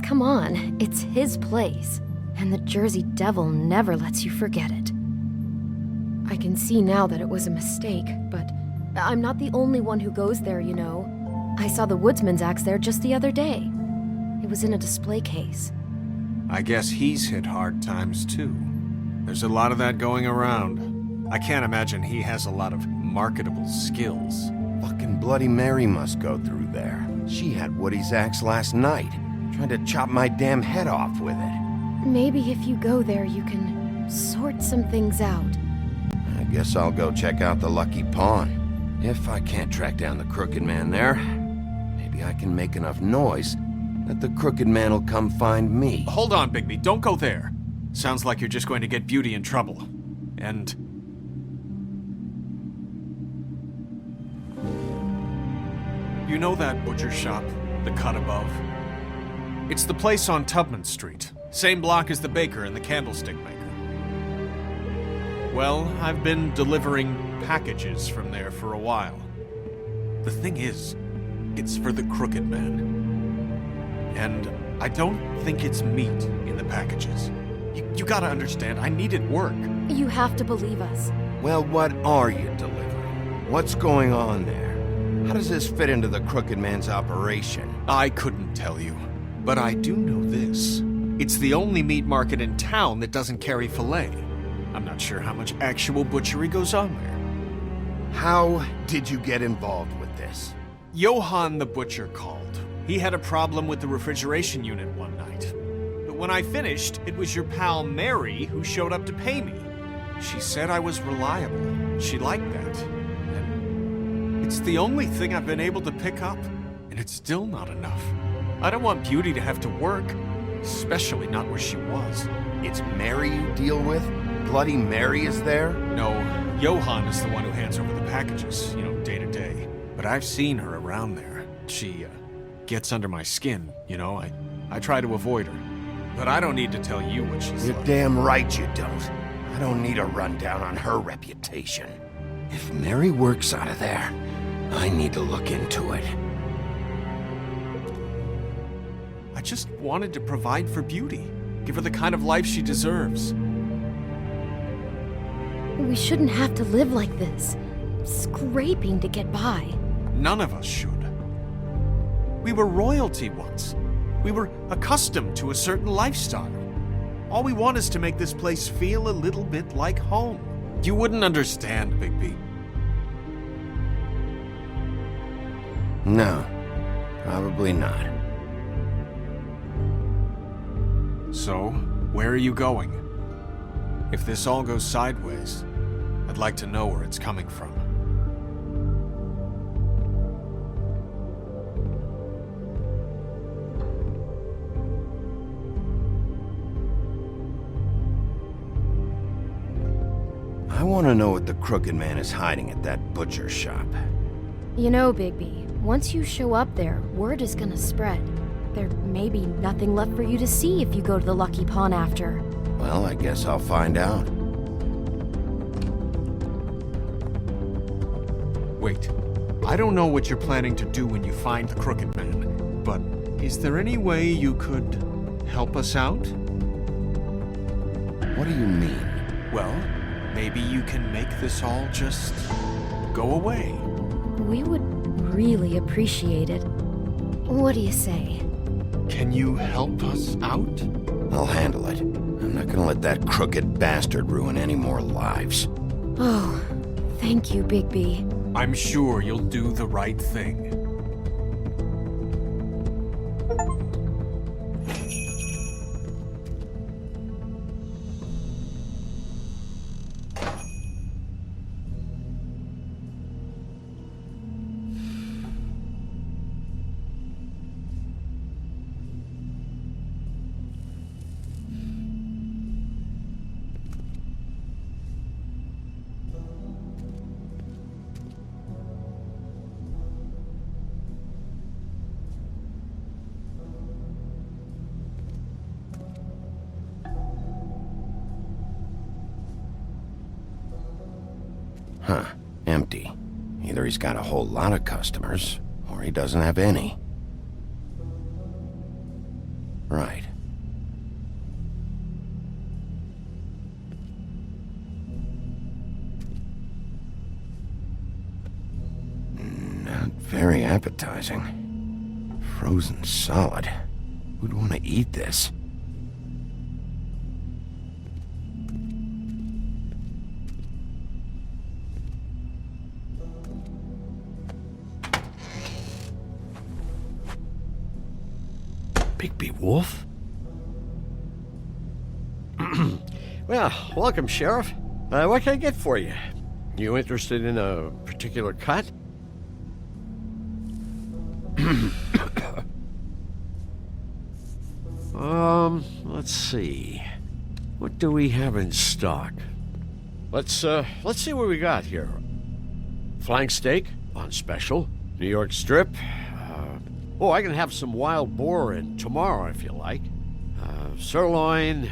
come on, it's his place. And the Jersey Devil never lets you forget it. I can see now that it was a mistake, but I'm not the only one who goes there, you know. I saw the Woodsman's axe there just the other day. It was in a display case. I guess he's hit hard times too. There's a lot of that going around. I can't imagine he has a lot of marketable skills. Fucking Bloody Mary must go through there. She had Woody's axe last night, trying to chop my damn head off with it. Maybe if you go there, you can sort some things out. I guess I'll go check out the Lucky Pawn. If I can't track down the Crooked Man there, maybe I can make enough noise that the Crooked Man will come find me. Hold on, Bigby. Don't go there. Sounds like you're just going to get Beauty in trouble. And... you know that butcher shop, the cut above? It's the place on Tubman Street. Same block as the baker and the candlestick maker. Well, I've been delivering packages from there for a while. The thing is, it's for the Crooked Man. And I don't think it's meat in the packages. You gotta understand, I needed work. You have to believe us. Well, what are you delivering? What's going on there? How does this fit into the Crooked Man's operation? I couldn't tell you, but I do know this. It's the only meat market in town that doesn't carry filet. I'm not sure how much actual butchery goes on there. How did you get involved with this? Johann the butcher called. He had a problem with the refrigeration unit one night. But when I finished, it was your pal Mary who showed up to pay me. She said I was reliable. She liked that. And it's the only thing I've been able to pick up, and it's still not enough. I don't want Beauty to have to work, especially not where she was. It's Mary you deal with? Bloody Mary is there? No, Johann is the one who hands over the packages, day to day. But I've seen her around there. She, gets under my skin, I try to avoid her. But I don't need to tell you what she's You're like. damn right you don't. I don't need a rundown on her reputation. If Mary works out of there, I need to look into it. I just wanted to provide for Beauty. Give her the kind of life she deserves. We shouldn't have to live like this, scraping to get by. None of us should. We were royalty once. We were accustomed to a certain lifestyle. All we want is to make this place feel a little bit like home. You wouldn't understand, Bigby. No, probably not. So, where are you going? If this all goes sideways, I'd like to know where it's coming from. I want to know what the Crooked Man is hiding at that butcher shop. You know, Bigby, once you show up there, word is gonna spread. There may be nothing left for you to see if you go to the Lucky Pawn after. Well, I guess I'll find out. Wait, I don't know what you're planning to do when you find the Crooked Man, but is there any way you could help us out? What do you mean? Well, maybe you can make this all just go away. We would really appreciate it. What do you say? Can you help us out? I'll handle it. I'm not gonna let that crooked bastard ruin any more lives. Oh, thank you, Bigby. I'm sure you'll do the right thing. Huh. Empty. Either he's got a whole lot of customers, or he doesn't have any. Right. Not very appetizing. Frozen solid. Who'd want to eat this? Bigby Wolf? Well, welcome, Sheriff. What can I get for you? You interested in a particular cut? Let's see. What do we have in stock? Let's see what we got here. Flank steak on special. New York strip. I can have some wild boar in tomorrow if you like. Sirloin,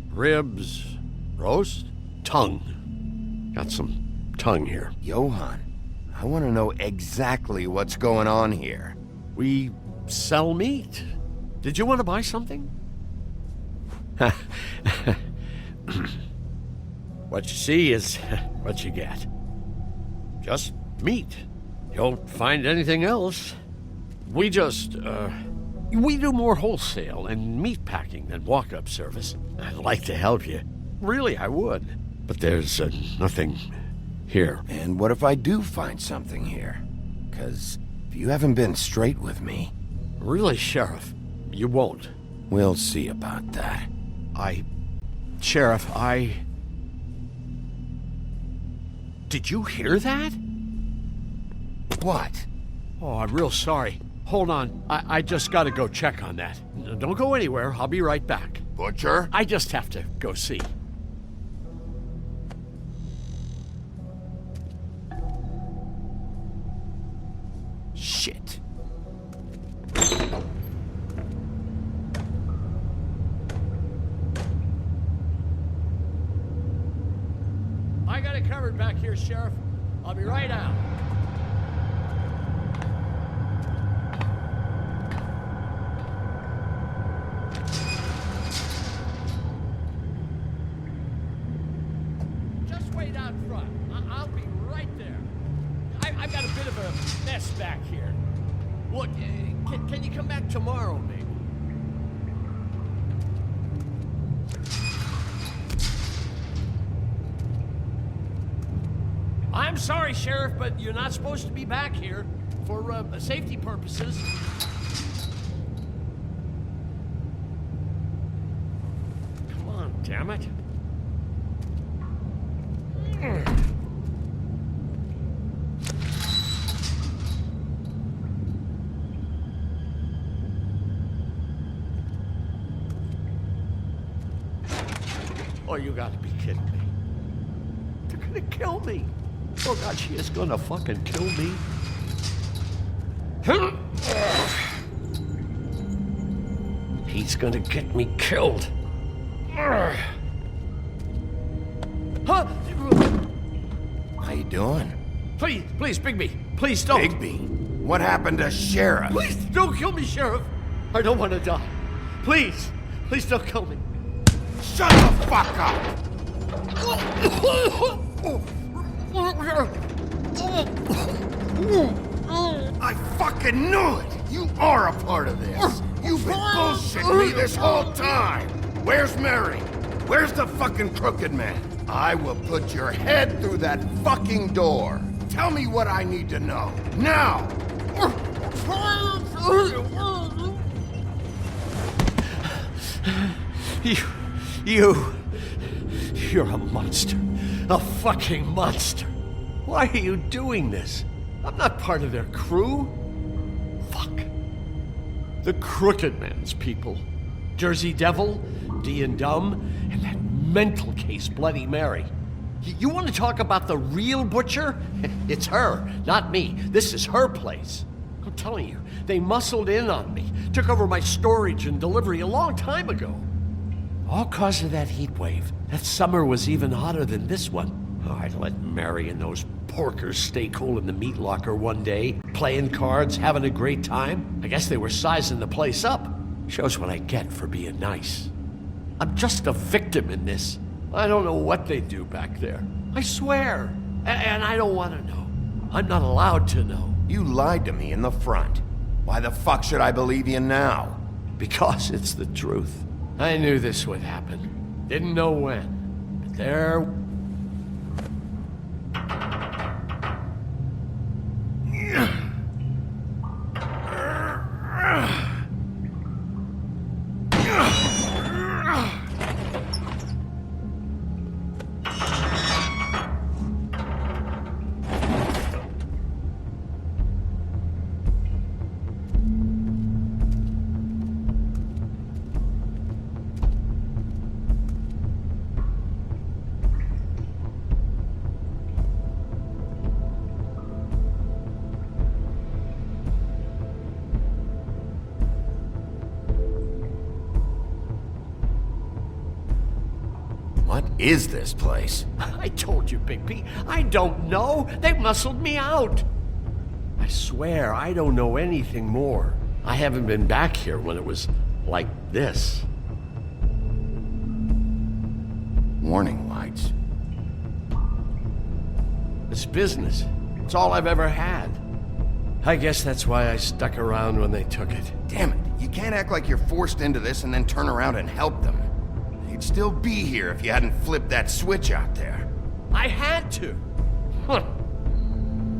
ribs, roast, tongue. Got some tongue here. Johann, I want to know exactly what's going on here. We sell meat. Did you want to buy something? What you see is what you get. Just meat. You don't find anything else. We do more wholesale and meat packing than walk-up service. I'd like to help you. Really, I would. But there's nothing here. And what if I do find something here? 'Cause if you haven't been straight with me... Really, Sheriff, you won't. We'll see about that. Sheriff, Did you hear that? What? Oh, I'm real sorry. Hold on. I just gotta go check on that. Don't go anywhere. I'll be right back. Butcher? I just have to go see. Shit. I got it covered back here, Sheriff. I'll be right out. Just wait out front. I'll be right there. I've got a bit of a mess back here. Look, can you come back tomorrow, maybe? I'm sorry, Sheriff, but you're not supposed to be back here for safety purposes. damn it. Oh, you gotta be kidding me. They're gonna kill me. Oh God, she is gonna fucking kill me. He's gonna get me killed. Huh? How you doing? Please, Bigby. Please don't. Bigby? What happened to Sheriff? Please don't kill me, Sheriff. I don't want to die. Please don't kill me. Shut the fuck up! I fucking knew it! You are a part of this! You've been bullshitting me this whole time! Where's Mary? Where's the fucking crooked man? I will put your head through that fucking door! Tell me what I need to know, now! You're a monster. A fucking monster. Why are you doing this? I'm not part of their crew. Fuck. The Crooked Man's people. Jersey Devil, D and Dumb, and that mental case Bloody Mary. You want to talk about the real butcher? It's her, not me. This is her place. I'm telling you, they muscled in on me, took over my storage and delivery a long time ago. All cause of that heat wave. That summer was even hotter than this one. Oh, I let Mary and those porkers stay cool in the meat locker one day, playing cards, having a great time. I guess they were sizing the place up. Shows what I get for being nice. I'm just a victim in this. I don't know what they do back there. I swear. And I don't want to know. I'm not allowed to know. You lied to me in the front. Why the fuck should I believe you now? Because it's the truth. I knew this would happen. Didn't know when. But there... What is this place? I told you, Bigby. I don't know. They muscled me out. I swear, I don't know anything more. I haven't been back here when it was like this. Warning lights. It's business. It's all I've ever had. I guess that's why I stuck around when they took it. Damn it, you can't act like you're forced into this and then turn around and help them. You'd still be here if you hadn't flipped that switch out there. I had to. Huh.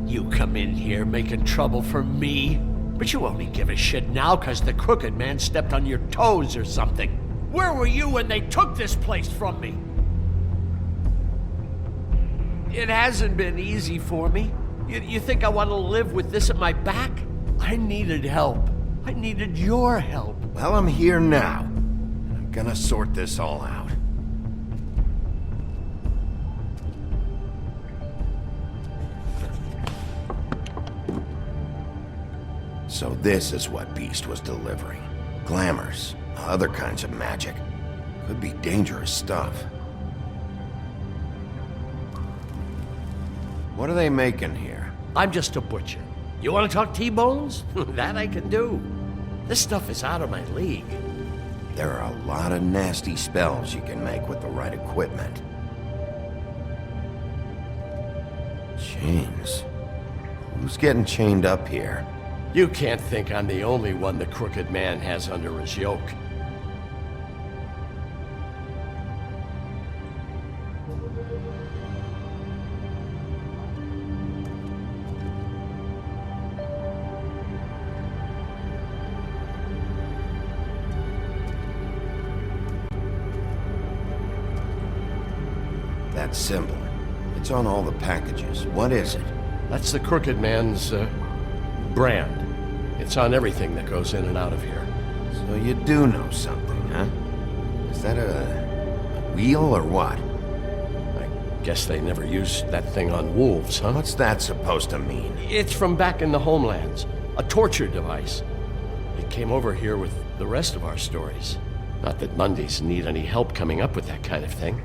You come in here making trouble for me, but you only give a shit now because the Crooked Man stepped on your toes or something. Where were you when they took this place from me? It hasn't been easy for me. You think I want to live with this at my back? I needed help. I needed your help. Well, I'm here now. I'm gonna sort this all out. So this is what Beast was delivering. Glamours, other kinds of magic. Could be dangerous stuff. What are they making here? I'm just a butcher. You want to talk T-bones? That I can do. This stuff is out of my league. There are a lot of nasty spells you can make with the right equipment. Chains. Who's getting chained up here? You can't think I'm the only one the Crooked Man has under his yoke. that symbol. It's on all the packages. What is it? That's the Crooked Man's, brand. It's on everything that goes in and out of here. So you do know something, huh? Is that a wheel or what? I guess they never used that thing on wolves, huh? What's that supposed to mean? It's from back in the homelands. A torture device. It came over here with the rest of our stories. Not that Mondays need any help coming up with that kind of thing.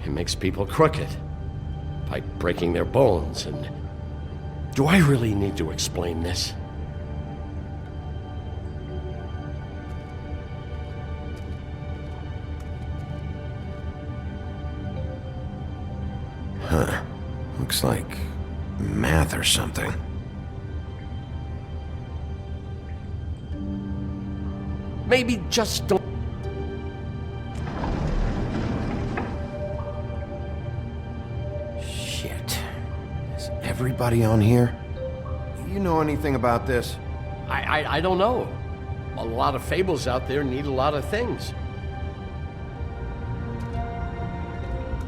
It makes people crooked. By breaking their bones and... Do I really need to explain this? Huh. Looks like math or something. Maybe just don't... Shit. Is everybody on here? You know anything about this? I don't know. A lot of fables out there need a lot of things.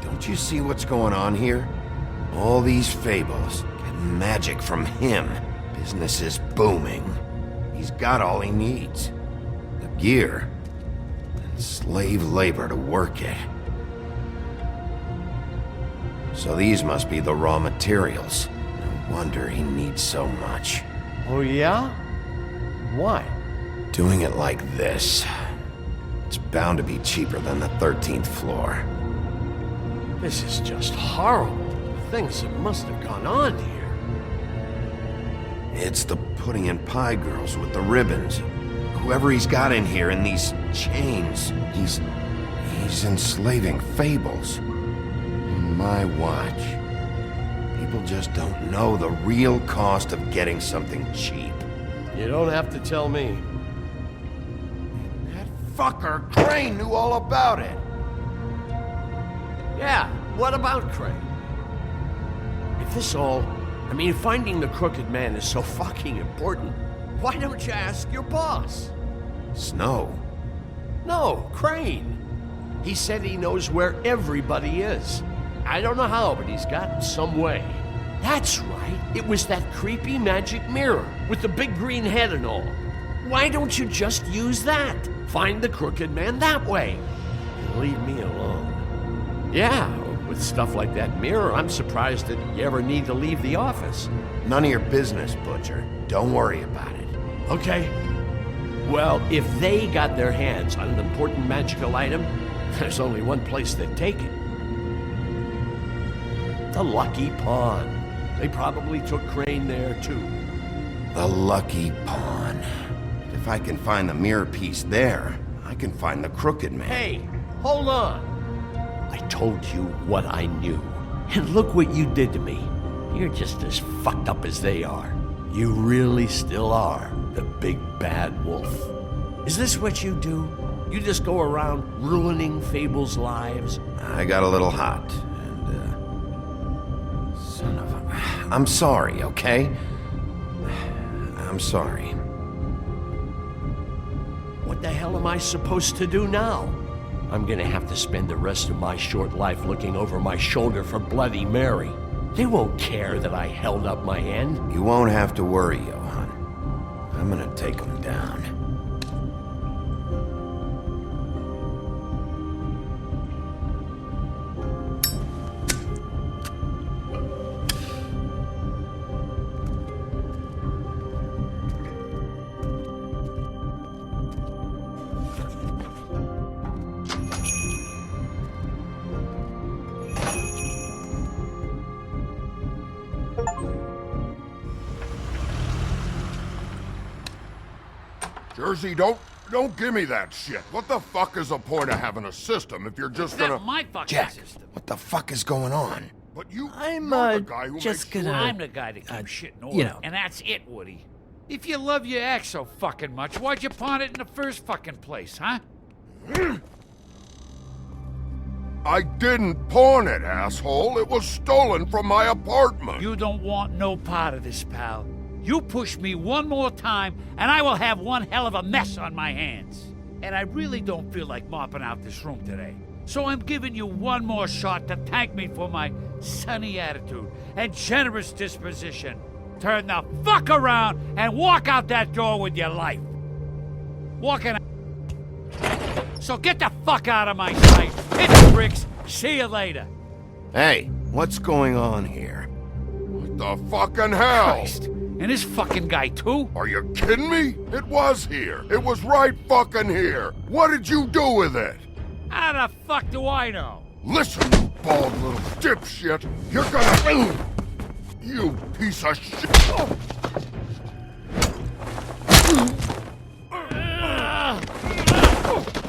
Don't you see what's going on here? All these fables, getting magic from him. Business is booming. He's got all he needs. The gear, and slave labor to work it. So these must be the raw materials. No wonder he needs so much. Oh yeah? Why? Doing it like this. It's bound to be cheaper than the 13th floor. This is just horrible. Things that must have gone on here. It's the pudding and pie girls with the ribbons. Whoever he's got in here in these chains, he's enslaving Fables. On my watch. People just don't know the real cost of getting something cheap. You don't have to tell me. That fucker Crane knew all about it. Yeah, what about Crane? If this all... I mean, finding the Crooked Man is so fucking important, why don't you ask your boss? Snow? No, Crane. He said he knows where everybody is. I don't know how, but he's got some way. That's right. It was that creepy magic mirror with the big green head and all. Why don't you just use that? Find the Crooked Man that way. And leave me alone. Yeah, with stuff like that mirror, I'm surprised that you ever need to leave the office. None of your business, Butcher. Don't worry about it. Okay. Well, if they got their hands on an important magical item, there's only one place they'd take it. The Lucky Pawn. They probably took Crane there, too. The Lucky Pawn. If I can find the mirror piece there, I can find the Crooked Man. Hey, hold on. I told you what I knew. And look what you did to me. You're just as fucked up as they are. You really still are the big bad wolf. Is this what you do? You just go around ruining Fables' lives? I got a little hot, and, son of a... I'm sorry, okay? I'm sorry. What the hell am I supposed to do now? I'm gonna have to spend the rest of my short life looking over my shoulder for Bloody Mary. They won't care that I held up my end. You won't have to worry, Johan. I'm gonna take them down. Jersey, don't give me that shit. What the fuck is the point of having a system if you're just gonna... Not my fucking Jack, system. what the fuck is going on? But you're the guy who just makes gonna... sure... I'm the guy that keeps shit in order, and that's it, Woody. If you love your ex so fucking much, why'd you pawn it in the first fucking place, huh? I didn't pawn it, asshole. It was stolen from my apartment. You don't want no part of this, pal. You push me one more time, and I will have one hell of a mess on my hands. And I really don't feel like mopping out this room today. So I'm giving you one more shot to thank me for my sunny attitude and generous disposition. Turn the fuck around and walk out that door with your life. Walking out. So get the fuck out of my sight. Hit the bricks. See you later. Hey, what's going on here? What the fucking hell? Christ. And this fucking guy too? Are you kidding me? It was here. It was right fucking here. What did you do with it? How the fuck do I know? Listen, you bald little dipshit. You're gonna... You piece of shit.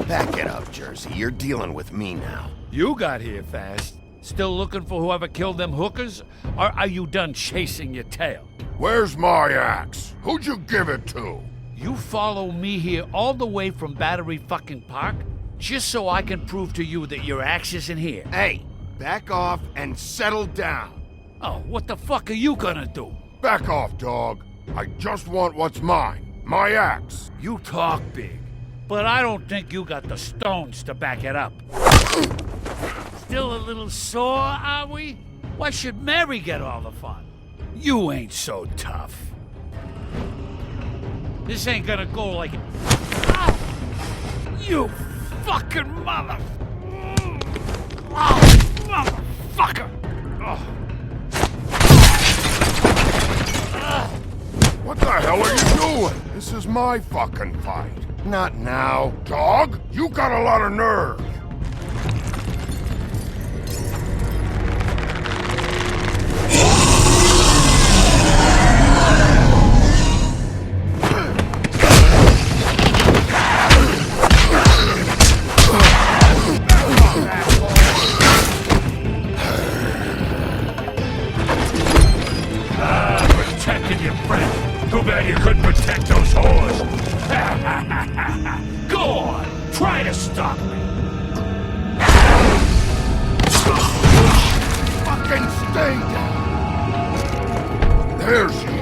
Back it up, Jersey. You're dealing with me now. You got here fast. Still looking for whoever killed them hookers? Or are you done chasing your tail? Where's my axe? Who'd you give it to? You follow me here all the way from Battery fucking Park? Just so I can prove to you that your axe isn't here. Hey, back off and settle down. Oh, what the fuck are you gonna do? Back off, dog. I just want what's mine. My axe. You talk big, but I don't think you got the stones to back it up. Still a little sore, are we? Why should Mary get all the fun? You ain't so tough. This ain't gonna go like it. Ah! You fucking mother... Oh, motherfucker! Oh. What the hell are you doing? This is my fucking fight. Not now. Dog, you got a lot of nerve. Protecting your friend. Too bad you couldn't protect those whores. Go on, try to stop me. Fucking stay down. There she is.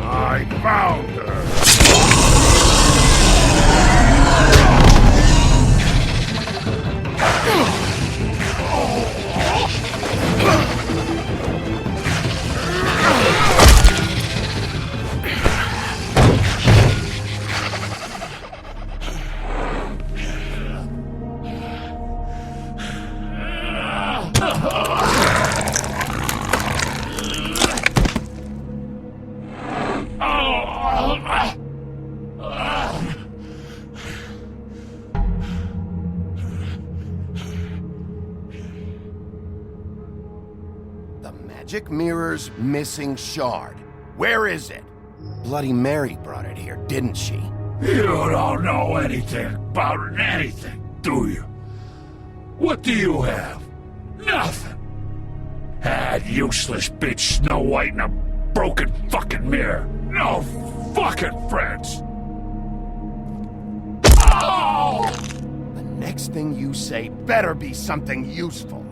I found her! Magic Mirror's missing shard. Where is it? Bloody Mary brought it here, didn't she? You don't know anything about anything, do you? What do you have? Nothing. Had useless bitch Snow White and a broken fucking mirror. No fucking friends. Oh! The next thing you say better be something useful.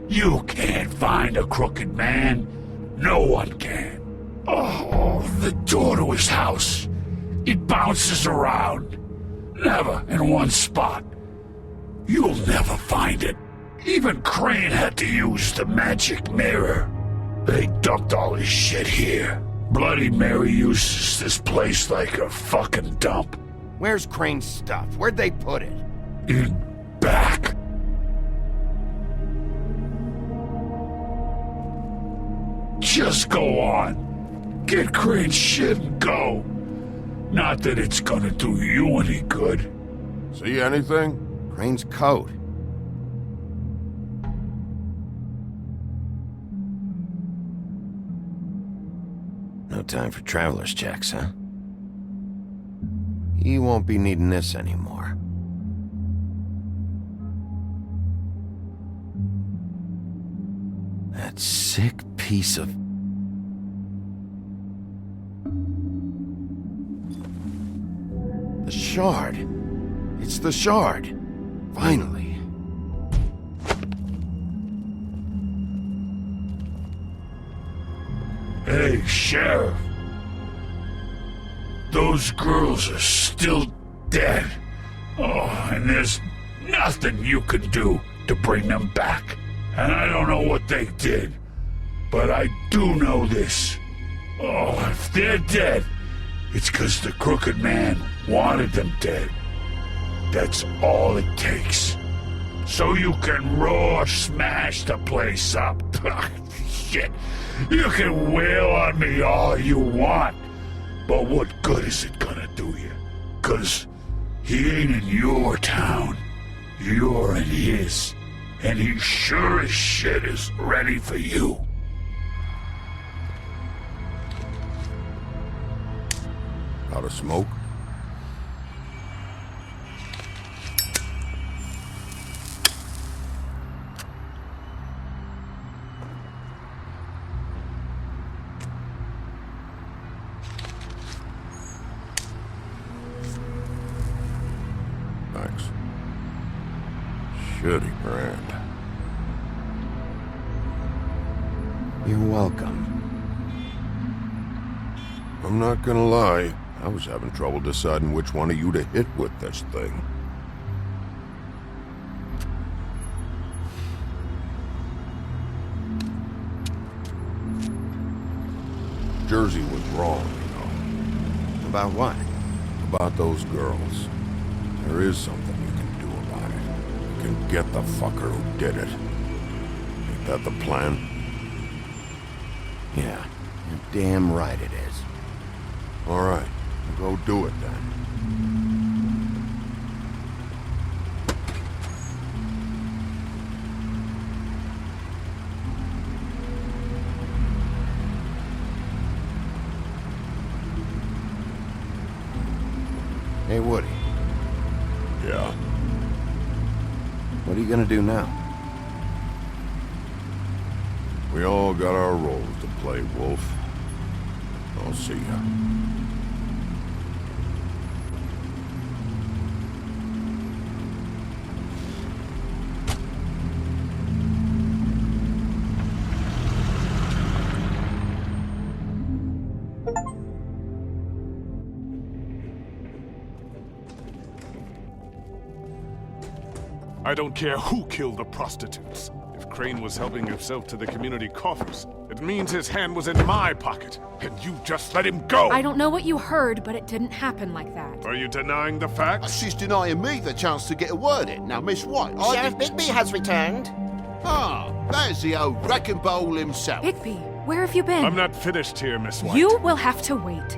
You can't find a crooked man. No one can. Oh, the door to his house. It bounces around. Never in one spot. You'll never find it. Even Crane had to use the magic mirror. They dumped all his shit here. Bloody Mary uses this place like a fucking dump. Where's Crane's stuff? Where'd they put it? In back. Just go on. Get Crane's shit and go. Not that it's gonna do you any good. See anything? Crane's coat. No time for traveler's checks, huh? You won't be needing this anymore. That sick piece of... The shard. It's the shard. Finally. Hey, Sheriff. Those girls are still dead. Oh, and there's nothing you can do to bring them back. And I don't know what they did, but I do know this. Oh, if they're dead, it's 'cause the Crooked Man wanted them dead. That's all it takes. So you can roar smash the place up. Shit, you can wail on me all you want, but what good is it gonna do you? 'Cause he ain't in your town. You're in his. And he sure as shit is ready for you. Out of smoke? Thanks. Shitty brand. You're welcome. I'm not gonna lie, I was having trouble deciding which one of you to hit with this thing. Jersey was wrong, you know. About what? About those girls. There is something you can do about it. You can get the fucker who did it. Ain't that the plan? Yeah, you're damn right it is. All right, go do it then. Hey, Woody. Yeah? What are you gonna do now? We all got our roles to play, Wolf. I'll see ya. I don't care who killed the prostitutes. If Crane was helping himself to the community coffers, it means his hand was in my pocket, and you just let him go! I don't know what you heard, but it didn't happen like that. Are you denying the facts? She's denying me the chance to get a word in. Now, Miss White, Sheriff Bigby has returned. Ah, there's the old wrecking bowl himself. Bigby, where have you been? I'm not finished here, Miss White. You will have to wait.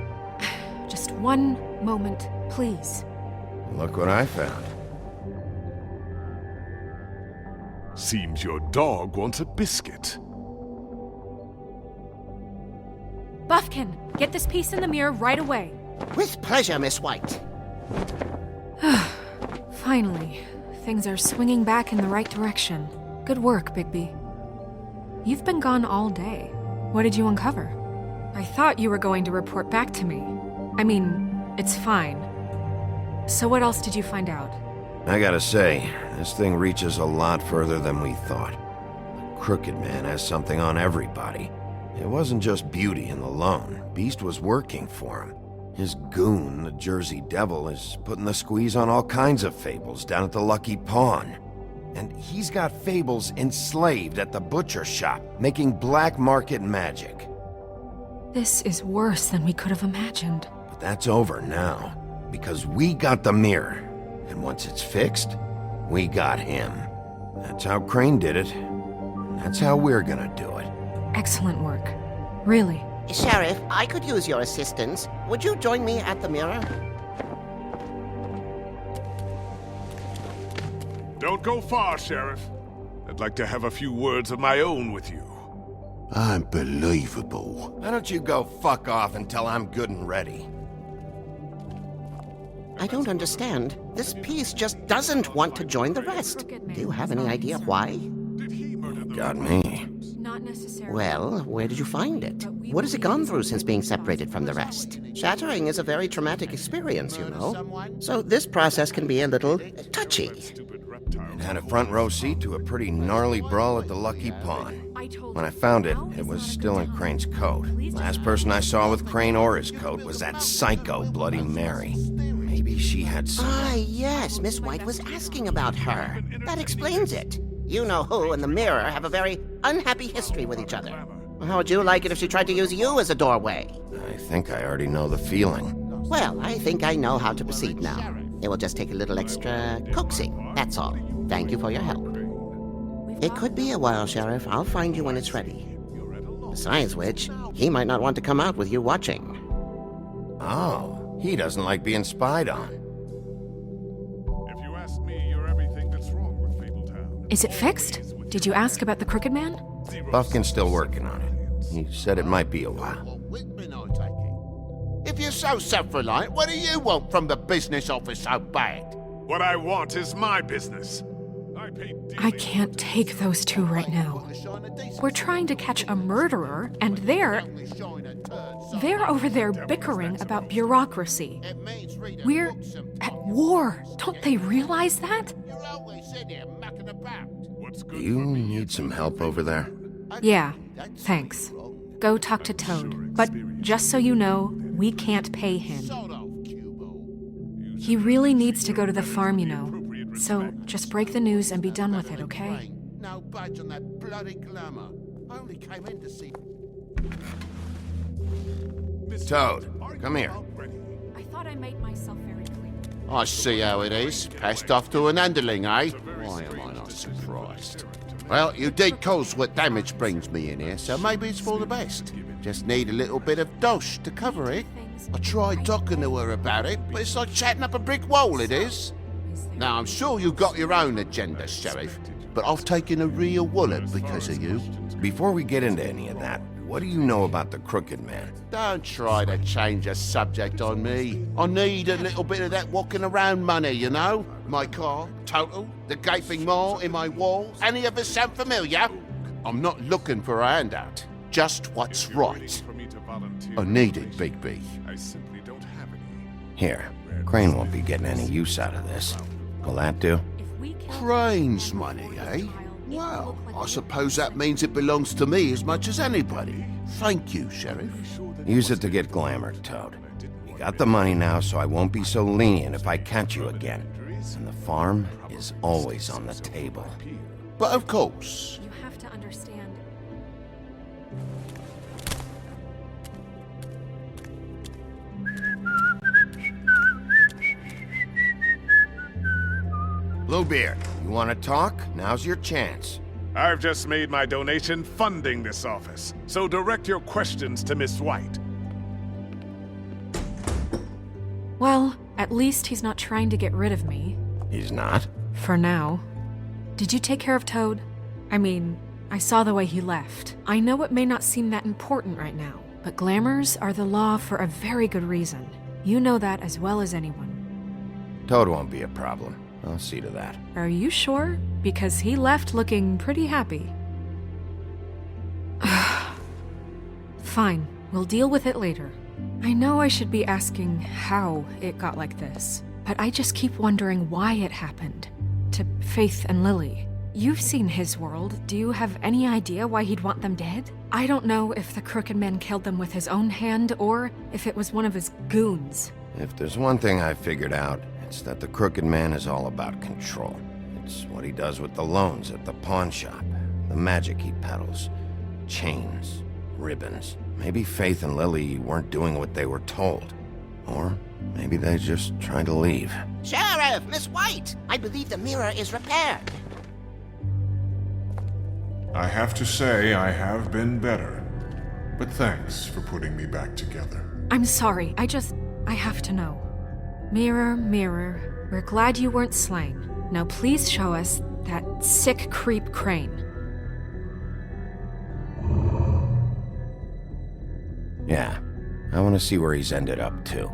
Just one moment, please. Look what I found. Seems your dog wants a biscuit. Buffkin, get this piece in the mirror right away. With pleasure, Miss White. Finally, things are swinging back in the right direction. Good work, Bigby. You've been gone all day. What did you uncover? I thought you were going to report back to me. I mean, it's fine. So what else did you find out? I gotta say, this thing reaches a lot further than we thought. The Crooked Man has something on everybody. It wasn't just Beauty and the Lone. Beast was working for him. His goon, the Jersey Devil, is putting the squeeze on all kinds of Fables down at the Lucky Pawn. And he's got Fables enslaved at the butcher shop, making black market magic. This is worse than we could have imagined. But that's over now, because we got the mirror. And once it's fixed, we got him. That's how Crane did it. And that's how we're gonna do it. Excellent work. Really? Sheriff, I could use your assistance. Would you join me at the mirror? Don't go far, Sheriff. I'd like to have a few words of my own with you. Unbelievable. Why don't you go fuck off until I'm good and ready? I don't understand. This piece just doesn't want to join the rest. Do you have any idea why? Got me. Not necessarily. Well, where did you find it? What has it gone through since being separated from the rest? Shattering is a very traumatic experience, you know. So this process can be a little touchy. It had a front row seat to a pretty gnarly brawl at the Lucky Pawn. When I found it, it was still in Crane's coat. Last person I saw with Crane or his coat was that psycho Bloody Mary. Maybe she had some... Ah, yes, Miss White was asking about her. That explains it. You know who and the mirror have a very unhappy history with each other. How would you like it if she tried to use you as a doorway? I think I already know the feeling. Well, I think I know how to proceed now. It will just take a little extra coaxing, that's all. Thank you for your help. It could be a while, Sheriff. I'll find you when it's ready. Besides which, he might not want to come out with you watching. Oh, he doesn't like being spied on. If you ask me, you're everything that's wrong with Fabletown. Is it fixed? Did you ask about the Crooked Man? Buffkin's still working on it. He said it might be a while. If you're so self-reliant, what do you want from the business office so bad? What I want is my business. I can't take those two right now. We're trying to catch a murderer, and they're over there bickering about bureaucracy. We're at war. Don't they realize that? Do you need some help over there? Yeah, thanks. Go talk to Toad. But just so you know, we can't pay him. He really needs to go to the farm, you know. So just break the news and be done with it, okay? No budge on that bloody glamour. I only came in to see... Toad, come here. I thought I made myself very clear. I see how it is. Passed off to an underling, eh? Why am I not surprised? Well, you did cause what damage brings me in here, so maybe it's for the best. Just need a little bit of dosh to cover it. I tried talking to her about it, but it's like chatting up a brick wall, it is. Now, I'm sure you've got your own agenda, Sheriff, but I've taken a real wallet because of you. Before we get into any of that, what do you know about the Crooked Man? Don't try to change the subject on me. I need a little bit of that walking around money, you know? My car, total, the gaping maw in my wall. Any of us sound familiar? I'm not looking for a handout. Just what's right. I need it, Bigby. I simply don't have any. Here, Crane won't be getting any use out of this. Will that do? Crane's money, eh? Well, I suppose that means it belongs to me as much as anybody. Thank you, Sheriff. Use it to get glamour, Toad. You got the money now, so I won't be so lenient if I catch you again. And the farm is always on the table. But of course. You have to understand. Bluebeard, you want to talk? Now's your chance. I've just made my donation funding this office, so direct your questions to Miss White. Well, at least he's not trying to get rid of me. He's not? For now. Did you take care of Toad? I mean, I saw the way he left. I know it may not seem that important right now, but glamours are the law for a very good reason. You know that as well as anyone. Toad won't be a problem. I'll see to that. Are you sure? Because he left looking pretty happy. Fine, we'll deal with it later. I know I should be asking how it got like this, but I just keep wondering why it happened. To Faith and Lily. You've seen his world. Do you have any idea why he'd want them dead? I don't know if the Crooked Man killed them with his own hand or if it was one of his goons. If there's one thing I've figured out, it's that the Crooked Man is all about control. It's what he does with the loans at the pawn shop, the magic he peddles, chains, ribbons. Maybe Faith and Lily weren't doing what they were told. Or maybe they just tried to leave. Sheriff, Miss White! I believe the mirror is repaired. I have to say I have been better. But thanks for putting me back together. I'm sorry, I have to know. Mirror, mirror, we're glad you weren't slain. Now please show us that sick creep Crane. Yeah, I want to see where he's ended up, too.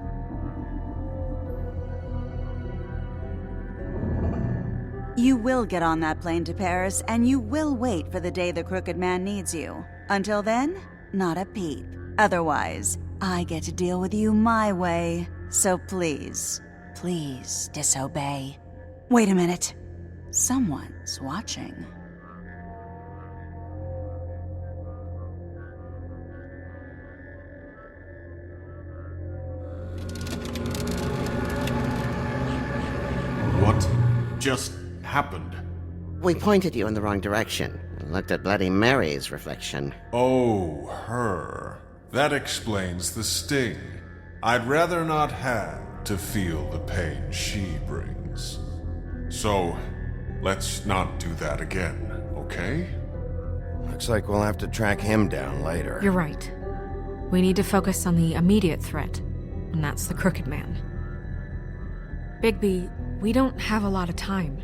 You will get on that plane to Paris, and you will wait for the day the Crooked Man needs you. Until then, not a peep. Otherwise, I get to deal with you my way. So please, please disobey. Wait a minute. Someone's watching. What just happened? We pointed you in the wrong direction and looked at Bloody Mary's reflection. Oh, her. That explains the sting. I'd rather not have to feel the pain she brings. So, let's not do that again, okay? Looks like we'll have to track him down later. You're right. We need to focus on the immediate threat, and that's the Crooked Man. Bigby, we don't have a lot of time.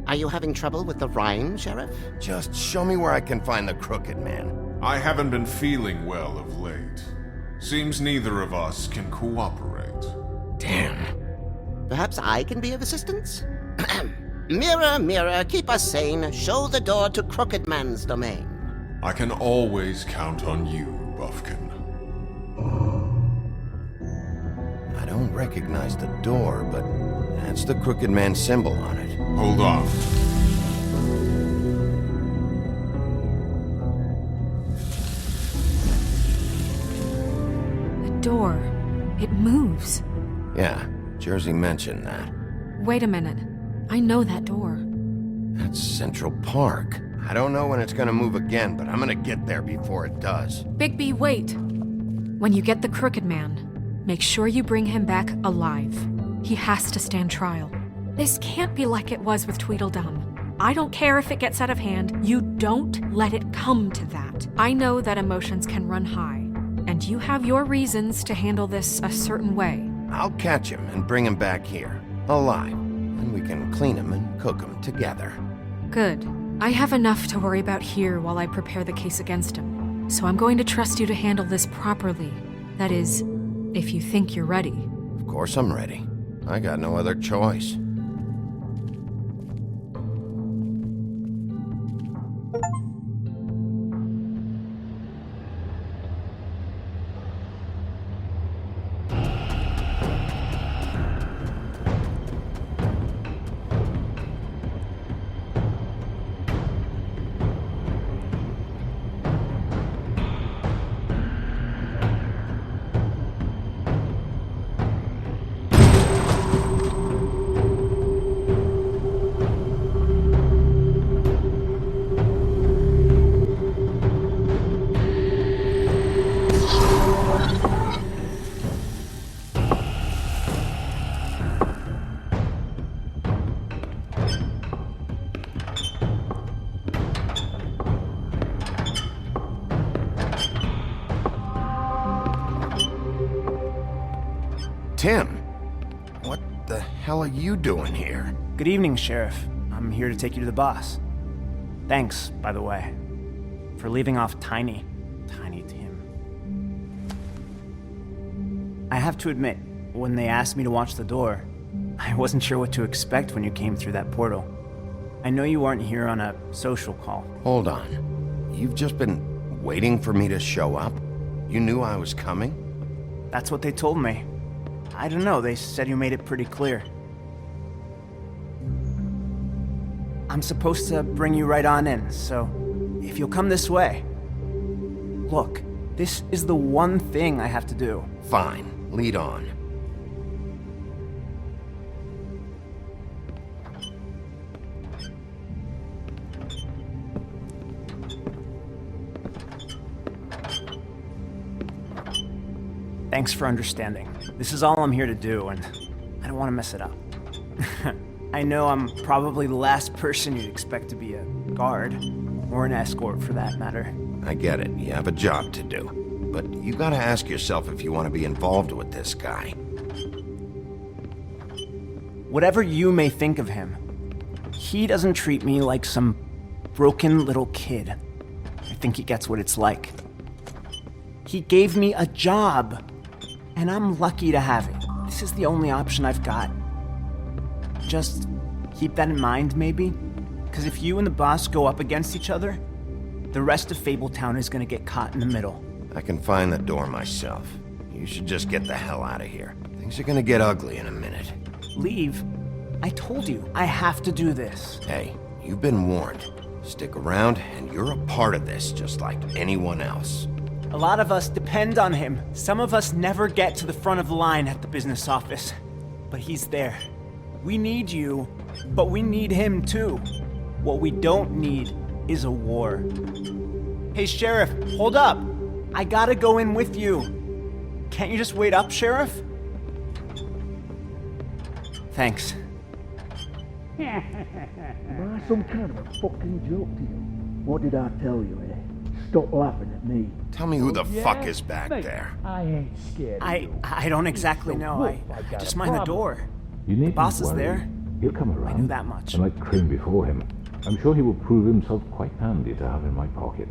Are you having trouble with the rhyme, Sheriff? Just show me where I can find the Crooked Man. I haven't been feeling well of late. Seems neither of us can cooperate. Damn. Perhaps I can be of assistance? Mirror, mirror, keep us sane. Show the door to Crooked Man's domain. I can always count on you, Buffkin. I don't recognize the door, but that's the Crooked Man symbol on it. Hold on. The door. It moves. Yeah, Jersey mentioned that. Wait a minute. I know that door. That's Central Park. I don't know when it's gonna move again, but I'm gonna get there before it does. Bigby, wait! When you get the Crooked Man, make sure you bring him back alive. He has to stand trial. This can't be like it was with Tweedledum. I don't care if it gets out of hand. You don't let it come to that. I know that emotions can run high, and you have your reasons to handle this a certain way. I'll catch him and bring him back here, alive. And we can clean him and cook him together. Good. I have enough to worry about here while I prepare the case against him. So I'm going to trust you to handle this properly. That is, if you think you're ready. Of course I'm ready. I got no other choice. Tim, what the hell are you doing here? Good evening, Sheriff. I'm here to take you to the boss. Thanks, by the way, for leaving off Tiny Tim. I have to admit, when they asked me to watch the door, I wasn't sure what to expect when you came through that portal. I know you aren't here on a social call. Hold on. You've just been waiting for me to show up? You knew I was coming? That's what they told me. I don't know, they said you made it pretty clear. I'm supposed to bring you right on in, so if you'll come this way. Look, this is the one thing I have to do. Fine, lead on. Thanks for understanding. This is all I'm here to do, and I don't want to mess it up. I know I'm probably the last person you'd expect to be a guard, or an escort for that matter. I get it. You have a job to do. but you gotta ask yourself if you want to be involved with this guy. Whatever you may think of him, he doesn't treat me like some broken little kid. I think he gets what it's like. He gave me a job, and I'm lucky to have it. This is the only option I've got. Just keep that in mind, maybe? Because if you and the boss go up against each other, the rest of Fabletown is gonna get caught in the middle. I can find the door myself. You should just get the hell out of here. Things are gonna get ugly in a minute. Leave? I told you, I have to do this. Hey, you've been warned. Stick around, and you're a part of this, just like anyone else. A lot of us depend on him. Some of us never get to the front of the line at the business office. But he's there. We need you, but we need him too. What we don't need is a war. Hey, Sheriff, hold up. I gotta go in with you. Can't you just wait up, Sheriff? Thanks. Am I some kind of a fucking joke to you? What did I tell you, eh? Stop laughing at me. Tell me who the fuck is back there. I ain't scared. I don't exactly know. I just mind the door. The boss is there. He'll come around. I knew that much. And like Crane before him, I'm sure he will prove himself quite handy to have in my pocket.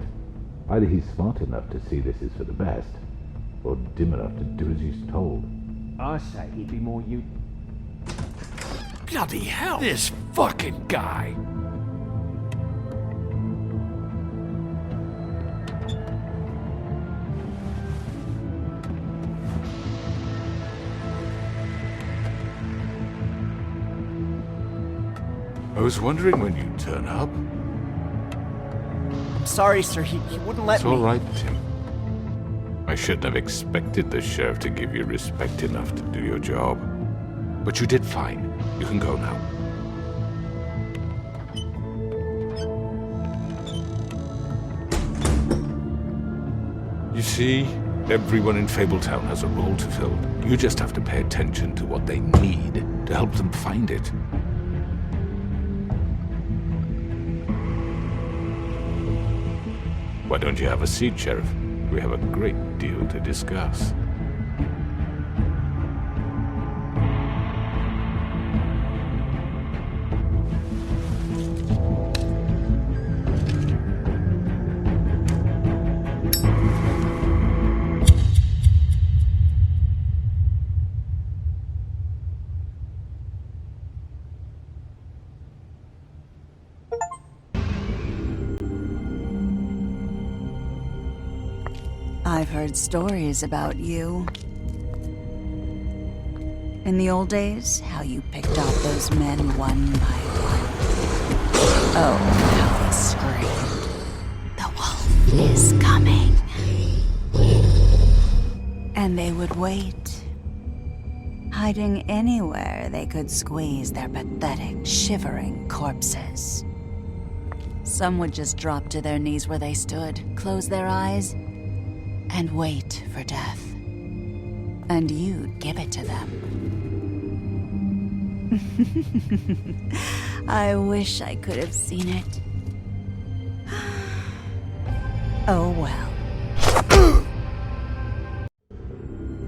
Either he's smart enough to see this is for the best, or dim enough to do as he's told. I say he'd be more you. Bloody hell! This fucking guy! I was wondering when you'd turn up. I'm sorry, sir. He wouldn't let It's me. all right, Tim. I shouldn't have expected the sheriff to give you respect enough to do your job. But you did fine. You can go now. You see, everyone in Fabletown has a role to fill. You just have to pay attention to what they need to help them find it. Why don't you have a seat, Sheriff? We have a great deal to discuss. I've heard stories about you. In the old days, how you picked off those men one by one. Oh, how they screamed. The wolf is coming. And they would wait, hiding anywhere they could squeeze their pathetic, shivering corpses. Some would just drop to their knees where they stood, close their eyes, and wait for death. And you'd give it to them. I wish I could have seen it. Oh well.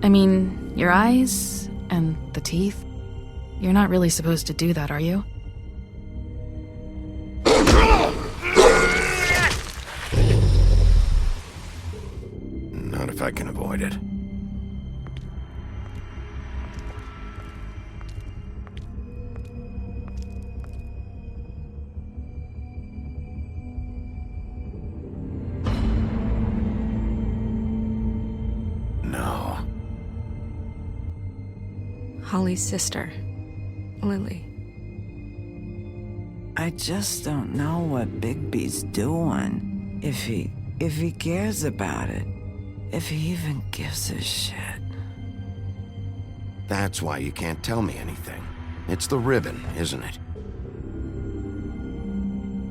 I mean, your eyes and the teeth. You're not really supposed to do that, are you? Not if I can avoid it. No. Holly's sister, Lily. I just don't know what Bigby's doing. If he cares about it. If he even gives a shit. That's why you can't tell me anything. It's the ribbon, isn't it?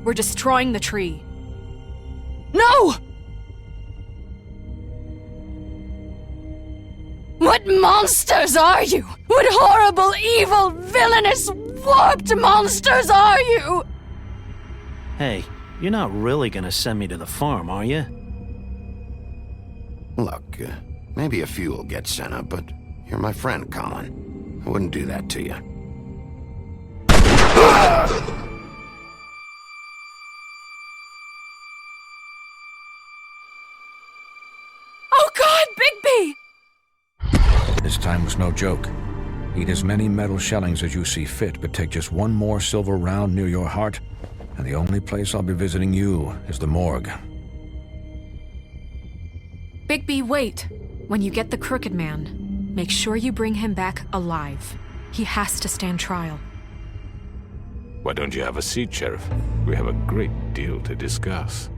We're destroying the tree. No! What monsters are you? What horrible, evil, villainous, warped monsters are you? Hey, you're not really gonna send me to the farm, are you? Look, maybe a few will get sent up, but you're my friend, Colin. I wouldn't do that to you. Oh God, Bigby! This time was no joke. Eat as many metal shellings as you see fit, but take just one more silver round near your heart, and the only place I'll be visiting you is the morgue. Bigby, wait! When you get the Crooked Man, make sure you bring him back alive. He has to stand trial. Why don't you have a seat, Sheriff? We have a great deal to discuss.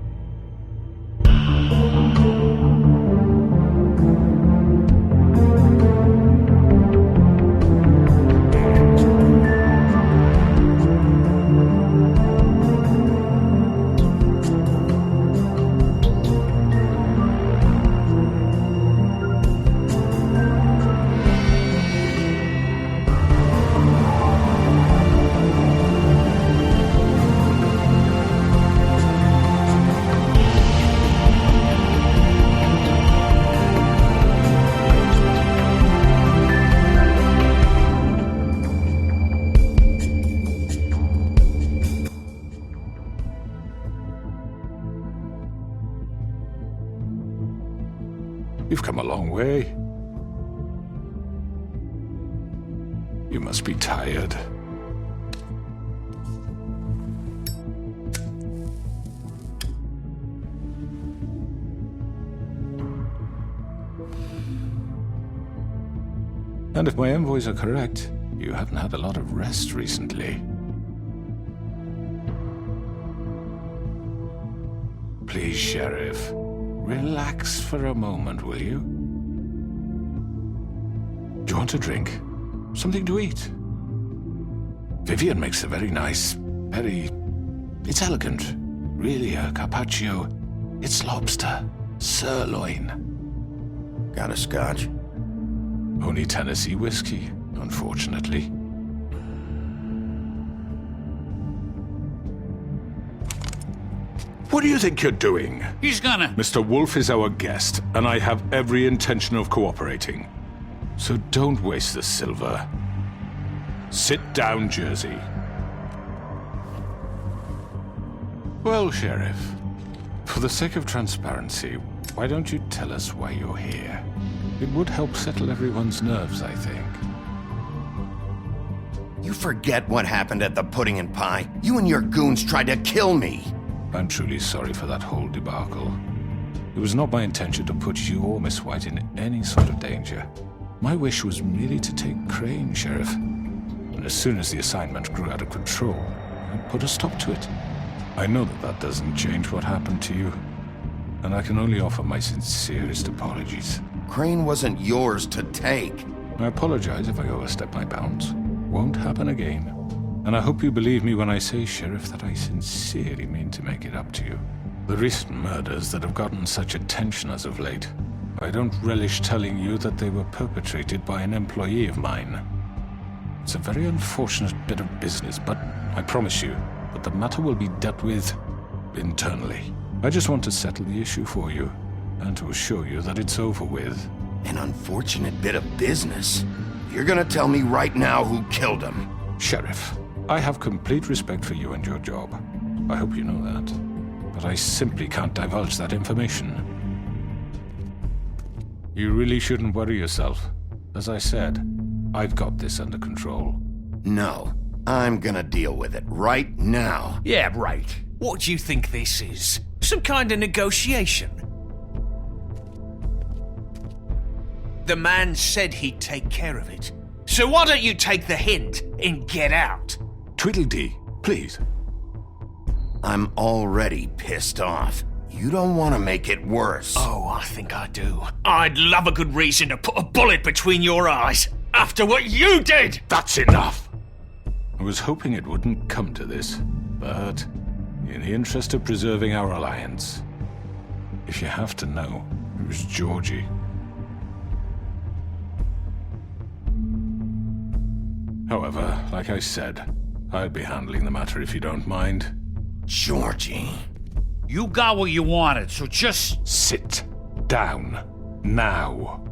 You've come a long way. You must be tired. And if my envoys are correct, you haven't had a lot of rest recently. Please, Sheriff. Relax for a moment, will you? Do you want a drink? Something to eat? Vivian makes a very nice, it's elegant. Really a carpaccio. It's lobster. Sirloin. Got a scotch? Only Tennessee whiskey, unfortunately. What do you think you're doing? He's gonna... Mr. Wolf is our guest, and I have every intention of cooperating. So don't waste the silver. Sit down, Jersey. Well, Sheriff, for the sake of transparency, why don't you tell us why you're here? It would help settle everyone's nerves, I think. You forget what happened at the Pudding and Pie? You and your goons tried to kill me! I'm truly sorry for that whole debacle. It was not my intention to put you or Miss White in any sort of danger. My wish was merely to take Crane, Sheriff. And as soon as the assignment grew out of control, I put a stop to it. I know that that doesn't change what happened to you, and I can only offer my sincerest apologies. Crane wasn't yours to take. I apologize if I overstep my bounds. Won't happen again. And I hope you believe me when I say, Sheriff, that I sincerely mean to make it up to you. The recent murders that have gotten such attention as of late, I don't relish telling you that they were perpetrated by an employee of mine. It's a very unfortunate bit of business, but I promise you that the matter will be dealt with internally. I just want to settle the issue for you, and to assure you that it's over with. An unfortunate bit of business? You're gonna tell me right now who killed him? Sheriff, I have complete respect for you and your job. I hope you know that. But I simply can't divulge that information. You really shouldn't worry yourself. As I said, I've got this under control. No, I'm gonna deal with it right now. Yeah, right. What do you think this is? Some kind of negotiation? The man said he'd take care of it. So why don't you take the hint and get out? Tweedledee, please. I'm already pissed off. You don't want to make it worse. Oh, I think I do. I'd love a good reason to put a bullet between your eyes after what you did! That's enough! I was hoping it wouldn't come to this, but in the interest of preserving our alliance, if you have to know, it was Georgie. However, like I said, I'll be handling the matter if you don't mind. Georgie. You got what you wanted, so just... Sit down. Now.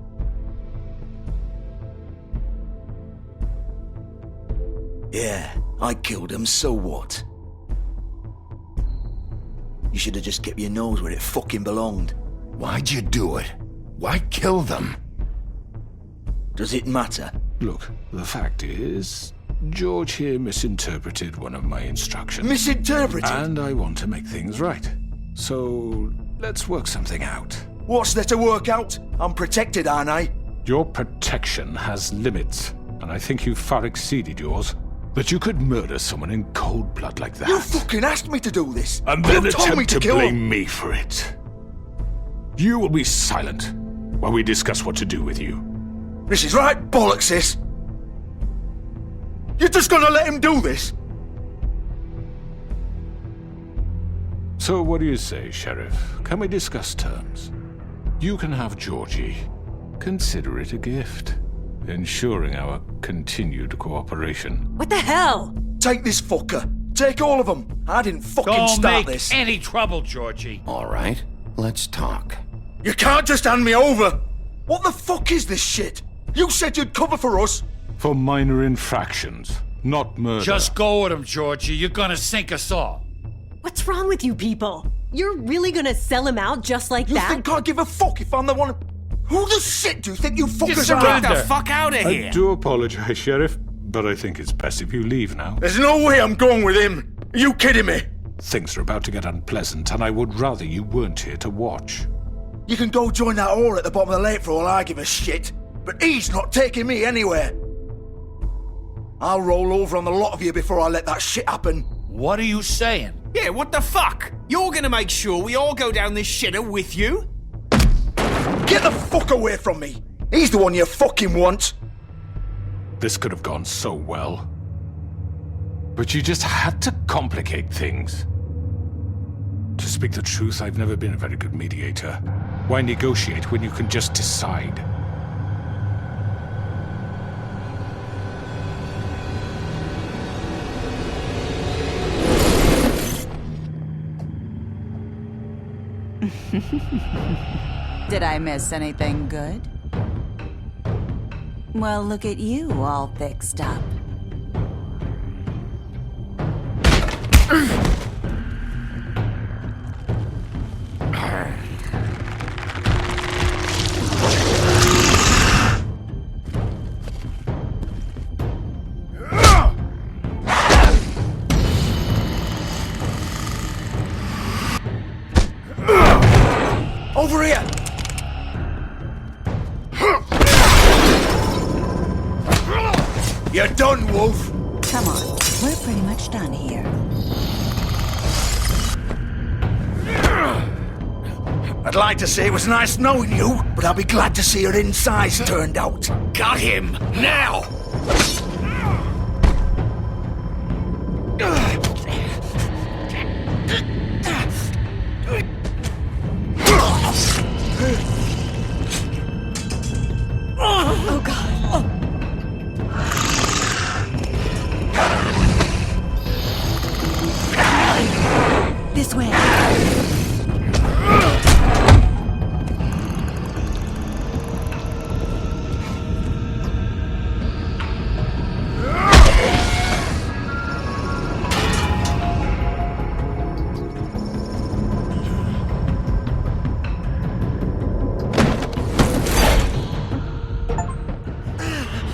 Yeah, I killed him, so what? You should have just kept your nose where it fucking belonged. Why'd you do it? Why kill them? Does it matter? Look, the fact is, George here misinterpreted one of my instructions. Misinterpreted? And I want to make things right. So, let's work something out. What's there to work out? I'm protected, aren't I? Your protection has limits, and I think you've far exceeded yours. That you could murder someone in cold blood like that. You fucking asked me to do this! And then you told me attempt to kill blame him. me for it. You will be silent while we discuss what to do with you. This is right bollocks, sis! You're just gonna let him do this? So what do you say, Sheriff? Can we discuss terms? You can have Georgie. Consider it a gift, ensuring our continued cooperation. What the hell? Take this fucker. Take all of them. I didn't fucking Don't start make this. any trouble, Georgie. All right, let's talk. You can't just hand me over. What the fuck is this shit? You said you'd cover for us. For minor infractions, not murder. Just go with him, Georgie. You're gonna sink us all. What's wrong with you people? You're really gonna sell him out just like that? You think I give a fuck if I'm the one? Who the shit do you think you fuckers are? Get the fuck out of here! I do apologize, Sheriff, but I think it's best if you leave now. There's no way I'm going with him. Are you kidding me? Things are about to get unpleasant, and I would rather you weren't here to watch. You can go join that whore at the bottom of the lake for all I give a shit. But he's not taking me anywhere. I'll roll over on the lot of you before I let that shit happen. What are you saying? Yeah, what the fuck? You're gonna make sure we all go down this shitter with you? Get the fuck away from me! He's the one you fucking want! This could have gone so well. But you just had to complicate things. To speak the truth, I've never been a very good mediator. Why negotiate when you can just decide? Did I miss anything good? Well, look at you, all fixed up. Over here! You're done, Wolf! Come on, we're pretty much done here. I'd like to say it was nice knowing you, but I'll be glad to see your insides turned out. Got him! Now! Oh god. This way.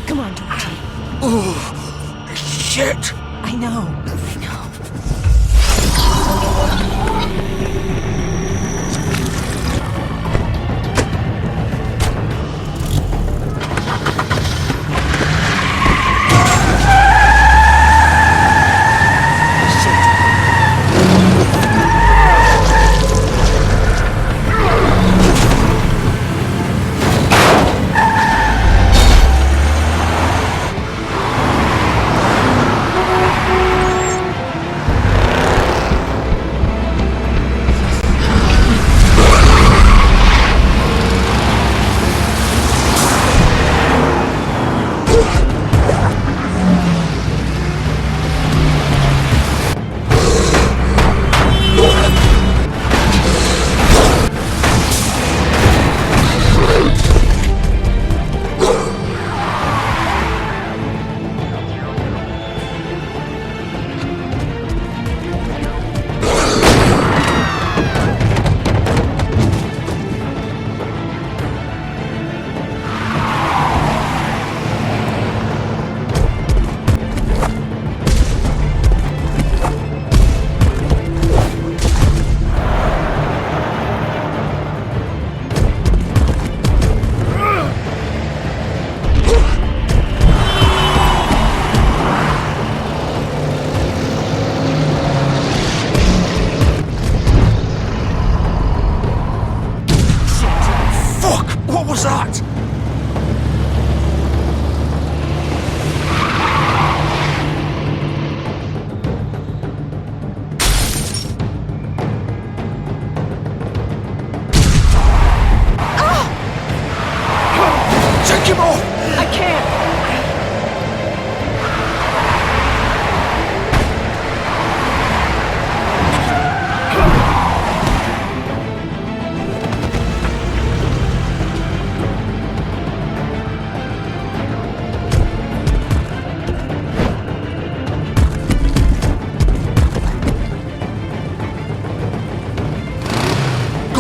Come on, Georgie. Oh, shit! I know.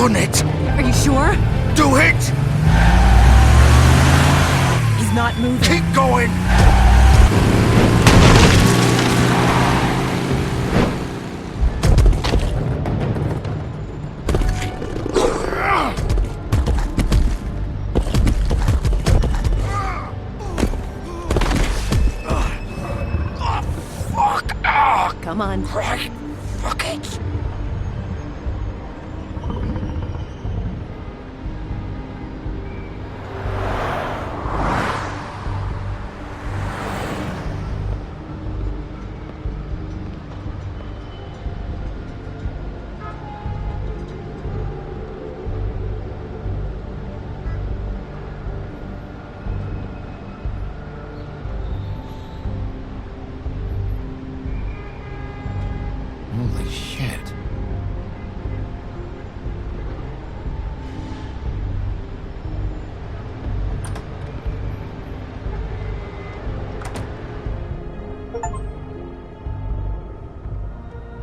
done it. Are you sure? Do it! He's not moving. Keep going! Come on. Right. Fuck it. Holy shit.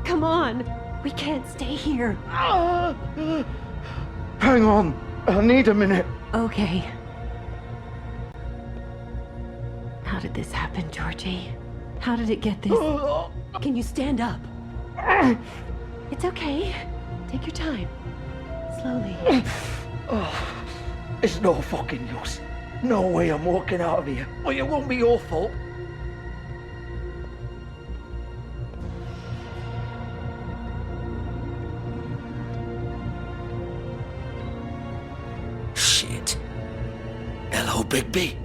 Come on. We can't stay here. Hang on. I need a minute. Okay. How did this happen, Georgie? How did it get this? Can you stand up? It's okay. Take your time. Slowly. It's no fucking use. No way I'm walking out of here. Well, it won't be your fault. Shit. Hello, Bigby.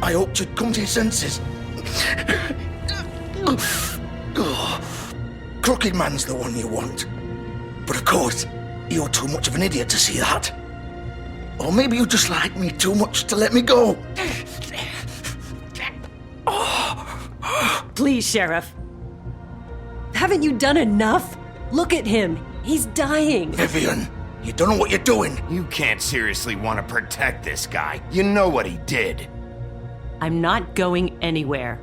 I hoped you'd come to your senses. Crooked Man's the one you want. But of course, you're too much of an idiot to see that. Or maybe you just like me too much to let me go. Please, Sheriff. Haven't you done enough? Look at him. He's dying. Vivian, you don't know what you're doing. You can't seriously want to protect this guy. You know what he did. I'm not going anywhere.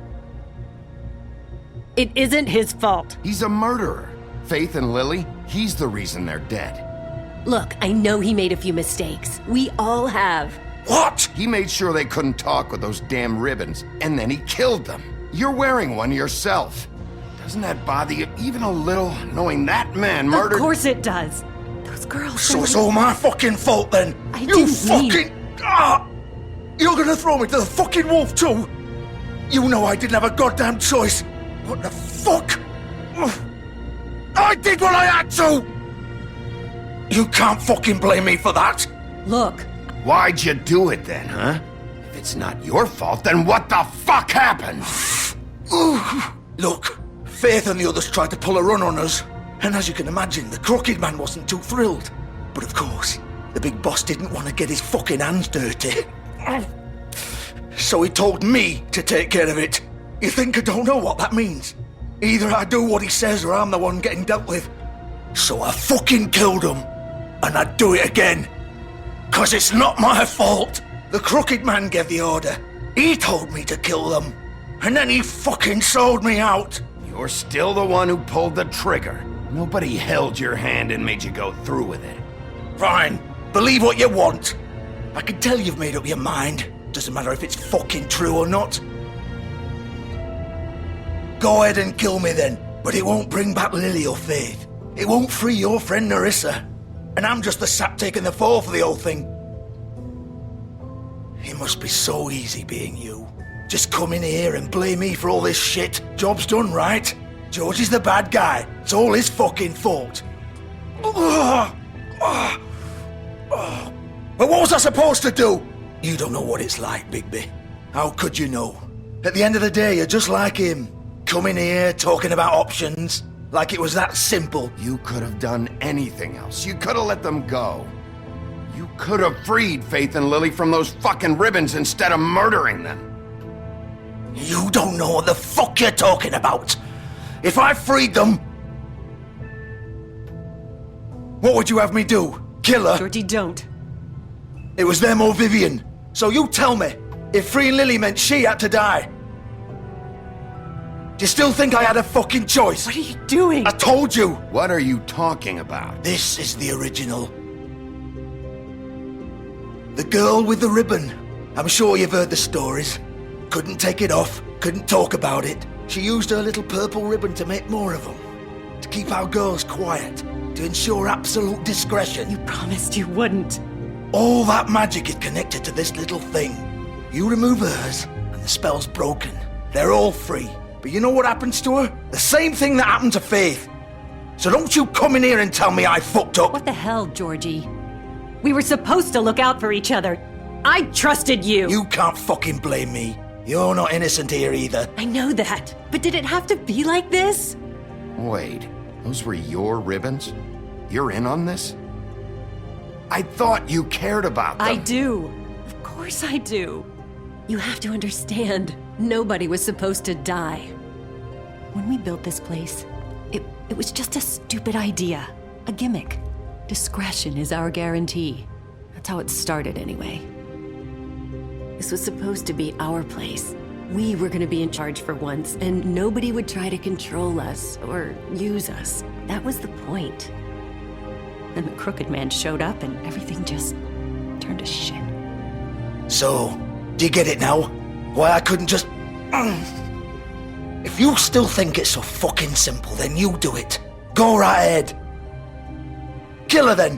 It isn't his fault. He's a murderer. Faith and Lily, he's the reason they're dead. Look, I know he made a few mistakes. We all have. What? He made sure they couldn't talk with those damn ribbons, and then he killed them. You're wearing one yourself. Doesn't that bother you even a little, knowing that man murdered— Of course it does. Those girls— So it's all my fucking fault then? You fucking— You're gonna throw me to the fucking wolf too? You know I didn't have a goddamn choice. What the fuck? I did what I had to! You can't fucking blame me for that! Look. Why'd you do it then, huh? If it's not your fault, then what the fuck happened? Look, Faith and the others tried to pull a run on us. And as you can imagine, the Crooked Man wasn't too thrilled. But of course, the big boss didn't want to get his fucking hands dirty. So he told me to take care of it. You think I don't know what that means? Either I do what he says or I'm the one getting dealt with. So I fucking killed him. And I'd do it again. 'Cause it's not my fault. The Crooked Man gave the order. He told me to kill them. And then he fucking sold me out. You're still the one who pulled the trigger. Nobody held your hand and made you go through with it. Fine. Believe what you want. I can tell you've made up your mind. Doesn't matter if it's fucking true or not. Go ahead and kill me then. But it won't bring back Lily or Faith. It won't free your friend Nerissa. And I'm just the sap taking the fall for the whole thing. It must be so easy being you. Just come in here and blame me for all this shit. Job's done, right? George is the bad guy. It's all his fucking fault. But what was I supposed to do? You don't know what it's like, Bigby. How could you know? At the end of the day, you're just like him. Coming here, talking about options. Like it was that simple. You could have done anything else. You could have let them go. You could have freed Faith and Lily from those fucking ribbons instead of murdering them. You don't know what the fuck you're talking about. If I freed them... What would you have me do? Kill her? Georgie, don't. It was them or Vivian. So you tell me, if freeing Lily meant she had to die. Do you still think I had a fucking choice? What are you doing? I told you! What are you talking about? This is the original. The girl with the ribbon. I'm sure you've heard the stories. Couldn't take it off, couldn't talk about it. She used her little purple ribbon to make more of them. To keep our girls quiet. To ensure absolute discretion. You promised you wouldn't. All that magic is connected to this little thing. You remove hers, and the spell's broken. They're all free. But you know what happens to her? The same thing that happened to Faith. So don't you come in here and tell me I fucked up. What the hell, Georgie? We were supposed to look out for each other. I trusted you. You can't fucking blame me. You're not innocent here either. I know that. But did it have to be like this? Wait, those were your ribbons? You're in on this? I thought you cared about them. I do. Of course I do. You have to understand, nobody was supposed to die. When we built this place, it was just a stupid idea. A gimmick. Discretion is our guarantee. That's how it started anyway. This was supposed to be our place. We were gonna be in charge for once, and nobody would try to control us or use us. That was the point. Then the Crooked Man showed up and everything just turned to shit. So, do you get it now? Why I couldn't just... If you still think it's so fucking simple, then you do it. Go right ahead. Kill her then.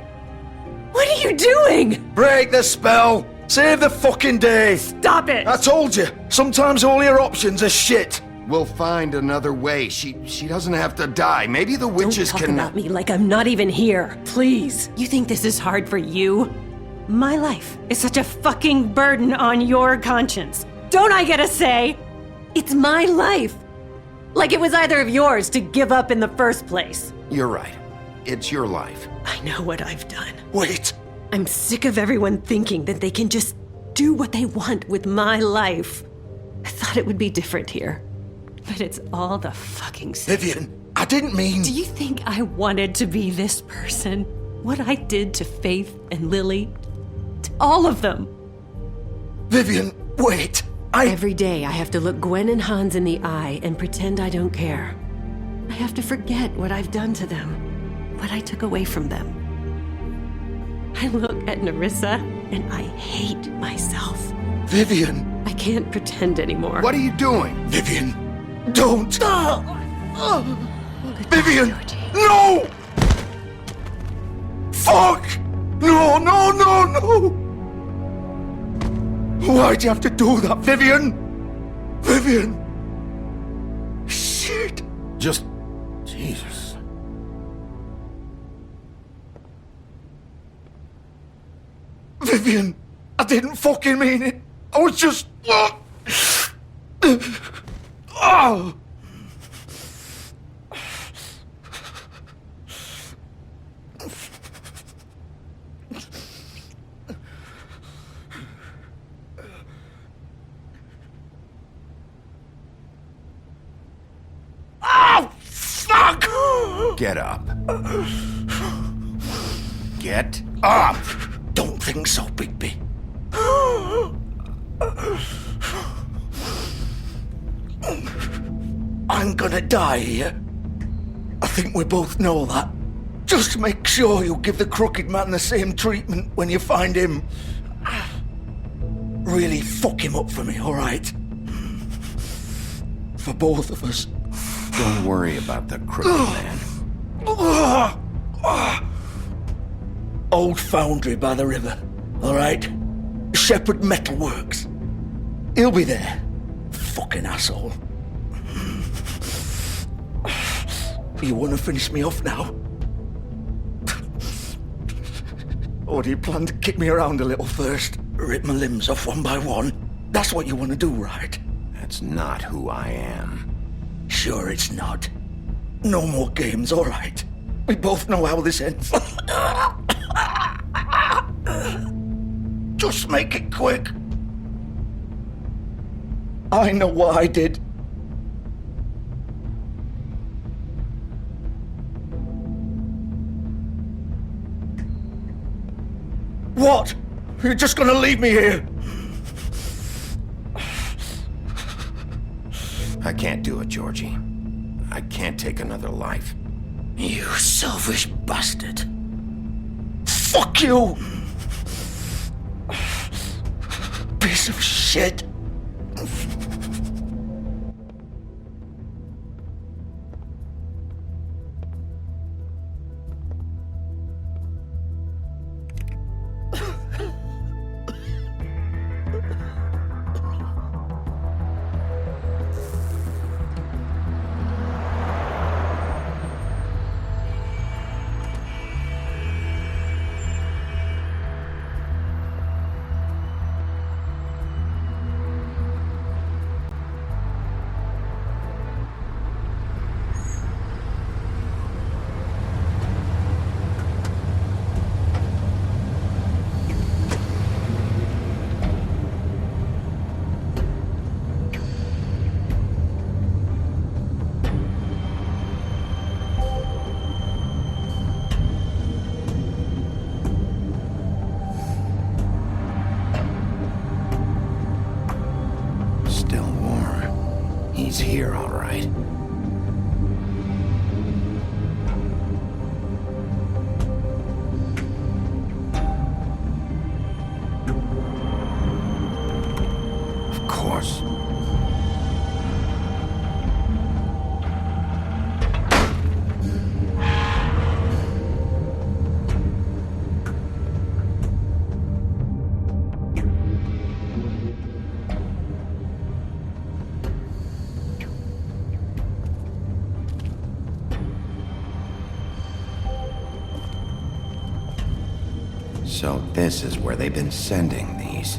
What are you doing? Break the spell. Save the fucking day. Stop it. I told you. Sometimes all your options are shit. We'll find another way. She doesn't have to die. Maybe the witches Don't talk can... about me like I'm not even here. Please. You think this is hard for you? My life is such a fucking burden on your conscience. Don't I get a say? It's my life. Like it was either of yours to give up in the first place. You're right. It's your life. I know what I've done. Wait. I'm sick of everyone thinking that they can just do what they want with my life. I thought it would be different here. But it's all the fucking same. Vivian, I didn't mean... Do you think I wanted to be this person? What I did to Faith and Lily? To all of them? Vivian, wait. Every day I have to look Gwen and Hans in the eye and pretend I don't care. I have to forget what I've done to them. What I took away from them. I look at Nerissa and I hate myself. Vivian. I can't pretend anymore. What are you doing? Vivian, don't. Vivian, no! Fuck! No, no, no, no! Why'd you have to do that, Vivian? Vivian! Shit! Just... Jesus. Vivian, I didn't fucking mean it. I was just... Oh! Oh, fuck! Get up. Get up! Don't think so, Bigby. I'm gonna die here. I think we both know that. Just make sure you give the Crooked Man the same treatment when you find him. Really fuck him up for me, alright? For both of us. Don't worry about the Crooked Man. Old foundry by the river, alright? Shepherd Metalworks. He'll be there. Fucking asshole. You want to finish me off now? Or do you plan to kick me around a little first? Rip my limbs off one by one? That's what you want to do, right? That's not who I am. Sure it's not. No more games, alright? We both know how this ends. Just make it quick. I know what I did. What? You're just gonna leave me here? I can't do it, Georgie. I can't take another life. You selfish bastard. Fuck you! Piece of shit. He's here, all right. Of course. So this is where they've been sending these.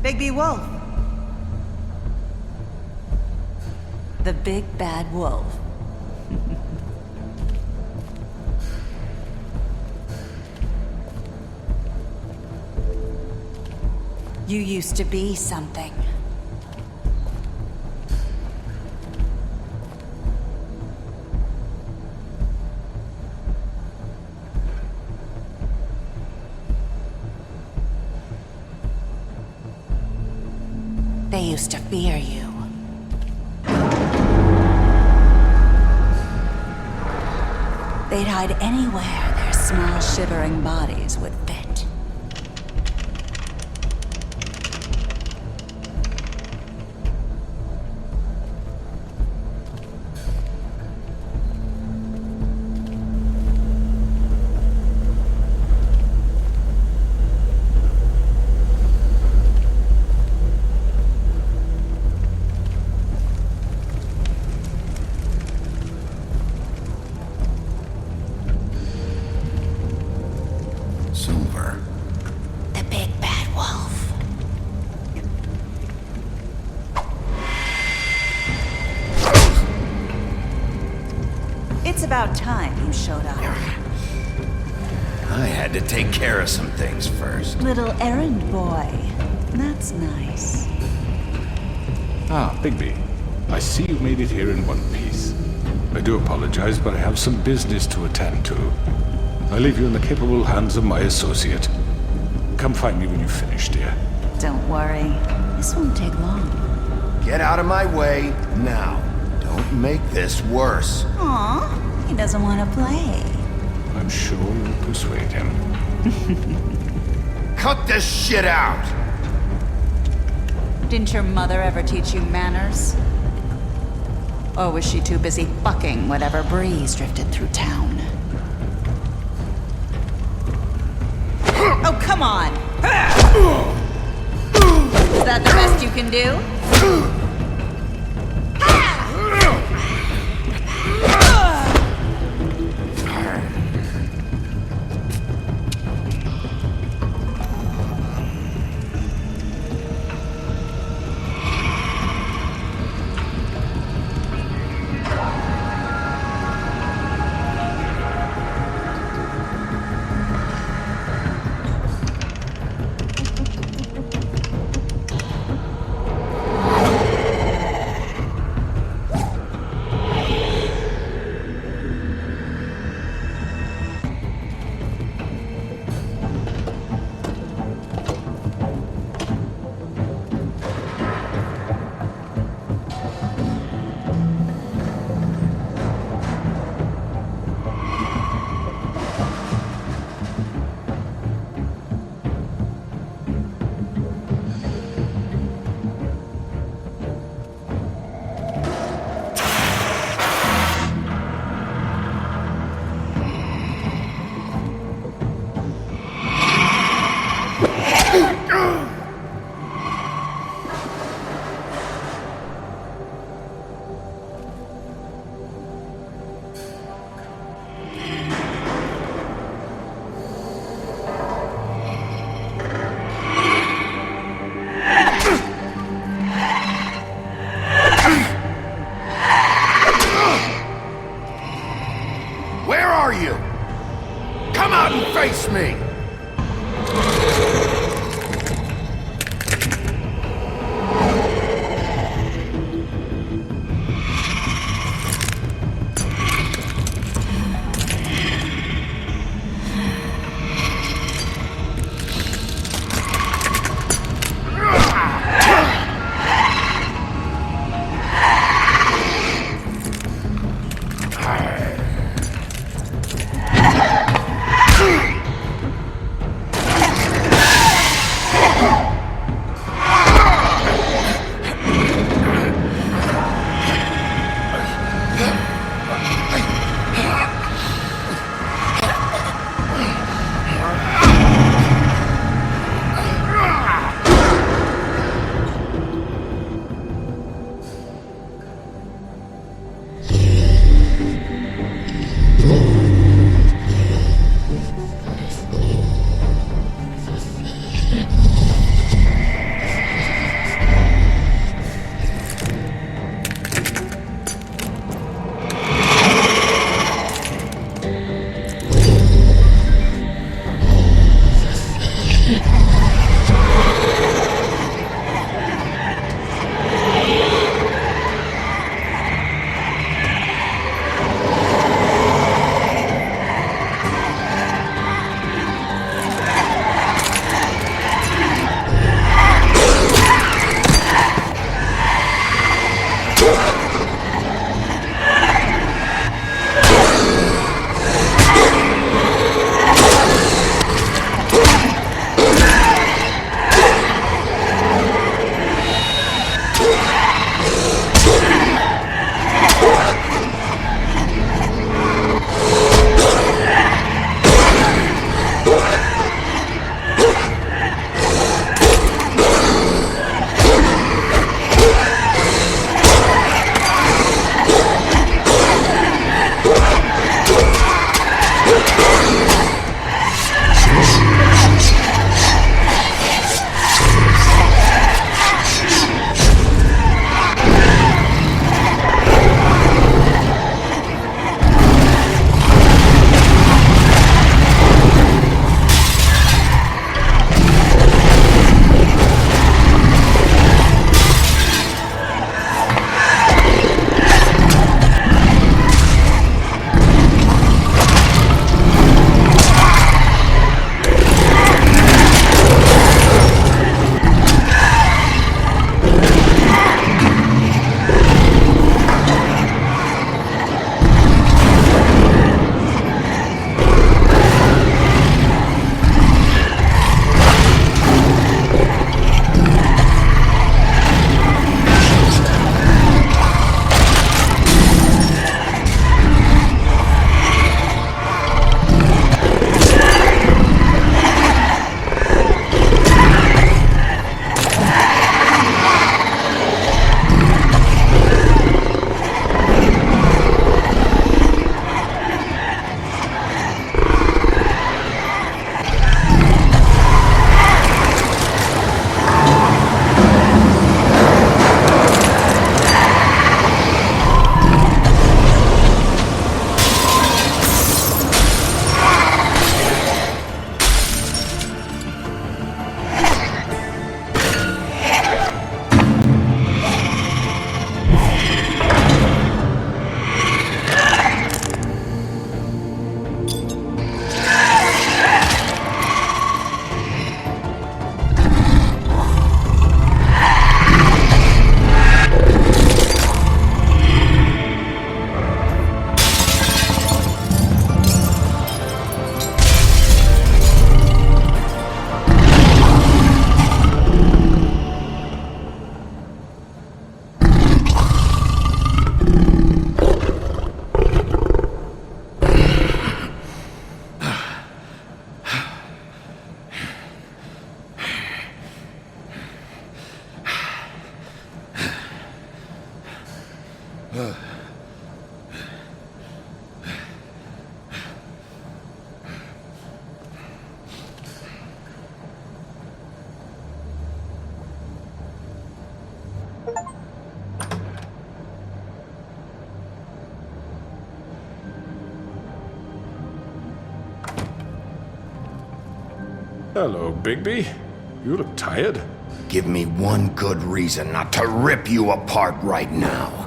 Bigby Wolf. The big bad wolf. You used to be something. They used to fear you. They'd hide anywhere their small shivering bodies would fit. Silver. The big bad wolf. It's about time you showed up. I had to take care of some things first. Little errand boy. That's nice. Ah, Bigby. I see you made it here in one piece. I do apologize, but I have some business to attend to. I leave you in the capable hands of my associate. Come find me when you finish, dear. Don't worry. This won't take long. Get out of my way now. Don't make this worse. Aw, he doesn't want to play. I'm sure you'll persuade him. Cut this shit out! Didn't your mother ever teach you manners? Or was she too busy fucking whatever breeze drifted through town? Oh, come on! Is that the best you can do? Hello, Bigby. You look tired. Give me one good reason not to rip you apart right now.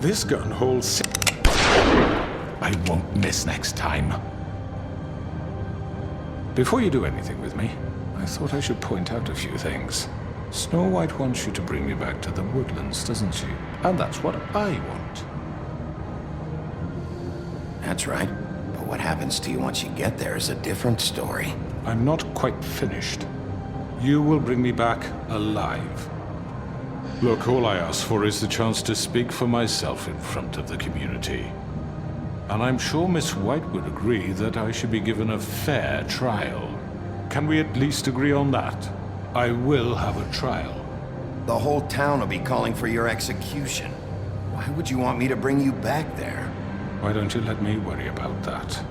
This gun holds I won't miss next time. Before you do anything with me, I thought I should point out a few things. Snow White wants you to bring me back to the woodlands, doesn't she? And that's what I want. That's right. But what happens to you once you get there is a different story. I'm not quite finished. You will bring me back alive. Look, all I ask for is the chance to speak for myself in front of the community. And I'm sure Miss White would agree that I should be given a fair trial. Can we at least agree on that? I will have a trial. The whole town will be calling for your execution. Why would you want me to bring you back there? Why don't you let me worry about that?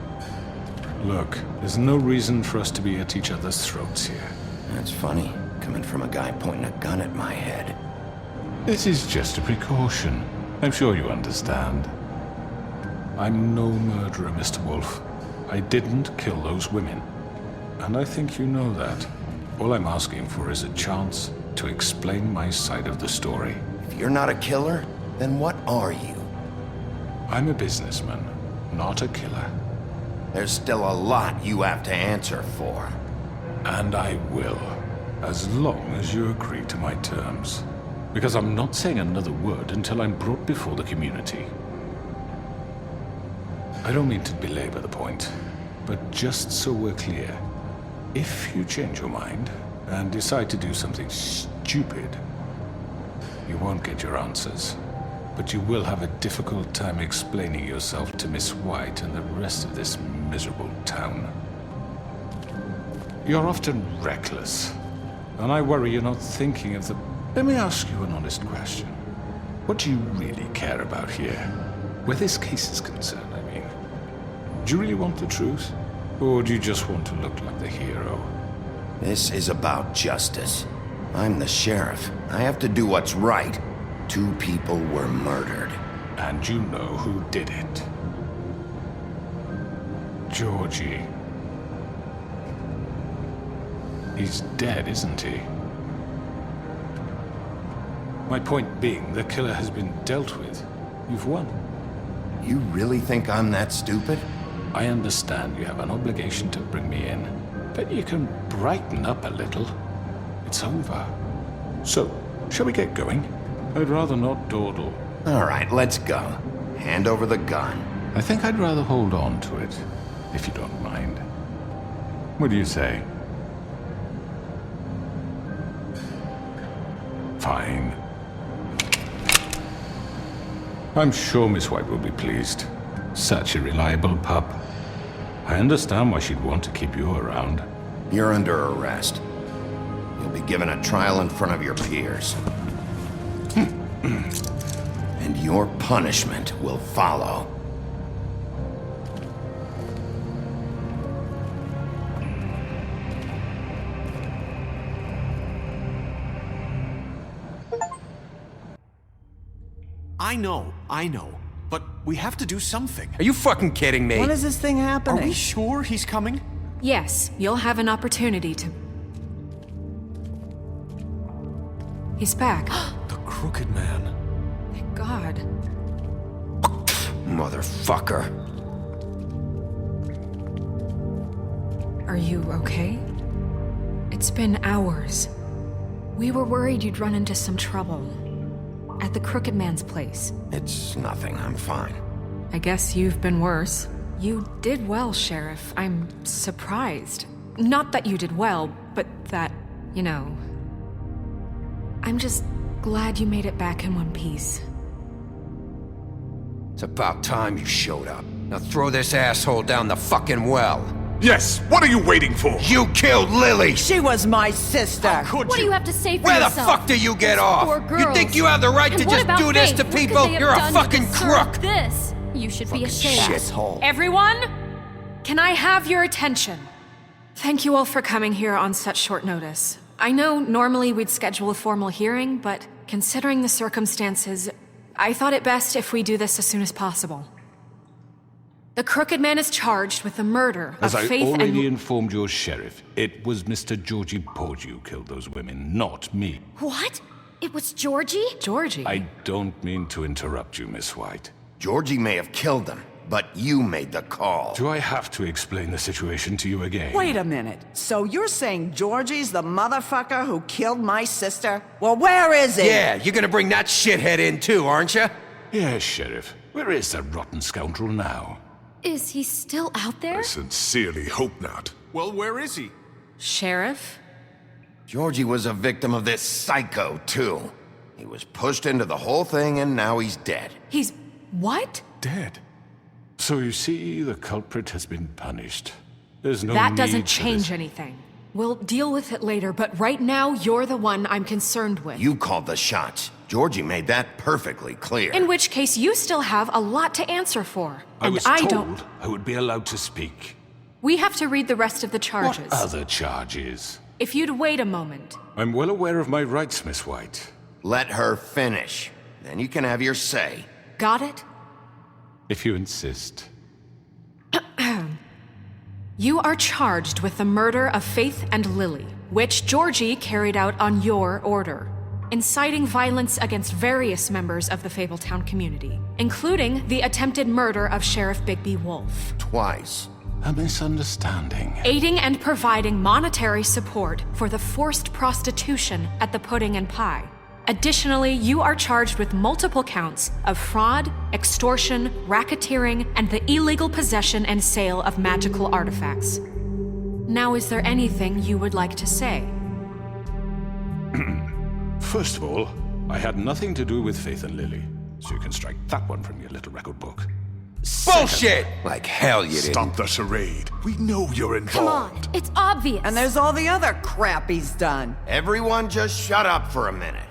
Look, there's no reason for us to be at each other's throats here. That's funny, coming from a guy pointing a gun at my head. This is just a precaution. I'm sure you understand. I'm no murderer, Mr. Wolf. I didn't kill those women. And I think you know that. All I'm asking for is a chance to explain my side of the story. If you're not a killer, then what are you? I'm a businessman, not a killer. There's still a lot you have to answer for. And I will, as long as you agree to my terms. Because I'm not saying another word until I'm brought before the community. I don't mean to belabor the point, but just so we're clear, if you change your mind and decide to do something stupid, you won't get your answers. But you will have a difficult time explaining yourself to Miss White and the rest of this miserable town. You're often reckless, and I worry you're not thinking of the... Let me ask you an honest question. What do you really care about here? Where this case is concerned, I mean. Do you really want the truth? Or do you just want to look like the hero? This is about justice. I'm the sheriff. I have to do what's right. 2 people were murdered. And you know who did it. Georgie. He's dead, isn't he? My point being, the killer has been dealt with. You've won. You really think I'm that stupid? I understand you have an obligation to bring me in, but you can brighten up a little. It's over. So, shall we get going? I'd rather not dawdle. All right, let's go. Hand over the gun. I think I'd rather hold on to it, if you don't mind. What do you say? Fine. I'm sure Miss White will be pleased. Such a reliable pup. I understand why she'd want to keep you around. You're under arrest. You'll be given a trial in front of your peers. And your punishment will follow. I know. But we have to do something. Are you fucking kidding me? When is this thing happening? Are we sure he's coming? Yes, you'll have an opportunity to... He's back. The Crooked Man. Thank God. Motherfucker. Are you okay? It's been hours. We were worried you'd run into some trouble. At the Crooked Man's place. It's nothing, I'm fine. I guess you've been worse. You did well, Sheriff. I'm surprised. Not that you did well, but that, you know... I'm just glad you made it back in one piece. It's about time you showed up. Now throw this asshole down the fucking well. Yes, what are you waiting for? You killed Lily! She was my sister. What do you have to say for Where yourself? the fuck do you get Those off? poor You girls. think you have the right And to what just about do this Faith? to What could people? they have You're a done to fucking deserve crook! This. You should be ashamed. Shithole. Everyone, can I have your attention? Thank you all for coming here on such short notice. I know normally we'd schedule a formal hearing, but considering the circumstances, I thought it best if we do this as soon as possible. The Crooked Man is charged with the murder As of I Faith already and... informed your sheriff, it was Mr. Georgie Porgy who killed those women, not me. What? It was Georgie? Georgie? I don't mean to interrupt you, Miss White. Georgie may have killed them, but you made the call. Do I have to explain the situation to you again? Wait a minute. So you're saying Georgie's the motherfucker who killed my sister? Well, where is he? Yeah, you're gonna bring that shithead in too, aren't you? Yes, Sheriff. Where is that rotten scoundrel now? Is he still out there? I sincerely hope not. Well, where is he? Sheriff? Georgie was a victim of this psycho, too. He was pushed into the whole thing and now he's dead. He's... what? Dead. So you see, the culprit has been punished. There's no That need doesn't for change this. anything. We'll deal with it later, but right now, you're the one I'm concerned with. You called the shots. Georgie made that perfectly clear. In which case, you still have a lot to answer for. I And was I told don't... I would be allowed to speak. We have to read the rest of the charges. What other charges? If you'd wait a moment. I'm well aware of my rights, Miss White. Let her finish. Then you can have your say. Got it? If you insist. You are charged with the murder of Faith and Lily, which Georgie carried out on your order, inciting violence against various members of the Fabletown community, including the attempted murder of Sheriff Bigby Wolf. Twice. A misunderstanding. Aiding and providing monetary support for the forced prostitution at the Pudding and Pie. Additionally, you are charged with multiple counts of fraud, extortion, racketeering, and the illegal possession and sale of magical artifacts. Now, is there anything you would like to say? First of all, I had nothing to do with Faith and Lily, so you can strike that one from your little record book. Bullshit! Like hell you didn't. Stop the charade. We know you're involved. Come on, it's obvious. And there's all the other crap he's done. Everyone just shut up for a minute.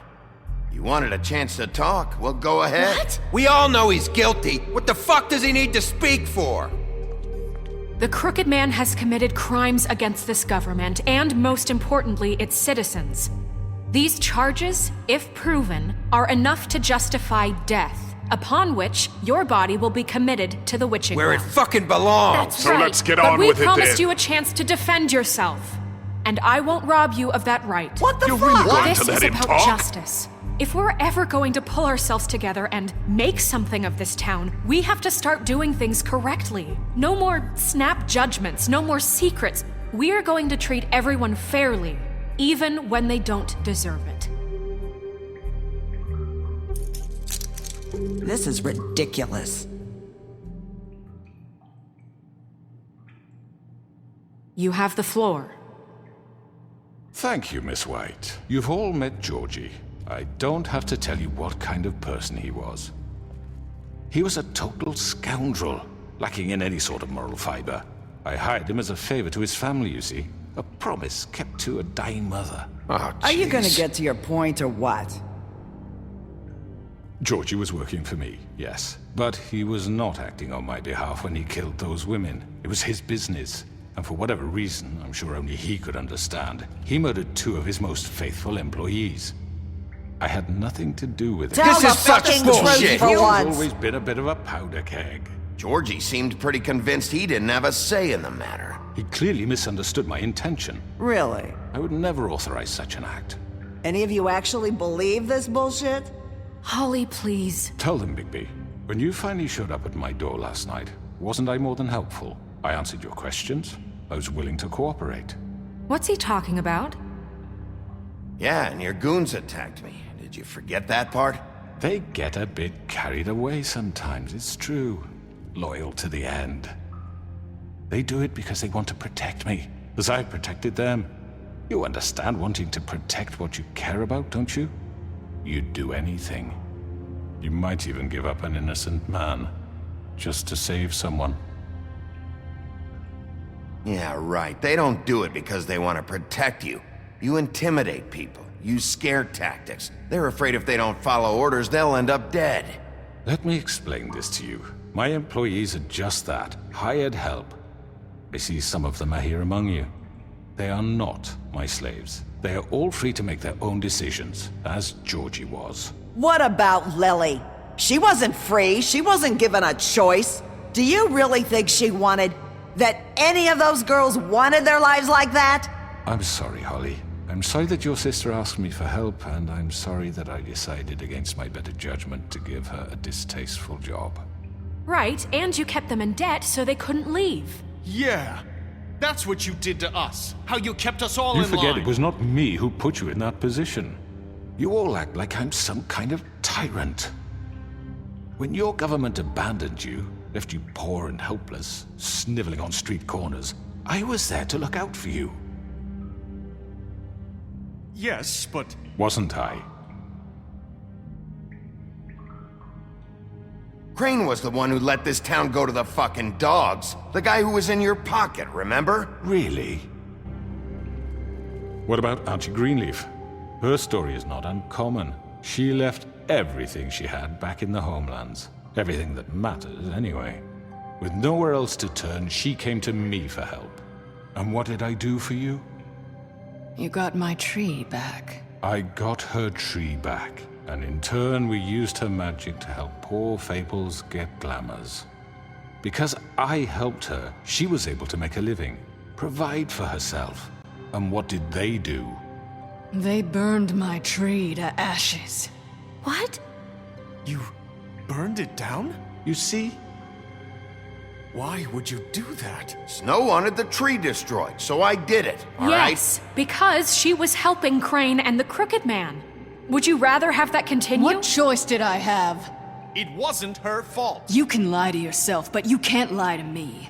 You wanted a chance to talk, well go ahead. What? We all know he's guilty. What the fuck does he need to speak for? The Crooked Man has committed crimes against this government and, most importantly, its citizens. These charges, if proven, are enough to justify death, upon which your body will be committed to the witching Where it ground. fucking belongs. That's So right. let's get but on with it we promised then. you a chance to defend yourself, and I won't rob you of that right. What the You're fuck? really going This to let is him about talk? justice. If we're ever going to pull ourselves together and make something of this town, we have to start doing things correctly. No more snap judgments, no more secrets. We are going to treat everyone fairly, even when they don't deserve it. This is ridiculous. You have the floor. Thank you, Miss White. You've all met Georgie. I don't have to tell you what kind of person he was. He was a total scoundrel, lacking in any sort of moral fiber. I hired him as a favor to his family, you see. A promise kept to a dying mother. Oh, Are you gonna jeez. get to your point or what? Georgie was working for me, yes. But he was not acting on my behalf when he killed those women. It was his business. And for whatever reason, I'm sure only he could understand, he murdered 2 of his most faithful employees. I had nothing to do with it. Tell This the is such fucking bullshit. truth for He's once. always been a bit of a powder keg. Georgie seemed pretty convinced he didn't have a say in the matter. He clearly misunderstood my intention. Really? I would never authorize such an act. Any of you actually believe this bullshit? Holly, please. Tell them, Bigby. When you finally showed up at my door last night, wasn't I more than helpful? I answered your questions. I was willing to cooperate. What's he talking about? Yeah, and your goons attacked me. Did you forget that part? They get a bit carried away sometimes, it's true. Loyal to the end. They do it because they want to protect me, as I've protected them. You understand wanting to protect what you care about, don't you? You'd do anything. You might even give up an innocent man, just to save someone. Yeah, right. They don't do it because they want to protect you. You intimidate people, use scare tactics. They're afraid if they don't follow orders, they'll end up dead. Let me explain this to you. My employees are just that, hired help. I see some of them are here among you. They are not my slaves. They are all free to make their own decisions, as Georgie was. What about Lily? She wasn't free. She wasn't given a choice. Do you really think she wanted... that any of those girls wanted their lives like that? I'm sorry, Holly. I'm sorry that your sister asked me for help, and I'm sorry that I decided against my better judgment to give her a distasteful job. Right, and you kept them in debt so they couldn't leave. Yeah, that's what you did to us. How you kept us all in line. You forget it was not me who put you in that position. You all act like I'm some kind of tyrant. When your government abandoned you, left you poor and helpless, sniveling on street corners, I was there to look out for you. Yes, but... Wasn't I? Crane was the one who let this town go to the fucking dogs. The guy who was in your pocket, remember? Really? What about Auntie Greenleaf? Her story is not uncommon. She left everything she had back in the homelands. Everything that matters, anyway. With nowhere else to turn, she came to me for help. And what did I do for you? You got my tree back. I got her tree back, and in turn we used her magic to help poor Fables get glamours. Because I helped her, she was able to make a living, provide for herself. And what did they do? They burned my tree to ashes. What? You burned it down? You see? Why would you do that? Snow wanted the tree destroyed, so I did it, all right? Yes, because she was helping Crane and the Crooked Man. Would you rather have that continue? What choice did I have? It wasn't her fault. You can lie to yourself, but you can't lie to me.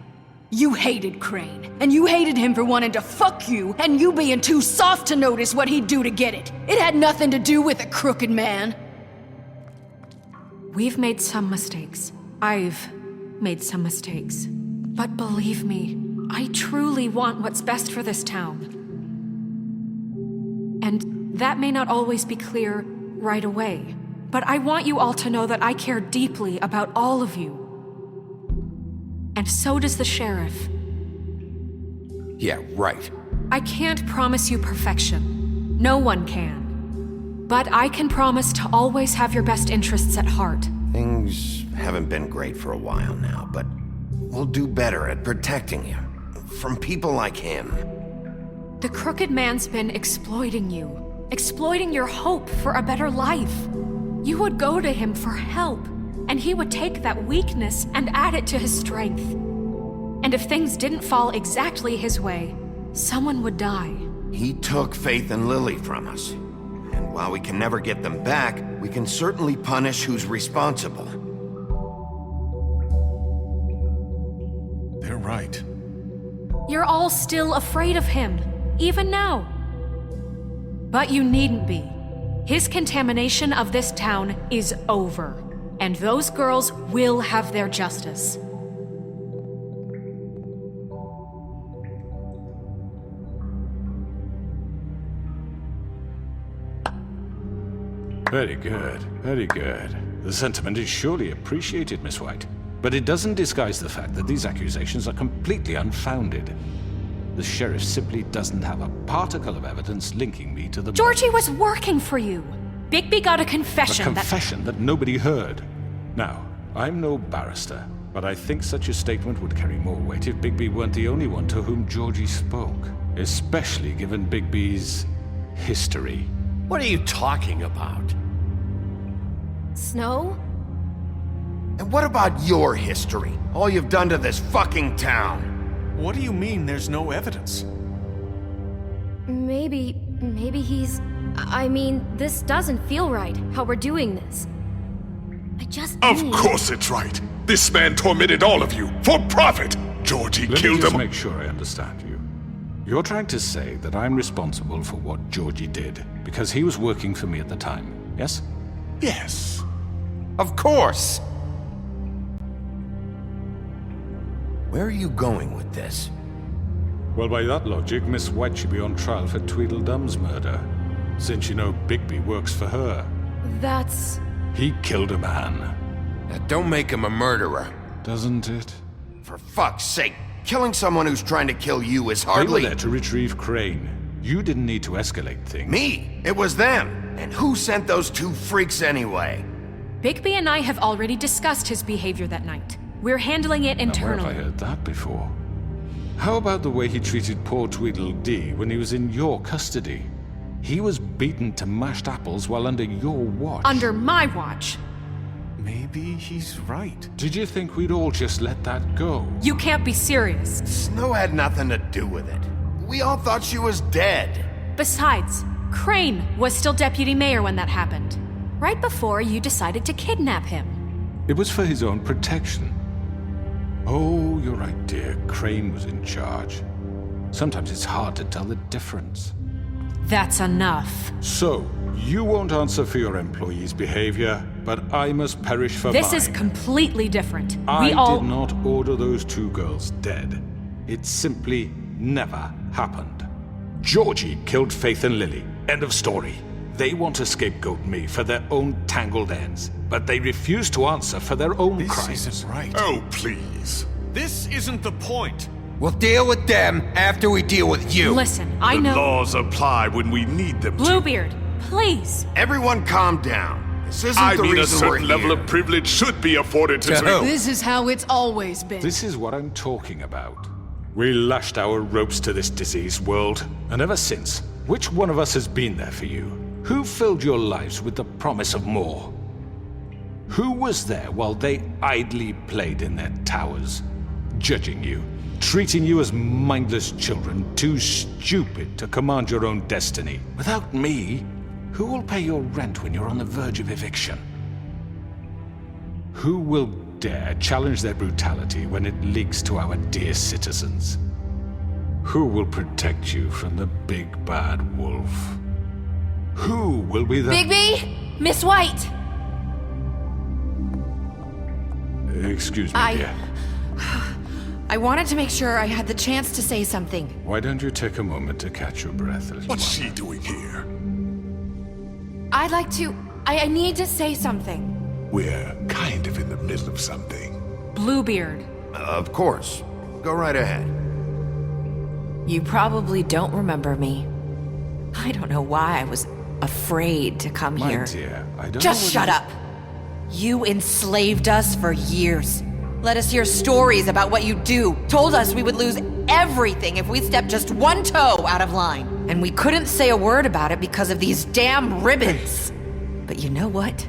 You hated Crane, and you hated him for wanting to fuck you, and you being too soft to notice what he'd do to get it. It had nothing to do with the Crooked Man. We've made some mistakes. I've made some mistakes. But believe me, I truly want what's best for this town. And that may not always be clear right away, but I want you all to know that I care deeply about all of you. And so does the sheriff. Yeah, right. I can't promise you perfection. No one can. But I can promise to always have your best interests at heart. Things haven't been great for a while now, but we'll do better at protecting you. From people like him. The Crooked Man's been exploiting you. Exploiting your hope for a better life. You would go to him for help, and he would take that weakness and add it to his strength. And if things didn't fall exactly his way, someone would die. He took Faith and Lily from us. And while we can never get them back, we can certainly punish who's responsible. They're right. You're all still afraid of him, even now. But you needn't be. His contamination of this town is over, and those girls will have their justice. Very good, very good. The sentiment is surely appreciated, Miss White. But it doesn't disguise the fact that these accusations are completely unfounded. The sheriff simply doesn't have a particle of evidence linking me to the... Georgie was working for you. Bigby got a confession A confession that nobody heard. Now, I'm no barrister, but I think such a statement would carry more weight if Bigby weren't the only one to whom Georgie spoke. Especially given Bigby's history. What are you talking about? Snow? And what about your history? All you've done to this fucking town? What do you mean there's no evidence? Maybe he's... I mean, this doesn't feel right, how we're doing this. I just Of course it's right. This man tormented all of you, for profit! Georgie Let killed me just them. make sure I understand you. You're trying to say that I'm responsible for what Georgie did, because he was working for me at the time, yes? Yes. Of course! Where are you going with this? Well, by that logic, Miss White should be on trial for Tweedledum's murder, since you know Bigby works for her. That's... He killed a man. Now, don't make him a murderer. Doesn't it? For fuck's sake, killing someone who's trying to kill you is They were hardly... there to retrieve Crane. You didn't need to escalate things. Me? It was them. And who sent those two freaks anyway? Bigby and I have already discussed his behavior that night. We're handling it Now, where internally. have I heard that before? How about the way he treated poor Tweedledee when he was in your custody? He was beaten to mashed apples while under your watch. Under my watch. Maybe he's right. Did you think we'd all just let that go? You can't be serious. Snow had nothing to do with it. We all thought she was dead. Besides, Crane was still deputy mayor when that happened. Right before you decided to kidnap him. It was for his own protection. Oh, you're right, dear. Crane was in charge. Sometimes it's hard to tell the difference. That's enough. So, you won't answer for your employees' behavior, but I must perish for This mine. is completely different. I We all... did not order those two girls dead. It simply never happened. Georgie killed Faith and Lily. End of story. They want to scapegoat me for their own tangled ends, but they refuse to answer for their own crimes. This isn't right. Oh, please. This isn't the point. We'll deal with them after we deal with you. Listen, I The know... laws apply when we need them to. Bluebeard, please. Everyone calm down. This isn't I the mean, a reason we're certain level here. of privilege should be afforded to... This is how it's always been. This is what I'm talking about. We lashed our ropes to this diseased world, and ever since, which one of us has been there for you? Who filled your lives with the promise of more? Who was there while they idly played in their towers, judging you, treating you as mindless children, too stupid to command your own destiny? Without me, who will pay your rent when you're on the verge of eviction? Who will dare challenge their brutality when it leaks to our dear citizens? Who will protect you from the big bad wolf? Who will be the... Bigby! Miss White! Excuse me, dear. I wanted to make sure I had the chance to say something. Why don't you take a moment to catch your breath? What's she doing here? I'd like to... I need to say something. We're kind of in the middle of something. Bluebeard. Of course. Go right ahead. You probably don't remember me. I don't know why I was afraid to come My here. dear, I don't Just know shut up! You enslaved us for years. Let us hear stories about what you do. Told us we would lose everything if we stepped just one toe out of line. And we couldn't say a word about it because of these damn ribbons. But you know what?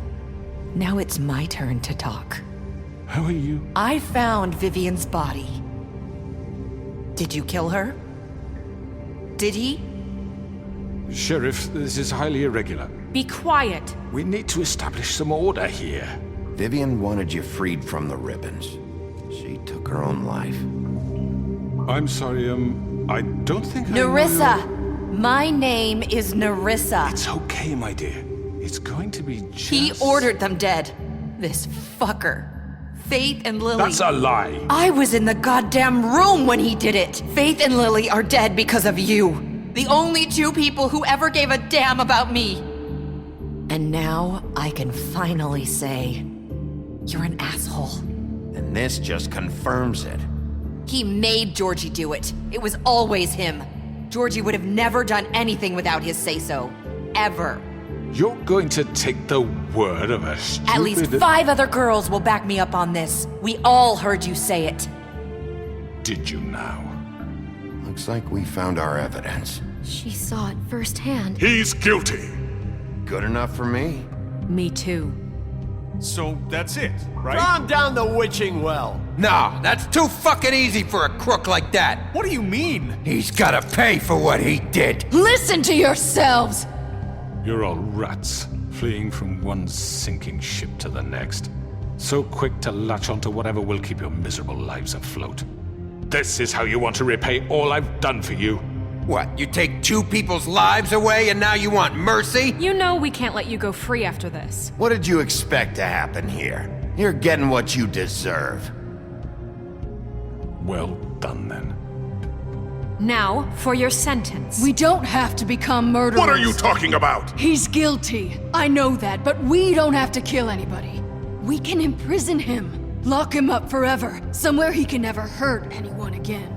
Now it's my turn to talk. How are you? I found Vivian's body. Did you kill her? Did he? Sheriff, this is highly irregular. Be quiet. We need to establish some order here. Vivian wanted you freed from the ribbons. She took her own life. I'm sorry, I don't think I know Nerissa! your- My name is Nerissa. It's okay, my dear. It's going to be just... He ordered them dead. This fucker. Faith and Lily. That's a lie. I was in the goddamn room when he did it. Faith and Lily are dead because of you. The only two people who ever gave a damn about me. And now I can finally say, you're an asshole. And this just confirms it. He made Georgie do it. It was always him. Georgie would have never done anything without his say-so. Ever. You're going to take the word of a stupid... At least 5 other girls will back me up on this. We all heard you say it. Did you now? Looks like we found our evidence. She saw it firsthand. He's guilty. Good enough for me. Me too. So that's it, right? Calm down the witching well. No, that's too fucking easy for a crook like that. What do you mean? He's gotta pay for what he did. Listen to yourselves! You're all rats, fleeing from one sinking ship to the next. So quick to latch onto whatever will keep your miserable lives afloat. This is how you want to repay all I've done for you? What, you take 2 people's lives away and now you want mercy? You know we can't let you go free after this. What did you expect to happen here? You're getting what you deserve. Well done, then. Now, for your sentence. We don't have to become murderers. What are you talking about? He's guilty. I know that, but we don't have to kill anybody. We can imprison him. Lock him up forever. Somewhere he can never hurt anyone again.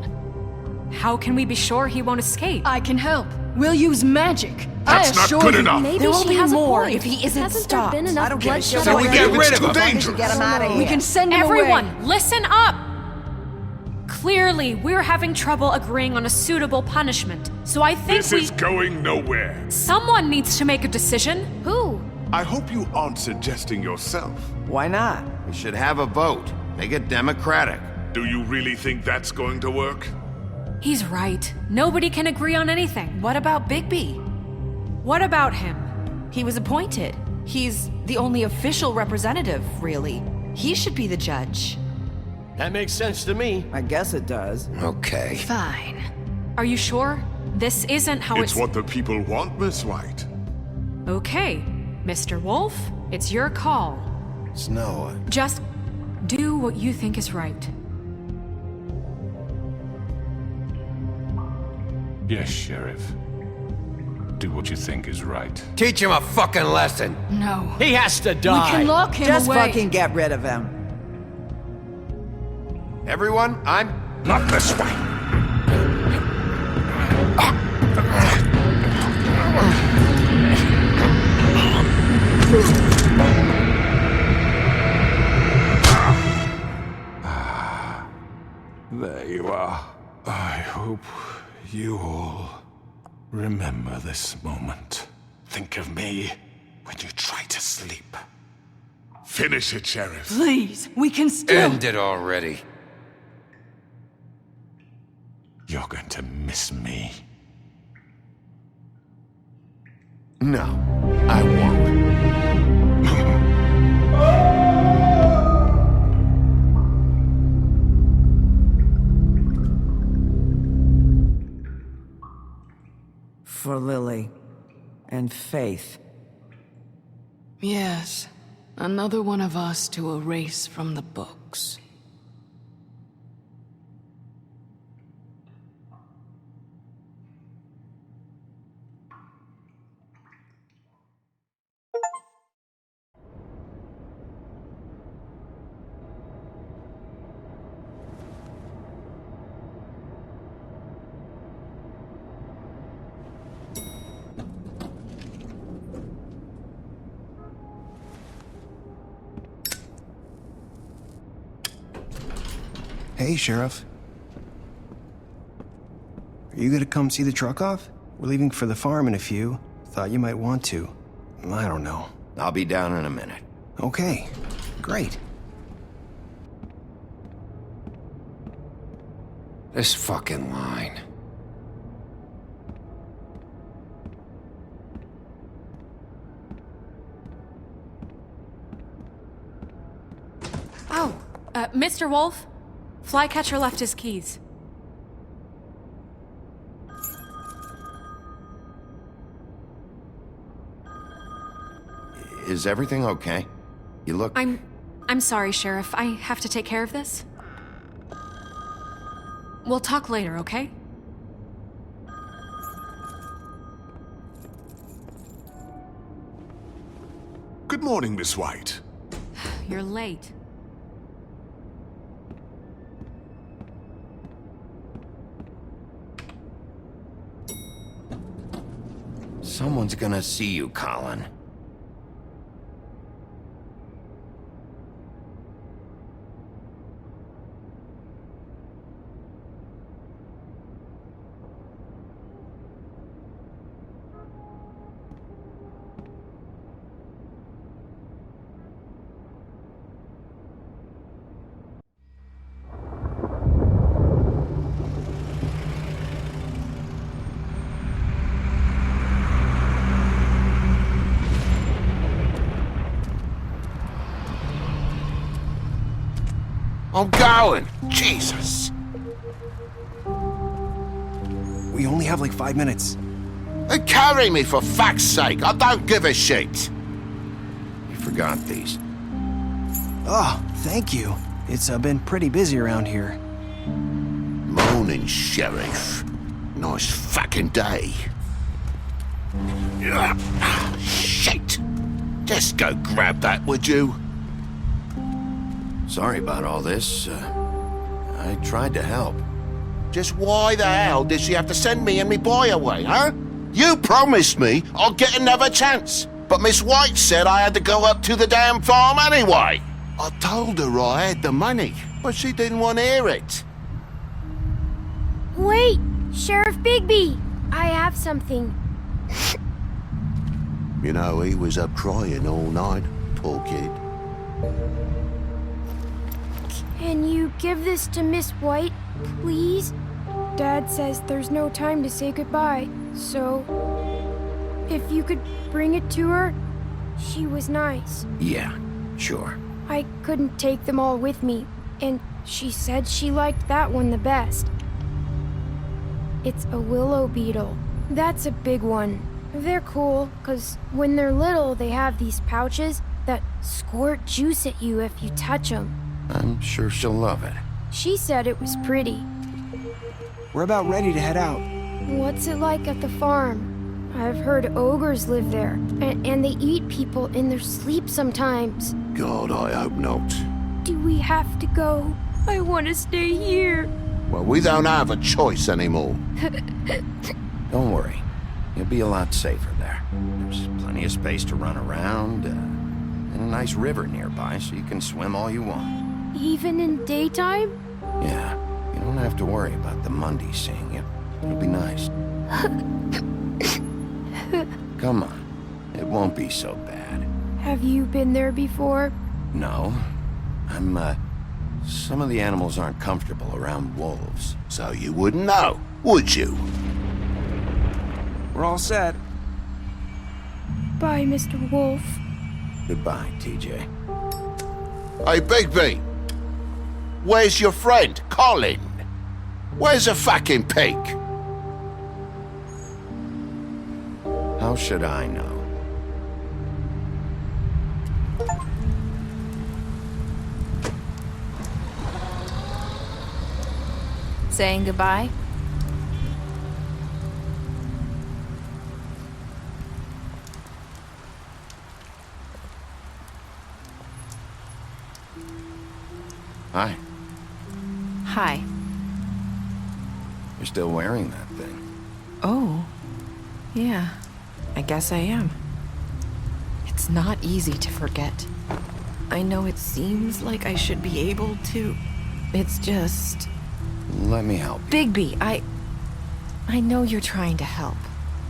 How can we be sure he won't escape? I can help. We'll use magic. That's not good enough. Maybe There will she be has more a point. if he isn't Hasn't stopped. there been enough bloodshed? So we get rid of him. Dangerous. Get him out of here. We can send him Everyone, away. listen up! Clearly, we're having trouble agreeing on a suitable punishment, so I think This is going nowhere. Someone needs to make a decision. Who? I hope you aren't suggesting yourself. Why not? We should have a vote. Make it democratic. Do you really think that's going to work? He's right. Nobody can agree on anything. What about Bigby? What about him? He was appointed. He's the only official representative, really. He should be the judge. That makes sense to me. I guess it does. Okay. Fine. Are you sure? This isn't how It's what the people want, Miss White. Okay, Mr. Wolf, it's your call. Snow. Just do what you think is right. Yes, Sheriff. Do what you think is right. Teach him a fucking lesson. No. He has to die. We can lock him Just away. fucking get rid of him. Everyone, I'm... Not this way. There you are. I hope you all remember this moment. Think of me when you try to sleep. Finish it, Sheriff. Please, we can still... End it already. You're going to miss me. No, I won't. For Lily and Faith. Yes. Another one of us to erase from the books. Hey, Sheriff. Are you gonna come see the truck off? We're leaving for the farm in a few. Thought you might want to. I don't know. I'll be down in a minute. Okay, great. This fucking line. Oh, Mr. Wolf? Flycatcher left his keys. Is everything okay? You look... I'm sorry, Sheriff. I have to take care of this. We'll talk later, okay? Good morning, Miss White. You're late. Someone's gonna see you, Colin. I'm going! Jesus! We only have like 5 minutes. Carry me, for fuck's sake! I don't give a shit! You forgot these. Oh, thank you. It's been pretty busy around here. Morning, Sheriff. Nice fucking day. Ugh, shit! Just go grab that, would you? Sorry about all this. I tried to help. Just why the hell did she have to send me and me boy away, huh? You promised me I'd get another chance, but Miss White said I had to go up to the damn farm anyway. I told her I had the money, but she didn't want to hear it. Wait, Sheriff Bigby, I have something. You know, he was up crying all night, poor kid. Can you give this to Miss White, please? Dad says there's no time to say goodbye, so if you could bring it to her, she was nice. Yeah, sure. I couldn't take them all with me, and she said she liked that one the best. It's a willow beetle. That's a big one. They're cool, 'cause when they're little, they have these pouches that squirt juice at you if you touch them. I'm sure she'll love it. She said it was pretty. We're about ready to head out. What's it like at the farm? I've heard ogres live there, and they eat people in their sleep sometimes. God, I hope not. Do we have to go? I want to stay here. Well, we don't have a choice anymore. Don't worry. You'll be a lot safer there. There's plenty of space to run around, and a nice river nearby so you can swim all you want. Even in daytime? Yeah, you don't have to worry about the Mundies seeing you. It'll be nice. Come on. It won't be so bad. Have you been there before? No. Some of the animals aren't comfortable around wolves. So you wouldn't know, would you? We're all set. Bye, Mr. Wolf. Goodbye, TJ. Hey, Bigby! Where's your friend, Colin? Where's the fucking pig? How should I know? Saying goodbye? Hi. Hi. You're still wearing that thing. Oh. Yeah. I guess I am. It's not easy to forget. I know it seems like I should be able to. It's just... Let me help you. Bigby, I know you're trying to help.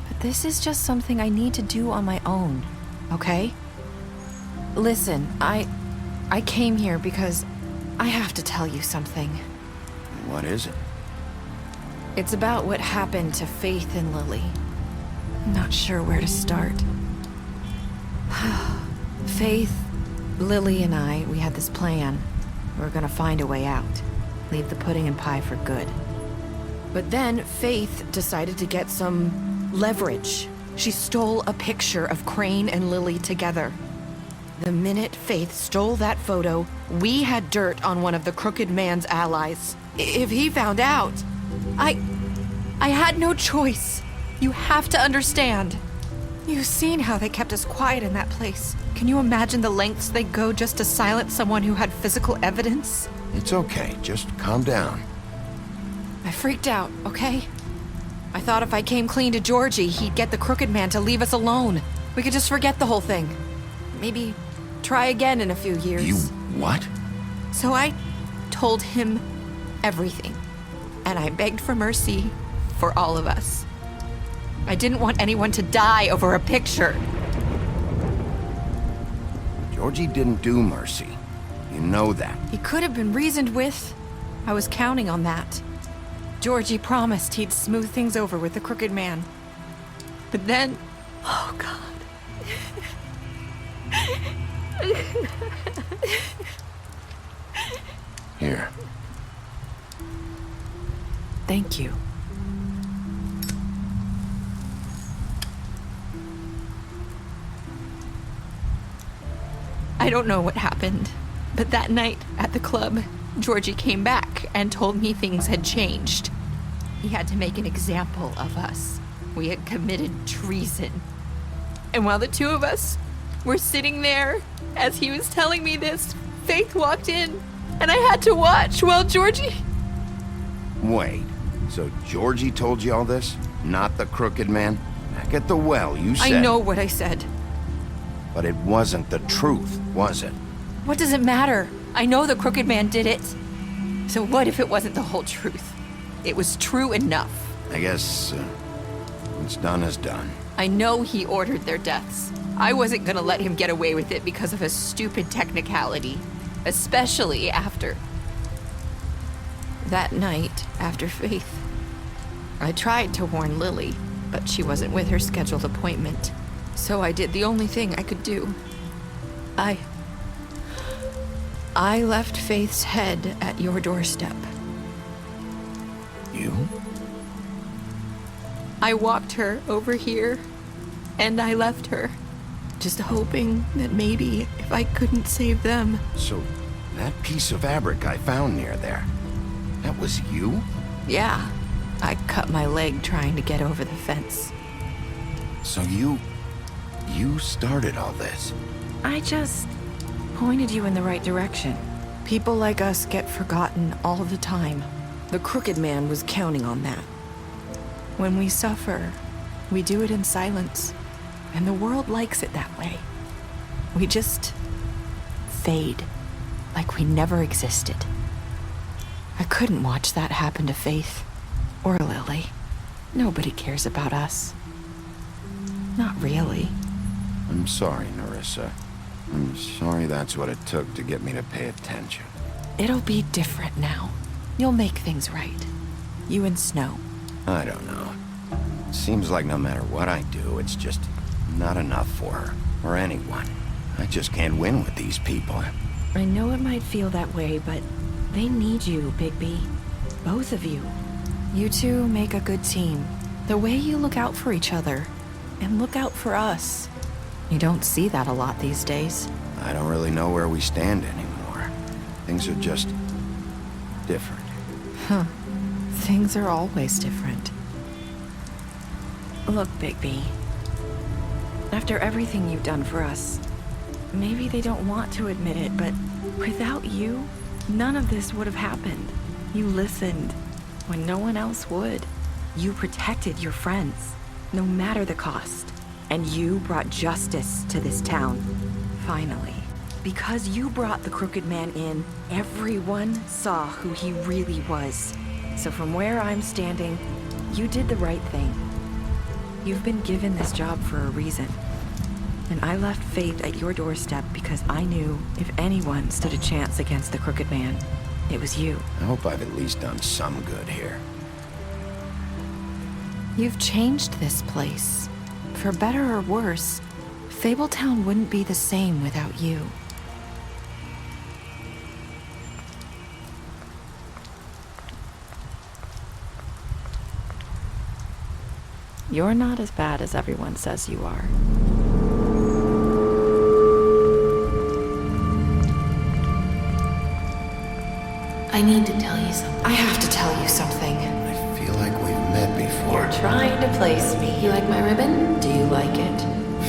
But this is just something I need to do on my own. Okay? Listen, I came here because I have to tell you something. What is it? It's about what happened to Faith and Lily. I'm not sure where to start. Faith, Lily, and I, we had this plan. We were gonna find a way out. Leave the pudding and pie for good. But then Faith decided to get some leverage. She stole a picture of Crane and Lily together. The minute Faith stole that photo, we had dirt on one of the Crooked Man's allies. If he found out, I had no choice. You have to understand. You've seen how they kept us quiet in that place. Can you imagine the lengths they go just to silence someone who had physical evidence? It's okay. Just calm down. I freaked out, okay? I thought if I came clean to Georgie, he'd get the Crooked Man to leave us alone. We could just forget the whole thing. Maybe try again in a few years. You what? So I told him everything. And I begged for mercy for all of us. I didn't want anyone to die over a picture. Georgie didn't do mercy. You know that. He could have been reasoned with. I was counting on that. Georgie promised he'd smooth things over with the Crooked Man. But then... Oh, God. Here. Thank you. I don't know what happened, but that night at the club, Georgie came back and told me things had changed. He had to make an example of us. We had committed treason. And while the two of us were sitting there, as he was telling me this, Faith walked in, and I had to watch while Georgie... Wait, so Georgie told you all this? Not the Crooked Man? Back at the well, you said... I know what I said. But it wasn't the truth, was it? What does it matter? I know the Crooked Man did it. So what if it wasn't the whole truth? It was true enough. I guess, what's done is done. I know he ordered their deaths. I wasn't gonna let him get away with it because of a stupid technicality. Especially after... that night, after Faith. I tried to warn Lily, but she wasn't with her scheduled appointment. So I did the only thing I could do. I left Faith's head at your doorstep. You? I walked her over here, and I left her. Just hoping that maybe if I couldn't save them... So, that piece of fabric I found near there, that was you? Yeah. I cut my leg trying to get over the fence. So you started all this? I just pointed you in the right direction. People like us get forgotten all the time. The Crooked Man was counting on that. When we suffer, we do it in silence, and the world likes it that way. We just fade, like we never existed. I couldn't watch that happen to Faith, or Lily. Nobody cares about us. Not really. I'm sorry, Nerissa. I'm sorry that's what it took to get me to pay attention. It'll be different now. You'll make things right. You and Snow. I don't know. It seems like no matter what I do, it's just not enough for her, or anyone. I just can't win with these people. I know it might feel that way, but they need you, Bigby. Both of you. You two make a good team. The way you look out for each other, and look out for us. You don't see that a lot these days. I don't really know where we stand anymore. Things are just different. Huh. Things are always different. Look, Bigby. After everything you've done for us, maybe they don't want to admit it, but without you, none of this would have happened. You listened when no one else would. You protected your friends, no matter the cost. And you brought justice to this town. Finally. Because you brought the Crooked Man in, everyone saw who he really was. So from where I'm standing, you did the right thing. You've been given this job for a reason. And I left Faith at your doorstep because I knew if anyone stood a chance against the Crooked Man, it was you. I hope I've at least done some good here. You've changed this place. For better or worse, Fabletown wouldn't be the same without you. You're not as bad as everyone says you are. I need to tell you something. I have to tell you something. I feel like we've met before. You're trying to place me. You like my ribbon? Do you like it?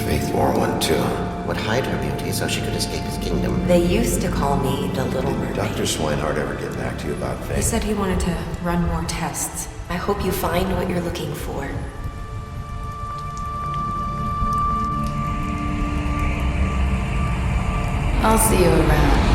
Faith wore one too. Would hide her beauty so she could escape his kingdom. They used to call me the Little Mermaid. Did Dr. Swinehart ever get back to you about Faith? He said he wanted to run more tests. I hope you find what you're looking for. I'll see you around.